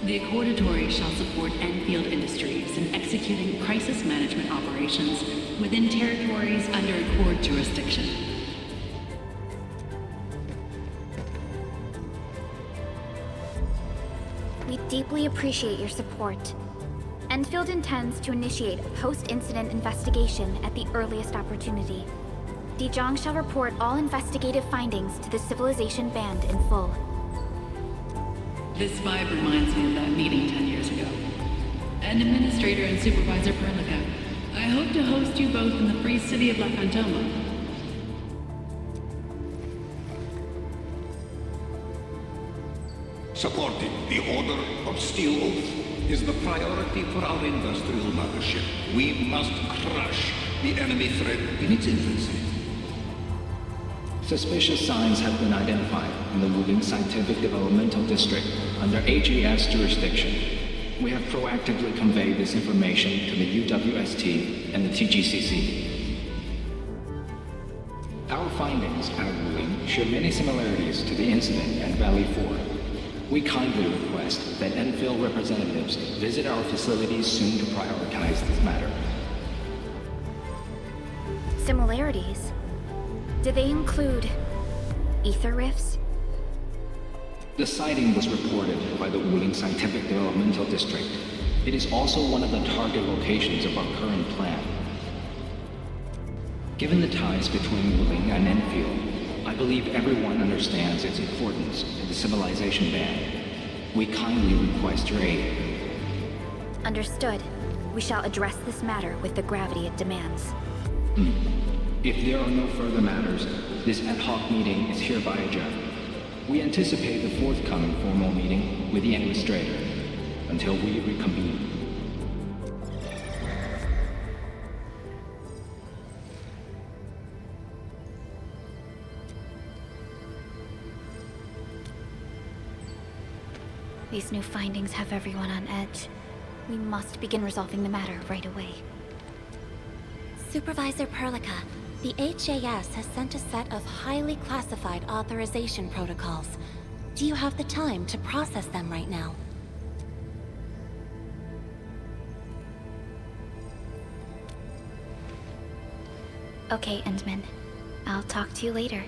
The Accordatory shall support Enfield Industries in executing crisis management operations within territories under Accord jurisdiction. We deeply appreciate your support. Enfield intends to initiate a post-incident investigation at the earliest opportunity. Dijong shall report all investigative findings to the Civilization Band in full. This vibe reminds me of that meeting 10 years ago. And Administrator and Supervisor Perlica, I hope to host you both in the free city of La Fantoma. Supporting the Order of Steel Oath is the priority for our industrial mothership. We must crush the enemy threat in its infancy. Suspicious signs have been identified in the Wuling Scientific Developmental District under AGS jurisdiction. We have proactively conveyed this information to the UWST and the TGCC. Our findings out of Wuling share many similarities to the incident at Valley 4. We kindly request that Enfield representatives visit our facilities soon to prioritize this matter. Similarities? Do they include ether rifts? The sighting was reported by the Wuling Scientific Developmental District. It is also one of the target locations of our current plan. Given the ties between Wuling and Enfield, I believe everyone understands its importance to the Civilization Band. We kindly request your aid. Understood. We shall address this matter with the gravity it demands. If there are no further matters, this ad hoc meeting is hereby adjourned. We anticipate the forthcoming formal meeting with the Administrator. until we reconvene. These new findings have everyone on edge. We must begin resolving the matter right away. Supervisor Perlica, the HAS has sent a set of highly classified authorization protocols. Do you have the time to process them right now? Okay, Endman. I'll talk to you later.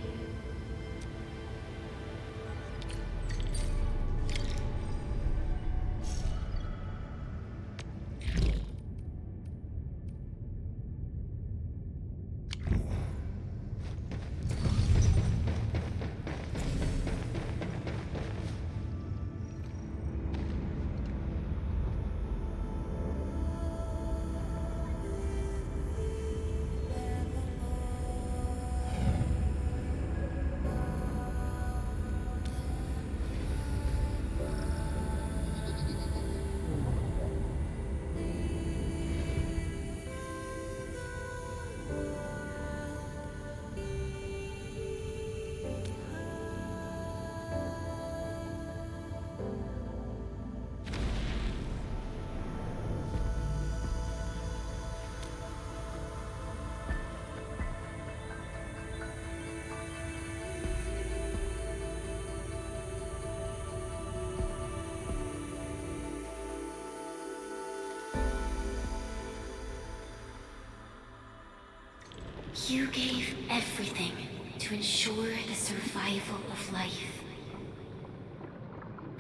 You gave everything to ensure the survival of life.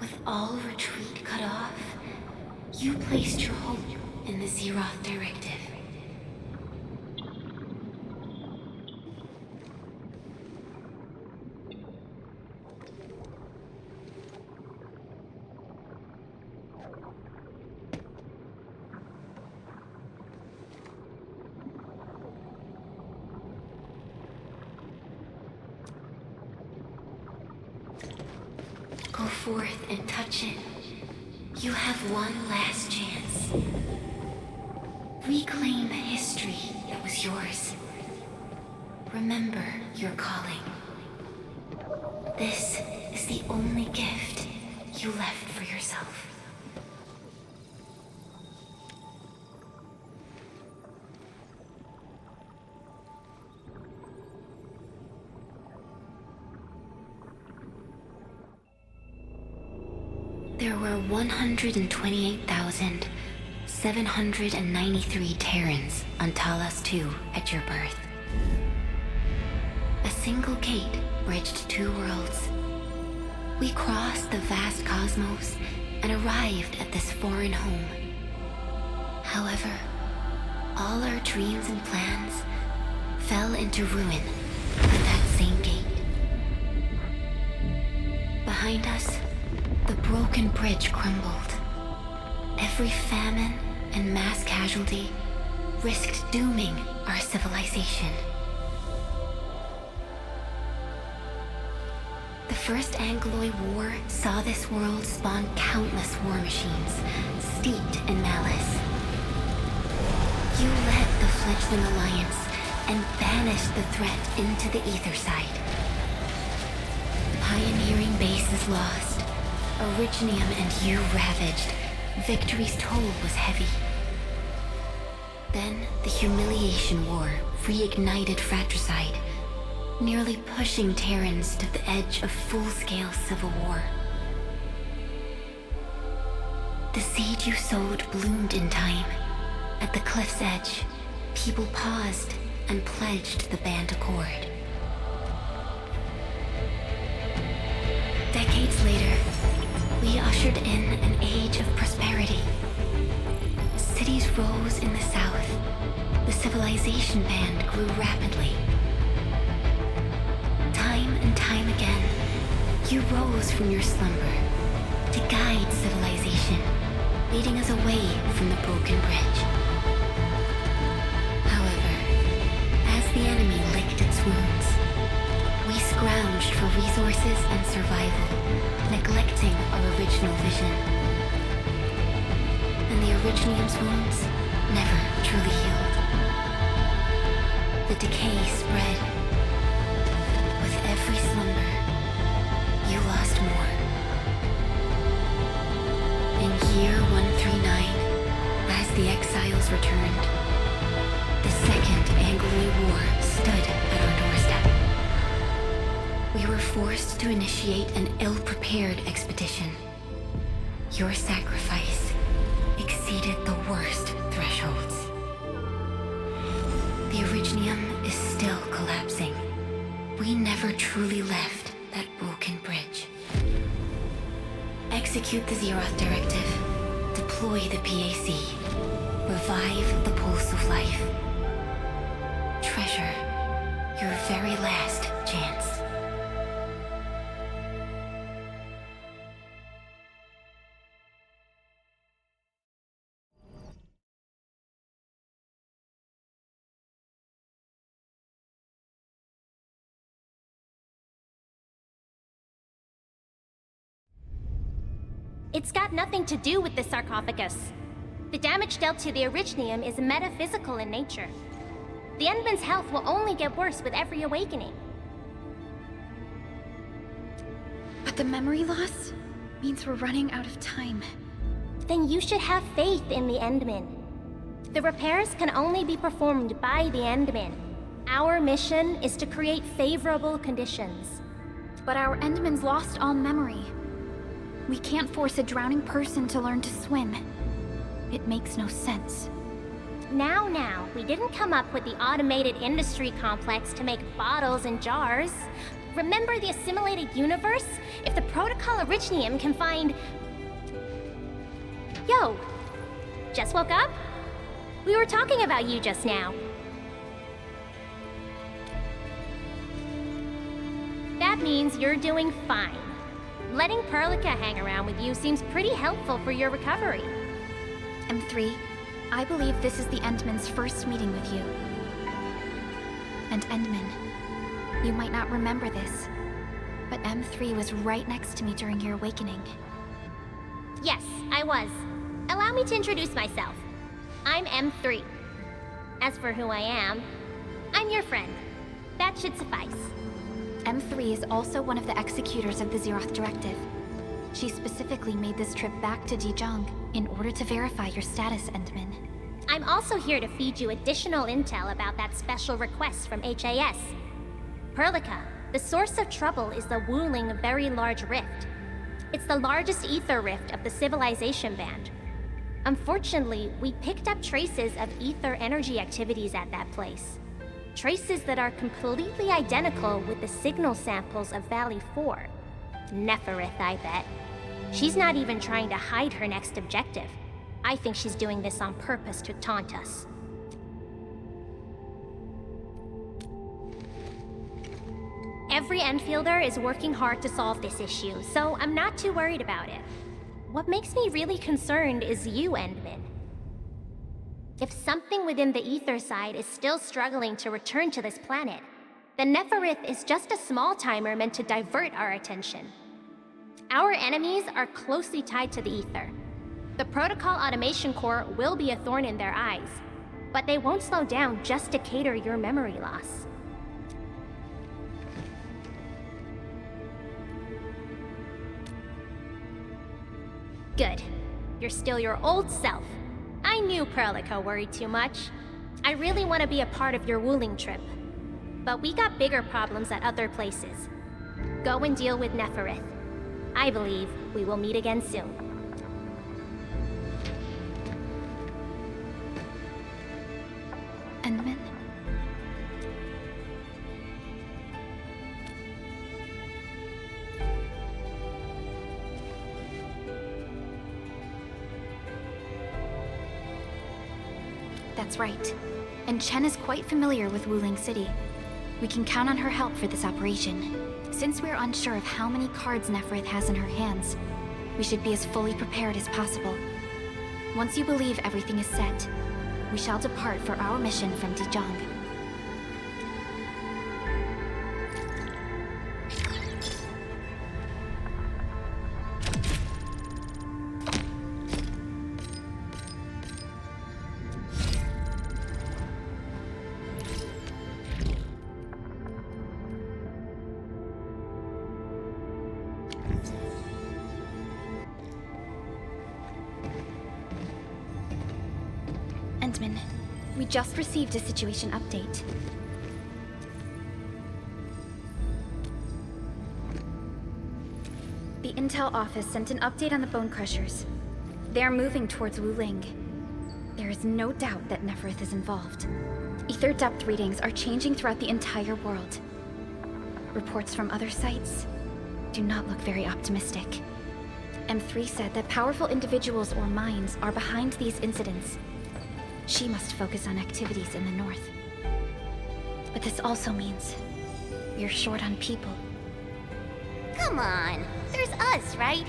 With all retreat cut off, you placed your hope in the Zeroth Directive. Go forth and touch it. You have one last chance. Reclaim the history that was yours. Remember your calling. This is the only gift you left for yourself. There were 128,793 Terrans on Talos 2 at your birth. A single gate bridged two worlds. We crossed the vast cosmos and arrived at this foreign home. However, all our dreams and plans fell into ruin at that same gate. Behind us, the broken bridge crumbled. Every famine and mass casualty risked dooming our civilization. The First Angloid War saw this world spawn countless war machines, steeped in malice. You led the fledgling alliance and banished the threat into the ether side. Pioneering bases lost. Originium and you ravaged. Victory's toll was heavy. Then the Humiliation War reignited fratricide, nearly pushing Terrans to the edge of full-scale civil war. The seed you sowed bloomed in time. At the cliff's edge, people paused and pledged the Band Accord. Decades later, we ushered in an age of prosperity. Cities rose in the south. The civilization band grew rapidly. Time and time again, you rose from your slumber to guide civilization, leading us away from the broken bridge. However, as the enemy licked its wounds, we scrounged for resources and survival, neglecting our original vision. Originium's wounds never truly healed. The decay spread. With every slumber, you lost more. In year 139, as the exiles returned, the Second Anglo War stood at our doorstep. We were forced to initiate an ill-prepared expedition. Your sacrifice exceeded the worst thresholds. The Originium is still collapsing. We never truly left that broken bridge. Execute the Zeroth Directive. Deploy the PAC. Revive the pulse of life. Treasure your very last chance. It's got nothing to do with the sarcophagus. The damage dealt to the Originium is metaphysical in nature. The Endman's health will only get worse with every awakening. But the memory loss means we're running out of time. Then you should have faith in the Endman. The repairs can only be performed by the Endman. Our mission is to create favorable conditions. But our Endman's lost all memory. We can't force a drowning person to learn to swim. It makes no sense. Now, we didn't come up with the automated industry complex to make bottles and jars. Remember the assimilated universe? If the Protocol Originium can find... Yo! Just woke up? We were talking about you just now. That means you're doing fine. Letting Perlica hang around with you seems pretty helpful for your recovery. M3, I believe this is the Endman's first meeting with you. And Endman, you might not remember this, but M3 was right next to me during your awakening. Yes, I was. Allow me to introduce myself. I'm M3. As for who I am, I'm your friend. That should suffice. M3 is also one of the executors of the Zeroth Directive. She specifically made this trip back to Dijong in order to verify your status, Endman. I'm also here to feed you additional intel about that special request from HAS. Perlica, the source of trouble is the Wuling Very Large Rift. It's the largest ether rift of the Civilization Band. Unfortunately, we picked up traces of ether energy activities at that place. Traces that are completely identical with the signal samples of Valley 4. Neferith, I bet. She's not even trying to hide her next objective. I think she's doing this on purpose to taunt us. Every Enfielder is working hard to solve this issue, so I'm not too worried about it. What makes me really concerned is you, Endman. If something within the ether side is still struggling to return to this planet, then Neferith is just a small timer meant to divert our attention. Our enemies are closely tied to the ether. The Protocol Automation Core will be a thorn in their eyes, but they won't slow down just to cater your memory loss. Good. You're still your old self. I knew Perlica worried too much. I really want to be a part of your Wuling trip. But we got bigger problems at other places. Go and deal with Neferith. I believe we will meet again soon. Endman? That's right. And Chen is quite familiar with Wuling City. We can count on her help for this operation. Since we're unsure of how many cards Neferith has in her hands, we should be as fully prepared as possible. Once you believe everything is set, we shall depart for our mission from Dijong. Endman. We just received a situation update. The Intel office sent an update on the Bone Crushers. They're moving towards Wuling. There is no doubt that Neferth is involved. Ether depth readings are changing throughout the entire world. Reports from other sites do not look very optimistic. M3 said that powerful individuals or minds are behind these incidents. She must focus on activities in the north. But this also means we're short on people. Come on, there's us, right?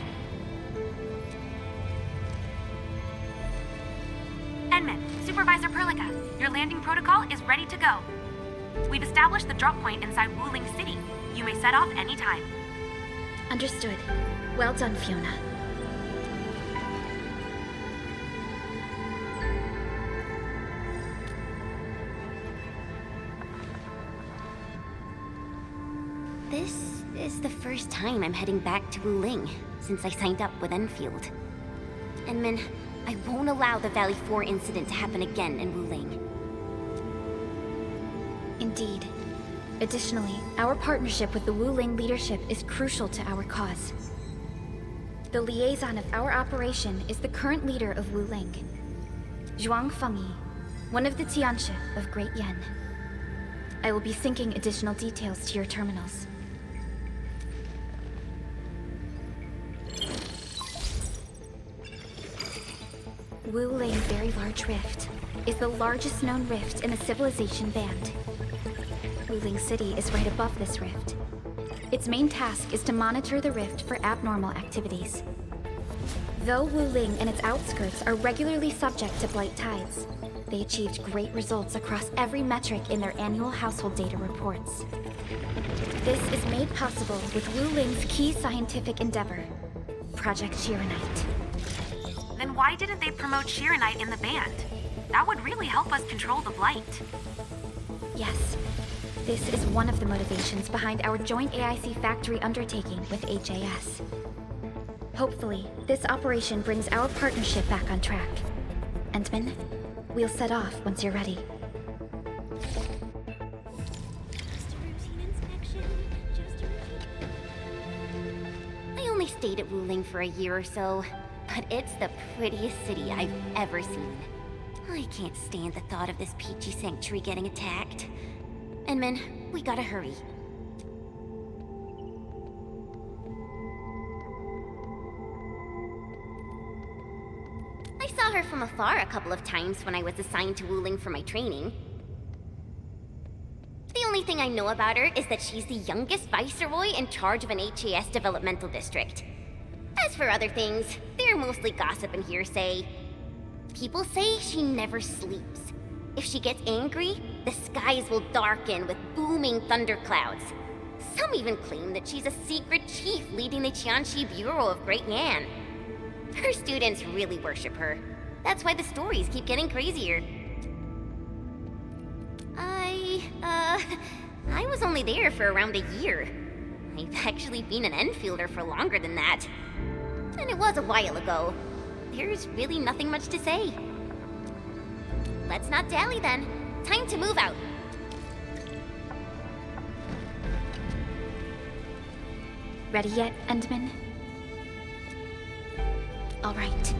Endman, Supervisor Perlica, your landing protocol is ready to go. We've established the drop point inside Wuling City. You may set off anytime. Understood. Well done, Fiona. This is the first time I'm heading back to Wuling since I signed up with Enfield. Endman, I won't allow the Valley 4 incident to happen again in Wuling. Indeed. Additionally, our partnership with the Wuling leadership is crucial to our cause. The liaison of our operation is the current leader of Wuling, Zhuang Fengyi, one of the Tianshi of Great Yen. I will be syncing additional details to your terminals. Wuling Very Large Rift is the largest known rift in the Civilization Band. Wuling City is right above this rift. Its main task is to monitor the rift for abnormal activities. Though Wuling and its outskirts are regularly subject to blight tides, they achieved great results across every metric in their annual household data reports. This is made possible with Wuling's key scientific endeavor, Project Shiranite. Then why didn't they promote Shiranite in the band? That would really help us control the blight. Yes. This is one of the motivations behind our joint AIC factory undertaking with HAS. Hopefully, this operation brings our partnership back on track. Endman, we'll set off once you're ready. I only stayed at Wuling for a year or so, but it's the prettiest city I've ever seen. I can't stand the thought of this peachy sanctuary getting attacked. Endman, we gotta hurry. I saw her from afar a couple of times when I was assigned to Wuling for my training. The only thing I know about her is that she's the youngest viceroy in charge of an HAS developmental district. As for other things, they're mostly gossip and hearsay. People say she never sleeps. If she gets angry, the skies will darken with booming thunderclouds. Some even claim that she's a secret chief leading the Tianshi Bureau of Great Yan. Her students really worship her. That's why the stories keep getting crazier. I was only there for around a year. I've actually been an Enfielder for longer than that. And it was a while ago. There's really nothing much to say. Let's not dally then. Time to move out. Ready yet, Endman? All right.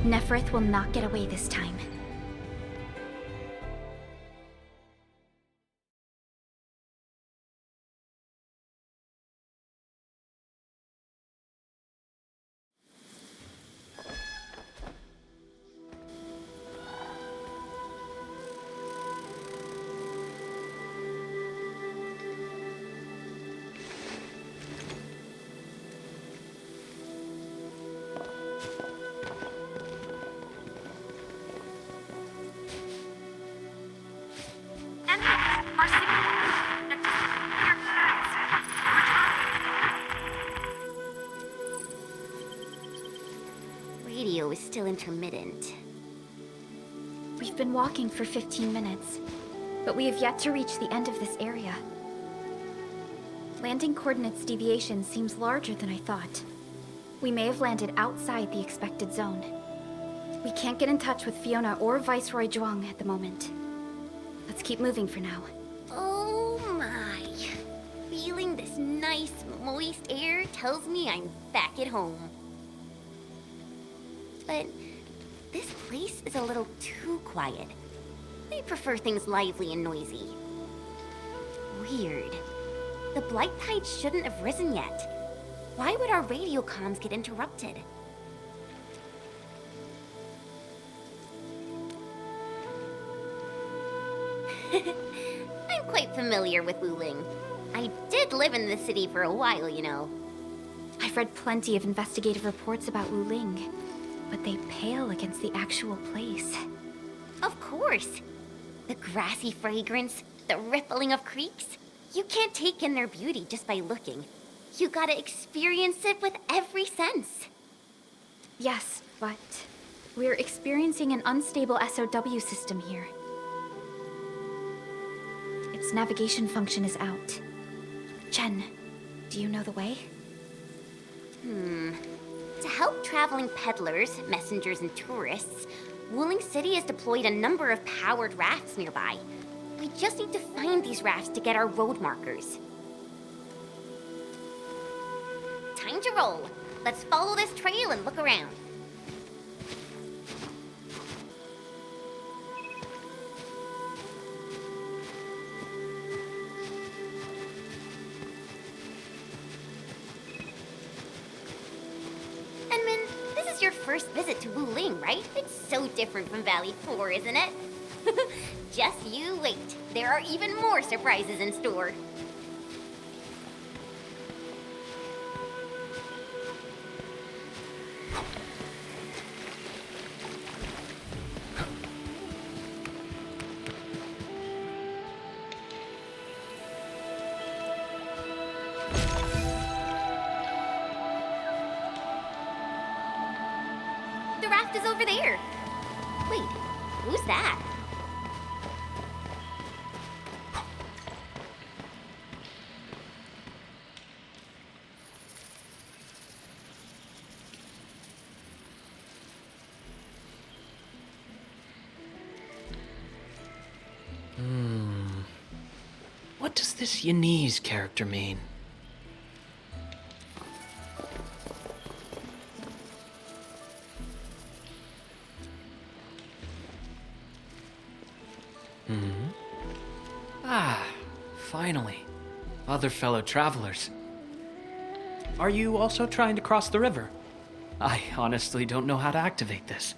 Neferth will not get away this time. Radio is still intermittent. We've been walking for 15 minutes, but we have yet to reach the end of this area. Landing coordinates deviation seems larger than I thought. We may have landed outside the expected zone. We can't get in touch with Fiona or Viceroy Zhuang at the moment. Let's keep moving for now. Oh my. Feeling this nice, moist air tells me I'm back at home. But this place is a little too quiet. I prefer things lively and noisy. Weird. The Blight Tide shouldn't have risen yet. Why would our radio comms get interrupted? I'm quite familiar with Wuling. I did live in the city for a while, you know. I've read plenty of investigative reports about Wuling, but they pale against the actual place. Of course. The grassy fragrance, the rippling of creeks. You can't take in their beauty just by looking. You gotta experience it with every sense. Yes, but we're experiencing an unstable SOW system here. Its navigation function is out. Chen, do you know the way? To help traveling peddlers, messengers, and tourists, Wuling City has deployed a number of powered rafts nearby. We just need to find these rafts to get our road markers. Time to roll. Let's follow this trail and look around. Enman, this is your first visit to Wuling, right? It's so different from Valley 4, isn't it? Just you wait. There are even more surprises in store. The raft is over there. Wait, who's that? What does this Yanese character mean? Ah, finally. Other fellow travelers. Are you also trying to cross the river? I honestly don't know how to activate this.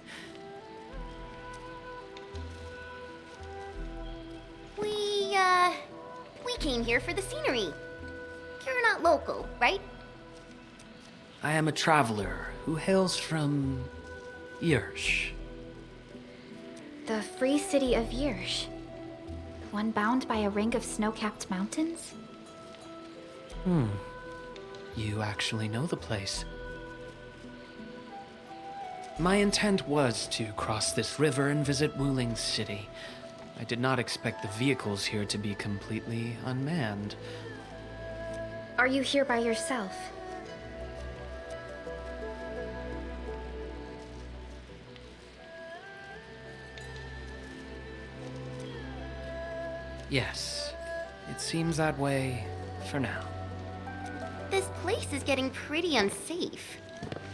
We came here for the scenery. You're not local, right? I am a traveler who hails from Yersh. The free city of Yersh. The one bound by a ring of snow-capped mountains? You actually know the place. My intent was to cross this river and visit Wuling City. I did not expect the vehicles here to be completely unmanned. Are you here by yourself? Yes, it seems that way for now. This place is getting pretty unsafe.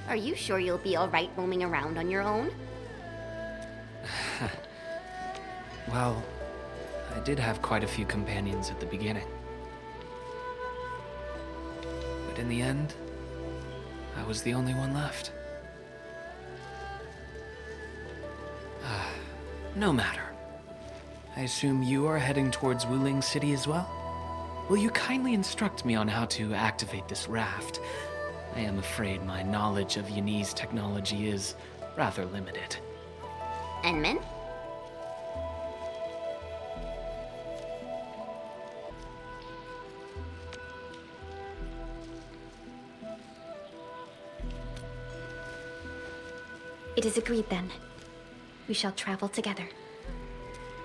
Are you sure you'll be all right roaming around on your own? Well, I did have quite a few companions at the beginning. But in the end, I was the only one left. No matter. I assume you are heading towards Wuling City as well? Will you kindly instruct me on how to activate this raft? I am afraid my knowledge of Yanese technology is rather limited. Enman? It is agreed then. We shall travel together.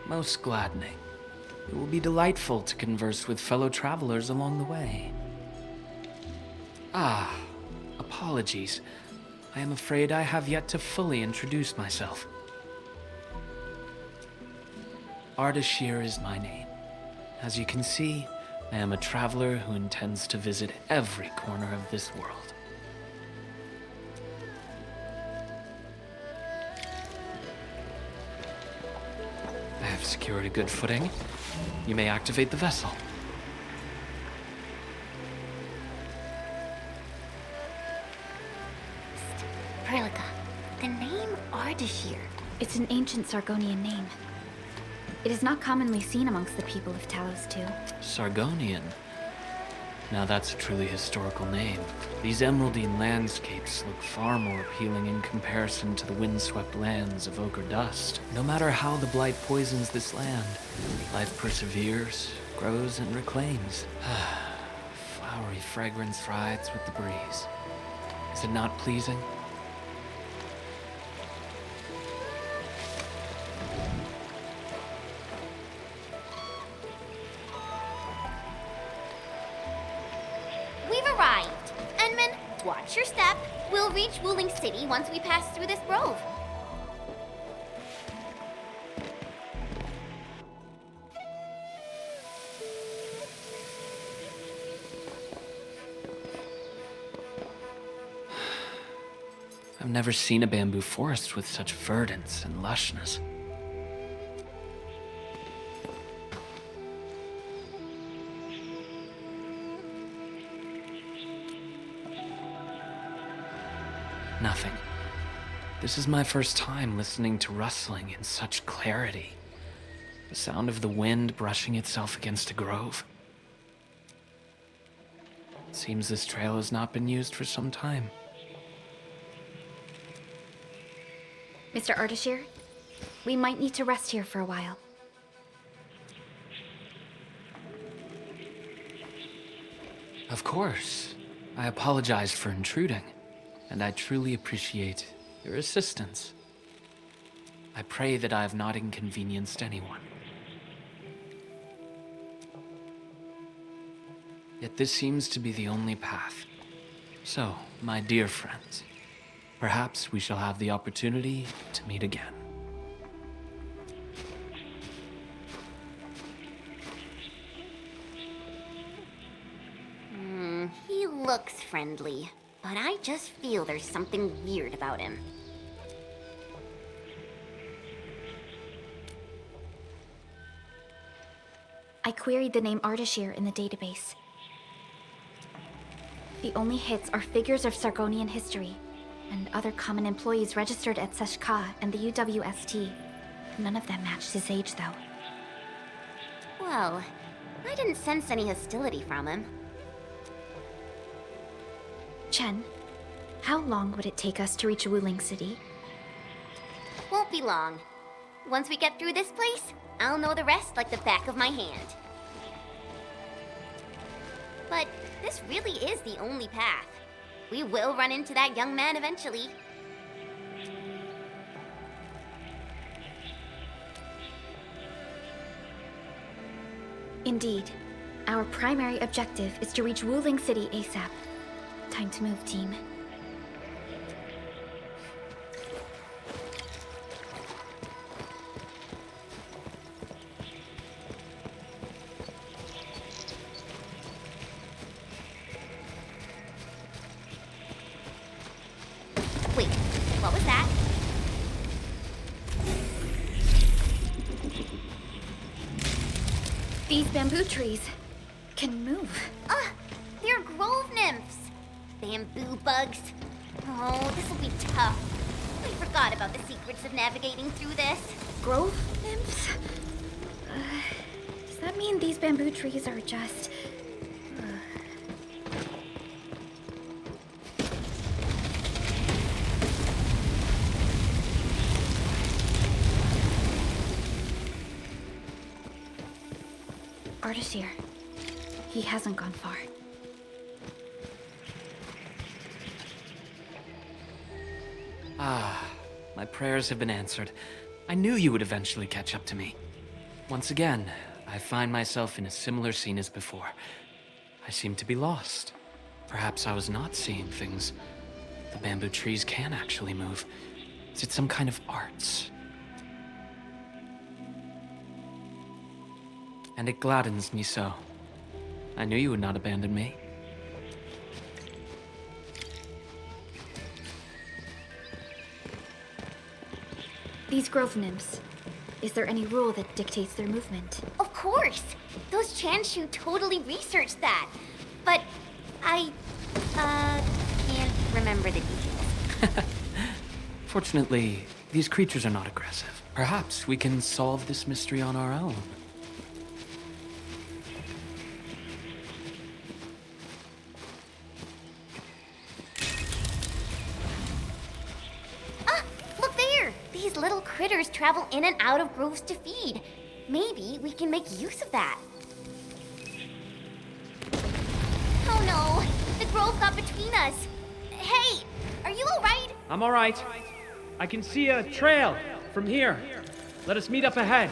Most gladdening. It will be delightful to converse with fellow travelers along the way. Apologies. I am afraid I have yet to fully introduce myself. Ardashir is my name. As you can see, I am a traveler who intends to visit every corner of this world. I have secured a good footing. You may activate the vessel. Perlica, the name Ardashir. It's an ancient Sargonian name. It is not commonly seen amongst the people of Talos II. Sargonian. Now that's a truly historical name. These emeraldine landscapes look far more appealing in comparison to the windswept lands of ochre dust. No matter how the blight poisons this land, life perseveres, grows, and reclaims. Flowery fragrance rides with the breeze. Is it not pleasing? Watch your step. We'll reach Wuling City once we pass through this grove. I've never seen a bamboo forest with such verdance and lushness. Nothing. This is my first time listening to rustling in such clarity. The sound of the wind brushing itself against a grove. It seems this trail has not been used for some time. Mr. Ardashir, we might need to rest here for a while. Of course. I apologize for intruding. And I truly appreciate your assistance. I pray that I have not inconvenienced anyone. Yet this seems to be the only path. So, my dear friends, perhaps we shall have the opportunity to meet again. He looks friendly. But I just feel there's something weird about him. I queried the name Ardashir in the database. The only hits are figures of Sargonian history, and other common employees registered at Seshka and the UWST. None of them matched his age, though. Well, I didn't sense any hostility from him. Chen, how long would it take us to reach Wuling City? Won't be long. Once we get through this place, I'll know the rest like the back of my hand. But this really is the only path. We will run into that young man eventually. Indeed. Our primary objective is to reach Wuling City ASAP. Time to move, team. Wait, what was that? These bamboo trees can move. They're grove nymphs. Bamboo bugs. Oh, this'll be tough. I forgot about the secrets of navigating through this. Grove nymphs? Does that mean these bamboo trees are just... Ardashir. He hasn't gone far. My prayers have been answered. I knew you would eventually catch up to me. Once again, I find myself in a similar scene as before. I seem to be lost. Perhaps I was not seeing things The bamboo trees can actually move. Is it some kind of arts? And it gladdens me so. I knew you would not abandon me. These grove nymphs. Is there any rule that dictates their movement? Of course! Those Chanshu totally researched that. But I, can't remember the details. Fortunately, these creatures are not aggressive. Perhaps we can solve this mystery on our own. Look there! These little critters travel in and out of groves to feed. Maybe we can make use of that. Oh no! The grove got between us. Hey! Are you alright? I'm alright. I can see a trail from here. Let us meet up ahead.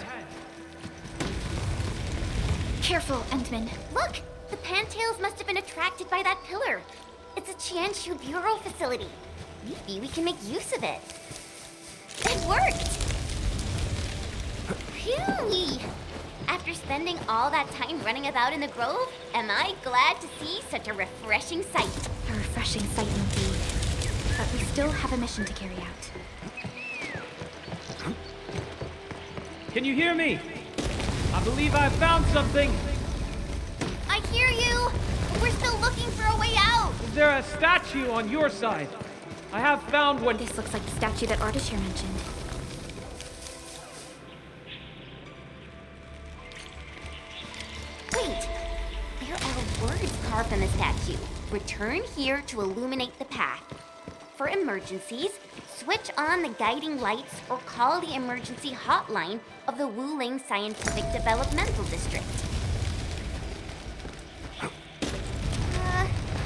Careful, Endman. Look! The Pantails must have been attracted by that pillar. It's a Chanshu Bureau facility. Maybe we can make use of it. It worked! Phew! After spending all that time running about in the grove, am I glad to see such a refreshing sight. A refreshing sight indeed. But we still have a mission to carry out. Can you hear me? I believe I found something. I hear you! But we're still looking for a way out! Is there a statue on your side? I have found one. This looks like the statue that Ardashir mentioned. Wait! There are words carved on the statue. Return here to illuminate the path. For emergencies, switch on the guiding lights or call the emergency hotline of the Wuling Scientific Developmental District.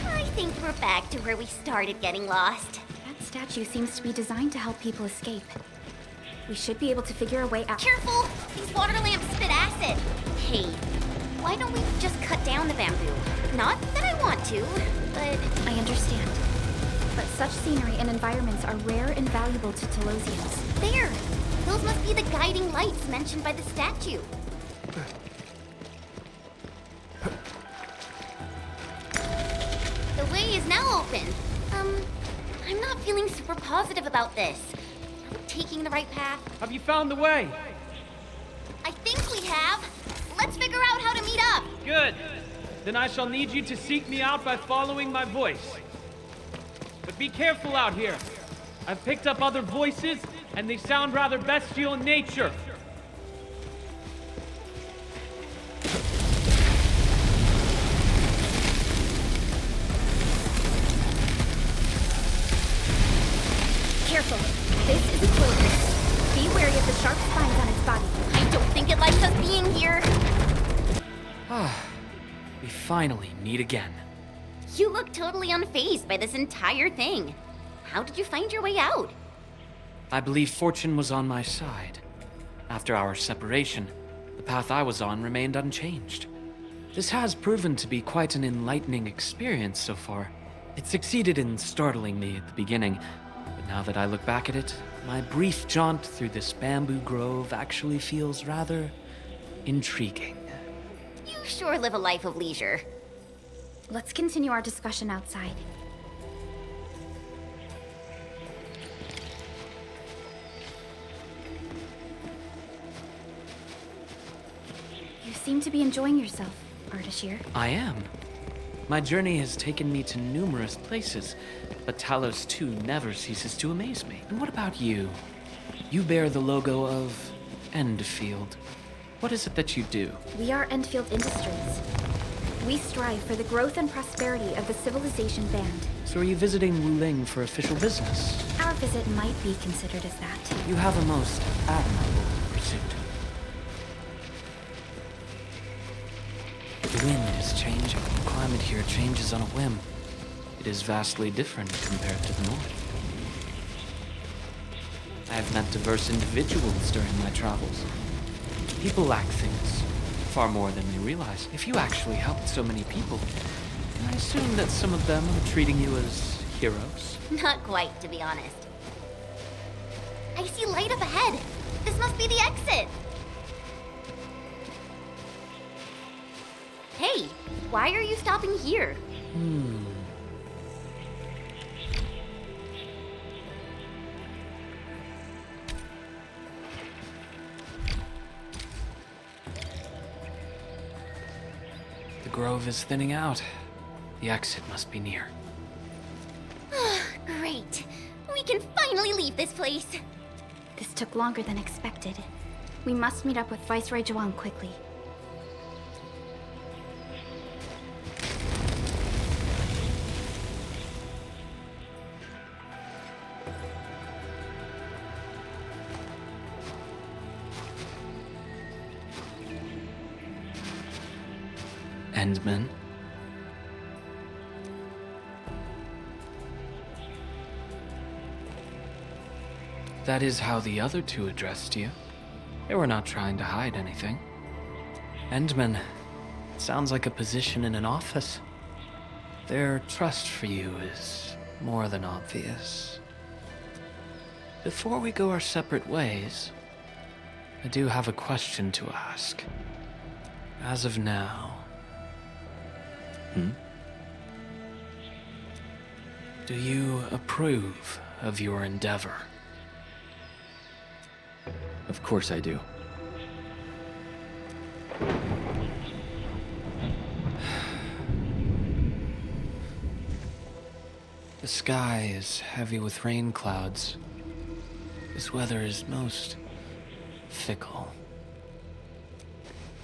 I think we're back to where we started getting lost. That statue seems to be designed to help people escape. We should be able to figure a way out. Careful! These water lamps spit acid! Hey, why don't we just cut down the bamboo? Not that I want to, but... I understand. But such scenery and environments are rare and valuable to Telosians. There! Those must be the guiding lights mentioned by the statue. The way is now open. I'm not feeling super positive about this. Are we taking the right path? Have you found the way? I think we have. Let's figure out how to meet up. Good. Then I shall need you to seek me out by following my voice. But be careful out here. I've picked up other voices, and they sound rather bestial in nature. Careful. This is a clover. Be wary of the sharp spines on its body. I don't think it likes us being here. We finally meet again. You look totally unfazed by this entire thing. How did you find your way out? I believe fortune was on my side. After our separation, the path I was on remained unchanged. This has proven to be quite an enlightening experience so far. It succeeded in startling me at the beginning, but now that I look back at it, my brief jaunt through this bamboo grove actually feels rather intriguing. You sure live a life of leisure. Let's continue our discussion outside. You seem to be enjoying yourself, Ardashir. I am. My journey has taken me to numerous places, but Talos too never ceases to amaze me. And what about you? You bear the logo of Endfield. What is it that you do? We are Endfield Industries. We strive for the growth and prosperity of the Civilization Band. So are you visiting Wuling for official business? Our visit might be considered as that. You have a most admirable pursuit. The wind is changing. The climate here changes on a whim. It is vastly different compared to the north. I have met diverse individuals during my travels. People lack things, far more than they realize. If you actually helped so many people, I assume that some of them are treating you as heroes? Not quite, to be honest. I see light up ahead. This must be the exit. Hey, why are you stopping here? The grove is thinning out. The exit must be near. Great. We can finally leave this place. This took longer than expected. We must meet up with Viceroy Zhuang quickly. Endman? That is how the other two addressed you. They were not trying to hide anything. Endman, it sounds like a position in an office. Their trust for you is more than obvious. Before we go our separate ways, I do have a question to ask. As of now... Do you approve of your endeavor? Of course I do. The sky is heavy with rain clouds. This weather is most fickle.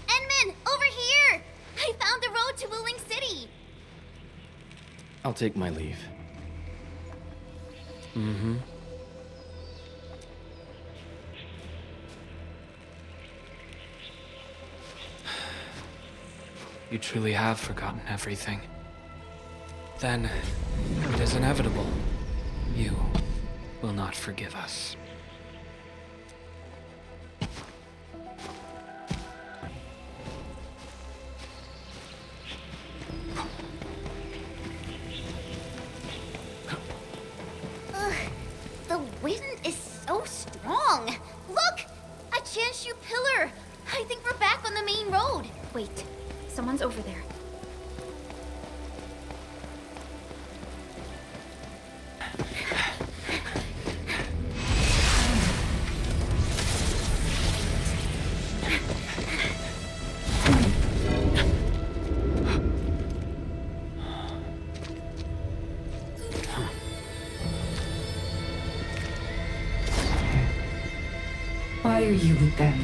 Endman, over here! I found the road to Wuling City! I'll take my leave. You truly have forgotten everything. Then, it is inevitable. You will not forgive us. Ugh, the wind is so strong. Look! A Chanshu pillar! I think we're back on the main road. Wait, someone's over there. Why are you with them?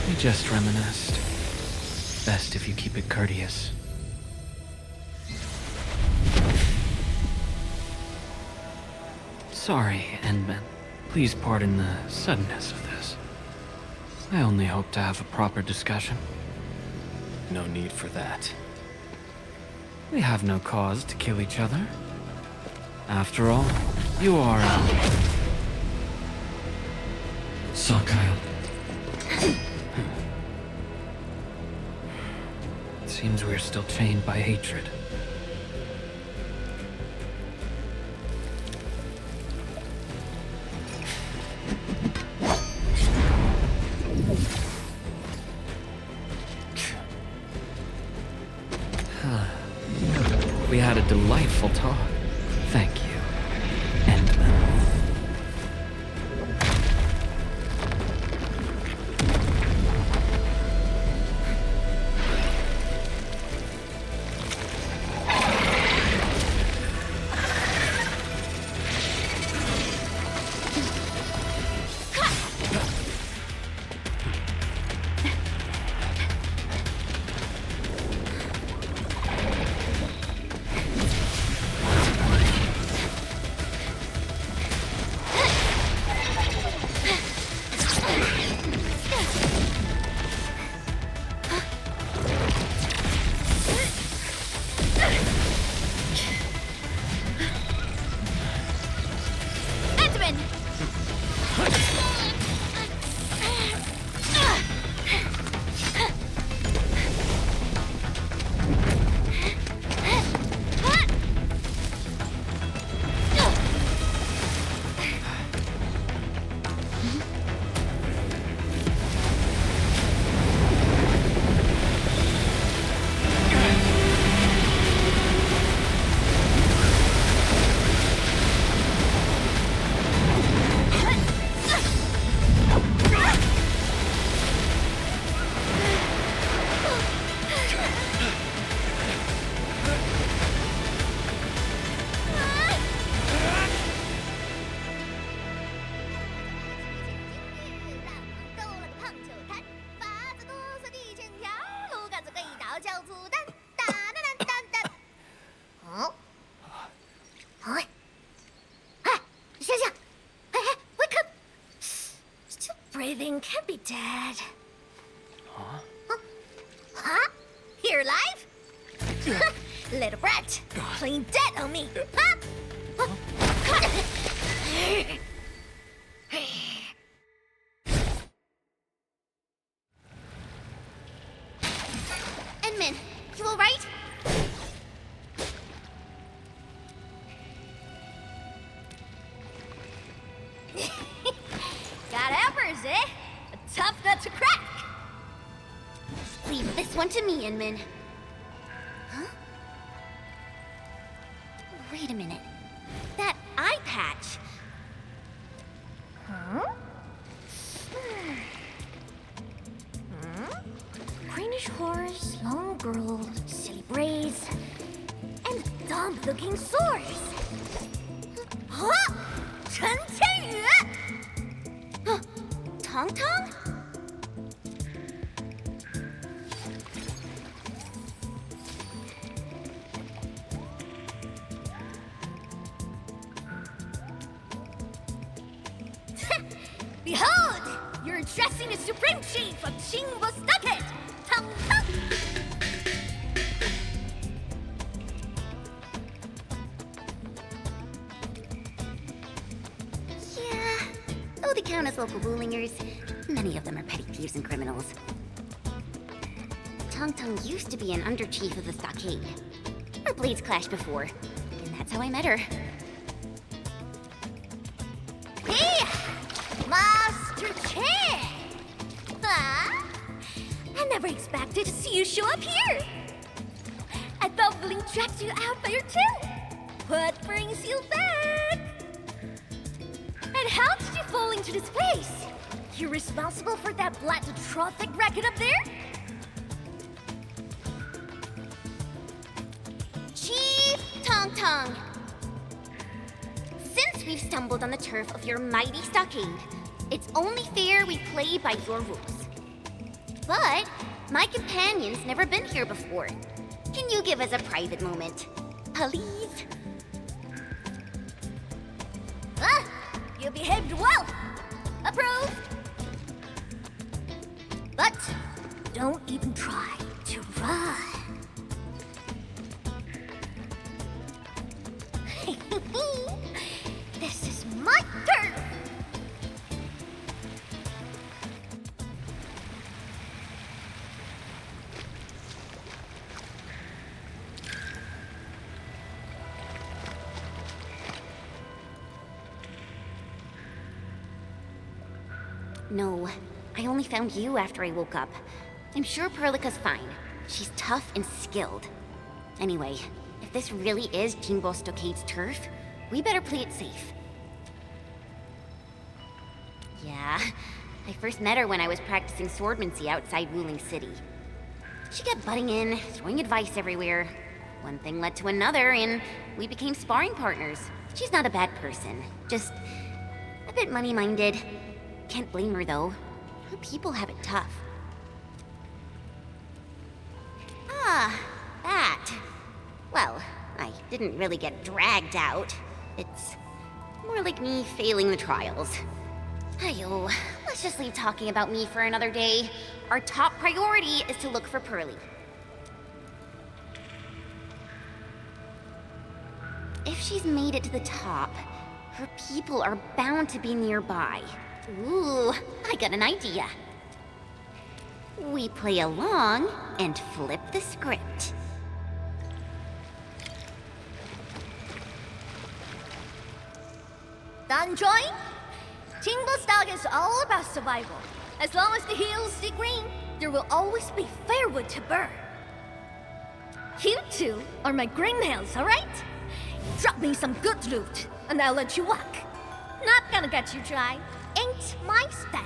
We just reminisced. Best if you keep it courteous. Sorry, Endman. Please pardon the suddenness of this. I only hope to have a proper discussion. No need for that. We have no cause to kill each other. After all, you are Kyle. It seems we're still chained by hatred. We had a delightful talk. Thank you, Endman. think could be dead. Huh? Huh? You're alive? Little brat, playing dead on me. Huh? Edmund, you alright? Got Embers, eh? A tough nut to crack. Leave this one to me, Inman. Huh? Wait a minute. That eye patch. Huh? Greenish horse, long girl, silly braids, and dumb-looking swords. Huh? Tong Tong? Behold! You're addressing the Supreme Chief of Chingbo Stockade! Tong Tong! Yeah, though they count as local Wulingers, many of them are petty thieves and criminals. Tong Tong used to be an under-chief of the stockade. Our blades clashed before, and that's how I met her. Hey! Master Chair! Huh? I never expected to see you show up here! I thought Wuling tracked you out by your tail! What brings you back? And how did you fall into this place? You're responsible for that black trophic racket up there? Chief Tong Tong! Since we've stumbled on the turf of your mighty stockade, it's only fair we play by your rules. But my companion's never been here before. Can you give us a private moment? Please? Ah! You behaved well! Approved! But don't even try to run. This is my turn! No, I only found you after I woke up. I'm sure Perlica's fine. She's tough and skilled. Anyway, if this really is Chingbo Stockade's turf, we better play it safe. Yeah, I first met her when I was practicing swordmancy outside Wuling City. She kept butting in, throwing advice everywhere. One thing led to another, and we became sparring partners. She's not a bad person, just a bit money-minded. Can't blame her, though. Her people have it tough. Ah, that. Well, I didn't really get dragged out. It's more like me failing the trials. Ayo, let's just leave talking about me for another day. Our top priority is to look for Pearly. If she's made it to the top, her people are bound to be nearby. Ooh, I got an idea. We play along and flip the script. Done join? Chingbo Stock is all about survival. As long as the hills stay green, there will always be firewood to burn. You two are my greenhouse, alright? Drop me some good loot, and I'll let you walk. Not gonna get you dry. Ain't my style.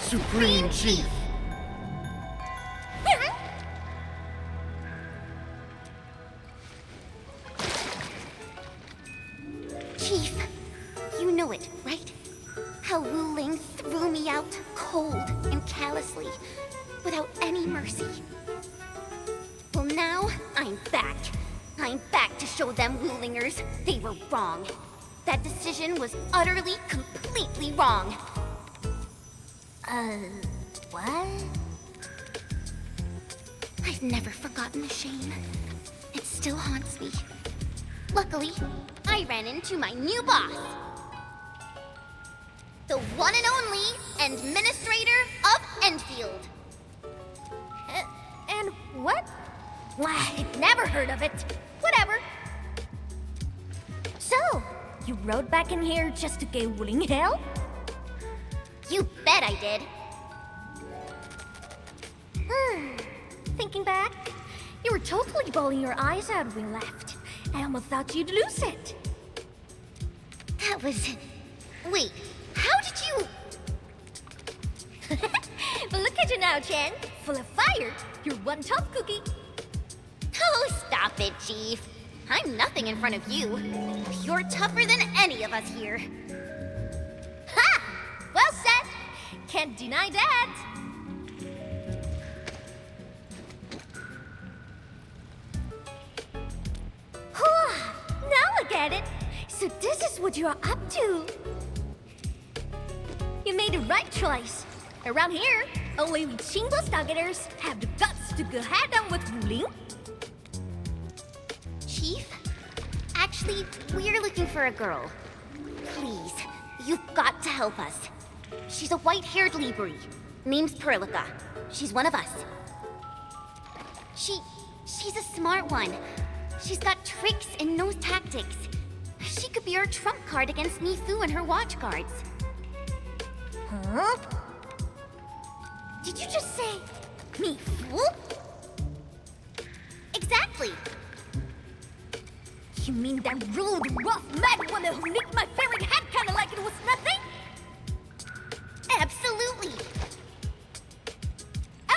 Supreme Chief! Chief, you know it, right? How Wuling threw me out cold and callously, without any mercy. Well, now I'm back. I'm back to show them Wulingers they were wrong. That decision was utterly, completely wrong. What? I've never forgotten the shame. It still haunts me. Luckily, I ran into my new boss. The one and only Administrator of Endfield. And what? I've never heard of it. Whatever. So, you rode back in here just to give Wuling hell? You bet I did. Thinking back, you were totally bawling your eyes out when we left. I almost thought you'd lose it. That was... Wait, how did you... But look at you now, Chen. Full of fire. You're one tough cookie. Oh, stop it, Chief. I'm nothing in front of you. You're tougher than any of us here. Ha! Well said. Can't deny that. Now I get it. So this is what you're up to. You made the right choice. Around here, only we Chingless targeters have the guts to go head on with Wuling. Chief? Actually, we're looking for a girl. Please, you've got to help us. She's a white-haired Libri. Name's Perlica. She's one of us. She's a smart one. She's got tricks and knows tactics. She could be our trump card against Nifu and her watch guards. Huh? Did you just say Nifu? Exactly. You mean that rude, rough, mad one who nicked my favorite hat kinda like it was nothing? Absolutely.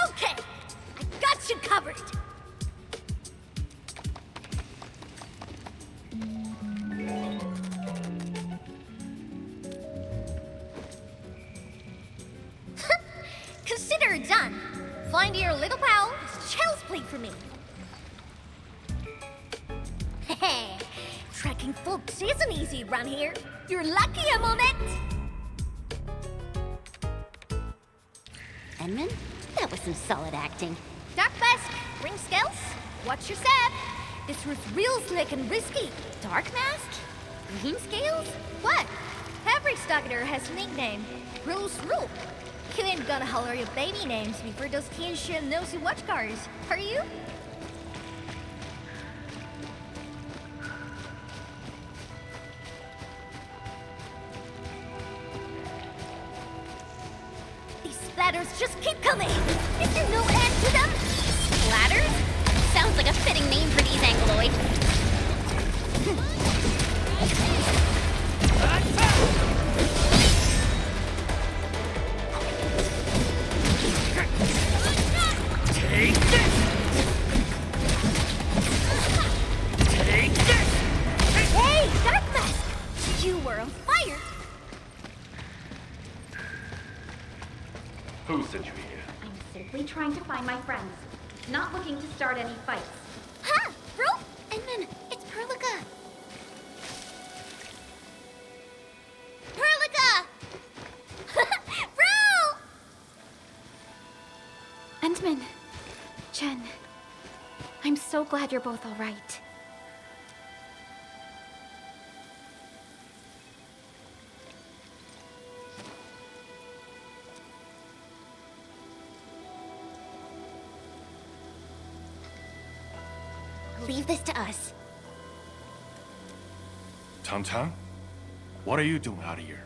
Okay, I got you covered. Consider it done. Find your little pal. Child's play for me. Hey, tracking folks isn't easy around here. You're lucky I'm on it. Edmund? That was some solid acting. Dark Mask, ring scales. Watch your step. This was real slick and risky. Dark Mask? Green scales? What? Every stalker has a nickname. Rules rule. You ain't gonna holler your baby names before those Tianxuan nosy watch guards, are you? These splatters just keep coming. Is there no end to them? Splatters? Sounds like a fitting name for these Angloids. Take this! Take this! Hey, Dark Mask! You were on fire! Who sent you here? I'm simply trying to find my friends. Not looking to start any fights. Ha! Bro! Edmund, it's Perlica! Bro! Endman, Chen, I'm so glad you're both all right. Leave this to us. Tang? What are you doing out here?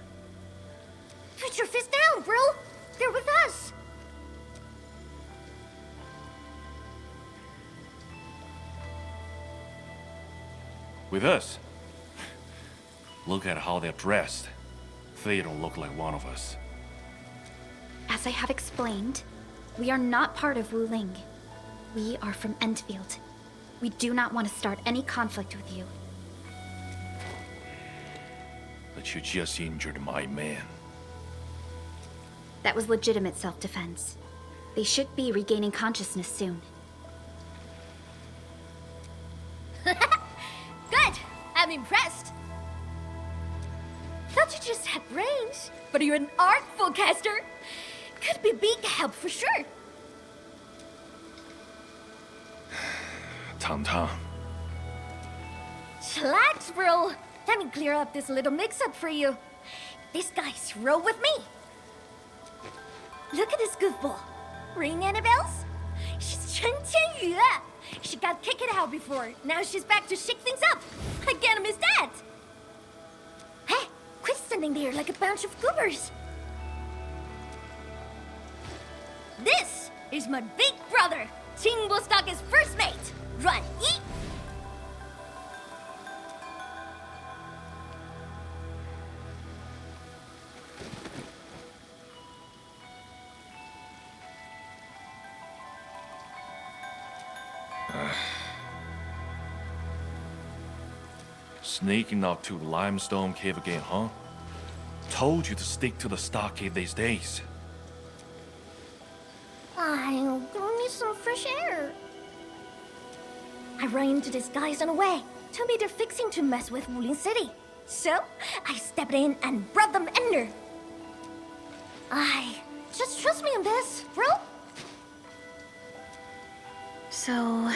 Put your fist down, bro! They're with us! With us? Look at how they're dressed. They don't look like one of us. As I have explained, we are not part of Wuling. We are from Endfield. We do not want to start any conflict with you. But you just injured my man. That was legitimate self-defense. They should be regaining consciousness soon. Good! I'm impressed. Thought you just had brains, but you're an artful caster. Could be big help for sure. Tom. Chillax, bro. Let me clear up this little mix-up for you. This guy's roll with me. Look at this goofball. Ring any bells? She's Chen Qianyu. She got kicked out before. Now she's back to shake things up. I can't miss that. Hey, quit standing there like a bunch of goobers. This is my big brother, Qing Bostock's first mate, Ruan Yi. Sneaking up to the limestone cave again, huh? Told you to stick to the stockade these days. I'll go need some fresh air. I ran into these guys on the way. Told me they're fixing to mess with Wuling City. So, I stepped in and brought them under. Just trust me on this, bro. So,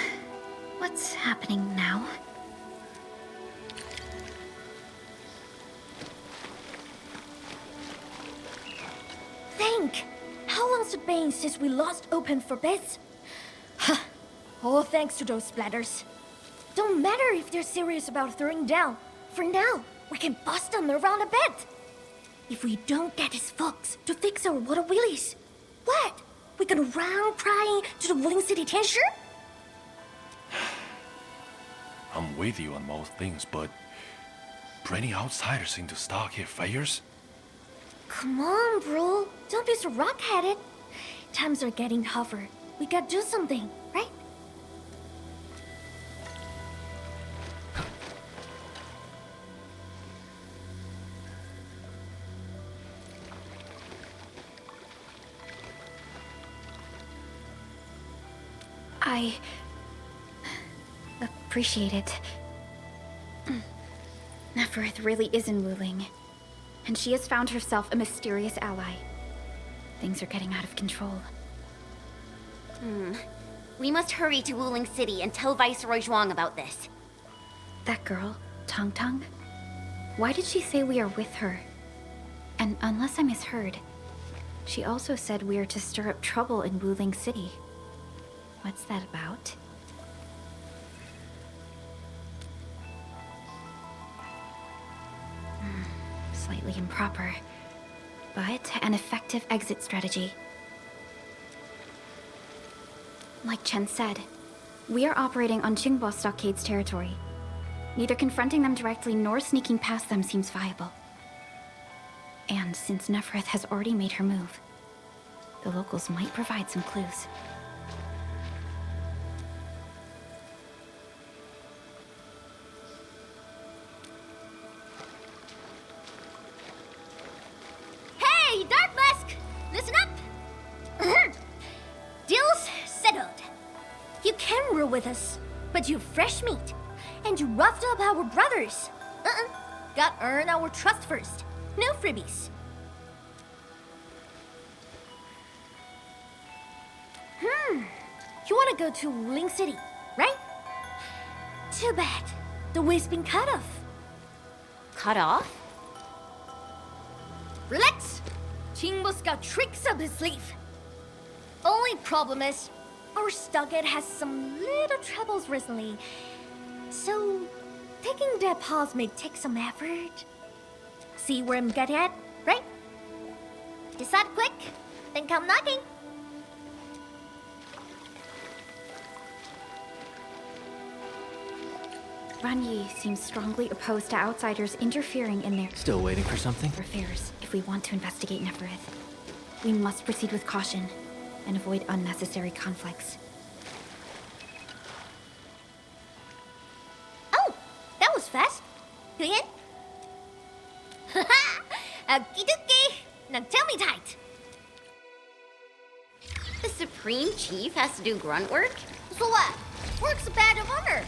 what's happening now? Think! How long's it been since we lost open for bids? Huh. All thanks to those splatters. Don't matter if they're serious about throwing down. For now, we can bust them around a bit. If we don't get these folks to fix our water wheelies, what? We gonna run crying to the Wuling City Tianshi? I'm with you on most things, but bringing outsiders into stockade fires? Come on, bro. Don't be so rock-headed. Times are getting tougher. We gotta do something, right? I appreciate it. Neferth really is in Wuling, and she has found herself a mysterious ally. Things are getting out of control. We must hurry to Wuling City and tell Viceroy Zhuang about this. That girl, Tong Tong? Why did she say we are with her? And unless I misheard, she also said we are to stir up trouble in Wuling City. What's that about? Slightly improper, but an effective exit strategy. Like Chen said, we are operating on Qingbo Stockade's territory. Neither confronting them directly nor sneaking past them seems viable. And since Neferth has already made her move, the locals might provide some clues. Hey, Dark Mask! Listen up! Deal's settled. You can rule with us, but you're fresh meat, and you roughed up our brothers. Got earn our trust first. No freebies. You wanna go to Wuling City, right? Too bad. The way's been cut off. Cut off? Relax! Qingbo's got tricks up his sleeve. Only problem is, our stockade has some little troubles recently. So, taking that pause may take some effort. See where I'm getting at, right? Decide quick, then come knocking. Ruan Yi seems strongly opposed to outsiders interfering in their Still waiting for something? affairs if we want to investigate Neferth. We must proceed with caution and avoid unnecessary conflicts. Oh, that was fast. You in? Okie dokie. Now tell me tight. The Supreme Chief has to do grunt work? So what? Work's a badge of honor.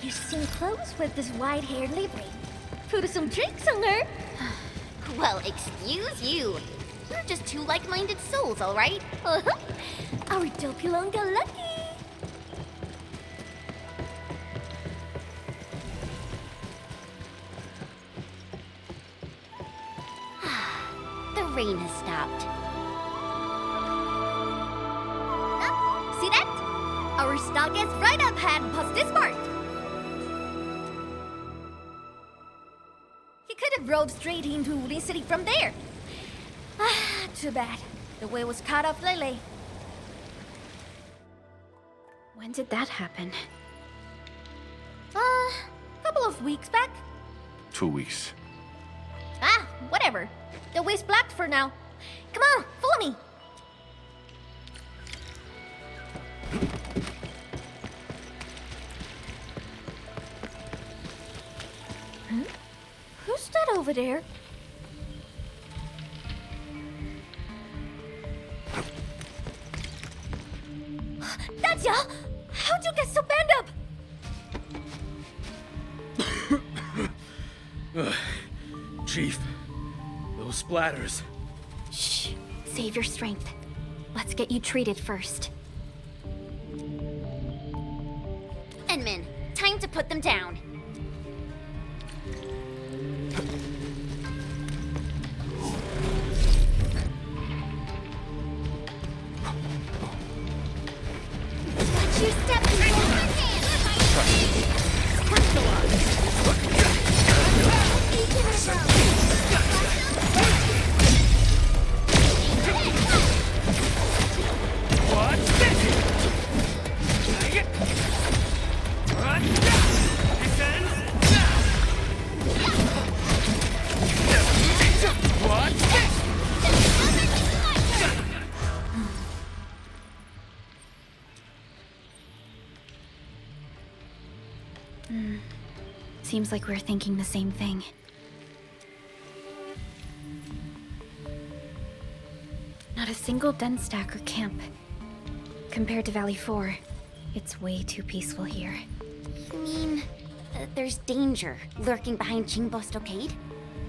You seem close with this white-haired Libre. Put some tricks on her. Well, excuse you. We're just two like-minded souls, all right? Our Dopulon got lucky. The rain has stopped. See that? Our stock is right up ahead past this part. He could have rode straight into Wuling City from there. Too bad. The way was cut off lately. When did that happen? Couple of weeks back. 2 weeks. Whatever. The way's blocked for now. Come on, follow me. Who's that over there? That's ya! How'd you get so bent up? Chief, those splatters. Shh. Save your strength. Let's get you treated first. Enmin, time to put them down. Watch your step and hold my hand! Seems like we're thinking the same thing. Not a single den stack or camp. Compared to Valley 4, it's way too peaceful here. You mean there's danger lurking behind Qingbo Stockade?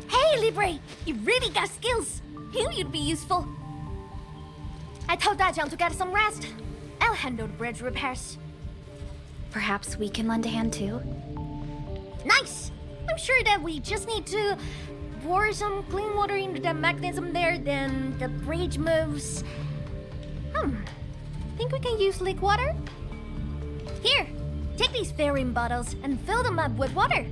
Hey, Libre! You really got skills! Knew you'd be useful. I told Dajiang to get some rest. I'll handle the bridge repairs. Perhaps we can lend a hand too? Nice! I'm sure that we just need to pour some clean water into the mechanism there, then the bridge moves. Think we can use leak water? Here, take these fairing bottles and fill them up with water.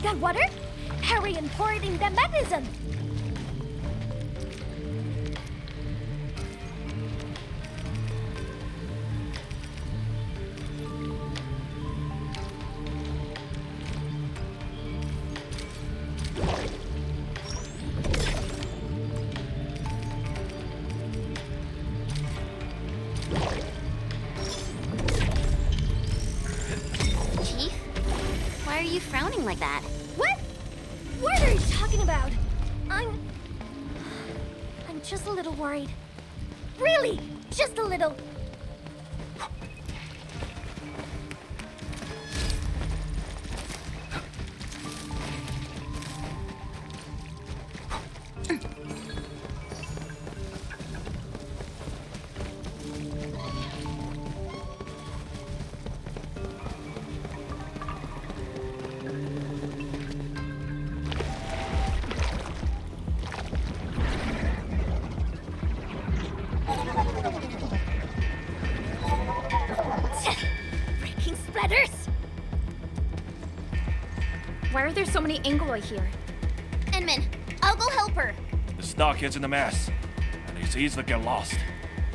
Got water? Hurry and pour it in the mechanism! Chief, why are you frowning like that? What? What are you talking about? I'm just a little worried. Really, just a little. Freaking splatters! Why are there so many Angoloi here? Enmin, I'll go help her. The stockhead's in a mess, and it's easy to get lost.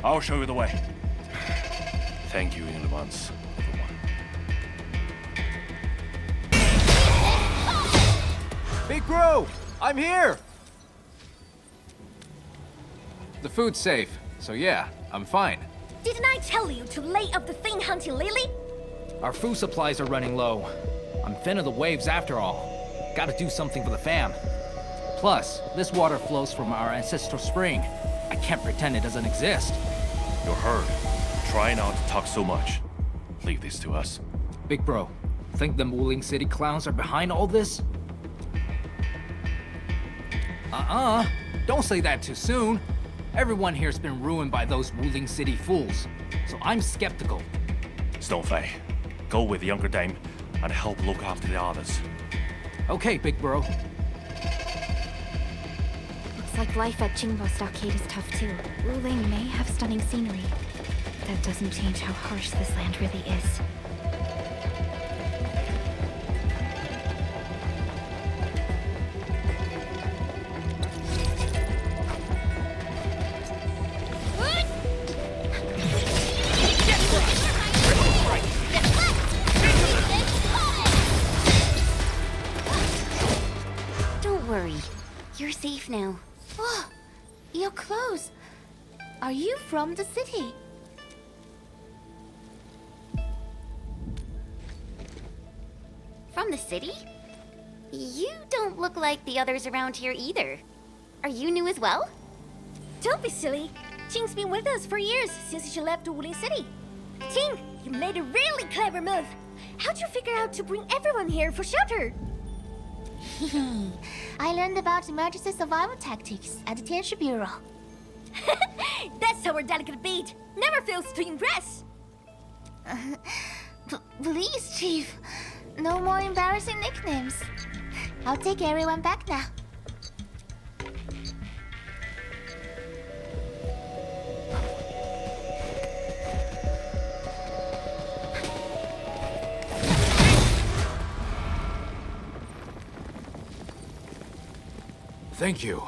I'll show you the way. Thank you in advance, everyone. Big bro! I'm here! The food's safe, so yeah, I'm fine. Didn't I tell you to lay up the thing hunting Lily? Our food supplies are running low. I'm thin of the waves after all. Gotta do something for the fam. Plus, this water flows from our ancestral spring. I can't pretend it doesn't exist. You're heard. Try not to talk so much. Leave this to us. Big bro, think the Wuling City clowns are behind all this? Don't say that too soon. Everyone here's been ruined by those Wuling City fools, so I'm skeptical. Stonefei, go with the younger dame and help look after the others. Okay, big bro. Looks like life at Jingbo Stockade is tough too. Wuling may have stunning scenery. That doesn't change how harsh this land really is. Don't worry. You're safe now. Oh, your clothes. Are you from the city? From the city? You don't look like the others around here either. Are you new as well? Don't be silly. Ting's been with us for years, since she left Wuling City. Ting, you made a really clever move. How'd you figure out to bring everyone here for shelter? I learned about emergency survival tactics at the Tianshi Bureau. That's our delicate beat. Never fails to impress. Please, Chief. No more embarrassing nicknames. I'll take everyone back now. Thank you.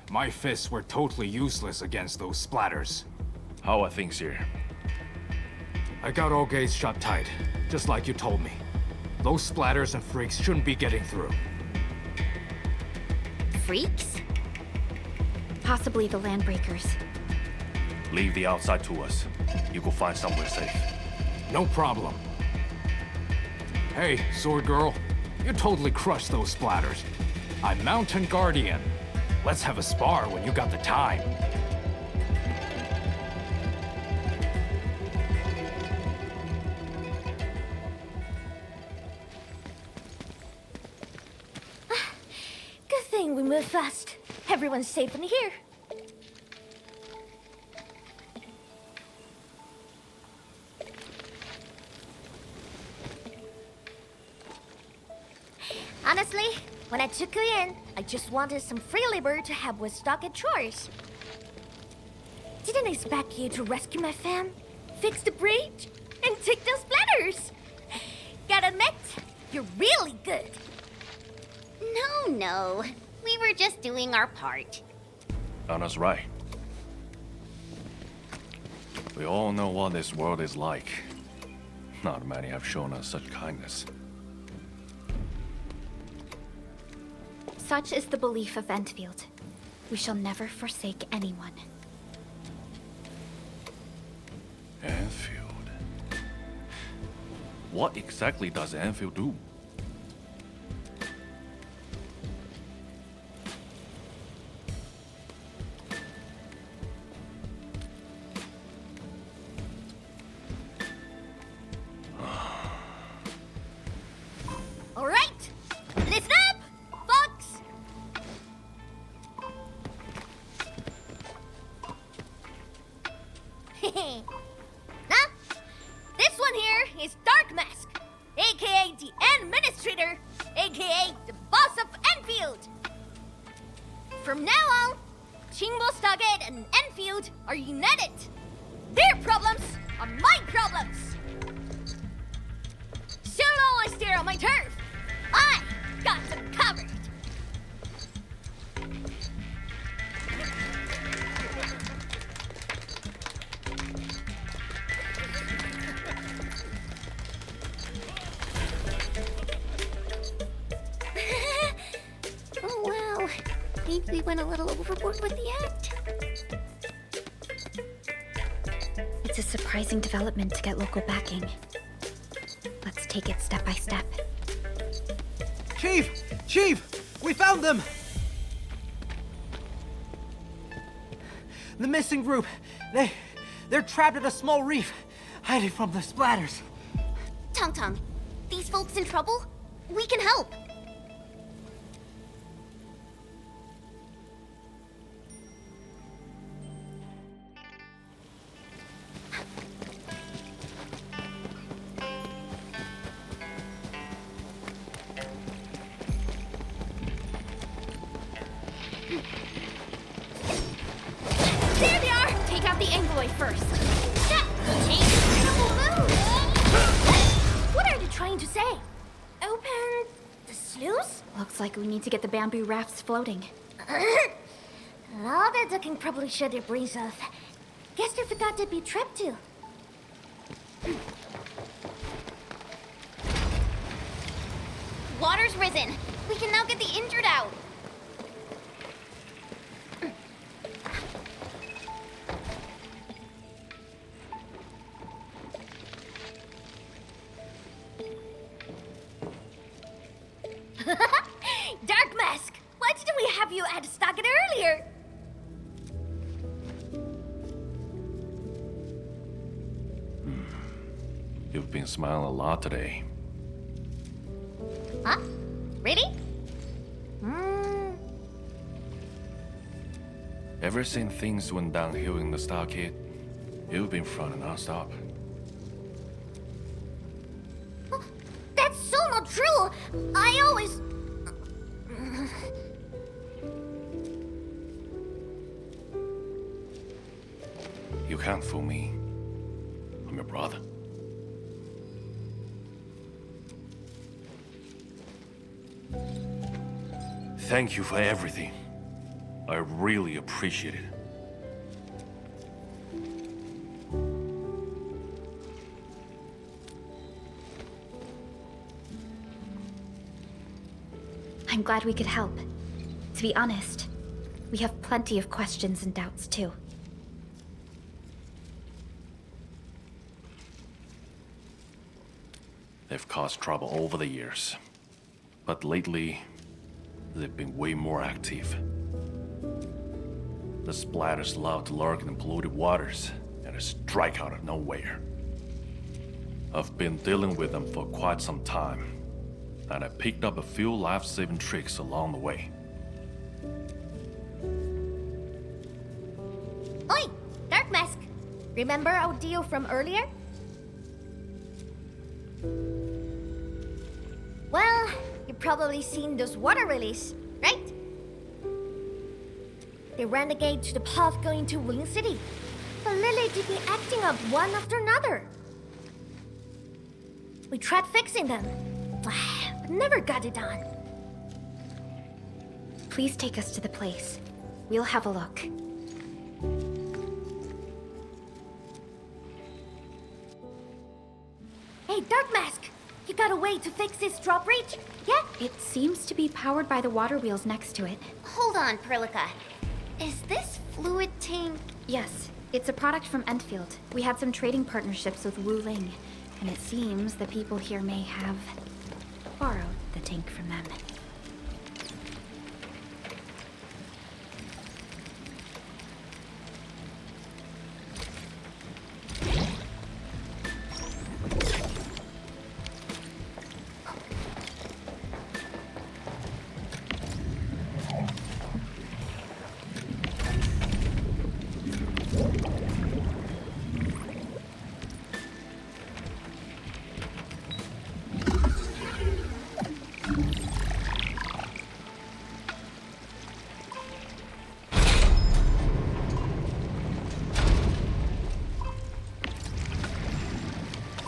My fists were totally useless against those splatters. How are things here? I got all gates shut tight, just like you told me. Those splatters and freaks shouldn't be getting through. Freaks? Possibly the Landbreakers. Leave the outside to us. You go find somewhere safe. No problem. Hey, Sword Girl. You totally crushed those splatters. I'm Mountain Guardian. Let's have a spar when you got the time. Good thing we moved fast. Everyone's safe in here. Honestly, when I took you in, I just wanted some free labor to help with stock and chores. Didn't expect you to rescue my fam, fix the bridge, and take those splatters. Gotta admit, you're really good. No. We were just doing our part. Anna's right. We all know what this world is like. Not many have shown us such kindness. Such is the belief of Endfield. We shall never forsake anyone. Endfield. What exactly does Endfield do? All right, listen up, folks. Now, this one here is Dark Mask, aka the Administrator, aka the boss of Enfield. From now on, Jingbo Stockade and Enfield are united. Their problems are my problems. So long I stare on my turf, I got them covered. we went a little overboard with the act. It's a surprising development to get local backing. Let's take it step by step. Chief! Chief! We found them! The missing group. They're trapped at a small reef, hiding from the splatters. Tung, these folks in trouble? We can help. There they are! Take out the envoy first. What are you trying to say? Open the sluice? Looks like we need to get the bamboo rafts floating. All that ducking probably shut their brains off. Guess they forgot to be trapped too. Water's risen. We can now get the injured out. Dark Mask! Why didn't we have you at Stockett earlier? You've been smiling a lot today. Huh? Really? Ever since things went downhill in the stockade, you've been fronting non-stop. That's so not true! I always... You can't fool me. I'm your brother. Thank you for everything. I really appreciate it. I'm glad we could help. To be honest, we have plenty of questions and doubts too. They've caused trouble over the years. But lately, they've been way more active. The splatters love to lurk in polluted waters and strike out of nowhere. I've been dealing with them for quite some time, and I picked up a few life-saving tricks along the way. Oi! Dark Mask! Remember our deal from earlier? Well, you've probably seen those water lilies, right? They ran the gate to the path going to Wuling City. But Lily did be acting up one after another. We tried fixing them, but never got it done. Please take us to the place. We'll have a look. Hey, Dark Mask! You got a way to fix this drawbridge? Yeah? It seems to be powered by the water wheels next to it. Hold on, Perlica. Is this fluid tank? Yes, it's a product from Endfield. We had some trading partnerships with Wuling, and it seems the people here may have borrowed the tank from them.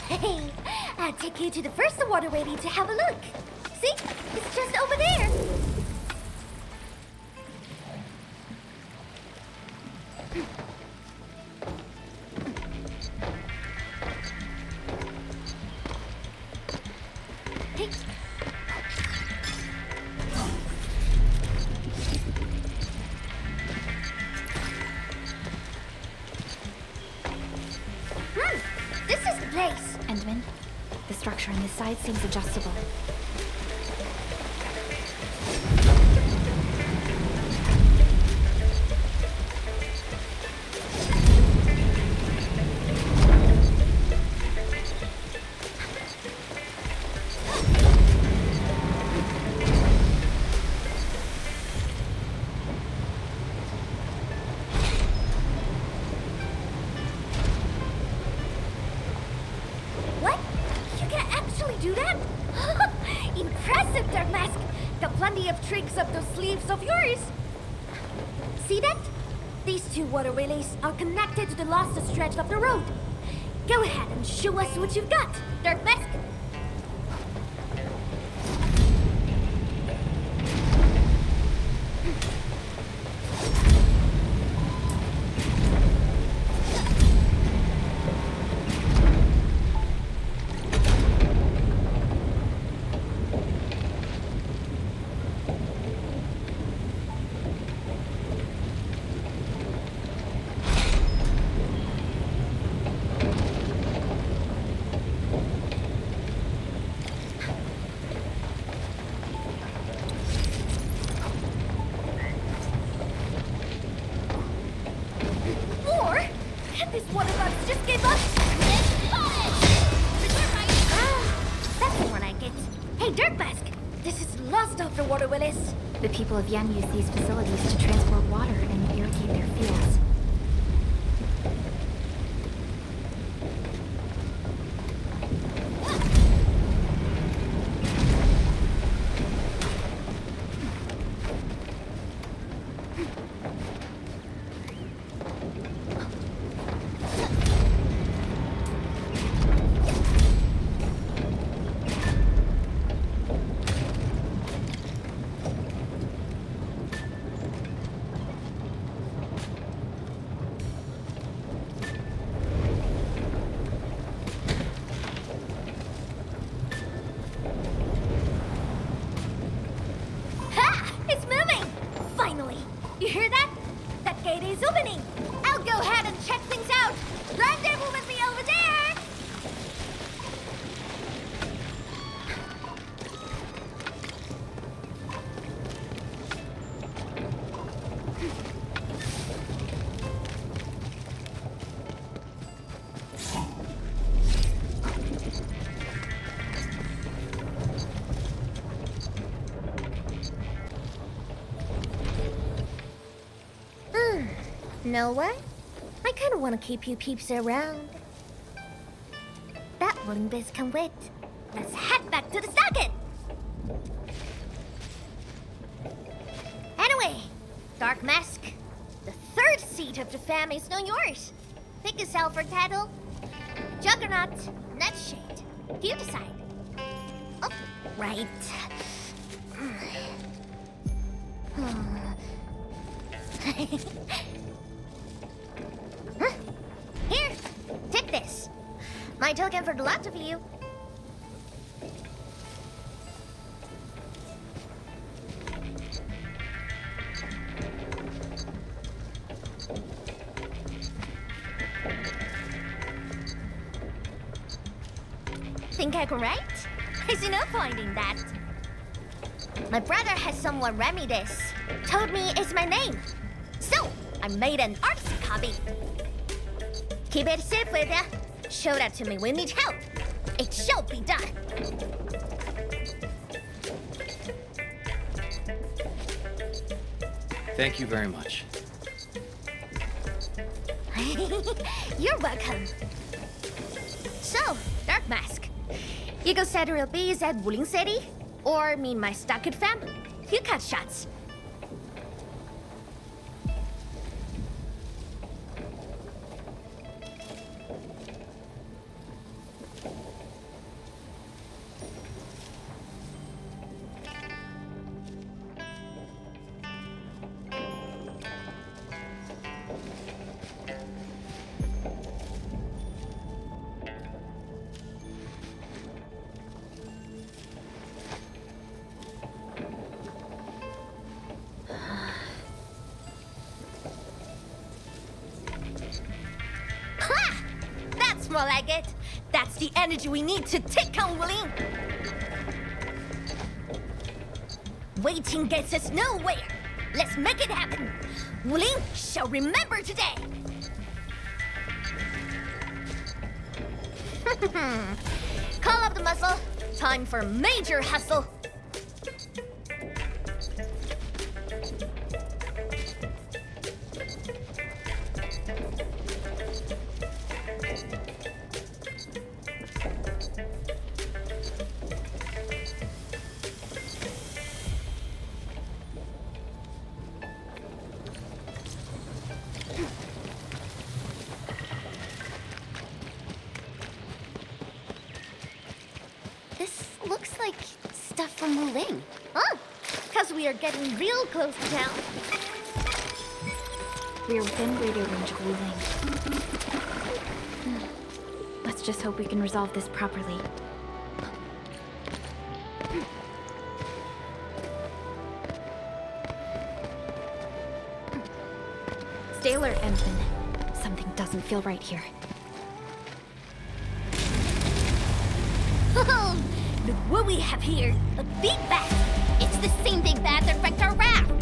Hey, I'll take you to the first waterway to have a look. See? It's just over there. Hey. place. Endman, the structure on this side seems adjustable. What? You can actually do that? Impressive, Dark Mask! Got plenty of tricks up those sleeves of yours. See that? These two water relays are connected to the lost stretch of the road. Go ahead and show us what you've got, Dark Mask. More? This water box just gave up. That's the one I get. Hey, Dirt Mask! This is lost after water, Willis. The people of Yen use these facilities to transport water and irrigate their fields. Ha! It's moving! Finally! You hear that? That gate is opening! I'll go ahead and check things out! Rendezvous with me over there! Know what? I kind of want to keep you peeps around. That Wuling biz can wait. Let's head back to the socket! Anyway, Dark Mask, the third seat of the fam is now yours. Pick yourself for title. Juggernaut, Nightshade. You decide. Oh, right. Huh? Here, take this. My token for the lot of you. Think I can write? I see no point in that. My brother has someone read me this. Told me it's my name. So, I made an artsy copy. Keep it safe with ya. Show that to me when you need help. It shall be done. Thank you very much. You're welcome. So, Dark Mask, you go set real bees at Wuling City? Or meet my Stockade fam? You cut shots. More like it. That's the energy we need to take on Wuling! Waiting gets us nowhere! Let's make it happen! Wuling shall remember today! Call up the muscle. Time for major hustle. This looks like stuff from Wuling. Oh, because we are getting real close to town. We're within radio range of Wuling. Let's just hope we can resolve this properly. Stay alert, Ensign. Something doesn't feel right here. Look what we have here. A big bat. It's the same big bat that wrecked our raft!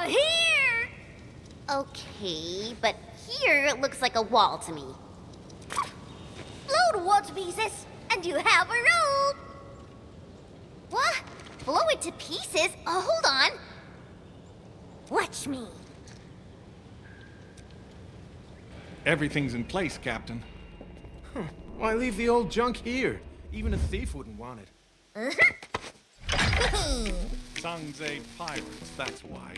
Here! Okay, but here it looks like a wall to me. Blow the wall to pieces, and you have a rope! What? Blow it to pieces? Hold on. Watch me. Everything's in place, Captain. Why leave the old junk here? Even a thief wouldn't want it. Sangze pirates, that's why.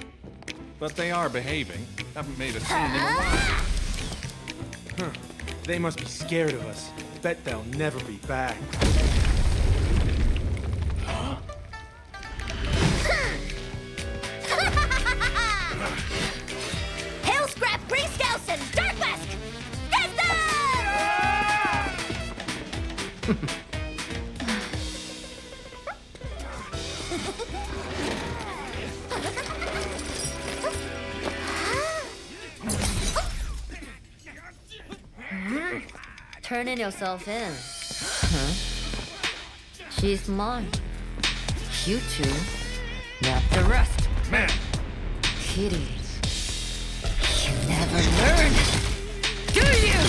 But they are behaving. Haven't made a scene in a while. Huh. They must be scared of us. Bet they'll never be back. Huh? Hail Scrap, Grey Scouts, and Dark Mask! Get them! Turning yourself in. Huh? She's mine. You two, not the rest. Man! Kitty, you never learn, do you?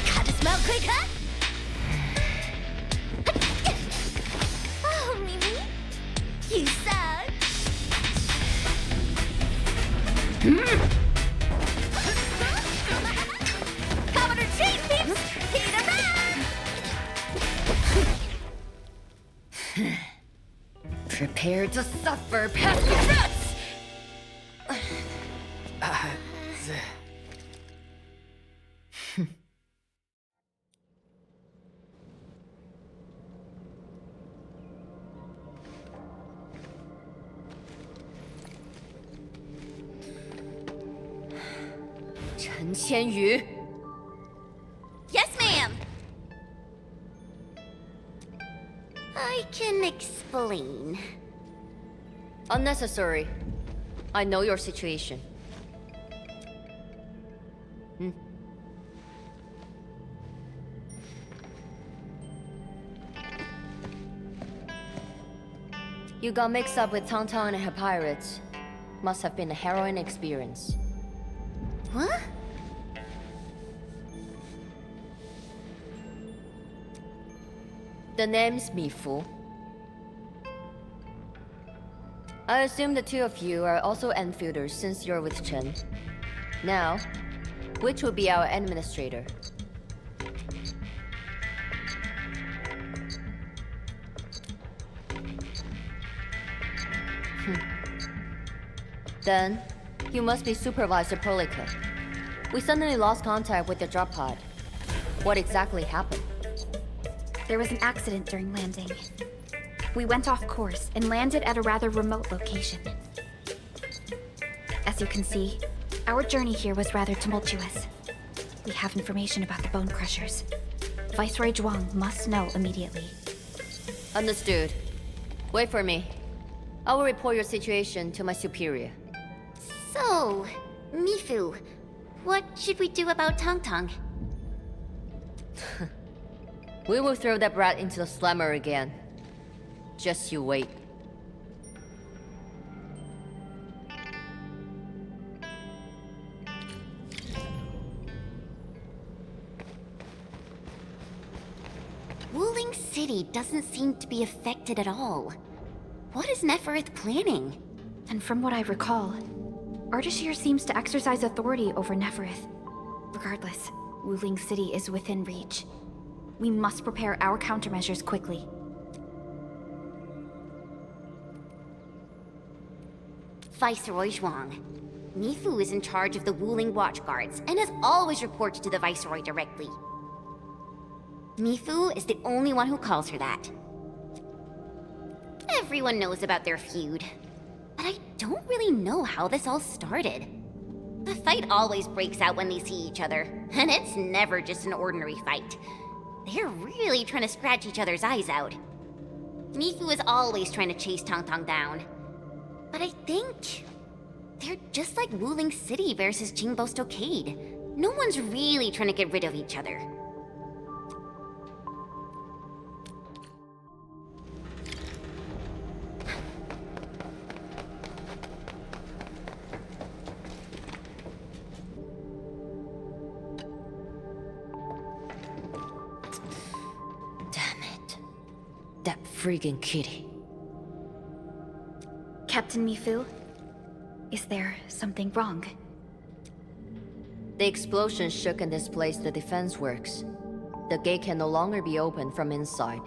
Gotta smell quick, huh? Oh, Mimi, you suck. Commander Chief Peeps, heat 'em up! Prepare to suffer past the rest! Chen Qianyu. Yes, ma'am. I can explain. Unnecessary. I know your situation. You got mixed up with Tangtang and her pirates. Must have been a harrowing experience. What? The name's Mifu. I assume the two of you are also Enfielders since you're with Chen. Now, which will be our administrator? Then, you must be Supervisor Perlica. We suddenly lost contact with the drop pod. What exactly happened? There was an accident during landing. We went off course and landed at a rather remote location. As you can see, our journey here was rather tumultuous. We have information about the Bone Crushers. Viceroy Zhuang must know immediately. Understood. Wait for me. I will report your situation to my superior. So, Mifu, what should we do about Tong Tong? We will throw that brat into the slammer again. Just you wait. Wuling City doesn't seem to be affected at all. What is Nefereth planning? And from what I recall, Ardashir seems to exercise authority over Nefereth. Regardless, Wuling City is within reach. We must prepare our countermeasures quickly. Viceroy Zhuang. Mifu is in charge of the Wuling Watchguards and has always reported to the Viceroy directly. Mifu is the only one who calls her that. Everyone knows about their feud, but I don't really know how this all started. The fight always breaks out when they see each other, and it's never just an ordinary fight. They're really trying to scratch each other's eyes out. Mifu is always trying to chase Tong Tong down. But I think they're just like Wuling City versus Jingbo Stockade. No one's really trying to get rid of each other. That freaking kitty. Captain Mifu, is there something wrong? The explosion shook and displaced the defense works. The gate can no longer be opened from inside.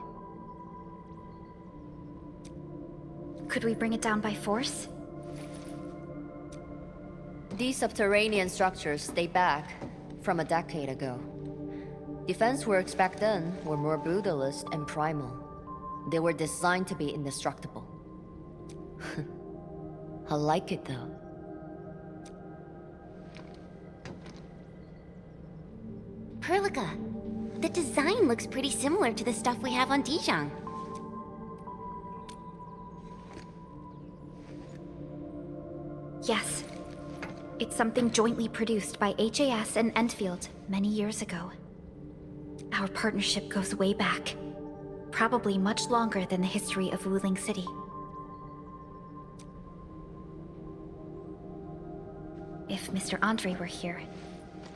Could we bring it down by force? These subterranean structures date back from a decade ago. Defense works back then were more brutalist and primal. They were designed to be indestructible. I like it though. Perlica, the design looks pretty similar to the stuff we have on Dijon. Yes. It's something jointly produced by HAS and Endfield many years ago. Our partnership goes way back. Probably much longer than the history of Wuling City. If Mr. Andre were here,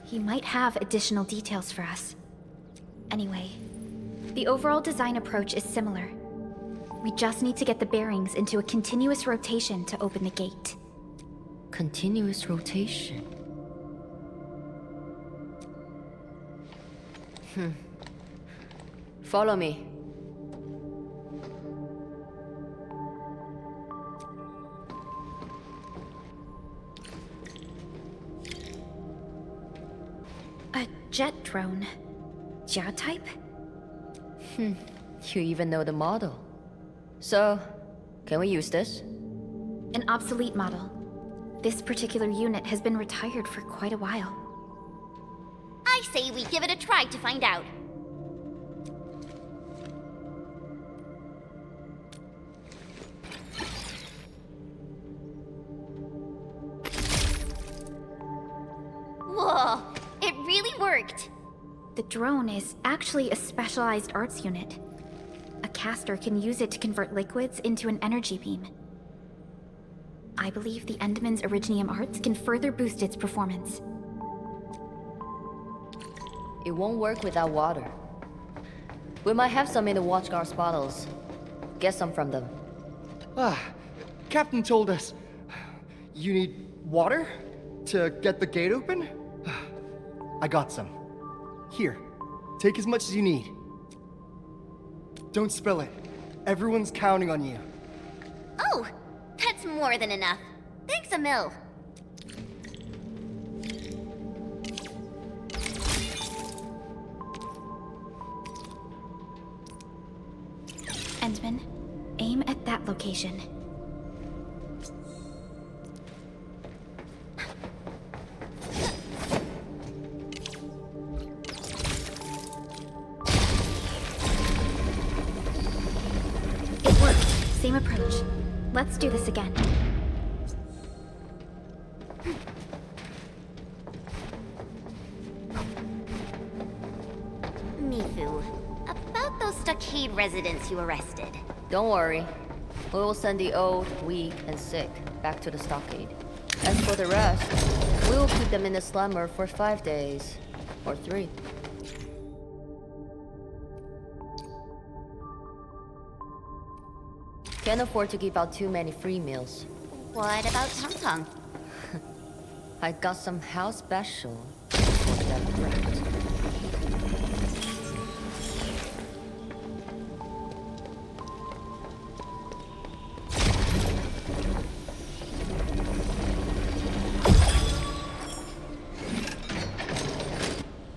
he might have additional details for us. Anyway, the overall design approach is similar. We just need to get the bearings into a continuous rotation to open the gate. Continuous rotation? Follow me. A jet drone. Jia type? You even know the model. So, can we use this? An obsolete model. This particular unit has been retired for quite a while. I say we give it a try to find out. Whoa, it really worked. The drone is actually a specialized arts unit. A caster can use it to convert liquids into an energy beam. I believe the Endman's Originium arts can further boost its performance. It won't work without water. We might have some in the Watchguard's bottles. Get some from them. Captain told us you need water to get the gate open? I got some. Here, take as much as you need. Don't spill it. Everyone's counting on you. Oh, that's more than enough. Thanks, Emil. Endman, aim at that location. It worked. Same approach. Let's do this again. Mifu, about those stockade residents you arrested. Don't worry. We will send the old, weak, and sick back to the stockade. As for the rest, we will keep them in the slumber for 5 days. Or 3. Can't afford to give out too many free meals. What about Tong Tong? I got some house special for that brat.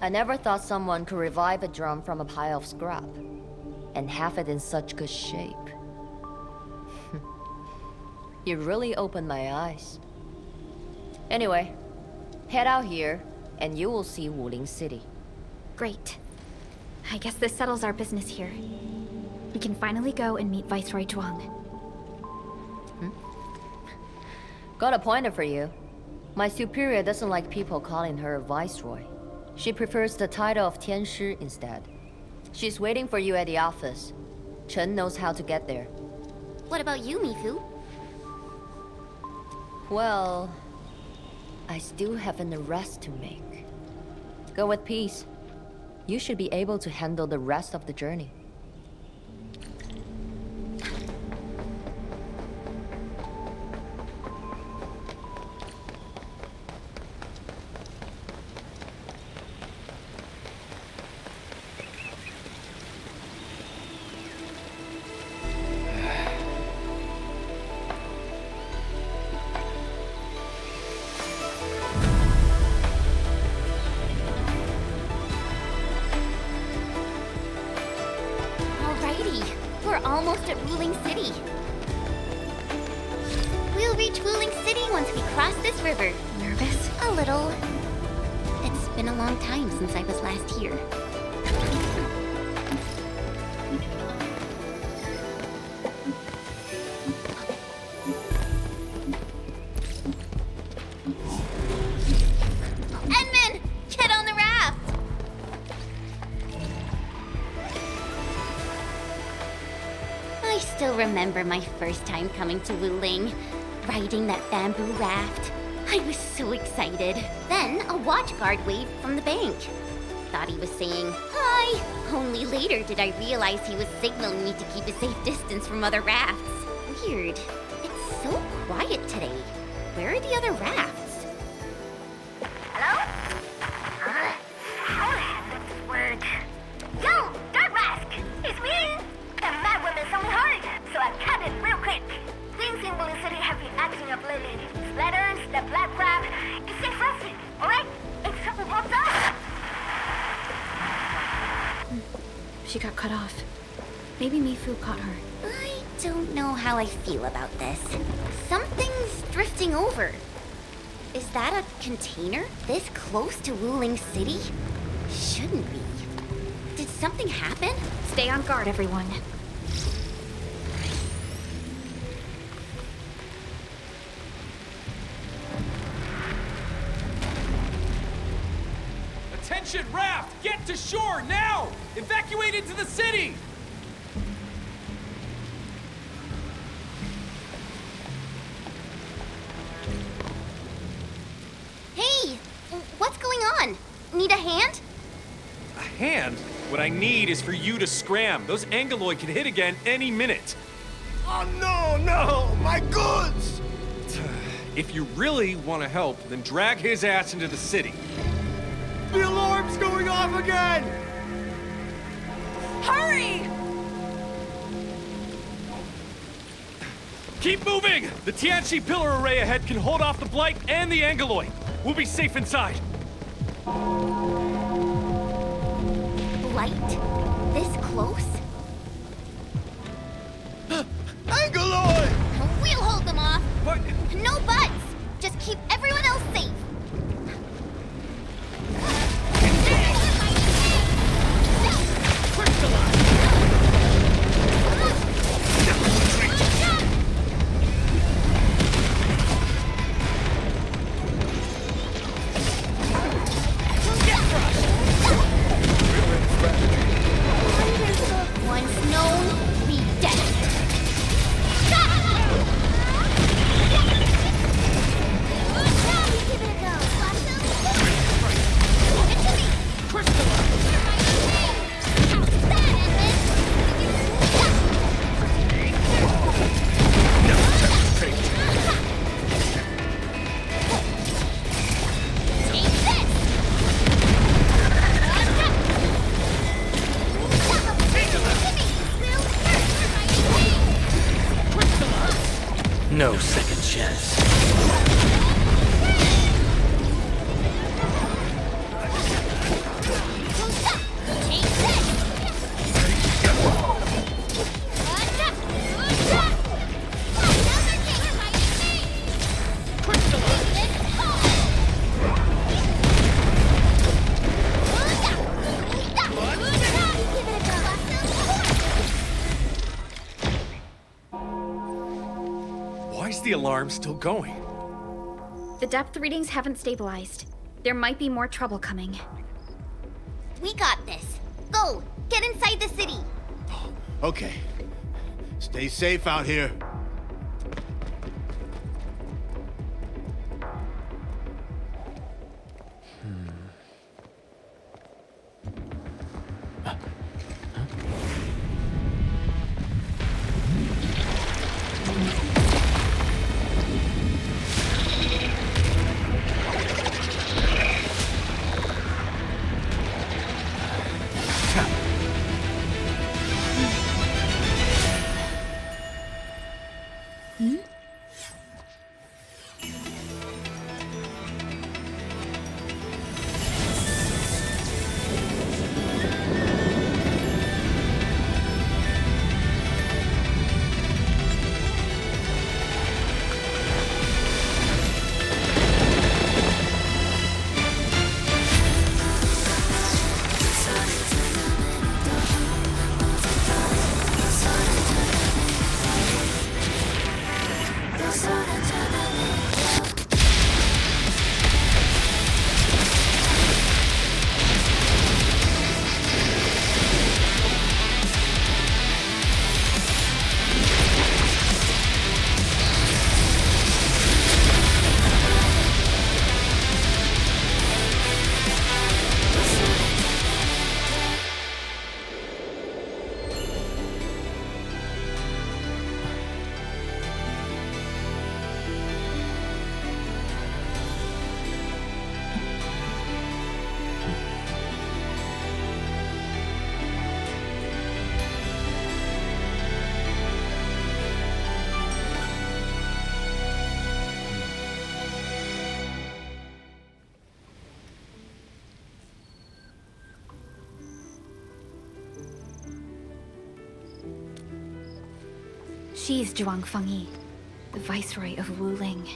I never thought someone could revive a drum from a pile of scrap, and have it in such good shape. You really opened my eyes. Anyway, head out here, and you will see Wuling City. Great. I guess this settles our business here. We can finally go and meet Viceroy Zhuang. Got a pointer for you. My superior doesn't like people calling her Viceroy. She prefers the title of Tianshi instead. She's waiting for you at the office. Chen knows how to get there. What about you, Mifu? Well, I still have an arrest to make. Go with peace. You should be able to handle the rest of the journey. We're almost at Wuling City. We'll reach Wuling City once we cross this river. Nervous? A little. It's been a long time since I was last here. Edmund! Get on the raft! I still remember my first time coming to Wuling, riding that bamboo raft. I was so excited. Then a watch guard waved from the bank. Thought he was saying, "Hi!" Only later did I realize he was signaling me to keep a safe distance from other rafts. Weird. It's so quiet today. Where are the other rafts? Hello? How the hell does this work? Yo, Dark Mask! It's me! The mad woman summoned hard, so I cut it real quick. Things in Wuling City have been acting up lately. Splatters, the black crab, it's stay frosty, alright? If something pops up! She got cut off. Maybe Mifu caught her. I don't know how I feel about this. Something's drifting over. Is that a container this close to Wuling City? Shouldn't be. Did something happen? Stay on guard, everyone. Attention, raft! Get to shore now! Evacuate into the city! Hey! What's going on? Need a hand? A hand? What I need is for you to scram. Those Angeloid can hit again any minute. Oh no! My goods! If you really want to help, then drag his ass into the city. The alarm's going off again! Hurry! Keep moving! The Tianchi pillar array ahead can hold off the Blight and the Angeloid. We'll be safe inside. Blight? This close? Angeloid! We'll hold them off. What? No buts! Just keep everyone else safe. Once known, be dead. Give it a go. No second chance. Why is the alarm still going? The depth readings haven't stabilized. There might be more trouble coming. We got this. Go! Get inside the city! Okay. Stay safe out here. She's Zhuang Fengyi, the Viceroy of Wuling.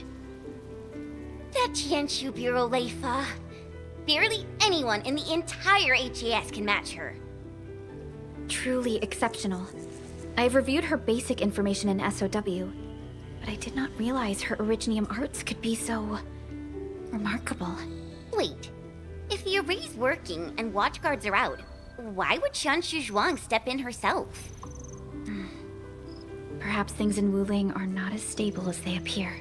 That Tianshu Bureau Leifa. Barely anyone in the entire HAS can match her. Truly exceptional. I've reviewed her basic information in SOW, but I did not realize her Originium arts could be so remarkable. Wait, if the array's working and watchguards are out, why would Tianshu Zhuang step in herself? Perhaps things in Wuling are not as stable as they appear.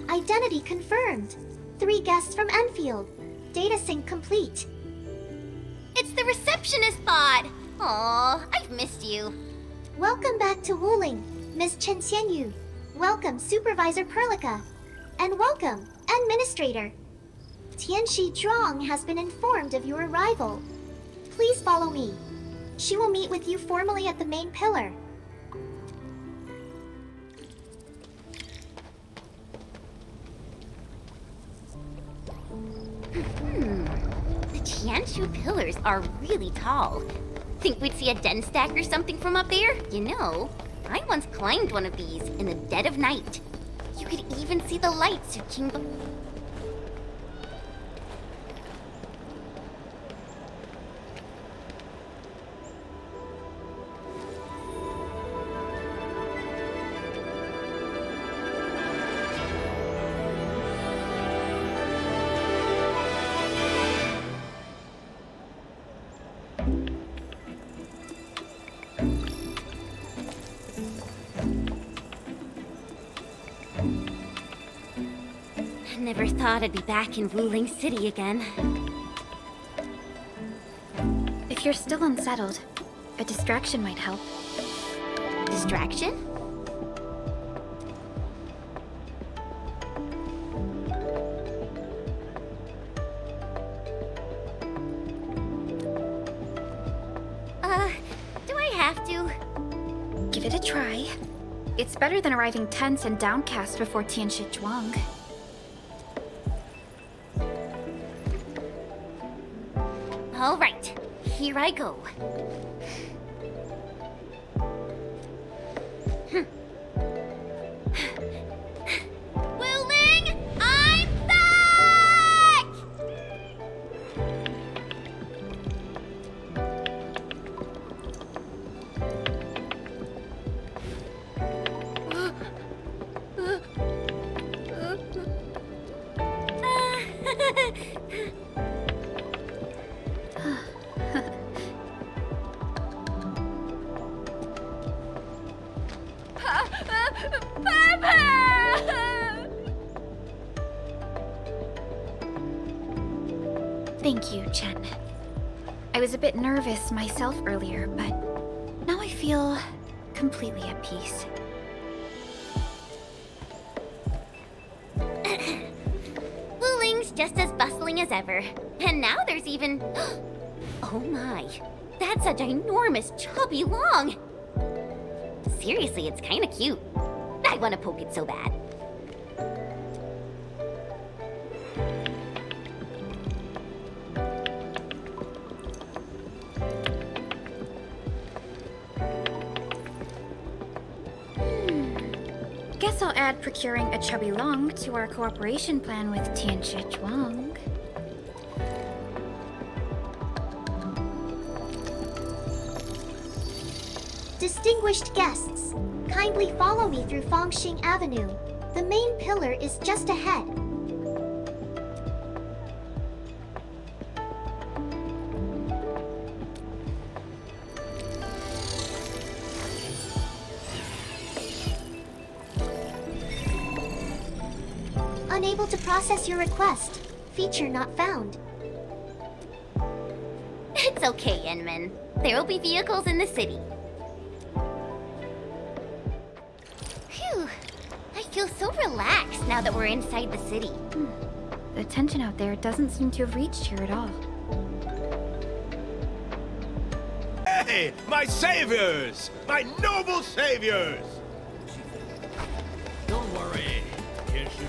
Identity confirmed. 3 guests from Enfield. Data sync complete. It's the receptionist pod! Aw, I've missed you. Welcome back to Wuling, Miss Chen Xianyu. Welcome, Supervisor Perlica. And welcome, Administrator. Tianxi Zhuang has been informed of your arrival. Please follow me. She will meet with you formally at the main pillar. The Tianshu pillars are really tall. Think we'd see a den stack or something from up there? You know, I once climbed one of these in the dead of night. You could even see the lights switching. Never thought I'd be back in Wuling City again. If you're still unsettled, a distraction might help. Distraction? Do I have to? Give it a try. It's better than arriving tense and downcast before Tianxi Zhuang. All right, here I go. Wuling, I'm back! Thank you, Chen. I was a bit nervous myself earlier, but now I feel completely at peace. Wuling's just as bustling as ever. And now there's even... Oh my, that's a ginormous chubby long. Seriously, it's kinda cute. I wanna poke it so bad. Guess I'll add procuring a chubby long to our cooperation plan with Tianxi Zhuang. Distinguished guests, kindly follow me through Fangxing Avenue. The main pillar is just ahead. Unable to process your request. Feature not found. It's okay, Enman. There will be vehicles in the city. Phew. I feel so relaxed now that we're inside the city. The tension out there doesn't seem to have reached here at all. Hey, my saviors! My noble saviors! Don't worry. Here's your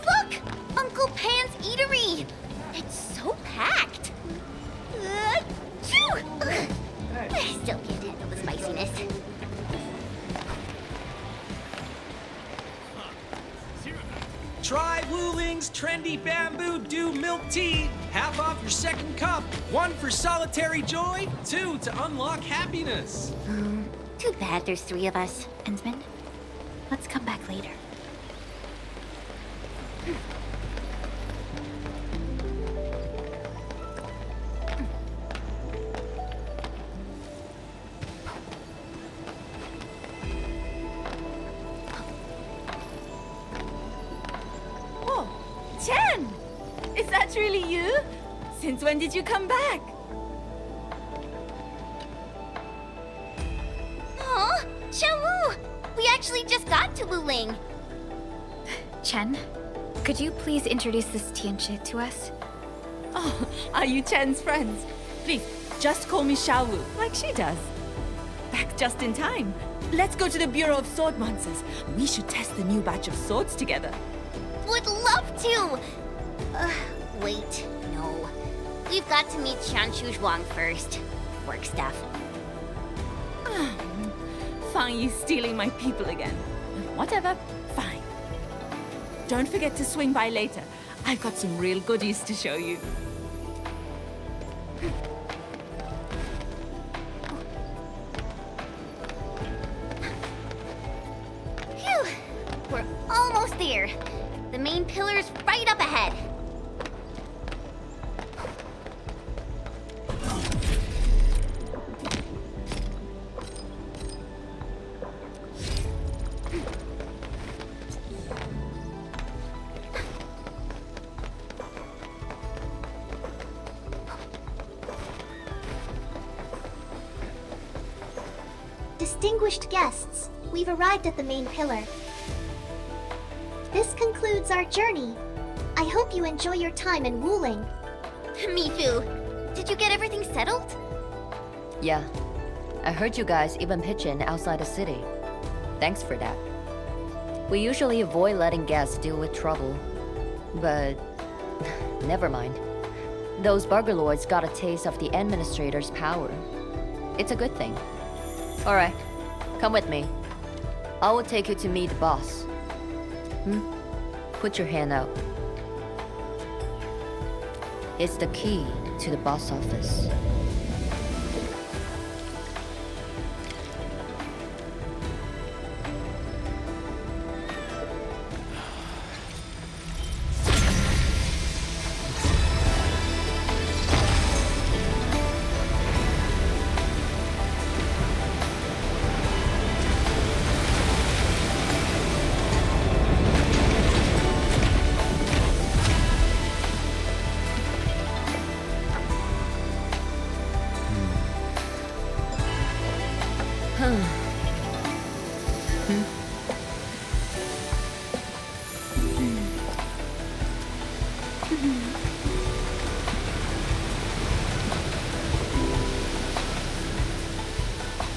Look! Uncle Pan's Eatery! It's so packed! Achoo! Ugh. I still can't handle the spiciness. Try Wuling's trendy bamboo dew milk tea. Half off your second cup. 1 for solitary joy, 2 to unlock happiness. Too bad there's 3 of us. Ensman, let's come back later. Chen! Is that really you? Since when did you come back? Aw, Xiaowu! actually just got to Wuling. Chen, could you please introduce this Tianchi to us? Oh, are you Chen's friends? Please, just call me Xiaowu, like she does. Back just in time. Let's go to the Bureau of Sword Monsters. We should test the new batch of swords together. Would love to! Wait, no. We've got to meet Qianshu Zhuang first. Work stuff. Fang Yi stealing my people again. Whatever, fine. Don't forget to swing by later. I've got some real goodies to show you. Phew! We're almost there. The main pillar's right up ahead. Distinguished guests, we've arrived at the main pillar. This concludes our journey. I hope you enjoy your time in Wuling. Mifu, did you get everything settled? Yeah. I heard you guys even pitch in outside the city. Thanks for that. We usually avoid letting guests deal with trouble. But... never mind. Those Burgerlords got a taste of the Administrator's power. It's a good thing. Alright, come with me. I will take you to meet the boss. Put your hand out. It's the key to the boss office.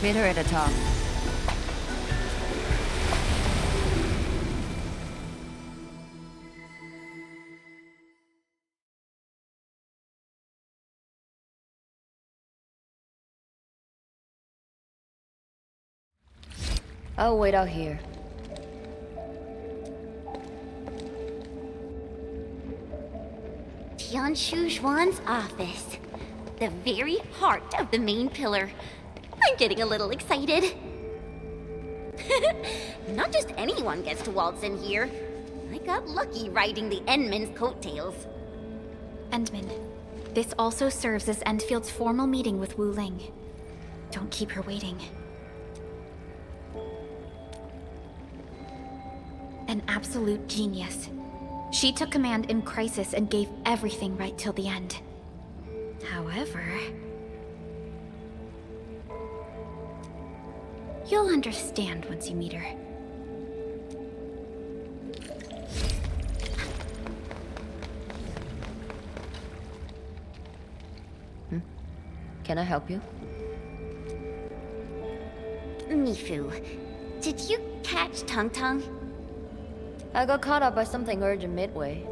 Meet her at the top. I'll wait out here. Qianshu Zhuan's office. The very heart of the main pillar. I'm getting a little excited. Not just anyone gets to waltz in here. I got lucky riding the Endman's coattails. Endman, this also serves as Endfield's formal meeting with Wuling. Don't keep her waiting. An absolute genius. She took command in crisis and gave everything right till the end. However... you'll understand once you meet her. Can I help you? Mifu, did you catch Tung Tung? I got caught up by something urgent midway,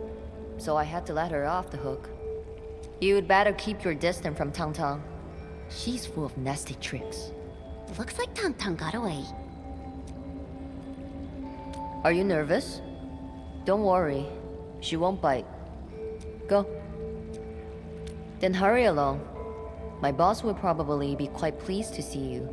so I had to let her off the hook. You'd better keep your distance from Tung Tung. She's full of nasty tricks. Looks like Tung Tung got away. Are you nervous? Don't worry. She won't bite. Go. Then hurry along. My boss will probably be quite pleased to see you.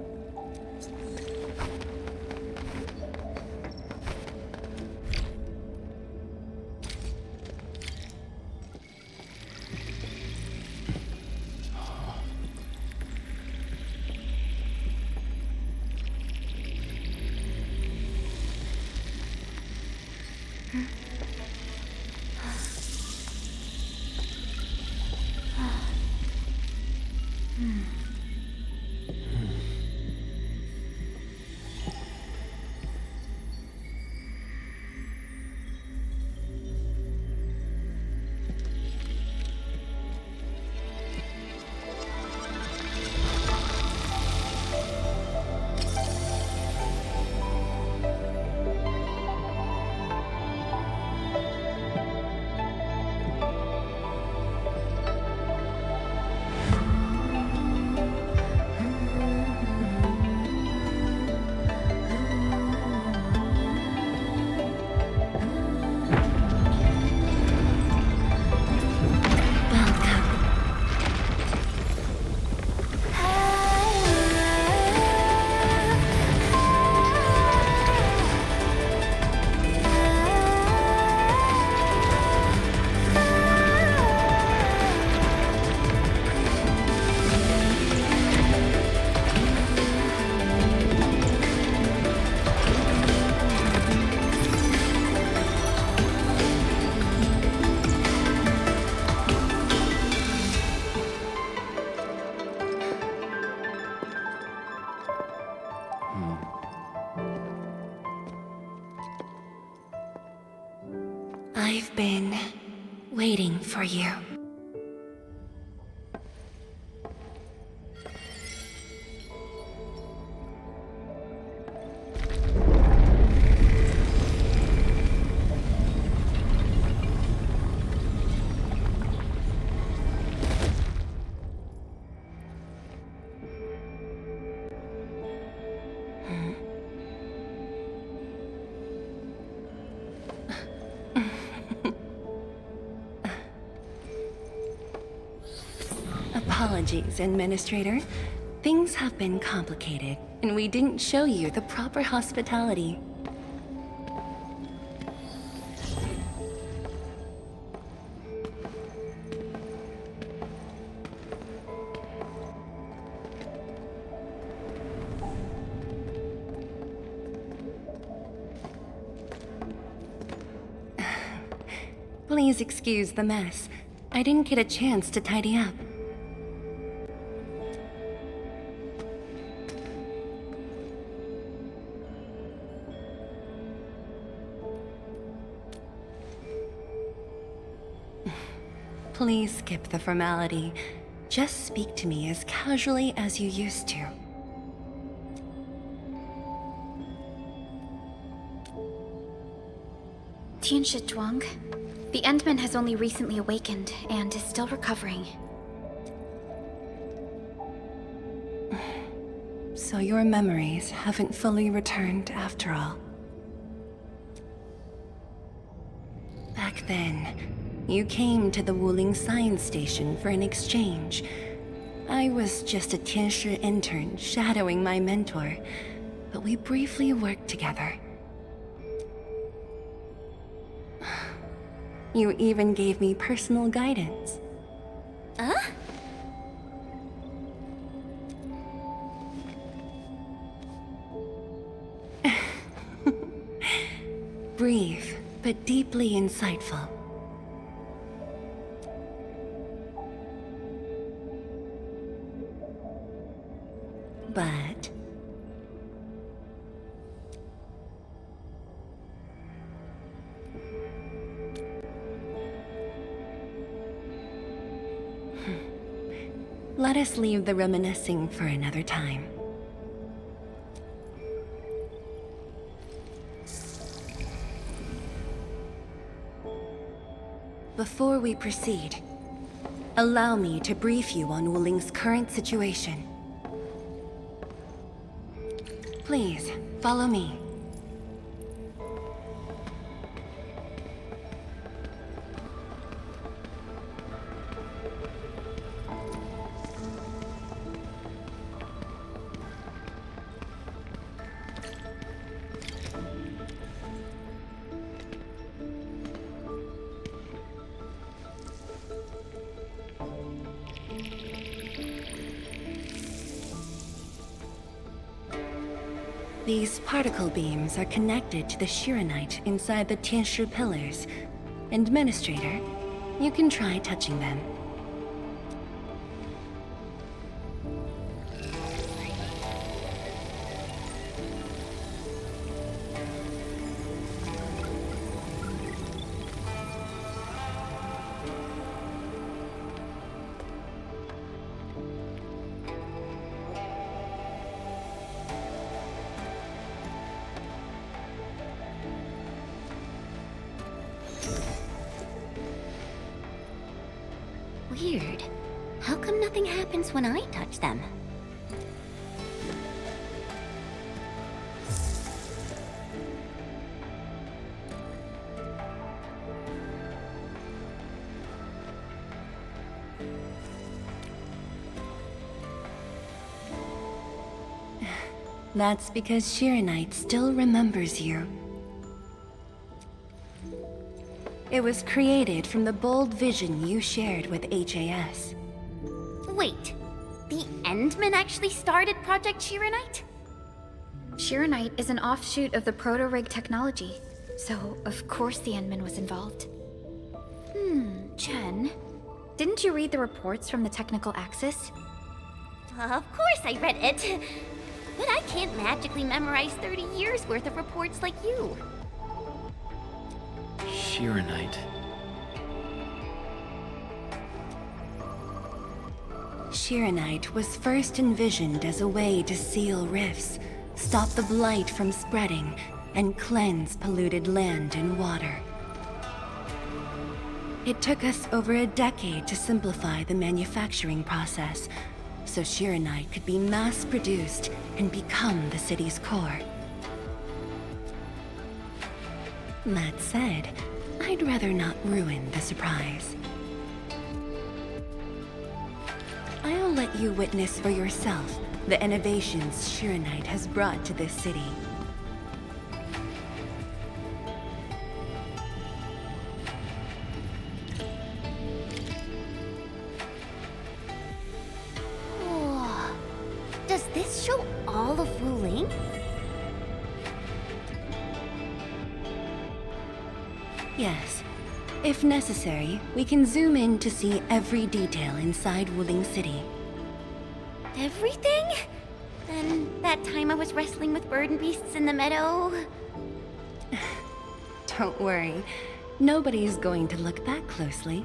I've been waiting for you. Apologies, Administrator. Things have been complicated, and we didn't show you the proper hospitality. Please excuse the mess. I didn't get a chance to tidy up. Please skip the formality. Just speak to me as casually as you used to. Tianshi Zhuang, the Endman has only recently awakened and is still recovering. So your memories haven't fully returned after all. Back then, you came to the Wuling science station for an exchange. I was just a Tianshi intern shadowing my mentor, but we briefly worked together. You even gave me personal guidance. Huh? Brief, but deeply insightful. But let us leave the reminiscing for another time. Before we proceed, allow me to brief you on Wuling's current situation. Please, follow me. These particle beams are connected to the Shiranite inside the Tianshi pillars. Administrator, you can try touching them. Weird. How come nothing happens when I touch them? That's because Shiranite still remembers you. It was created from the bold vision you shared with HAS. Wait, the Endman actually started Project Shiranite? Shiranite is an offshoot of the proto-rig technology, so of course the Endman was involved. Chen, didn't you read the reports from the technical axis? Of course I read it. But I can't magically memorize 30 years worth of reports like you. Shirenite. Shirenite was first envisioned as a way to seal rifts, stop the blight from spreading, and cleanse polluted land and water. It took us over a decade to simplify the manufacturing process, so Shirenite could be mass-produced and become the city's core. That said, I'd rather not ruin the surprise. I'll let you witness for yourself the innovations Shirenite has brought to this city. Oh, does this show all of Wuling? Yes. If necessary, we can zoom in to see every detail inside Wuling City. Everything? And that time I was wrestling with bird and beasts in the meadow? Don't worry. Nobody's going to look that closely.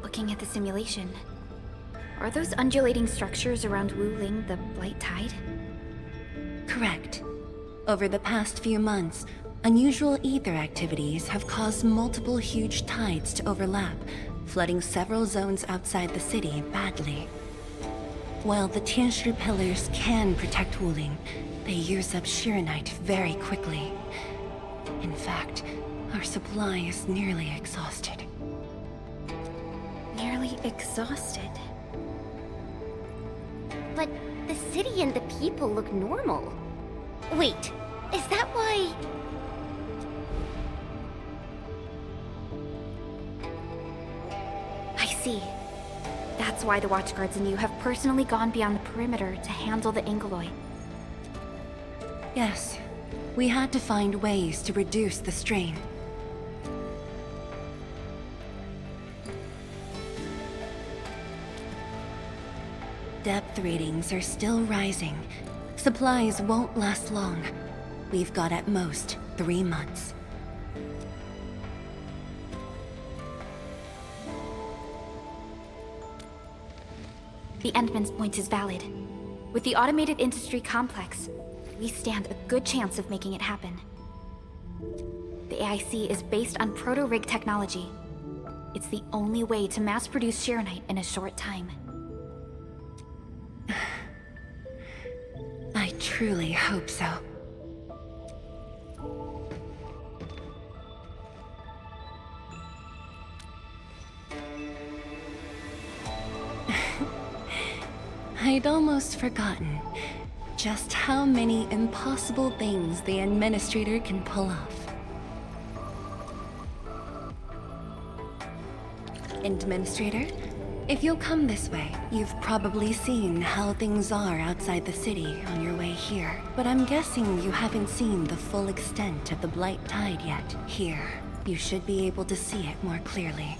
Looking at the simulation, are those undulating structures around Wuling the Blight Tide? Correct. Over the past few months, unusual ether activities have caused multiple huge tides to overlap, flooding several zones outside the city badly. While the Tianshi pillars can protect Wuling, they use up Shirenite very quickly. In fact, our supply is nearly exhausted. Nearly exhausted. But the city and the people look normal. Wait, is that why... I see. That's why the Watchguards and you have personally gone beyond the perimeter to handle the Angeloi. Yes, we had to find ways to reduce the strain. Depth readings are still rising. Supplies won't last long. We've got at most 3 months. The Endman's point is valid. With the automated industry complex, we stand a good chance of making it happen. The AIC is based on proto-rig technology. It's the only way to mass-produce Shirenite in a short time. I truly hope so. I'd almost forgotten just how many impossible things the Administrator can pull off. Administrator? If you'll come this way, you've probably seen how things are outside the city on your way here. But I'm guessing you haven't seen the full extent of the Blight Tide yet. Here, you should be able to see it more clearly.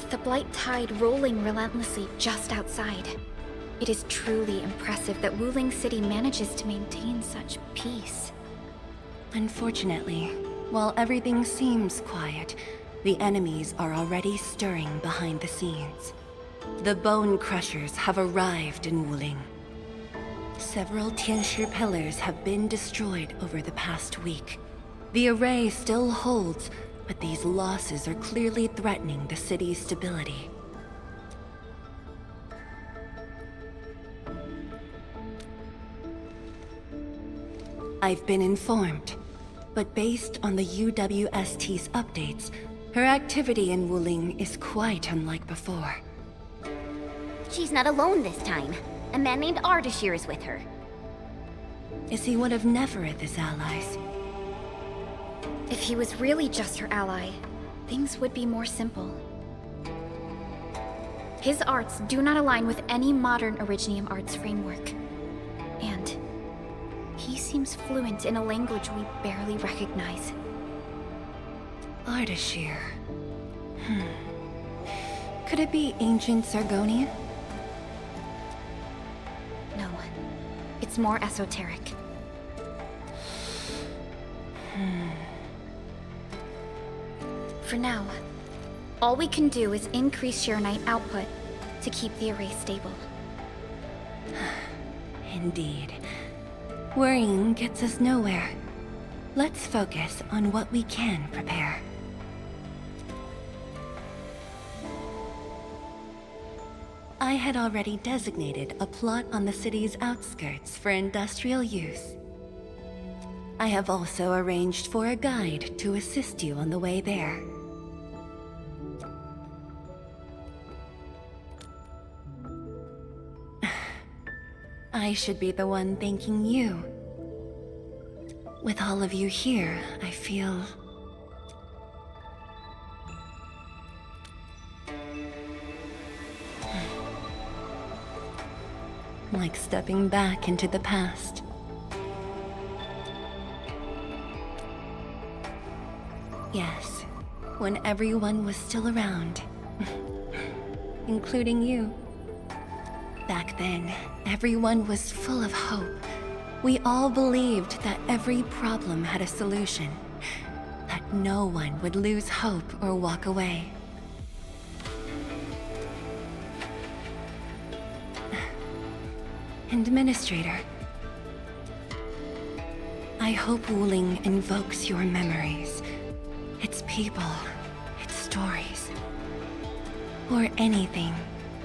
The Blight Tide rolling relentlessly just outside. It is truly impressive that Wuling City manages to maintain such peace. Unfortunately, while everything seems quiet, the enemies are already stirring behind the scenes. The Bone Crushers have arrived in Wuling. Several Tianshi pillars have been destroyed over the past week. The array still holds, but these losses are clearly threatening the city's stability. I've been informed. But based on the UWST's updates, her activity in Wuling is quite unlike before. She's not alone this time. A man named Ardashir is with her. Is he one of Nefereth's allies? If he was really just her ally, things would be more simple. His arts do not align with any modern Originium arts framework. And he seems fluent in a language we barely recognize. Ardashir. Could it be ancient Sargonian? No. It's more esoteric. For now, all we can do is increase Sharonite output to keep the array stable. Indeed. Worrying gets us nowhere. Let's focus on what we can prepare. I had already designated a plot on the city's outskirts for industrial use. I have also arranged for a guide to assist you on the way there. I should be the one thanking you. With all of you here, I feel... like stepping back into the past. Yes, when everyone was still around. Including you. Back then, everyone was full of hope. We all believed that every problem had a solution. That no one would lose hope or walk away. Administrator, I hope Wuling invokes your memories, its people, its stories, or anything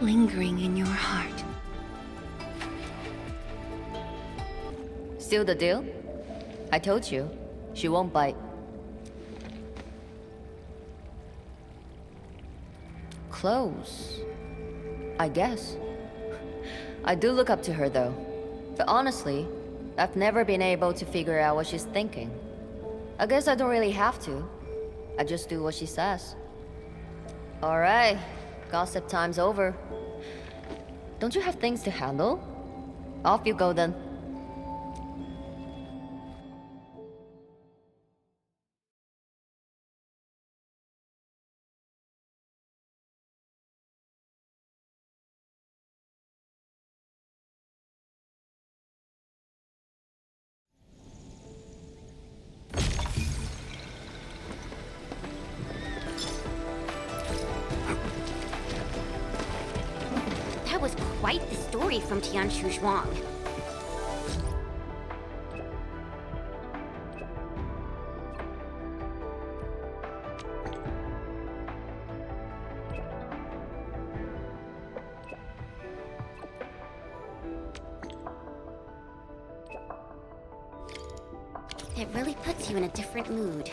lingering in your heart. Seal the deal? I told you, she won't bite. Close, I guess. I do look up to her though. But honestly, I've never been able to figure out what she's thinking. I guess I don't really have to. I just do what she says. Alright, gossip time's over. Don't you have things to handle? Off you go then. That was quite the story from Tianshu Zhuang. It really puts you in a different mood.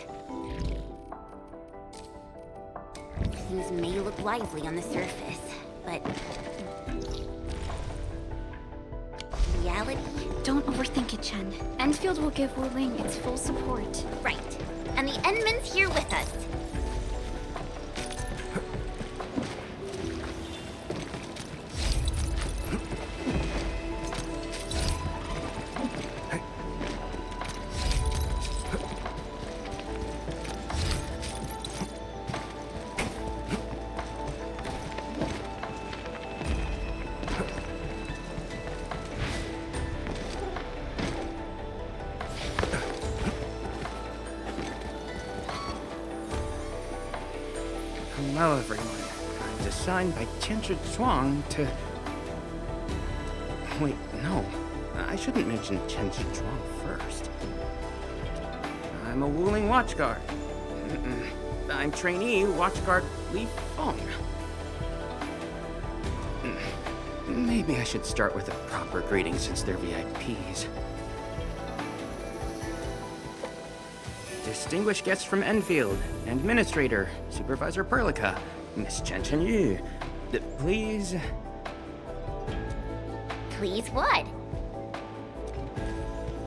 Things may look lively on the surface, but... reality? Don't overthink it, Chen. Endfield will give Wuling its full support. Right. And the Endman's here with us. Hello, everyone. I'm assigned by Tianshu Zhuang to... Wait, no. I shouldn't mention Tianshu Zhuang first. I'm a Wuling Watchguard. I'm trainee Watchguard Li Feng. Maybe I should start with a proper greeting since they're VIPs. Distinguished guests from Enfield, Administrator, Supervisor Perlica, Miss Chen Chen Yu. Please... Please what?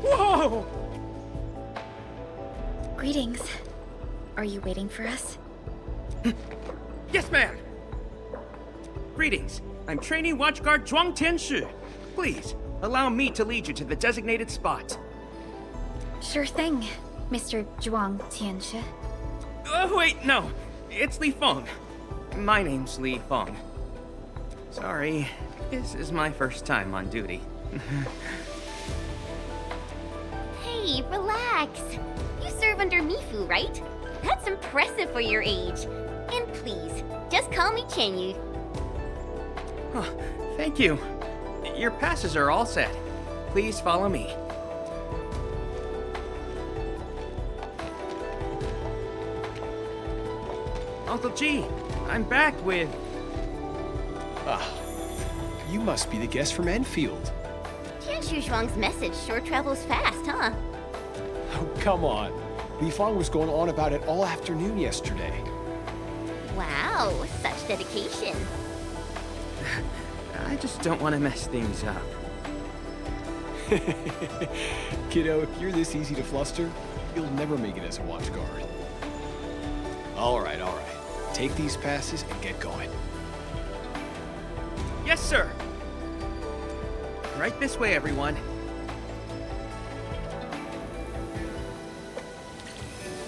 Whoa! Greetings. Are you waiting for us? Yes, ma'am! Greetings. I'm trainee watchguard Zhuang Tianshi. Please, allow me to lead you to the designated spot. Sure thing, Mr. Zhuang Tianshi. Oh, wait, no. It's Li Feng. My name's Li Feng. Sorry, this is my first time on duty. Hey, relax. You serve under Mifu, right? That's impressive for your age. And please, just call me Chenyu. Oh, thank you. Your passes are all set. Please follow me. Uncle G, I'm back with... Ah, you must be the guest from Enfield. Tianshu Zhuang's message sure travels fast, huh? Oh, come on. Li Feng was going on about it all afternoon yesterday. Wow, such dedication. I just don't want to mess things up. Kiddo, if you're this easy to fluster, you'll never make it as a watch guard. All right. Take these passes and get going. Yes, sir. Right this way, everyone.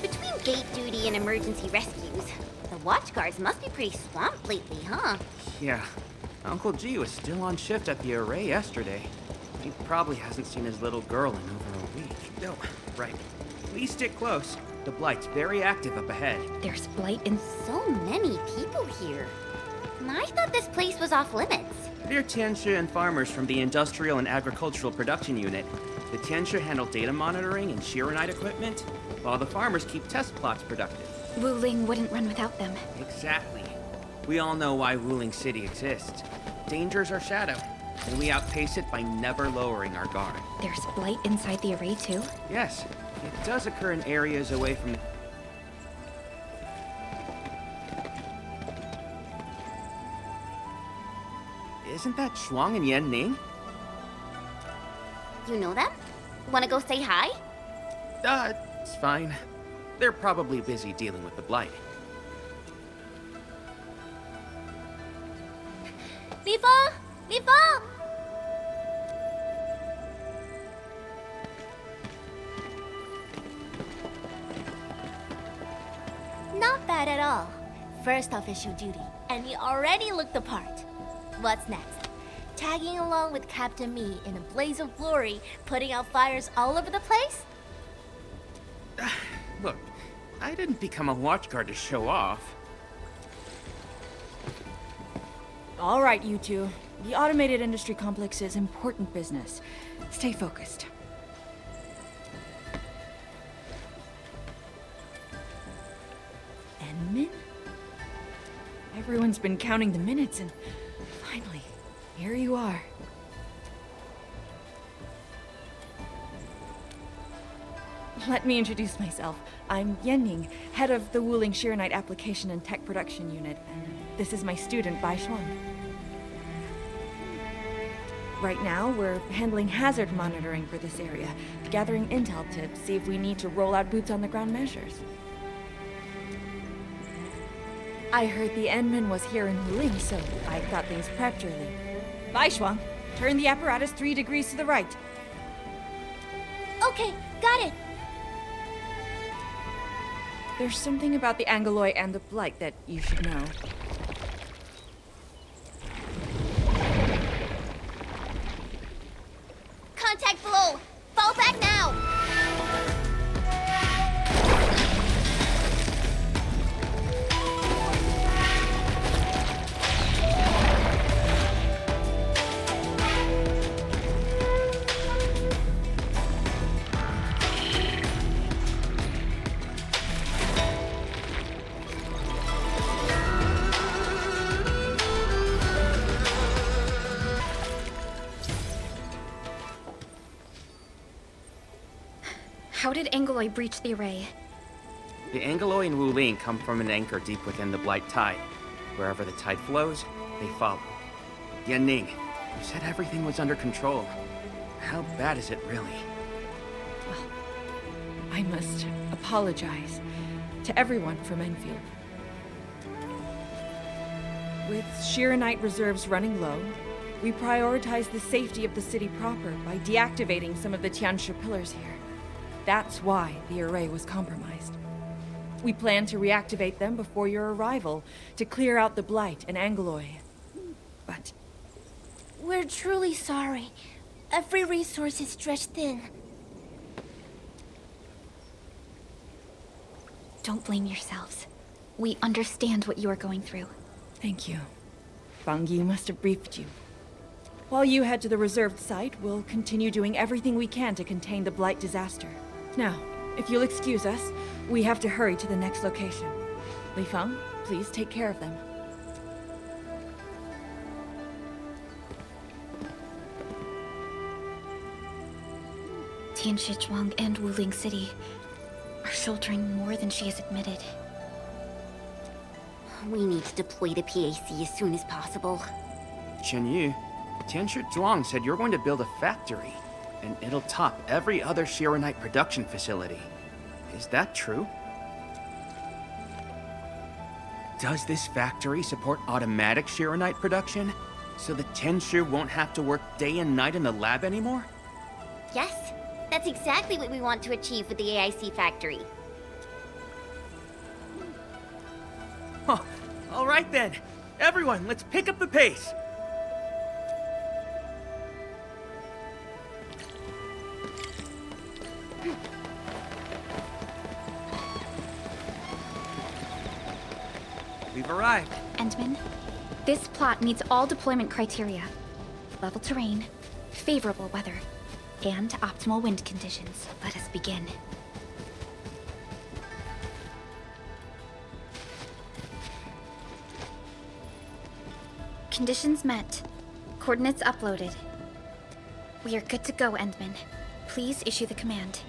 Between gate duty and emergency rescues, the watch guards must be pretty swamped lately, huh? Yeah. Uncle G was still on shift at the array yesterday. He probably hasn't seen his little girl in over a week. No, right. Please stick close. The Blight's very active up ahead. There's Blight in... So many people here. I thought this place was off limits. They're Tianshi and farmers from the Industrial and Agricultural Production Unit. The Tianshi handle data monitoring and Shiranite equipment, while the farmers keep test plots productive. Wuling wouldn't run without them. Exactly. We all know why Wuling City exists. Dangers are shadow, and we outpace it by never lowering our guard. There's Blight inside the array too? Yes, it does occur in areas away from... Isn't that Shuang and Yan Ning? You know them? Wanna go say hi? It's fine. They're probably busy dealing with the Blight. Li Feng! Li Feng! Not bad at all. First official duty, and you already look the part. What's next? Tagging along with Captain Me in a blaze of glory, putting out fires all over the place? Look, I didn't become a watchguard to show off. All right, you two. The automated industry complex is important business. Stay focused. Enmin? Everyone's been counting the minutes and finally, here you are. Let me introduce myself. I'm Yenning, head of the Wuling Shiranite Application and Tech Production Unit, and this is my student, Bai Shuang. Right now, we're handling hazard monitoring for this area, gathering intel to see if we need to roll out boots-on-the-ground measures. I heard the Enmin was here in Wuling, so I got things prepped early. Bai Shuang, turn the apparatus 3 degrees to the right. Okay, got it. There's something about the Angoloi and the Blight that you should know. Contact below! Fall back now! How did Angoloi breach the array? The Angeloi and Wuling come from an anchor deep within the Blight Tide. Wherever the tide flows, they follow. Yanning, you said everything was under control. How bad is it really? Well, I must apologize to everyone from Enfield. With Shiranite reserves running low, we prioritize the safety of the city proper by deactivating some of the Tianshi pillars here. That's why the array was compromised. We plan to reactivate them before your arrival to clear out the Blight and Angeloi. But We're truly sorry. Every resource is stretched thin. Don't blame yourselves. We understand what you are going through. thank you. Fang Yi must have briefed you. While you head to the reserved site, we'll continue doing everything we can to contain the Blight disaster. Now, if you'll excuse us, we have to hurry to the next location. Li Feng, please take care of them. Tianshi Zhuang and Wuling City are sheltering more than she has admitted. We need to deploy the PAC as soon as possible. Chen Tianshi Zhuang said you're going to build a factory, and it'll top every other Shiranite production facility. Is that true? Does this factory support automatic Shiranite production? So the Tianshi won't have to work day and night in the lab anymore? Yes, that's exactly what we want to achieve with the AIC factory. Oh, all right then. Everyone, let's pick up the pace. We've arrived. Endman, this plot meets all deployment criteria. Level terrain, favorable weather, and optimal wind conditions. Let us begin. Conditions met. Coordinates uploaded. We are good to go, Endman. Please issue the command.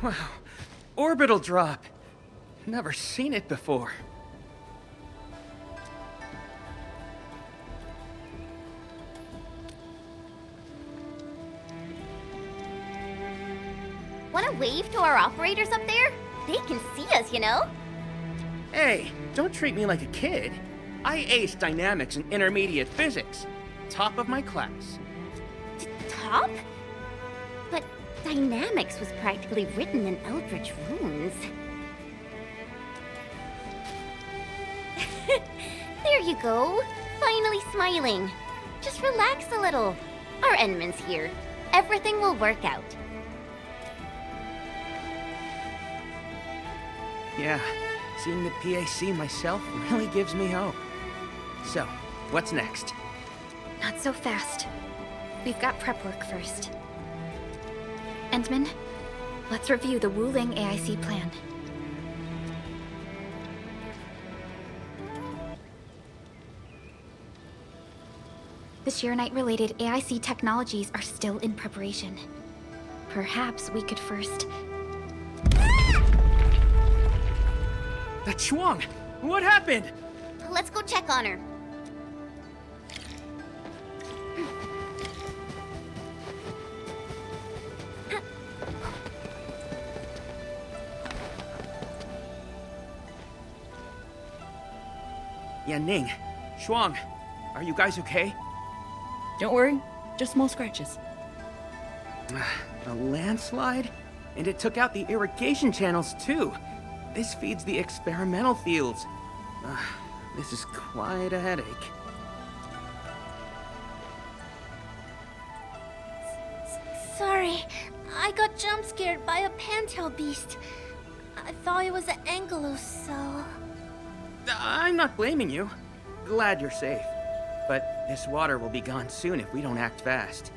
Wow, orbital drop. Never seen it before. Wanna wave to our operators up there? They can see us, you know? Hey, don't treat me like a kid. I aced dynamics and intermediate physics. Top of my class. Top? But dynamics was practically written in Eldritch runes. There you go. Finally smiling. Just relax a little. Our Endman's here. Everything will work out. Yeah, seeing the PAC myself really gives me hope. So, what's next? Not so fast. We've got prep work first. Endman, let's review the Wuling AIC plan. The Shiranite-related AIC technologies are still in preparation. Perhaps we could first... That's Shuang! What happened? Let's go check on her. Yanning, Shuang, are you guys okay? Don't worry, just small scratches. A landslide? And it took out the irrigation channels too. This feeds the experimental fields. This is quite a headache. Sorry, I got jump scared by a pantail beast. I thought it was an angelos, so... I'm not blaming you. Glad you're safe. But this water will be gone soon if we don't act fast.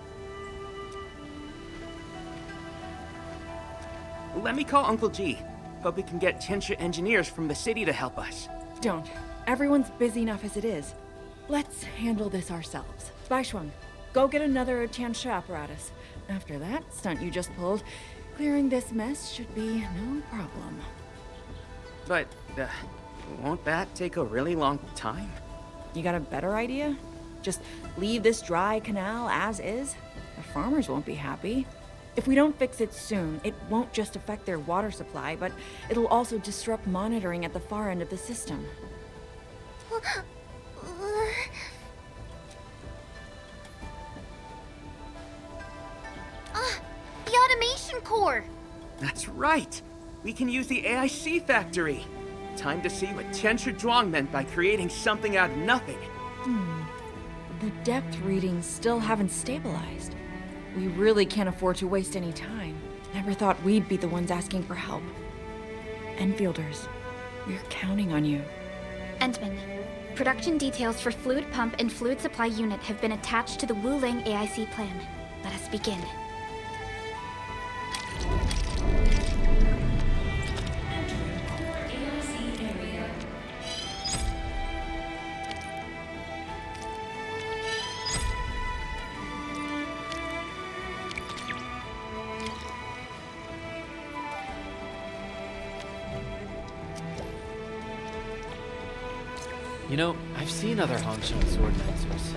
Let me call Uncle G. Hope we can get Tianshi engineers from the city to help us. Don't. Everyone's busy enough as it is. Let's handle this ourselves. Baishuang, go get another Tianshi apparatus. After that stunt you just pulled, clearing this mess should be no problem. But, won't that take a really long time? You got a better idea? Just leave this dry canal as is? The farmers won't be happy. If we don't fix it soon, it won't just affect their water supply, but it'll also disrupt monitoring at the far end of the system. The automation core! That's right! We can use the AIC factory! Time to see what Tianshi Zhuang meant by creating something out of nothing. The depth readings still haven't stabilized. We really can't afford to waste any time. Never thought we'd be the ones asking for help. Enfielders, we're counting on you. Endman, production details for fluid pump and fluid supply unit have been attached to the Wuling AIC plan. Let us begin. You know, I've seen other Hongsheng swordmancers.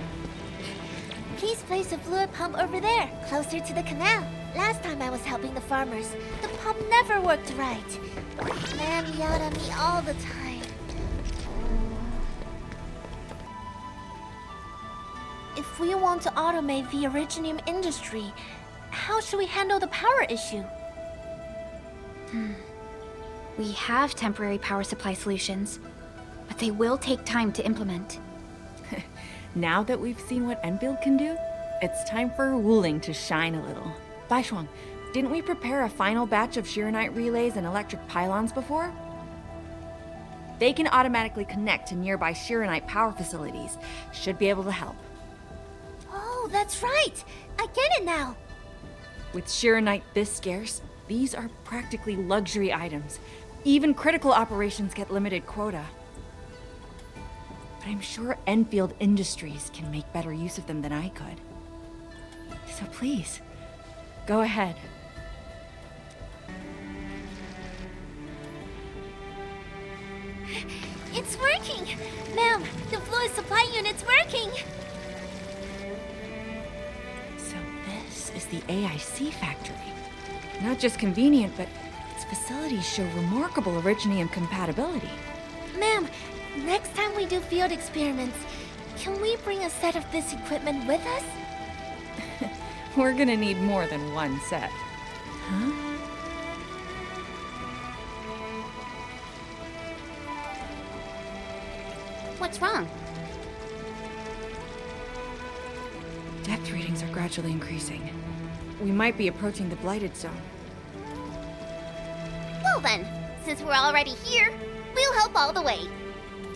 Please place a fluid pump over there, closer to the canal. Last time I was helping the farmers, the pump never worked right. Man yelled at me all the time. If we want to automate the Originium industry, how should we handle the power issue? We have temporary power supply solutions, but they will take time to implement. Now that we've seen what Enfield can do, it's time for Wuling to shine a little. Baishuang, didn't we prepare a final batch of Shiranite relays and electric pylons before? They can automatically connect to nearby Shiranite power facilities. Should be able to help. Oh, that's right! I get it now! With Shiranite this scarce, these are practically luxury items. Even critical operations get limited quota. But I'm sure Enfield Industries can make better use of them than I could. So please, go ahead. It's working! Ma'am, the fluid supply unit's working! So this is the AIC factory. Not just convenient, but its facilities show remarkable Originium compatibility. Ma'am, next time we do field experiments, can we bring a set of this equipment with us? We're gonna need more than one set. Huh? What's wrong? Depth readings are gradually increasing. We might be approaching the blighted zone. Well then, since we're already here, we'll help all the way.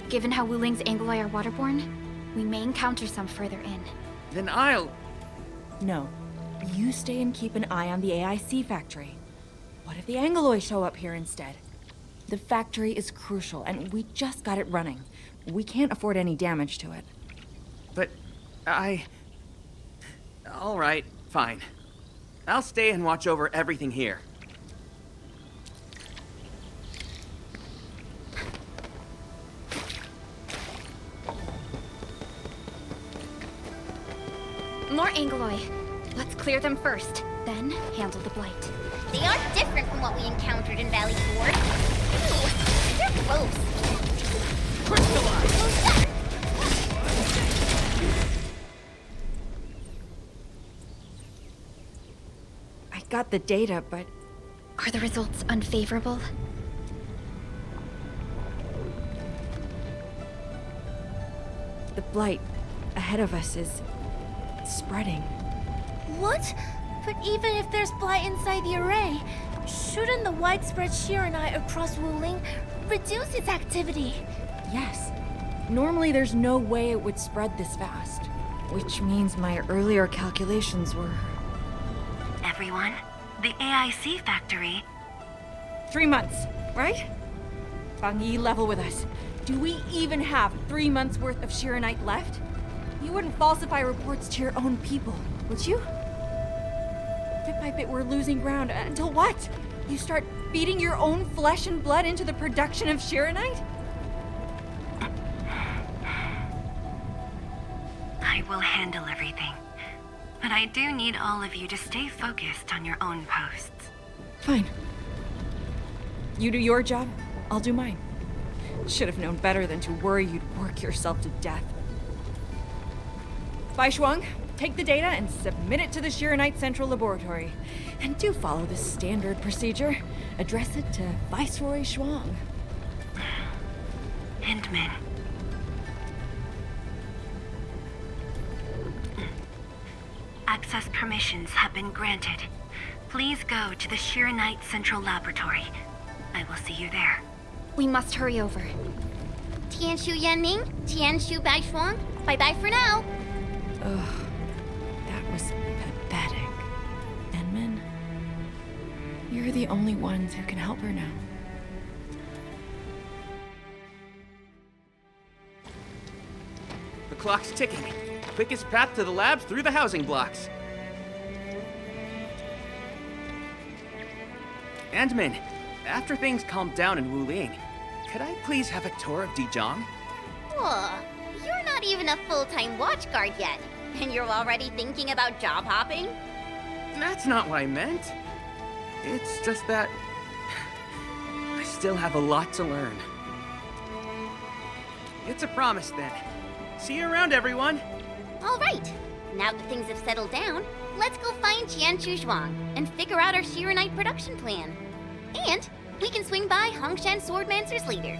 Given how Wuling's Angloi are waterborne, we may encounter some further in. Then I'll... No. You stay and keep an eye on the AIC factory. What if the Angloi show up here instead? The factory is crucial, and we just got it running. We can't afford any damage to it. But all right, fine. I'll stay and watch over everything here. More Angloi. Let's clear them first, then handle the blight. They are different from what we encountered in Valley 4. Ew, they're gross. Crystallize! I got the data, but... Are the results unfavorable? The blight ahead of us is spreading. What? But even if there's blight inside the array, shouldn't the widespread Shiranite across Wuling reduce its activity? Yes. Normally there's no way it would spread this fast. Which means my earlier calculations were... Everyone, the AIC factory. 3 months, right? Bang Yi, level with us. Do we even have 3 months worth of Shiranite left? You wouldn't falsify reports to your own people, would you? Bit by bit, we're losing ground. Until what? You start feeding your own flesh and blood into the production of Shiranite? I will handle everything. But I do need all of you to stay focused on your own posts. Fine. You do your job, I'll do mine. Should have known better than to worry you'd work yourself to death. Bai Shuang, take the data and submit it to the Shiranite Central Laboratory. And do follow the standard procedure. Address it to Viceroy Shuang. Hindman. Access permissions have been granted. Please go to the Shiranite Central Laboratory. I will see you there. We must hurry over. Tianshu Yanning, Tianshu Bai Shuang, bye-bye for now. Ugh, that was pathetic. Enman, you're the only ones who can help her now. The clock's ticking. Quickest path to the labs through the housing blocks. Andman, after things calm down in Wuling, could I please have a tour of Dijiang? Whoa, you're not even a full-time watch guard yet, and you're already thinking about job hopping? That's not what I meant. It's just that I still have a lot to learn. It's a promise then. See you around, everyone. All right. Now that things have settled down, let's go find Tianshu Zhuang and figure out our Shiranite production plan. And we can swing by Hongshan Swordmancer's later.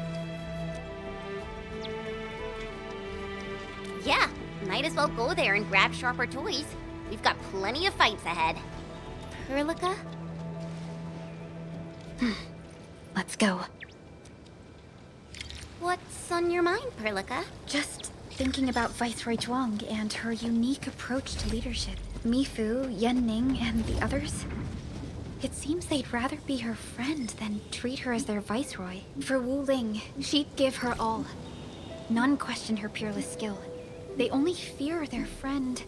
Yeah, might as well go there and grab sharper toys. We've got plenty of fights ahead. Perlica? Let's go. What's on your mind, Perlica? Just thinking about Viceroy Zhuang and her unique approach to leadership. Mifu, Yanning, and the others. It seems they'd rather be her friend than treat her as their viceroy. For Wuling, she'd give her all. None question her peerless skill. They only fear their friend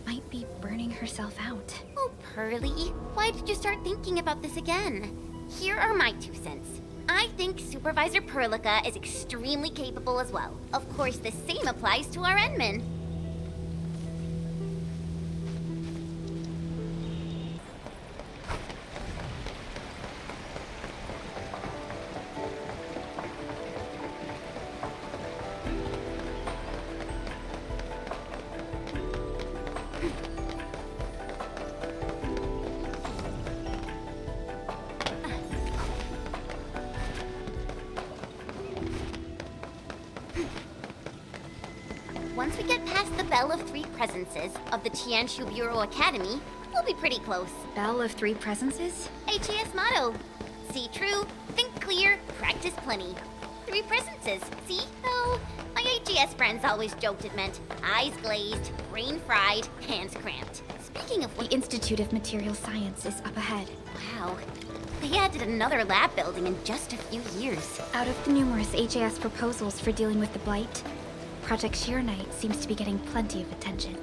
might be burning herself out. Oh, Pearly, why did you start thinking about this again? Here are my 2 cents. I think Supervisor Perlica is extremely capable as well. Of course, the same applies to our Enman. Once we get past the Bell of Three Presences of the Tianshu Bureau Academy, we'll be pretty close. Bell of Three Presences? HAS motto. See true, think clear, practice plenty. 3 presences, see? Oh, my HAS friends always joked it meant eyes glazed, brain fried, hands cramped. Speaking of which... The Institute of Material Science is up ahead. Wow. They added another lab building in just a few years. Out of the numerous HAS proposals for dealing with the Blight, Project Shiranite seems to be getting plenty of attention.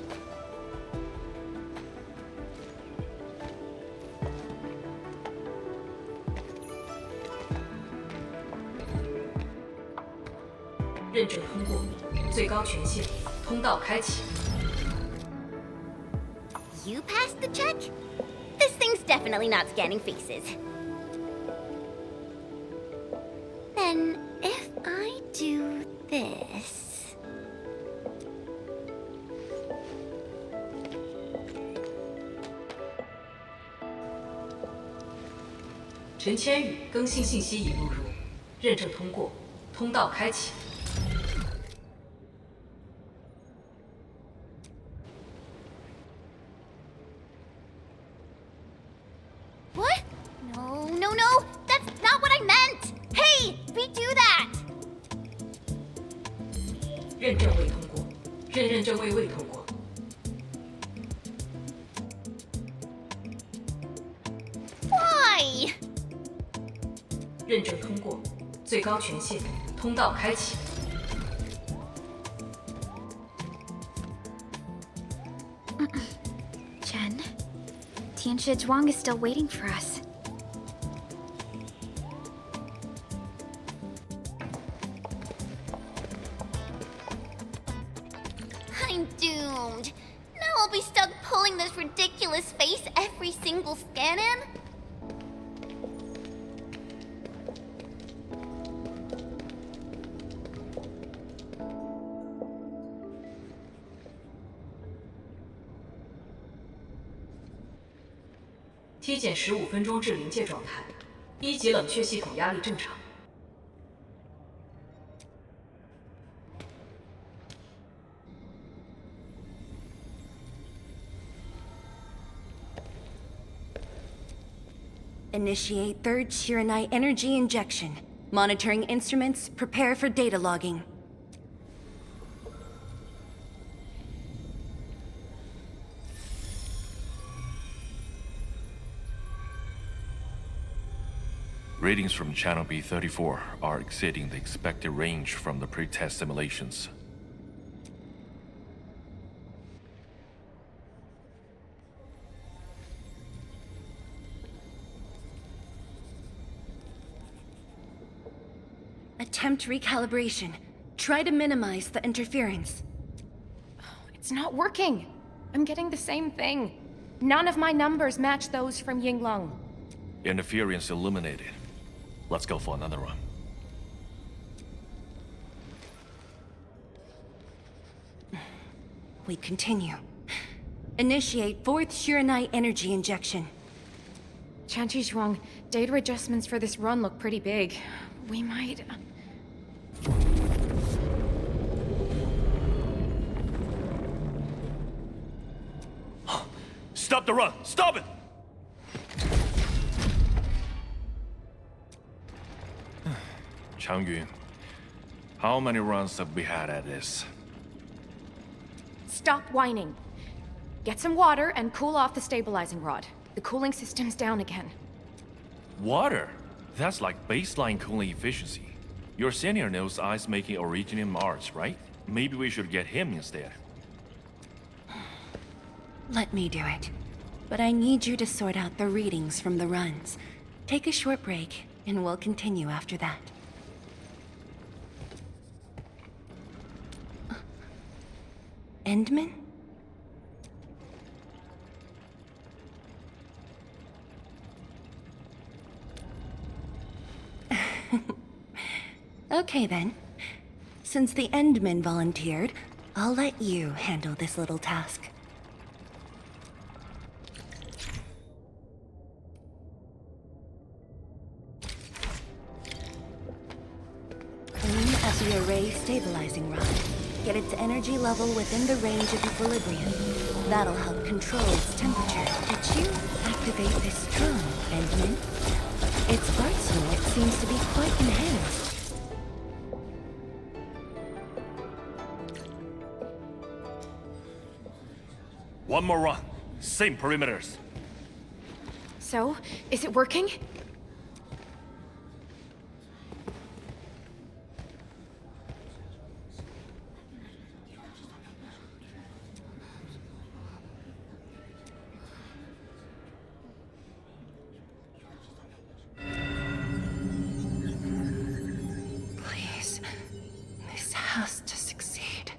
You passed the check? This thing's definitely not scanning faces. Then, if I do this... 陈千羽更新信息已录入，认证通过，通道开启。 What? No, no, no! That's not what I meant! Hey! Redo that! 认证未通过，认证未通过。Why？ 认证通过，最高权限，通道开启。Chen, Tianshi Zhuang is still waiting for us. I'm doomed. Now I'll be stuck pulling this ridiculous face every single scan-in? “体检15分钟至临界状态，1级冷却系统压力正常。” Initiate third Shiranite energy injection. Monitoring instruments, prepare for data logging. Readings from Channel B34 are exceeding the expected range from the pre-test simulations. Attempt recalibration. Try to minimize the interference. It's not working. I'm getting the same thing. None of my numbers match those from Yinglong. Interference eliminated. Let's go for another run. We continue. Initiate fourth Shiranite energy injection. Tianshi Zhuang, data adjustments for this run look pretty big. We might... Stop the run! Stop it! Changyun, how many runs have we had at this? Stop whining. Get some water and cool off the stabilizing rod. The cooling system's down again. Water? That's like baseline cooling efficiency. Your senior knows ice making origin in Marsh, right? Maybe we should get him instead. Let me do it. But I need you to sort out the readings from the runs. Take a short break, and we'll continue after that. Endman? Okay then. Since the Endman volunteered, I'll let you handle this little task. Aim at the array stabilizing rod. Get its energy level within the range of equilibrium. That'll help control its temperature. Did you activate this drone, Endman? Its parts unit seems to be quite enhanced. One more run. Same perimeters. So, is it working? Please, this has to succeed.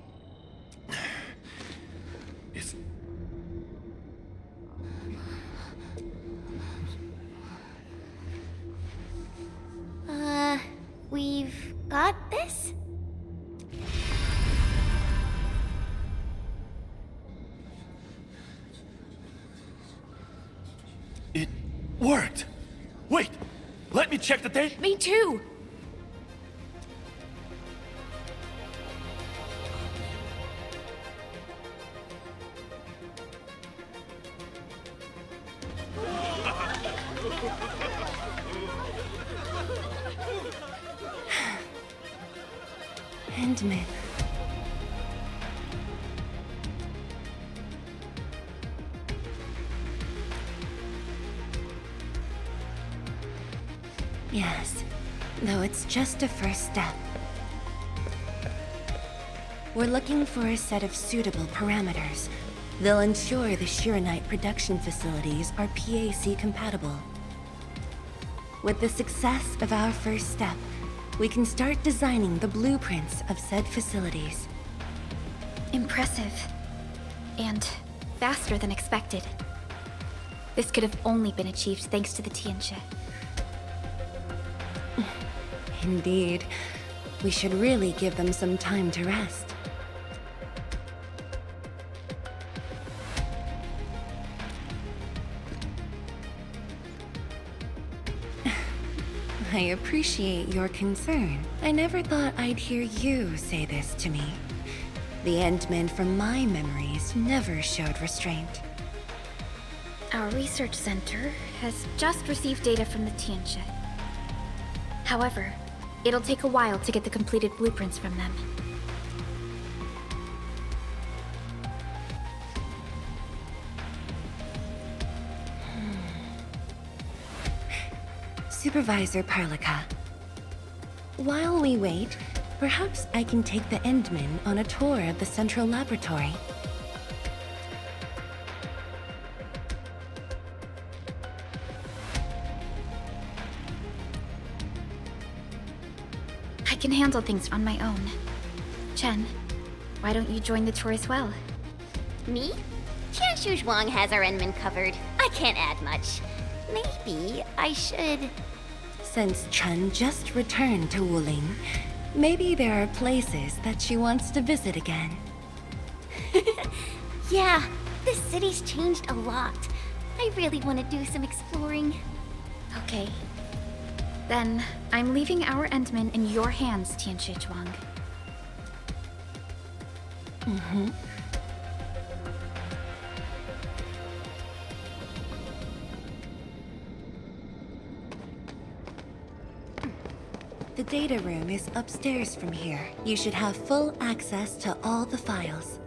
It's... We've got this? It worked! Wait! Let me check the date! Me too! Endman, though it's just a first step. We're looking for a set of suitable parameters. They'll ensure the Shiranite production facilities are PAC compatible. With the success of our first step, we can start designing the blueprints of said facilities. Impressive. And faster than expected. This could have only been achieved thanks to the Tianxia. Indeed. We should really give them some time to rest. I appreciate your concern. I never thought I'd hear you say this to me. The Endmen from my memories never showed restraint. Our research center has just received data from the Tianxia. However, it'll take a while to get the completed blueprints from them. Supervisor Parlica. While we wait, perhaps I can take the Endmen on a tour of the central laboratory. I can handle things on my own. Chen, why don't you join the tour as well? Me? Qianshu Zhuang has our Endman covered. I can't add much. Maybe I should... Since Chen just returned to Wuling, maybe there are places that she wants to visit again. Yeah, this city's changed a lot. I really want to do some exploring. Okay. Then, I'm leaving our Endmen in your hands, Tianxia Zhuang. Mm-hmm. The data room is upstairs from here. You should have full access to all the files.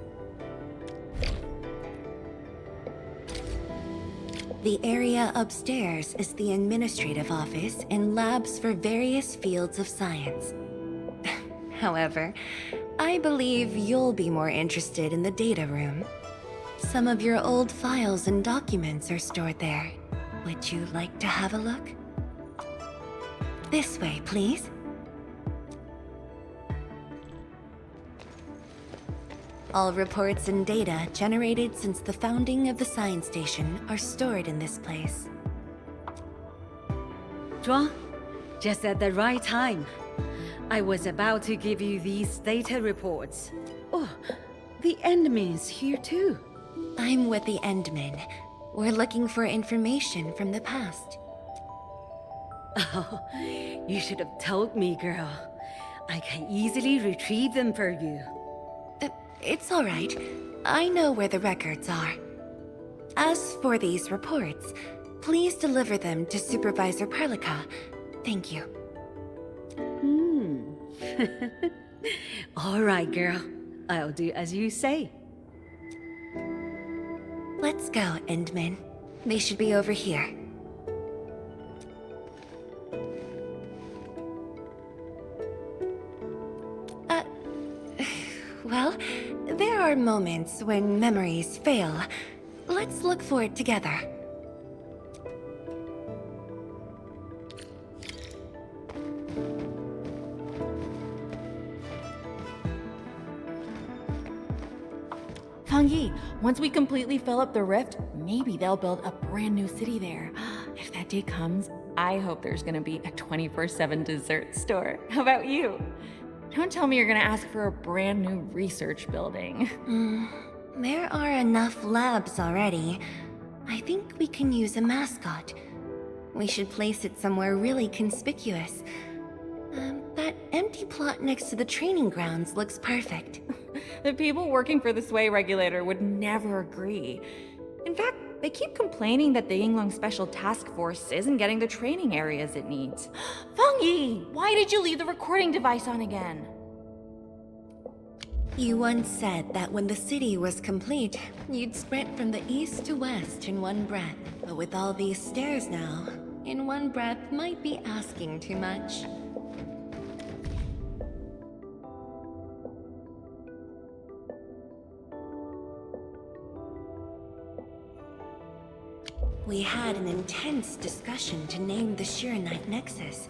The area upstairs is the administrative office and labs for various fields of science. However, I believe you'll be more interested in the data room. Some of your old files and documents are stored there. Would you like to have a look? This way, please. All reports and data generated since the founding of the science station are stored in this place. Zhuang, just at the right time. I was about to give you these data reports. Oh, the Endmen's here too. I'm with the Endmen. We're looking for information from the past. Oh, you should have told me, girl. I can easily retrieve them for you. It's all right. I know where the records are. As for these reports, please deliver them to Supervisor Parlica. Thank you. All right, girl. I'll do as you say. Let's go, Endmen. They should be over here. Well, there are moments when memories fail. Let's look for it together. Fang Yi, once we completely fill up the rift, maybe they'll build a brand new city there. If that day comes, I hope there's gonna be a 24/7 dessert store. How about you? Don't tell me you're gonna ask for a brand new research building. There are enough labs already. I think we can use a mascot. We should place it somewhere really conspicuous. That empty plot next to the training grounds looks perfect. The people working for the Sway Regulator would never agree. In fact, they keep complaining that the Yinglong Special Task Force isn't getting the training areas it needs. Fang Yi, why did you leave the recording device on again? You once said that when the city was complete, you'd sprint from the east to west in one breath. But with all these stairs now, in one breath might be asking too much. We had an intense discussion to name the Shiranite Nexus.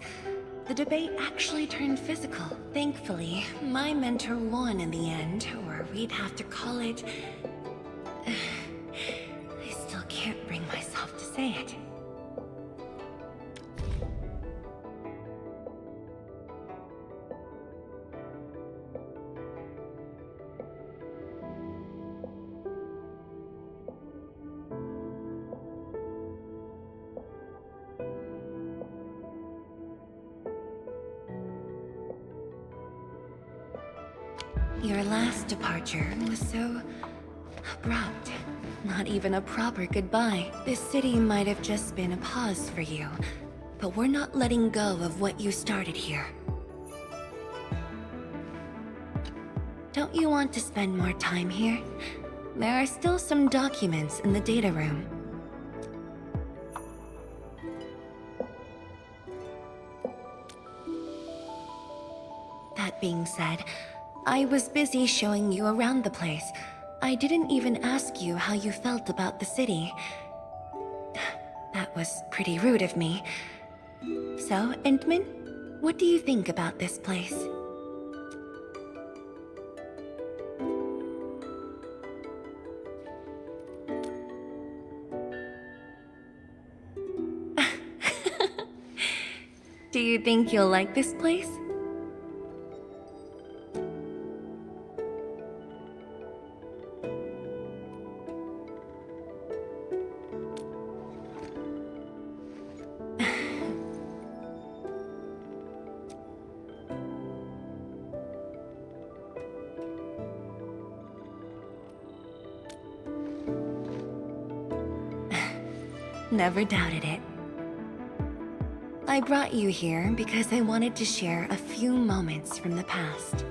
The debate actually turned physical. Thankfully, my mentor won in the end, or we'd have to call it... I still can't bring myself to say it. Your last departure was so abrupt. Not even a proper goodbye. This city might have just been a pause for you, but we're not letting go of what you started here. Don't you want to spend more time here? There are still some documents in the data room. That being said, I was busy showing you around the place. I didn't even ask you how you felt about the city. That was pretty rude of me. So, Entman, what do you think about this place? Do you think you'll like this place? Never doubted it. I brought you here because I wanted to share a few moments from the past.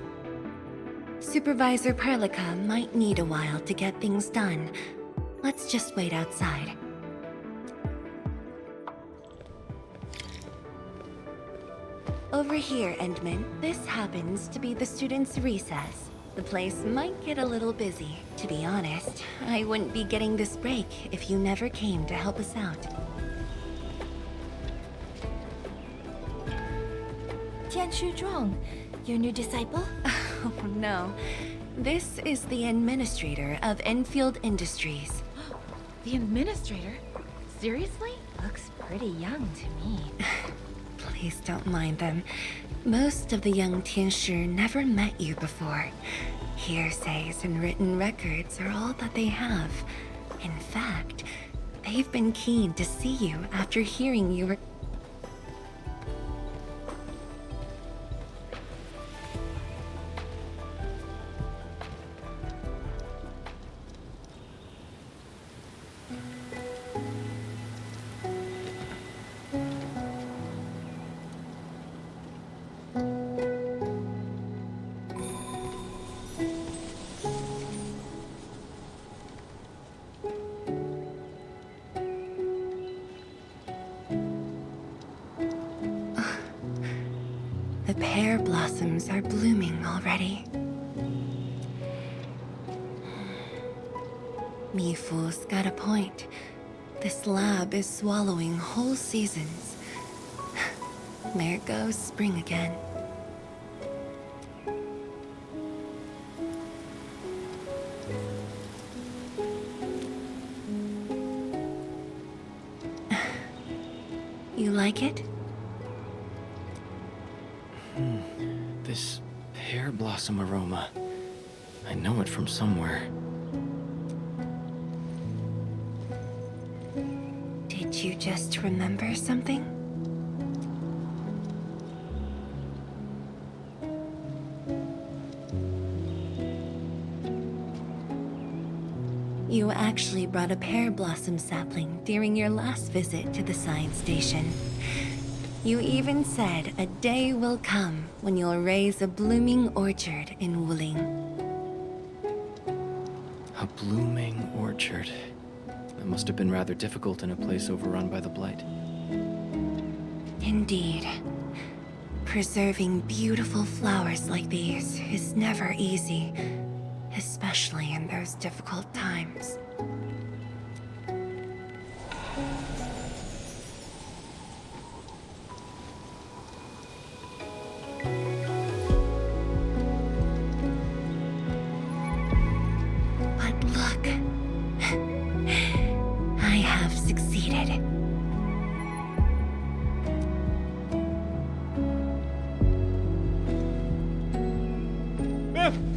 Supervisor Perlica might need a while to get things done. Let's just wait outside. Over here, Endman. This happens to be the students' recess. The place might get a little busy. To be honest, I wouldn't be getting this break if you never came to help us out. Tianshu Zhuang, your new disciple? Oh no. This is the administrator of Enfield Industries. The administrator? Seriously? Looks pretty young to me. Please don't mind them. Most of the young Tianshi never met you before. Hearsays and written records are all that they have. In fact, they've been keen to see you after hearing you were... The pear blossoms are blooming already. Mifu's got a point. This lab is swallowing whole seasons. There goes spring again. You like it? This pear blossom aroma. I know it from somewhere. Did you just remember something? You actually brought a pear blossom sapling during your last visit to the science station. You even said a day will come when you'll raise a blooming orchard in Wuling. A blooming orchard. That must have been rather difficult in a place overrun by the Blight. Indeed. Preserving beautiful flowers like these is never easy, especially in those difficult times.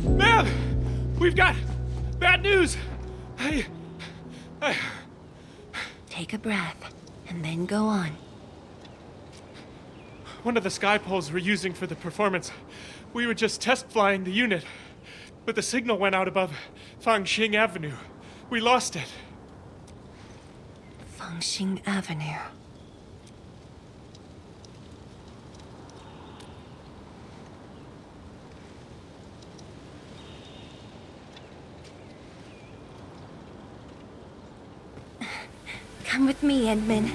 Ma'am! We've got bad news! Take a breath, and then go on. One of the sky poles we're using for the performance. We were just test flying the unit, but the signal went out above Fangxing Avenue. We lost it. Fangxing Avenue. Come with me, Edmund.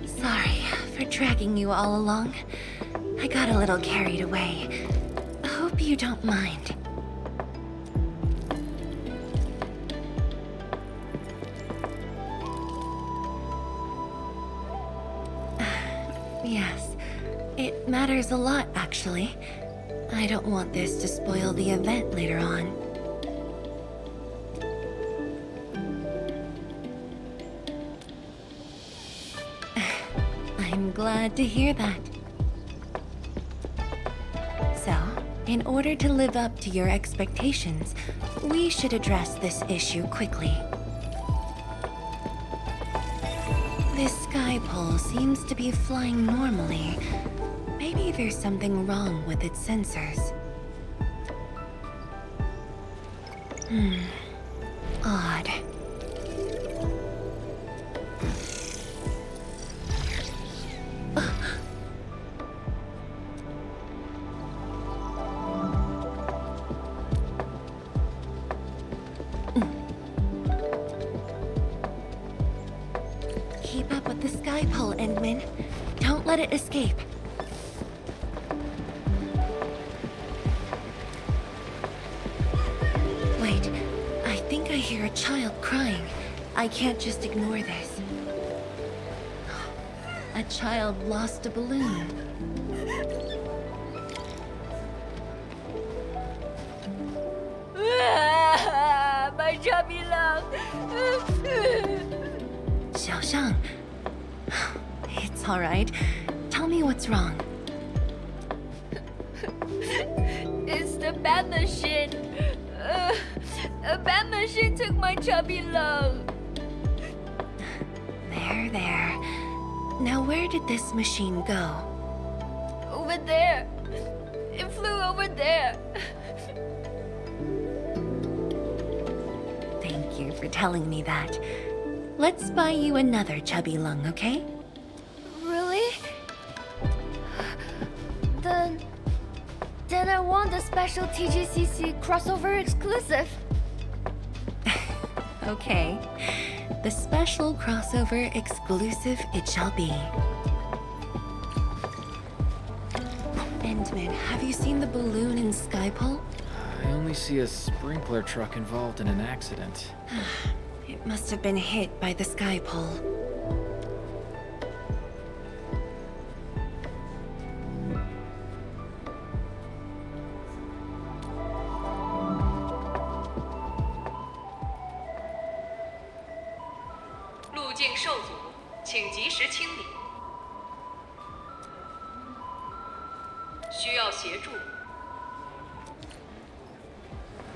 Sorry for dragging you all along. I got a little carried away. Hope you don't mind. Yes, it matters a lot, actually. I don't want this to spoil the event later on. I'm glad to hear that. So, in order to live up to your expectations, we should address this issue quickly. This sky pole seems to be flying normally. Maybe there's something wrong with its sensors. Odd. Keep up with the sky pole, Endman. Don't let it escape. Wait, I think I hear a child crying. I can't just ignore this. A child lost a balloon. My chubby love. Xiaoshang. It's all right. Tell me what's wrong. It's the bat machine. A bat machine took my chubby love. There. Now where did this machine go? Over there. It flew over there. Thank you for telling me that. Let's buy you another chubby lung, okay? Really? Then I want the special TGCC crossover exclusive. Okay. The special crossover exclusive it shall be. Endman, have you seen the balloon in Skypole? I only see a sprinkler truck involved in an accident. It must have been hit by the Skypole.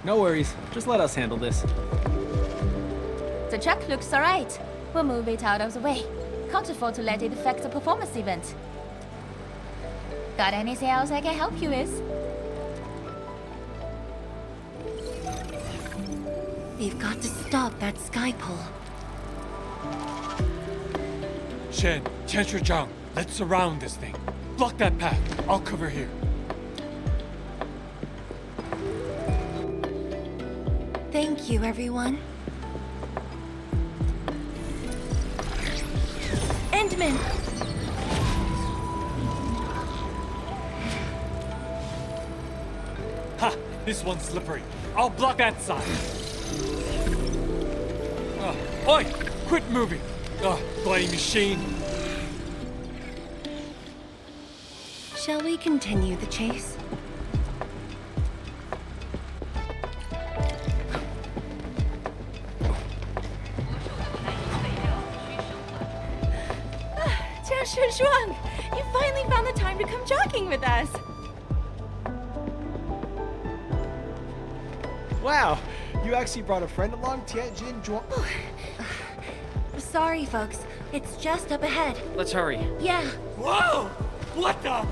No worries. Just let us handle this. The truck looks alright. We'll move it out of the way. Can't afford to let it affect the performance event. Got anything else I can help you with? We've got to stop that Skypole. Shen, Tianshi Zhang, let's surround this thing. Block that path. I'll cover here. Thank you, everyone. Endman! Ha! This one's slippery. I'll block that side. Oi! Quit moving! Bloody machine! Shall we continue the chase? Zhuang, you finally found the time to come jogging with us. Wow, you actually brought a friend along, Tianjin Zhuang. Sorry, folks. It's just up ahead. Let's hurry. Yeah. Whoa! What the?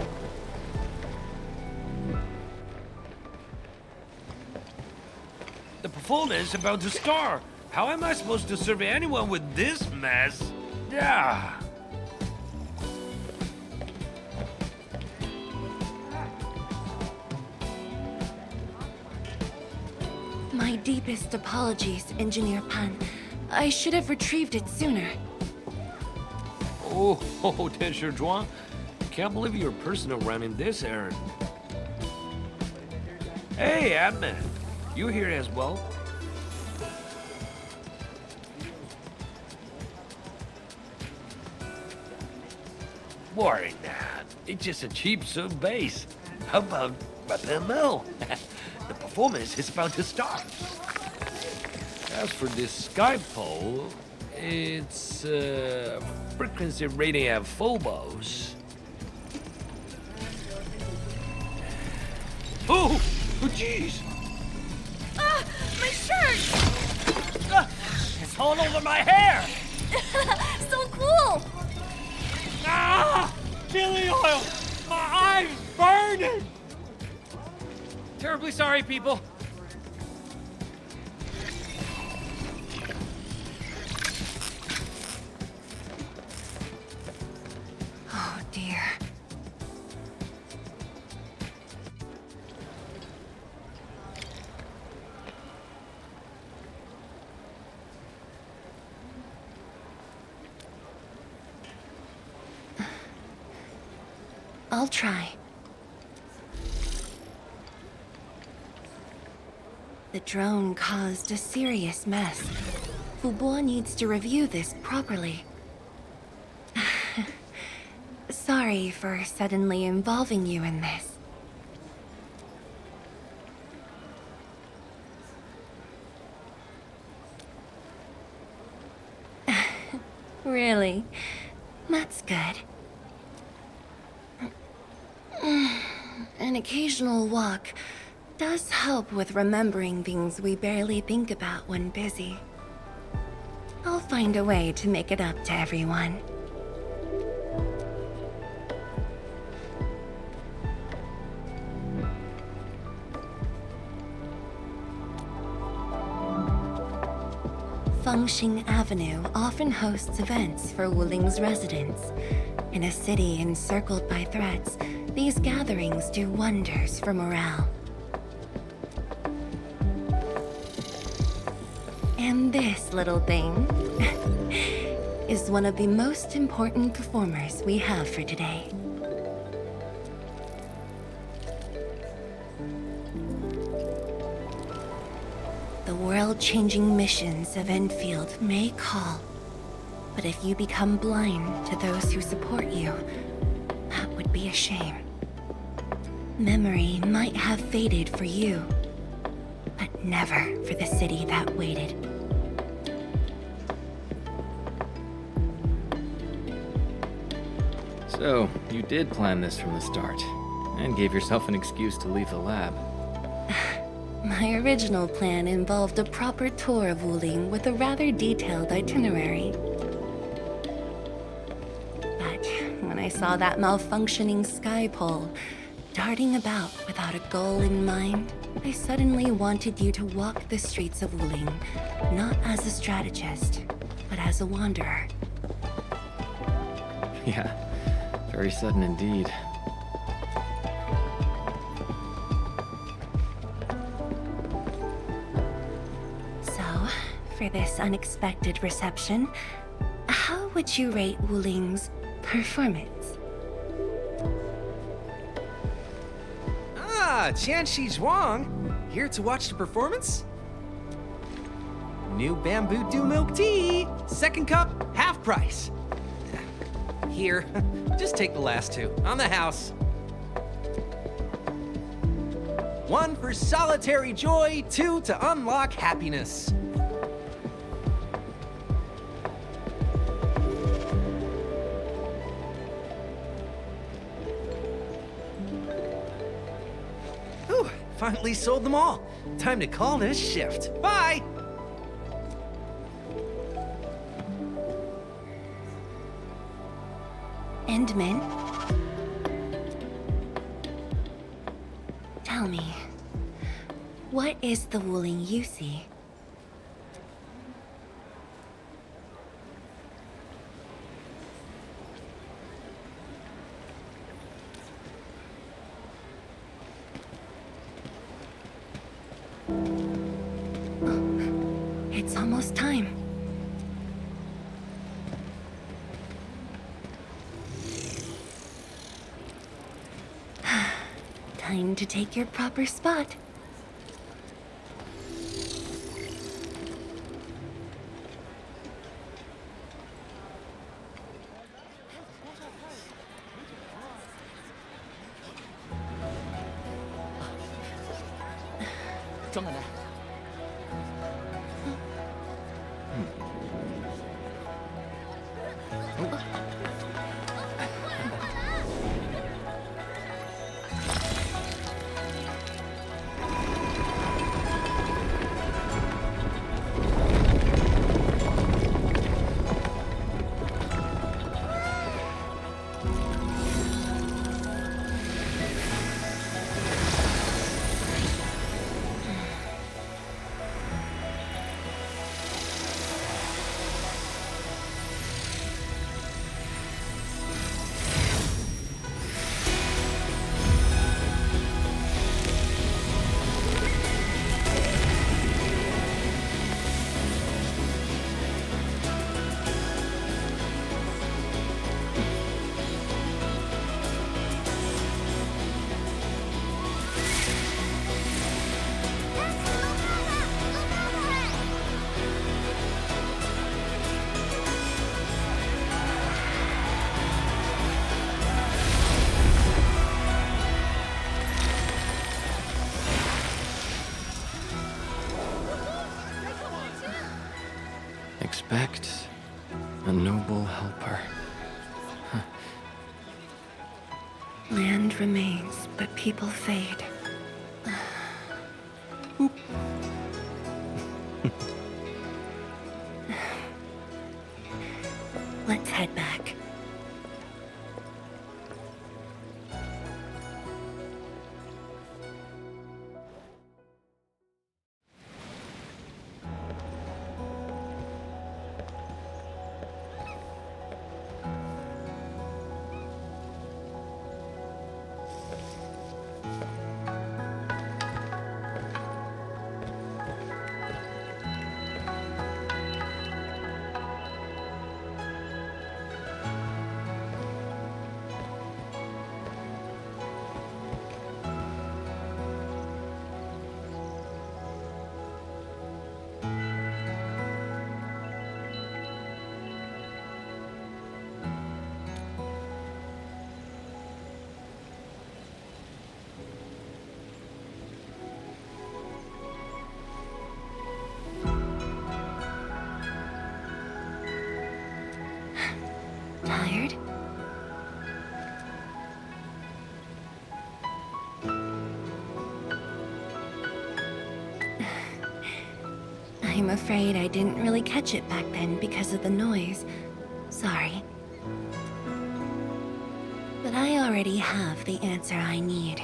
The performance is about to start. How am I supposed to serve anyone with this mess? Yeah. My deepest apologies, Engineer Pan. I should have retrieved it sooner. Oh, Tianshi Zhuang. Can't believe you're personal running this errand. Hey, Admin. You here as well? Worry not. It's just a cheap suit base. How about ML? The performance is about to start. As for this sky pole, it's frequency rating at phobos. Oh, jeez! Ah, my shirt! It's all over my hair! So cool! Ah! Chili oil! My eyes burning! Terribly sorry, people. Oh, dear. I'll try. The drone caused a serious mess. Fubo needs to review this properly. Sorry for suddenly involving you in this. Really? That's good. An occasional walk does help with remembering things we barely think about when busy. I'll find a way to make it up to everyone. Fengxing Avenue often hosts events for Wuling's residents. In a city encircled by threats, these gatherings do wonders for morale. And this little thing is one of the most important performers we have for today. The world-changing missions of Endfield may call, but if you become blind to those who support you, that would be a shame. Memory might have faded for you, but never for the city that waited. So, you did plan this from the start, and gave yourself an excuse to leave the lab. My original plan involved a proper tour of Wuling with a rather detailed itinerary. But when I saw that malfunctioning sky pole, darting about without a goal in mind, I suddenly wanted you to walk the streets of Wuling, not as a strategist, but as a wanderer. Yeah, very sudden indeed. For this unexpected reception, how would you rate Wuling's performance? Ah, Tianshi Zhuang. Here to watch the performance? New bamboo dew milk tea. Second cup, half price. Here, just take the last two. On the house. 1 for solitary joy, 2 to unlock happiness. Whew, finally sold them all. Time to call this shift. Bye! Endman? Tell me, what is the Wuling you see? It's almost time. Time to take your proper spot. Expect a noble helper. Land remains, but people fade. Let's head back. Tired? I'm afraid I didn't really catch it back then because of the noise. Sorry. But I already have the answer I need.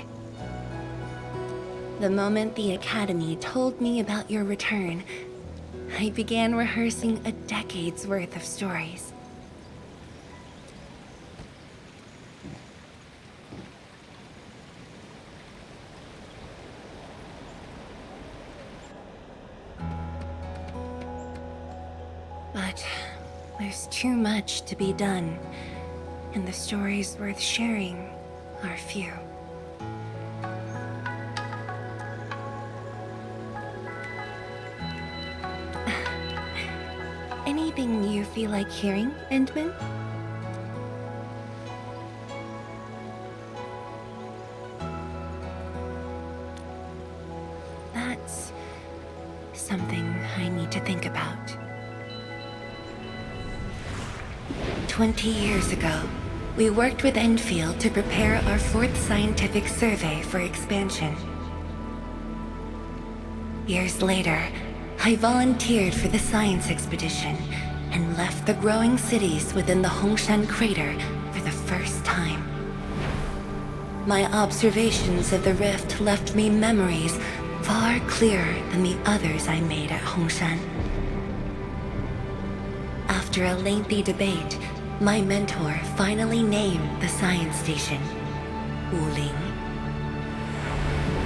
The moment the Academy told me about your return, I began rehearsing a decade's worth of stories. But there's too much to be done, and the stories worth sharing are few. Anything you feel like hearing, Endman? think about. 20 years ago, we worked with Endfield to prepare our 4th scientific survey for expansion. Years later, I volunteered for the science expedition and left the growing cities within the Hongshan crater for the first time. My observations of the rift left me memories far clearer than the others I made at Hongshan. After a lengthy debate, my mentor finally named the science station Wuling.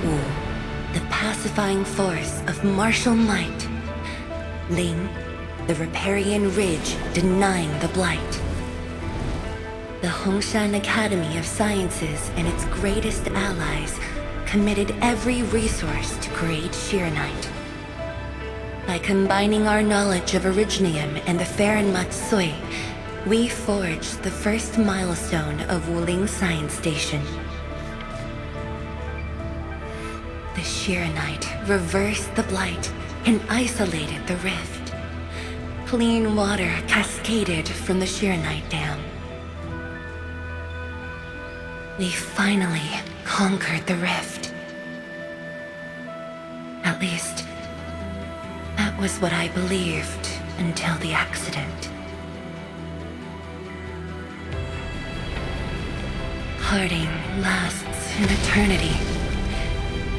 Wu, the pacifying force of martial might. Ling, the riparian ridge denying the blight. The Hongshan Academy of Sciences and its greatest allies committed every resource to create Shiranite. By combining our knowledge of Originium and the Farron Matsui, we forged the first milestone of Wuling Science Station. The Shiranite reversed the blight and isolated the rift. Clean water cascaded from the Shiranite Dam. We finally conquered the rift. At least, that was what I believed until the accident. Parting lasts an eternity,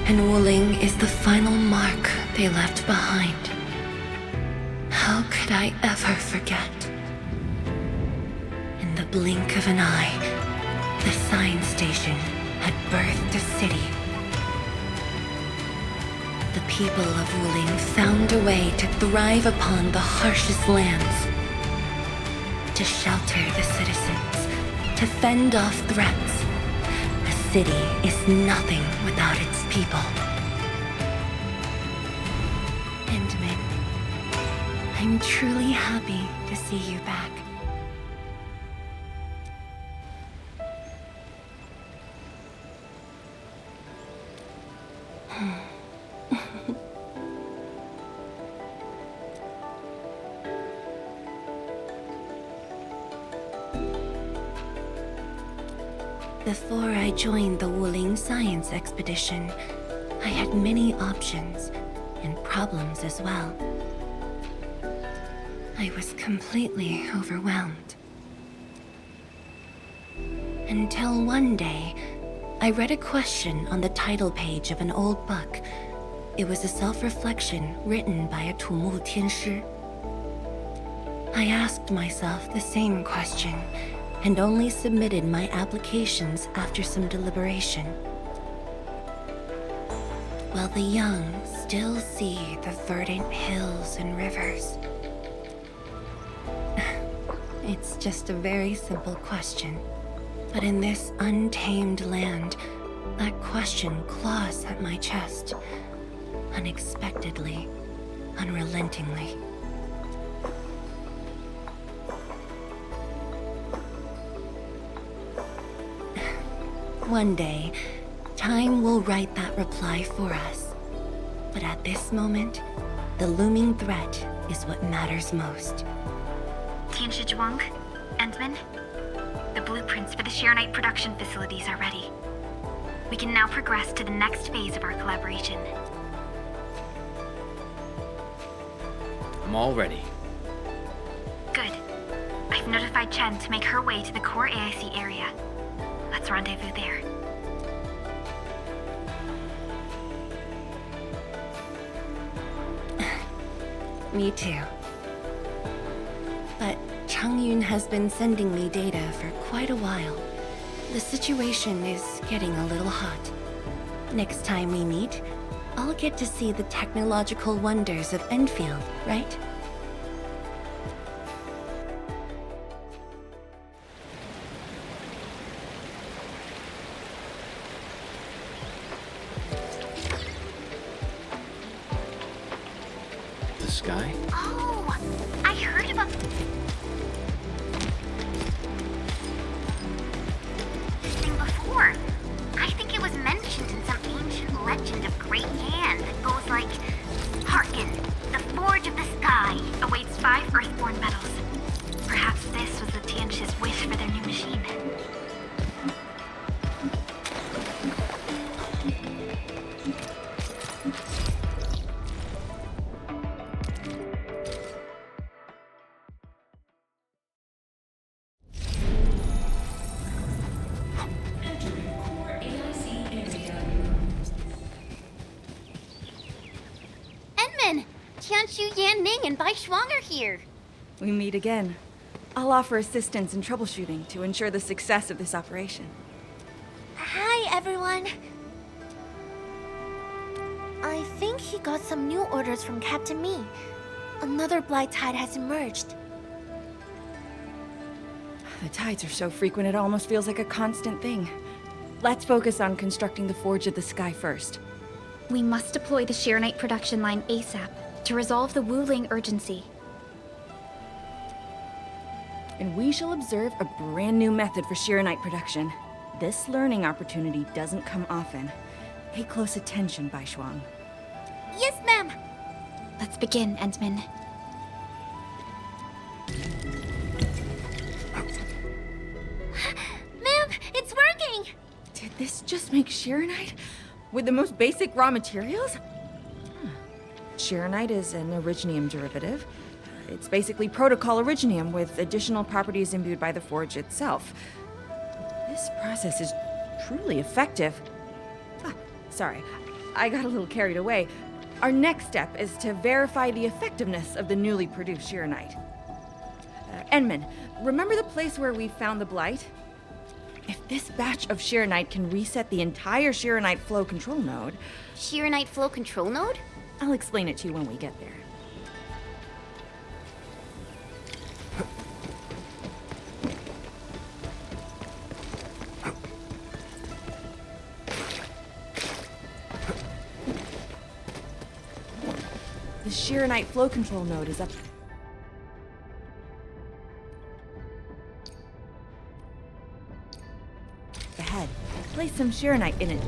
and Wuling is the final mark they left behind. How could I ever forget? In the blink of an eye, the science station had birthed a city. The people of Wuling found a way to thrive upon the harshest lands, to shelter the citizens, to fend off threats. A city is nothing without its people. Endman, I'm truly happy to see you back. Before I joined the Wuling science expedition, I had many options and problems as well. I was completely overwhelmed. Until one day, I read a question on the title page of an old book. It was a self-reflection written by a Tumu Tianshi. I asked myself the same question, and only submitted my applications after some deliberation. While the young still see the verdant hills and rivers. It's just a very simple question. But in this untamed land, that question claws at my chest. Unexpectedly, unrelentingly. One day, time will write that reply for us. But at this moment, the looming threat is what matters most. Tianshi Zhuang, Endman, the blueprints for the Shiranite production facilities are ready. We can now progress to the next phase of our collaboration. I'm all ready. Good. I've notified Chen to make her way to the core AIC area. Let's rendezvous there. Me too. But Changyun has been sending me data for quite a while. The situation is getting a little hot. Next time we meet, I'll get to see the technological wonders of Endfield, right? The sky? Oh, I heard about this thing before. I think it was mentioned in some ancient legend of Great Yan that goes like, "Hearken, the forge of the sky. Tianshu, Yanning, and Bai Shuang are here. We meet again. I'll offer assistance in troubleshooting to ensure the success of this operation. Hi, everyone. I think he got some new orders from Captain Me. Another blight tide has emerged. The tides are so frequent it almost feels like a constant thing. Let's focus on constructing the Forge of the Sky first. We must deploy the Sheernite production line ASAP to resolve the Wuling urgency. And we shall observe a brand new method for Sheernite production. This learning opportunity doesn't come often. Pay close attention, Bai Shuang. Yes, ma'am. Let's begin, Endman. Ma'am, it's working! Did this just make Sheernite? With the most basic raw materials? Sheernite is an originium derivative. It's basically protocol originium with additional properties imbued by the forge itself. This process is truly effective. Sorry, I got a little carried away. Our next step is to verify the effectiveness of the newly produced Sheernite. Enman, remember the place where we found the blight? If this batch of Sheernite can reset the entire Sheernite flow control node... Sheernite flow control node? I'll explain it to you when we get there. The Sheernite flow control node is up... ahead. Place some Sheernite in it.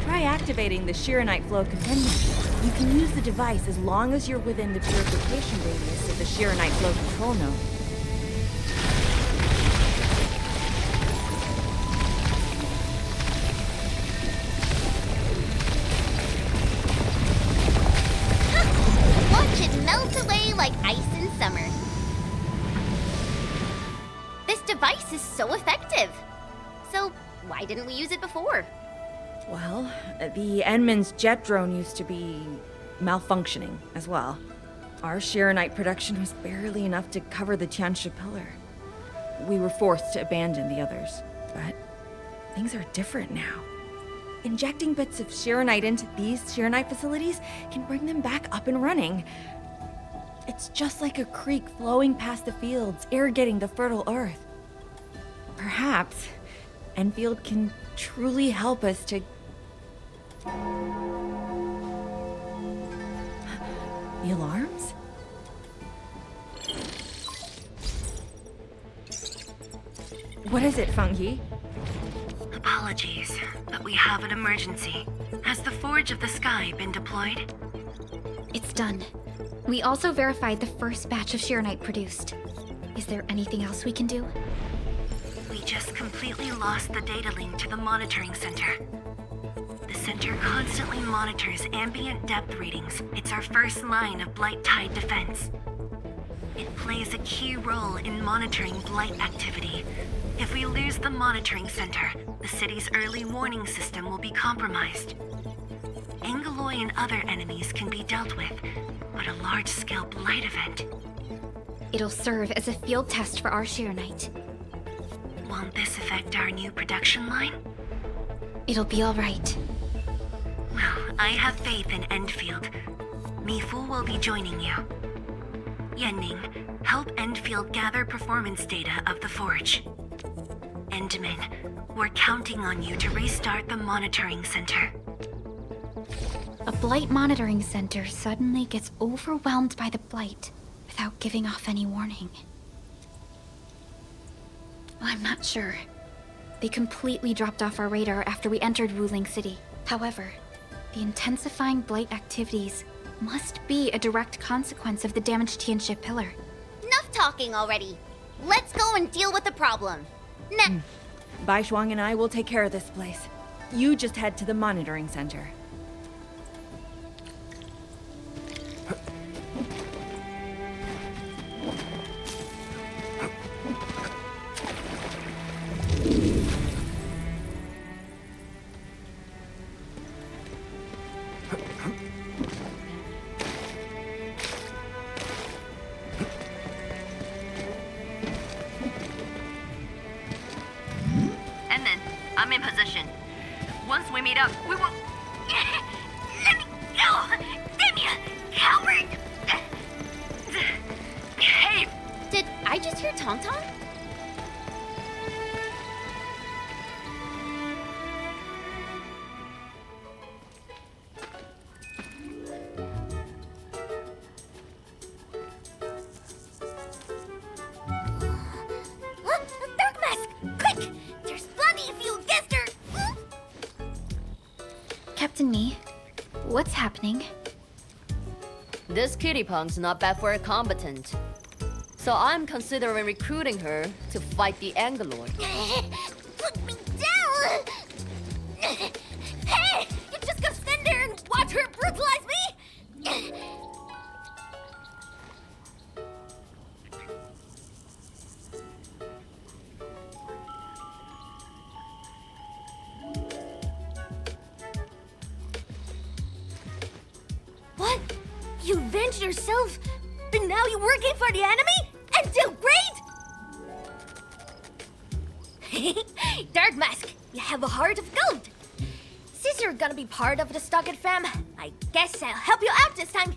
Try activating the Sheernite flow containment. You can use the device as long as you're within the purification radius of the Sheernite flow control node. Watch it melt away like ice in summer. This device is so effective. So why didn't we use it before? Well, the Enman's jet drone used to be malfunctioning as well. Our Sheernite production was barely enough to cover the Tianshu pillar. We were forced to abandon the others, but things are different now. Injecting bits of Sheernite into these Sheernite facilities can bring them back up and running. It's just like a creek flowing past the fields, irrigating the fertile earth. Perhaps Enfield can truly help us to... The alarms? What is it, Fengyi? Apologies, but we have an emergency. Has the Forge of the Sky been deployed? It's done. We also verified the first batch of Sheernite produced. Is there anything else we can do? We just completely lost the data link to the monitoring center. The center constantly monitors ambient depth readings. It's our first line of blight tide defense. It plays a key role in monitoring blight activity. If we lose the monitoring center, the city's early warning system will be compromised. Angaloy and other enemies can be dealt with, but a large-scale blight event... It'll serve as a field test for our Sheernite. Won't this affect our new production line? It'll be all right. Well, I have faith in Endfield. Mifu will be joining you. Yanning, help Endfield gather performance data of the Forge. Endman, we're counting on you to restart the monitoring center. A blight monitoring center suddenly gets overwhelmed by the blight without giving off any warning. I'm not sure. They completely dropped off our radar after we entered Wuling City. However, the intensifying blight activities must be a direct consequence of the damaged Tianshu pillar. Enough talking already. Let's go and deal with the problem. Bai Shuang and I will take care of this place. You just head to the monitoring center. I'm in position. Once we meet up, we will... Let me go! Damn you, coward! Hey! Did I just hear Tong Tong? Dark Mask! Quick! There's bloody if you guessed her! Captain Me, what's happening? This kitty punk's not bad for a combatant. So I'm considering recruiting her to fight the Angelord. Put me down! Hey! You just gonna stand there and watch her brutalize me? What? You avenged yourself, but now you're working for the enemy? And do great? Dark Mask, you have a heart of gold. Since you're gonna be part of the Stockade fam, I guess I'll help you out this time.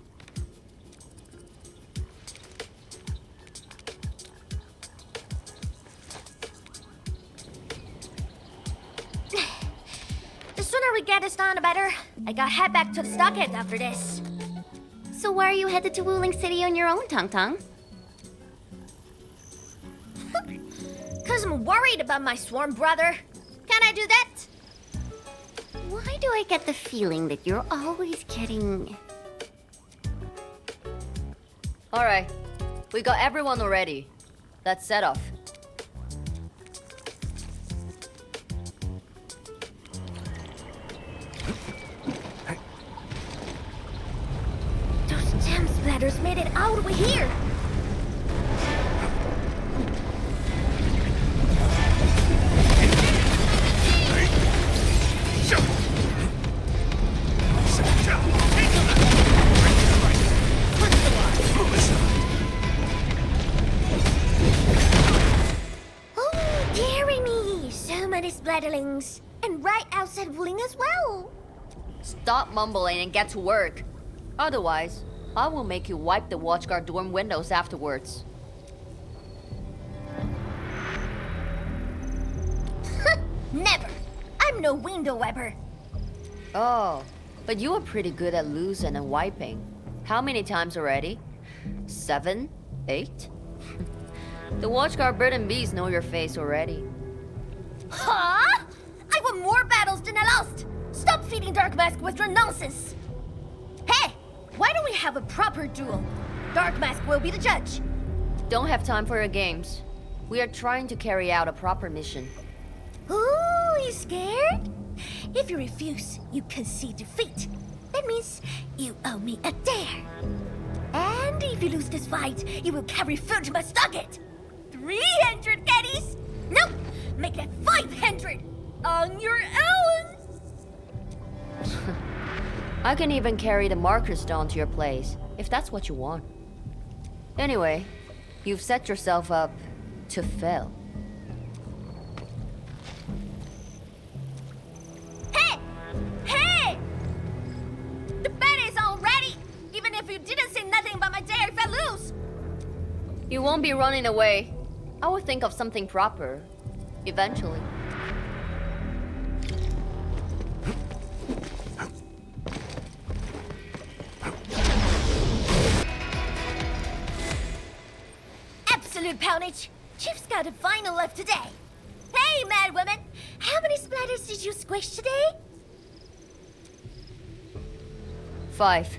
The sooner we get this done, the better. I gotta head back to the Stockade after this. So why are you headed to Wuling City on your own, Tong Tong? Cause I'm worried about my swarm brother. Can I do that? Why do I get the feeling that you're always getting... Alright, we got everyone already. Let's set off. Those gem splatters made it all the way here. Oh, dearie me. So many splatterlings. And right outside Wuling as well. Stop mumbling and get to work. Otherwise, I will make you wipe the watchguard dorm windows afterwards. Never. I'm no window wiper. Oh, but you are pretty good at losing and wiping. How many times already? 7? 8? The watchguard bird and bees know your face already. Huh? I won more battles than I lost. Stop feeding Dark Mask with your nonsense. Hey, why don't we have a proper duel? Dark Mask will be the judge. Don't have time for your games. We are trying to carry out a proper mission. Ooh, you scared? If you refuse, you concede defeat. That means you owe me a dare. And if you lose this fight, you will carry food to my stockade. 300 caddies? Nope, make that 500 on your own. I can even carry the marker stone to your place, if that's what you want. Anyway, you've set yourself up to fail. Hey! Hey! The bet is all ready, even if you didn't say nothing about my dare if I lose. You won't be running away. I will think of something proper, eventually. Absolute poundage. Chief's got a final left today. Hey, mad woman. How many splatters did you squish today? 5.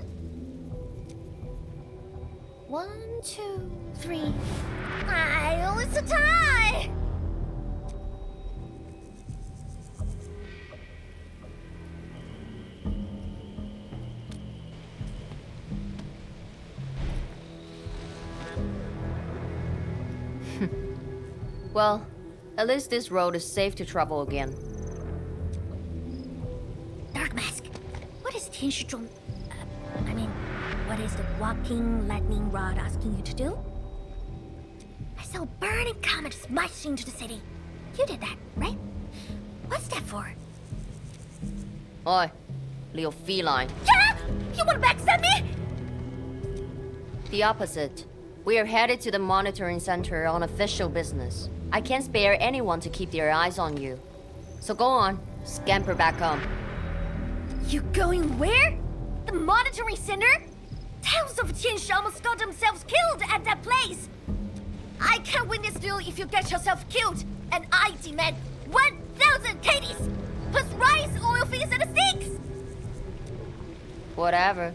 1, 2, 3. Oh, it's a tie! Well, at least this road is safe to travel again. Dark Mask, what is Tianshizhong... what is the walking lightning rod asking you to do? I saw a burning comet smash into the city. You did that, right? What's that for? Oi, little feline. Yeah! You wanna backstab me? The opposite. We are headed to the monitoring center on official business. I can't spare anyone to keep their eyes on you. So go on, scamper back home. You going where? The monitoring center? Towns of Tianshi almost got themselves killed at that place! I can't win this duel if you get yourself killed, and I demand 1,000 KDs! Plus rice, oil fees, and the sticks! Whatever.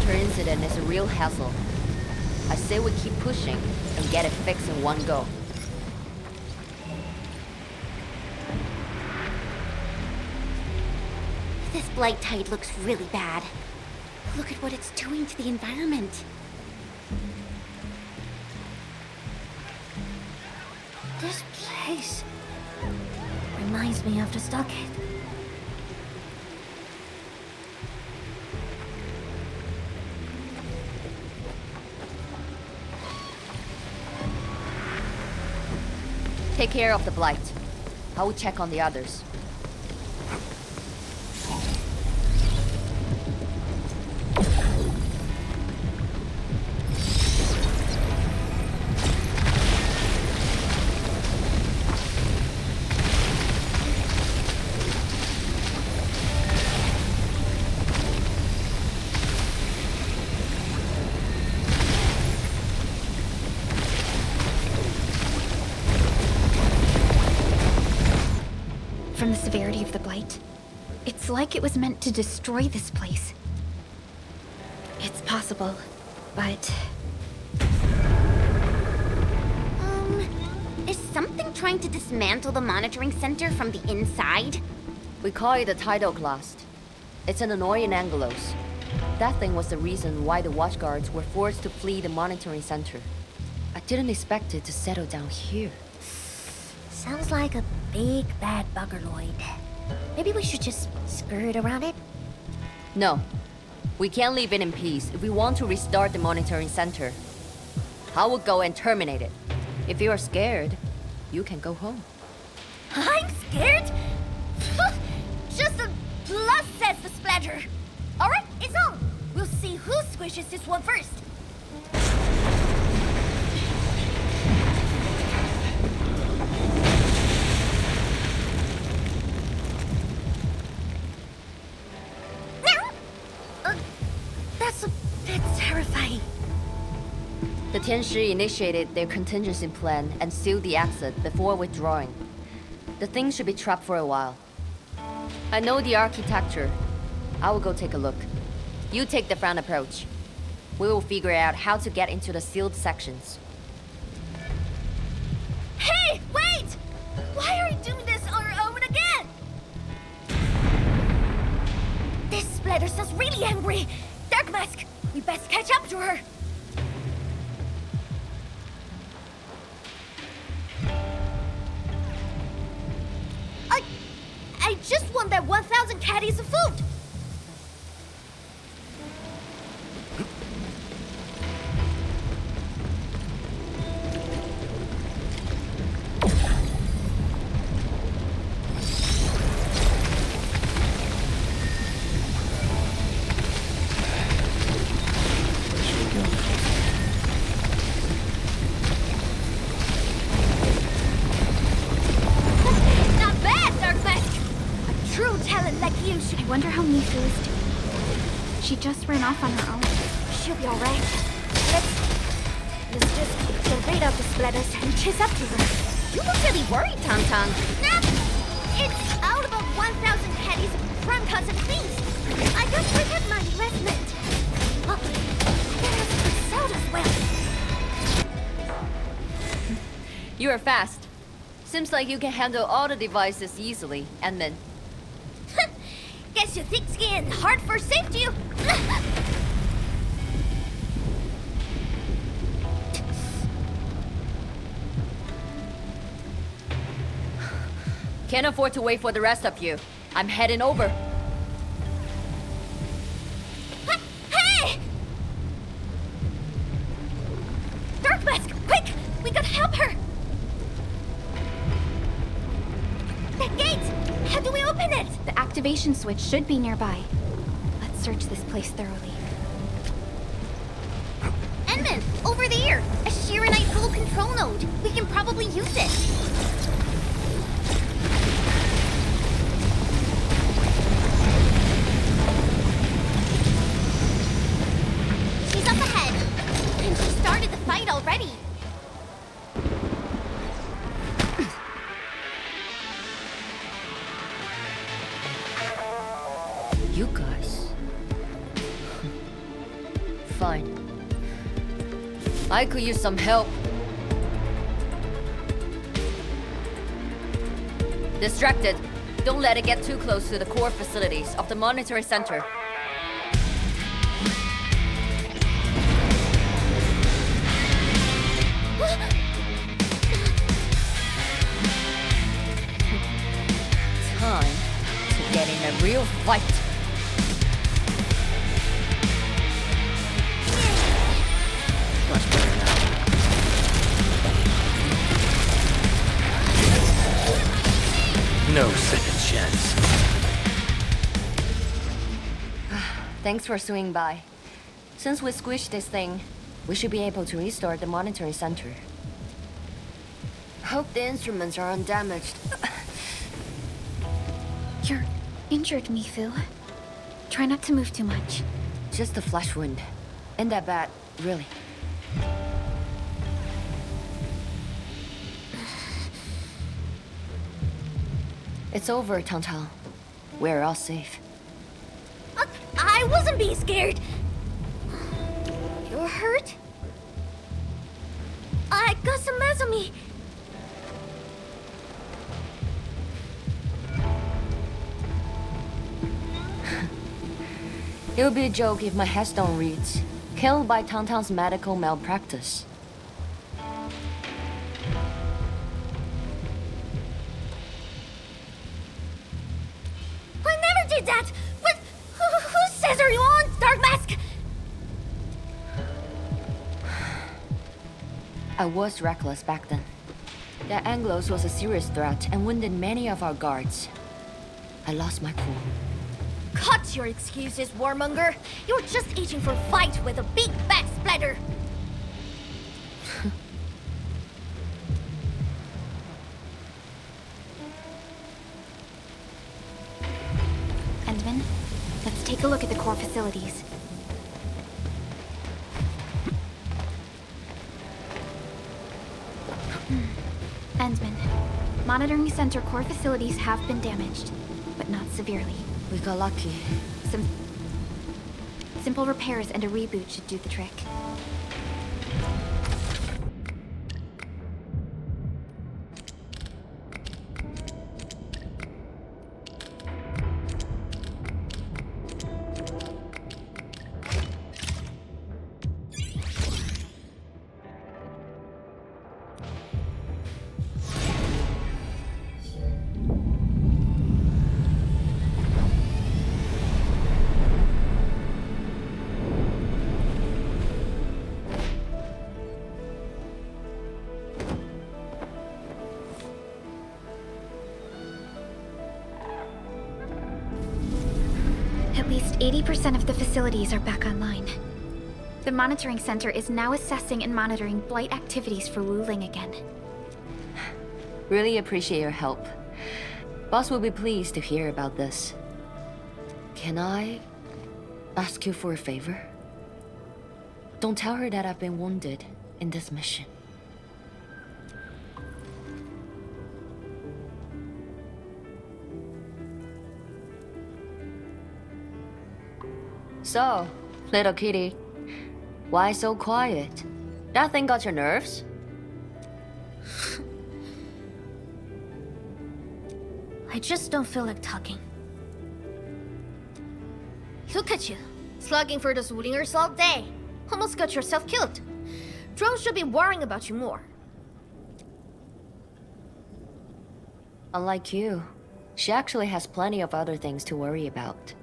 Incident is a real hassle. I say we keep pushing and get it fixed in one go. This blight tide looks really bad. Look at what it's doing to the environment. This place reminds me of the stockade. Take care of the blight. I will check on the others. From the severity of the blight, it's like it was meant to destroy this place. It's possible, but... Is something trying to dismantle the monitoring center from the inside? We call it a tidal blast. It's an annoying Angelos. That thing was the reason why the watchguards were forced to flee the monitoring center. I didn't expect it to settle down here. Sounds like a big bad buggerloid. Maybe we should just skirt around it? No. We can't leave it in peace if we want to restart the monitoring center. I will go and terminate it. If you are scared, you can go home. I'm scared? Just a bluff, says the splatter. Alright, it's on. We'll see who squishes this one first. That's a bit terrifying. The Tianshi initiated their contingency plan and sealed the exit before withdrawing. The thing should be trapped for a while. I know the architecture. I will go take a look. You take the front approach. We will figure out how to get into the sealed sections. Hey, wait! Why are we doing this on our own again? This splatter sounds really angry. Dark Mask, we best catch up to her. I just want that 1,000 caddies of food. I wonder how Mifu is doing. She just ran off on her own. She'll be alright. Let's just get rid of the splatters and chase up to her. You look really worried, Tang. Nah, it's all about 1,000 caddies of prime concept things. I don't forget my investment. Oh, there's the sound as well. You are fast. Seems like you can handle all the devices easily, and then... Guess you're thick-skinned, hard for safety. can't afford to wait for the rest of you. I'm heading over. Hey! Dark Mask, quick! We gotta help her! That gate! How do we open it? The activation switch should be nearby. Let's search this place thoroughly. Enman, over there! A Shirenite full control node. We can probably use it. She's up ahead. And she started the fight already. You guys. Fine. I could use some help. Distracted. Don't let it get too close to the core facilities of the monitoring center. Time to get in a real fight. Much better now. No second chance. Thanks for swinging by. Since we squished this thing, we should be able to restart the monitoring center. Hope the instruments are undamaged. You're injured, Mifu. Try not to move too much. Just a flesh wound. Ain't that bad, really. It's over, Tang. We're all safe. I wasn't being scared. You're hurt? I got some meds on me. It would be a joke if my headstone reads, "Killed by Tang's medical malpractice." I never did that! But whose says are you on, Dark Mask? I was reckless back then. The Anglos was a serious threat and wounded many of our guards. I lost my cool. Cut your excuses, warmonger. You're just itching for a fight with a big bad splatter. Endman, let's take a look at the core facilities. Endman, monitoring center core facilities have been damaged, but not severely. We got lucky. Some simple repairs and a reboot should do the trick. At least 80% of the facilities are back online. The monitoring center is now assessing and monitoring blight activities for Wuling again. Really appreciate your help. Boss will be pleased to hear about this. Can I ask you for a favor? Don't tell her that I've been wounded in this mission. So, little kitty, why so quiet? That thing got your nerves? I just don't feel like talking. Look at you, slugging for those Wulingers all day. Almost got yourself killed. Drones should be worrying about you more. Unlike you, she actually has plenty of other things to worry about.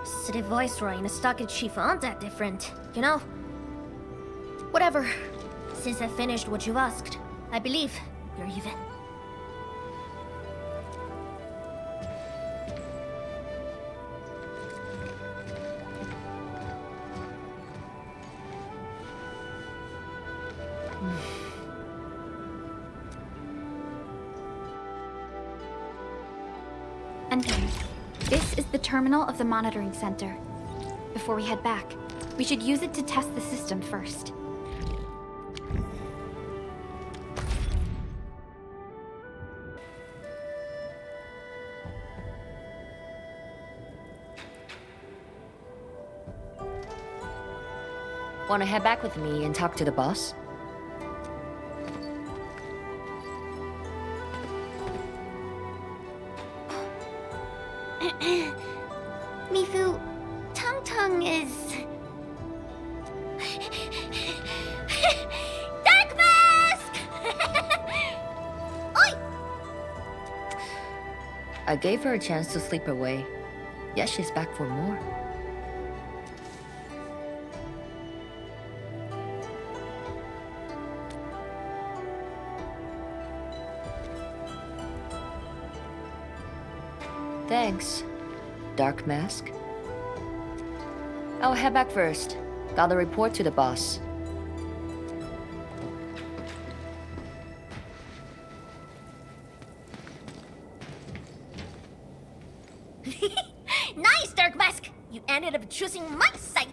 City Viceroy and a stockade chief aren't that different, you know? Whatever. Since I finished what you've asked, I believe you're even. And then, this is the terminal of the monitoring center. Before we head back, we should use it to test the system first. Wanna head back with me and talk to the boss? Mifu, Tung is... Dark Mask! Oi! I gave her a chance to sleep away. Yet she's back for more. Thanks, Dark Mask. I'll head back first. Gotta report to the boss. Nice, Dark Mask! You ended up choosing my side!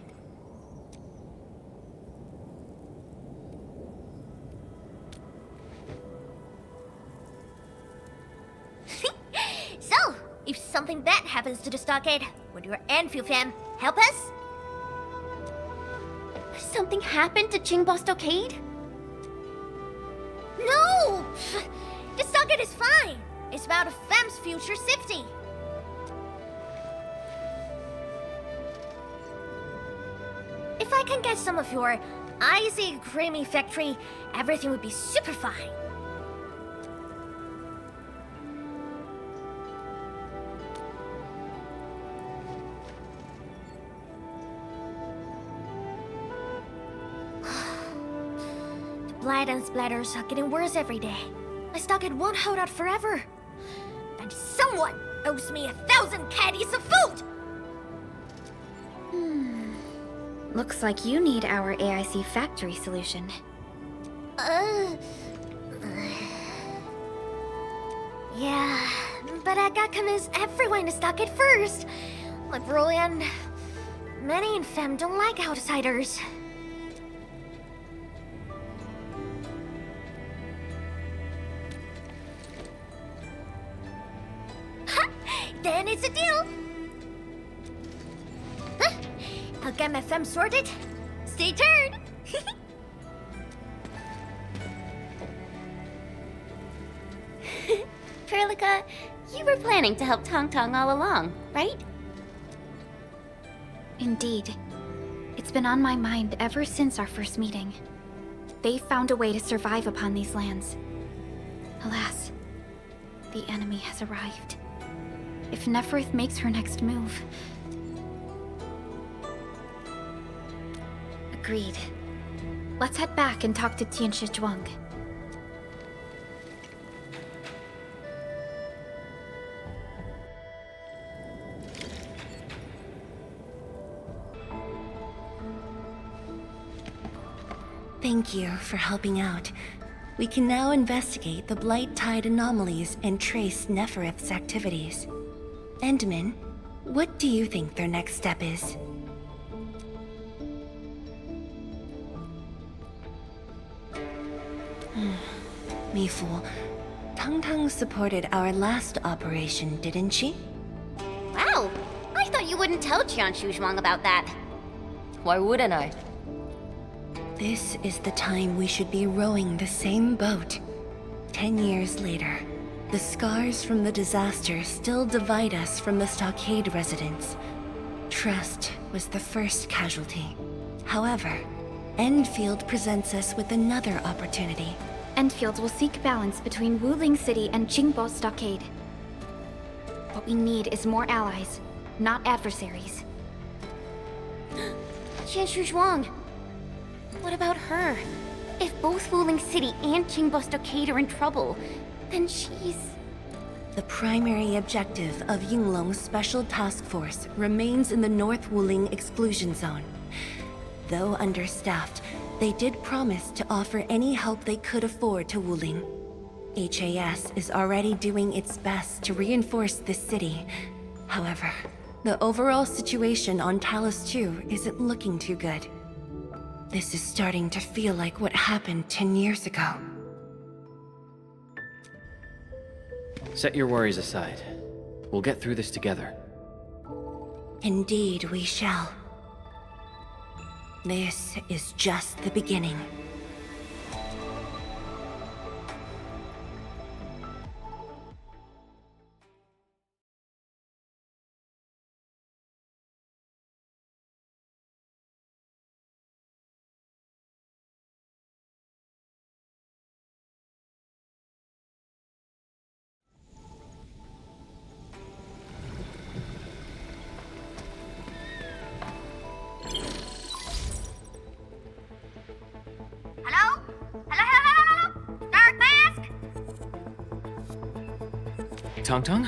So, if something bad happens to the stockade, would your Endfield fam help us? Something happened to Qingbo Stockade? No! The stockade is fine! It's about a fam's future safety! If I can get some of your icy creamy factory, everything would be super fine. The blight and splatters are getting worse every day. My stockade won't hold out forever. And someone owes me 1,000 caddies of food! Looks like you need our AIC factory solution. Yeah, but I got convinced everyone in the stockade first. Like Roland, many in Fem don't like outsiders. Ha! Then it's a deal. Huh? I'll get my Fem sorted. Stay tuned. Perlica, you were planning to help Tung all along, right? Indeed. It's been on my mind ever since our first meeting. They found a way to survive upon these lands. Alas, the enemy has arrived. If Neferth makes her next move... Agreed. Let's head back and talk to Tianshi Zhuang. Thank you for helping out. We can now investigate the Blight Tide anomalies and trace Nefereth's activities. Endman, what do you think their next step is? Mifu, Tung supported our last operation, didn't she? Wow, I thought you wouldn't tell Qianshu Zhuang about that. Why wouldn't I? This is the time we should be rowing the same boat. 10 years later, the scars from the disaster still divide us from the stockade residents. Trust was the first casualty. However, Endfield presents us with another opportunity. Endfield will seek balance between Wuling City and Qingbo Stockade. What we need is more allies, not adversaries. Qianshu Zhuang. What about her? If both Wuling City and Qingbo Stockade are in trouble, then she's... The primary objective of Yinglong's Special Task Force remains in the North Wuling Exclusion Zone. Though understaffed, they did promise to offer any help they could afford to Wuling. HAS is already doing its best to reinforce this city. However, the overall situation on Talos 2 isn't looking too good. This is starting to feel like what happened 10 years ago. Set your worries aside. We'll get through this together. Indeed, we shall. This is just the beginning. Hello? Hello? Dark Mask? Tong?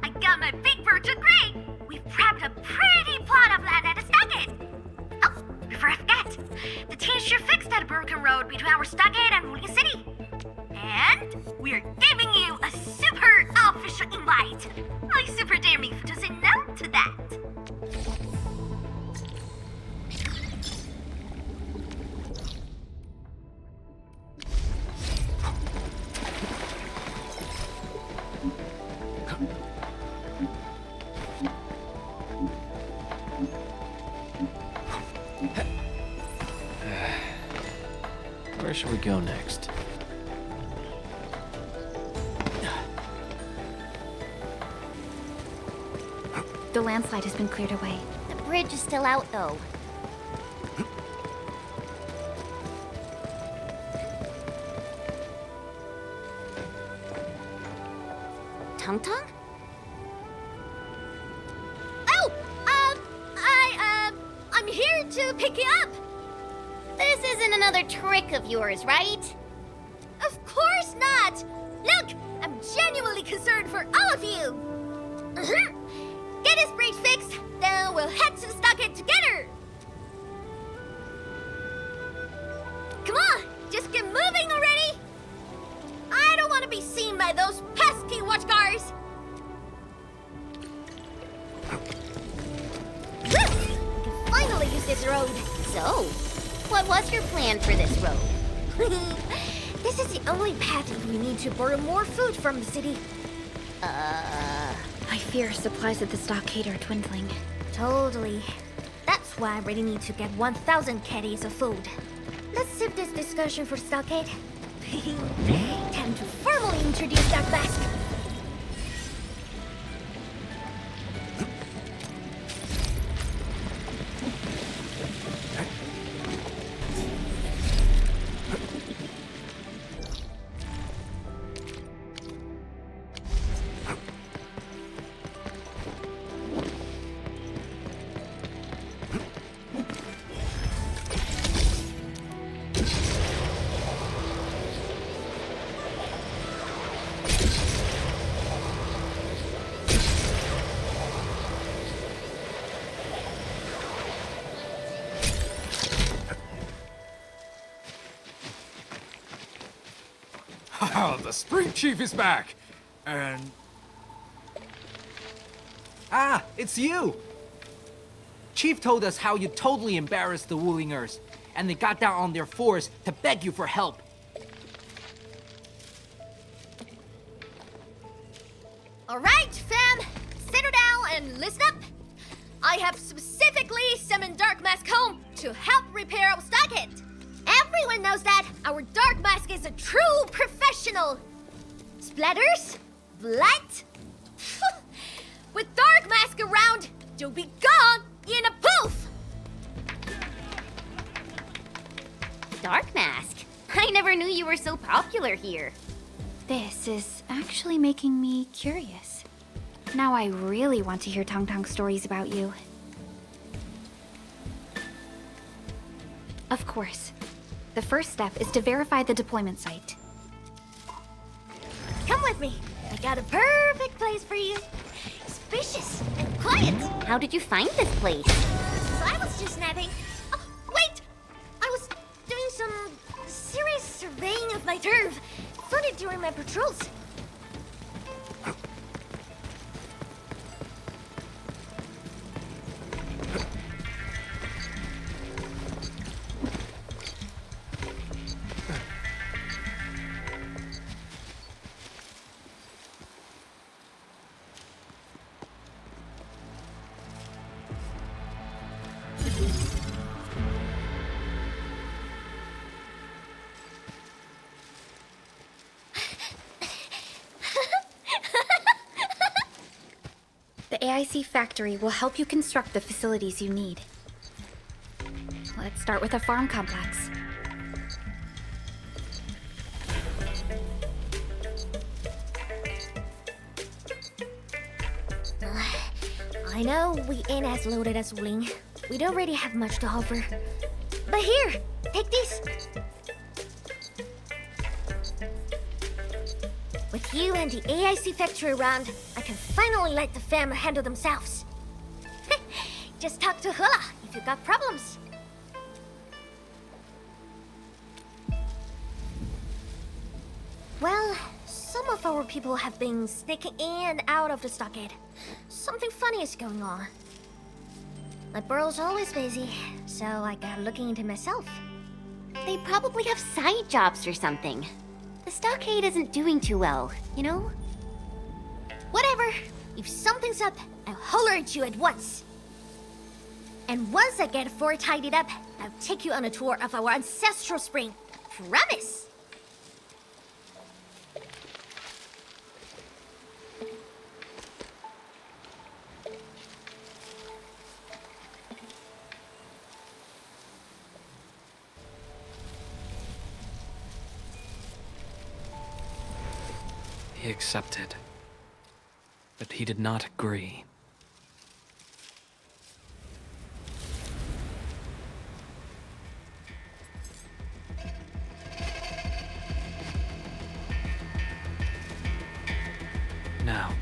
I got my big bird to agree! We've prepped a pretty plot of land at a stockade! Oh, before I forget, the team sure fixed that broken road between our stockade and Wuling City. And we're giving you a super official invite! I super dare me to say no to that! Where should we go next? The landslide has been cleared away. The bridge is still out, though. Tung? Oh! I'm here to pick you up! This isn't another trick of yours, right? Of course not! Look! I'm genuinely concerned for all of you! Get this bridge fixed, then we'll head to the stockade together! Come on! Just get moving already! I don't want to be seen by those pesky watchguards! We can finally use this road! So, what was your plan for this road? This is the only path if we need to borrow more food from the city. I fear supplies at the stockade are dwindling. Totally. That's why I really need to get 1,000 caddies of food. Let's save this discussion for stockade. Time to formally introduce Dark Mask. The Street Chief is back! And... Ah, it's you! Chief told us how you totally embarrassed the Wulingers, and they got down on their fours to beg you for help. Alright, fam! Settle down and listen up! I have specifically summoned Dark Mask home to help repair our stockade. Everyone knows that our Dark Mask is a true professional. Splatters? Blood? With Dark Mask around, you'll be gone in a poof! Dark Mask? I never knew you were so popular here. This is actually making me curious. Now I really want to hear Tong Tong's stories about you. Of course. The first step is to verify the deployment site. Come with me. I got a perfect place for you. Spacious and quiet. How did you find this place? I was just napping. Oh, wait! I was doing some serious surveying of my turf. Found it during my patrols. The AIC factory will help you construct the facilities you need. Let's start with a farm complex. I know we ain't as loaded as Wuling. We don't really have much to offer. But here, take this. With you and the AIC factory around, I can finally let the fam handle themselves. Just talk to Hula if you got problems. Well, some of our people have been sneaking in and out of the stockade. Something funny is going on. My burrow's always busy, so I got looking into myself. They probably have side jobs or something. The stockade isn't doing too well, you know? Whatever. If something's up, I'll holler at you at once. And once I get fort tidied up, I'll take you on a tour of our ancestral spring. Promise! He accepted, but he did not agree. Now,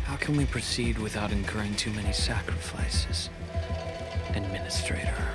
how can we proceed without incurring too many sacrifices, Administrator?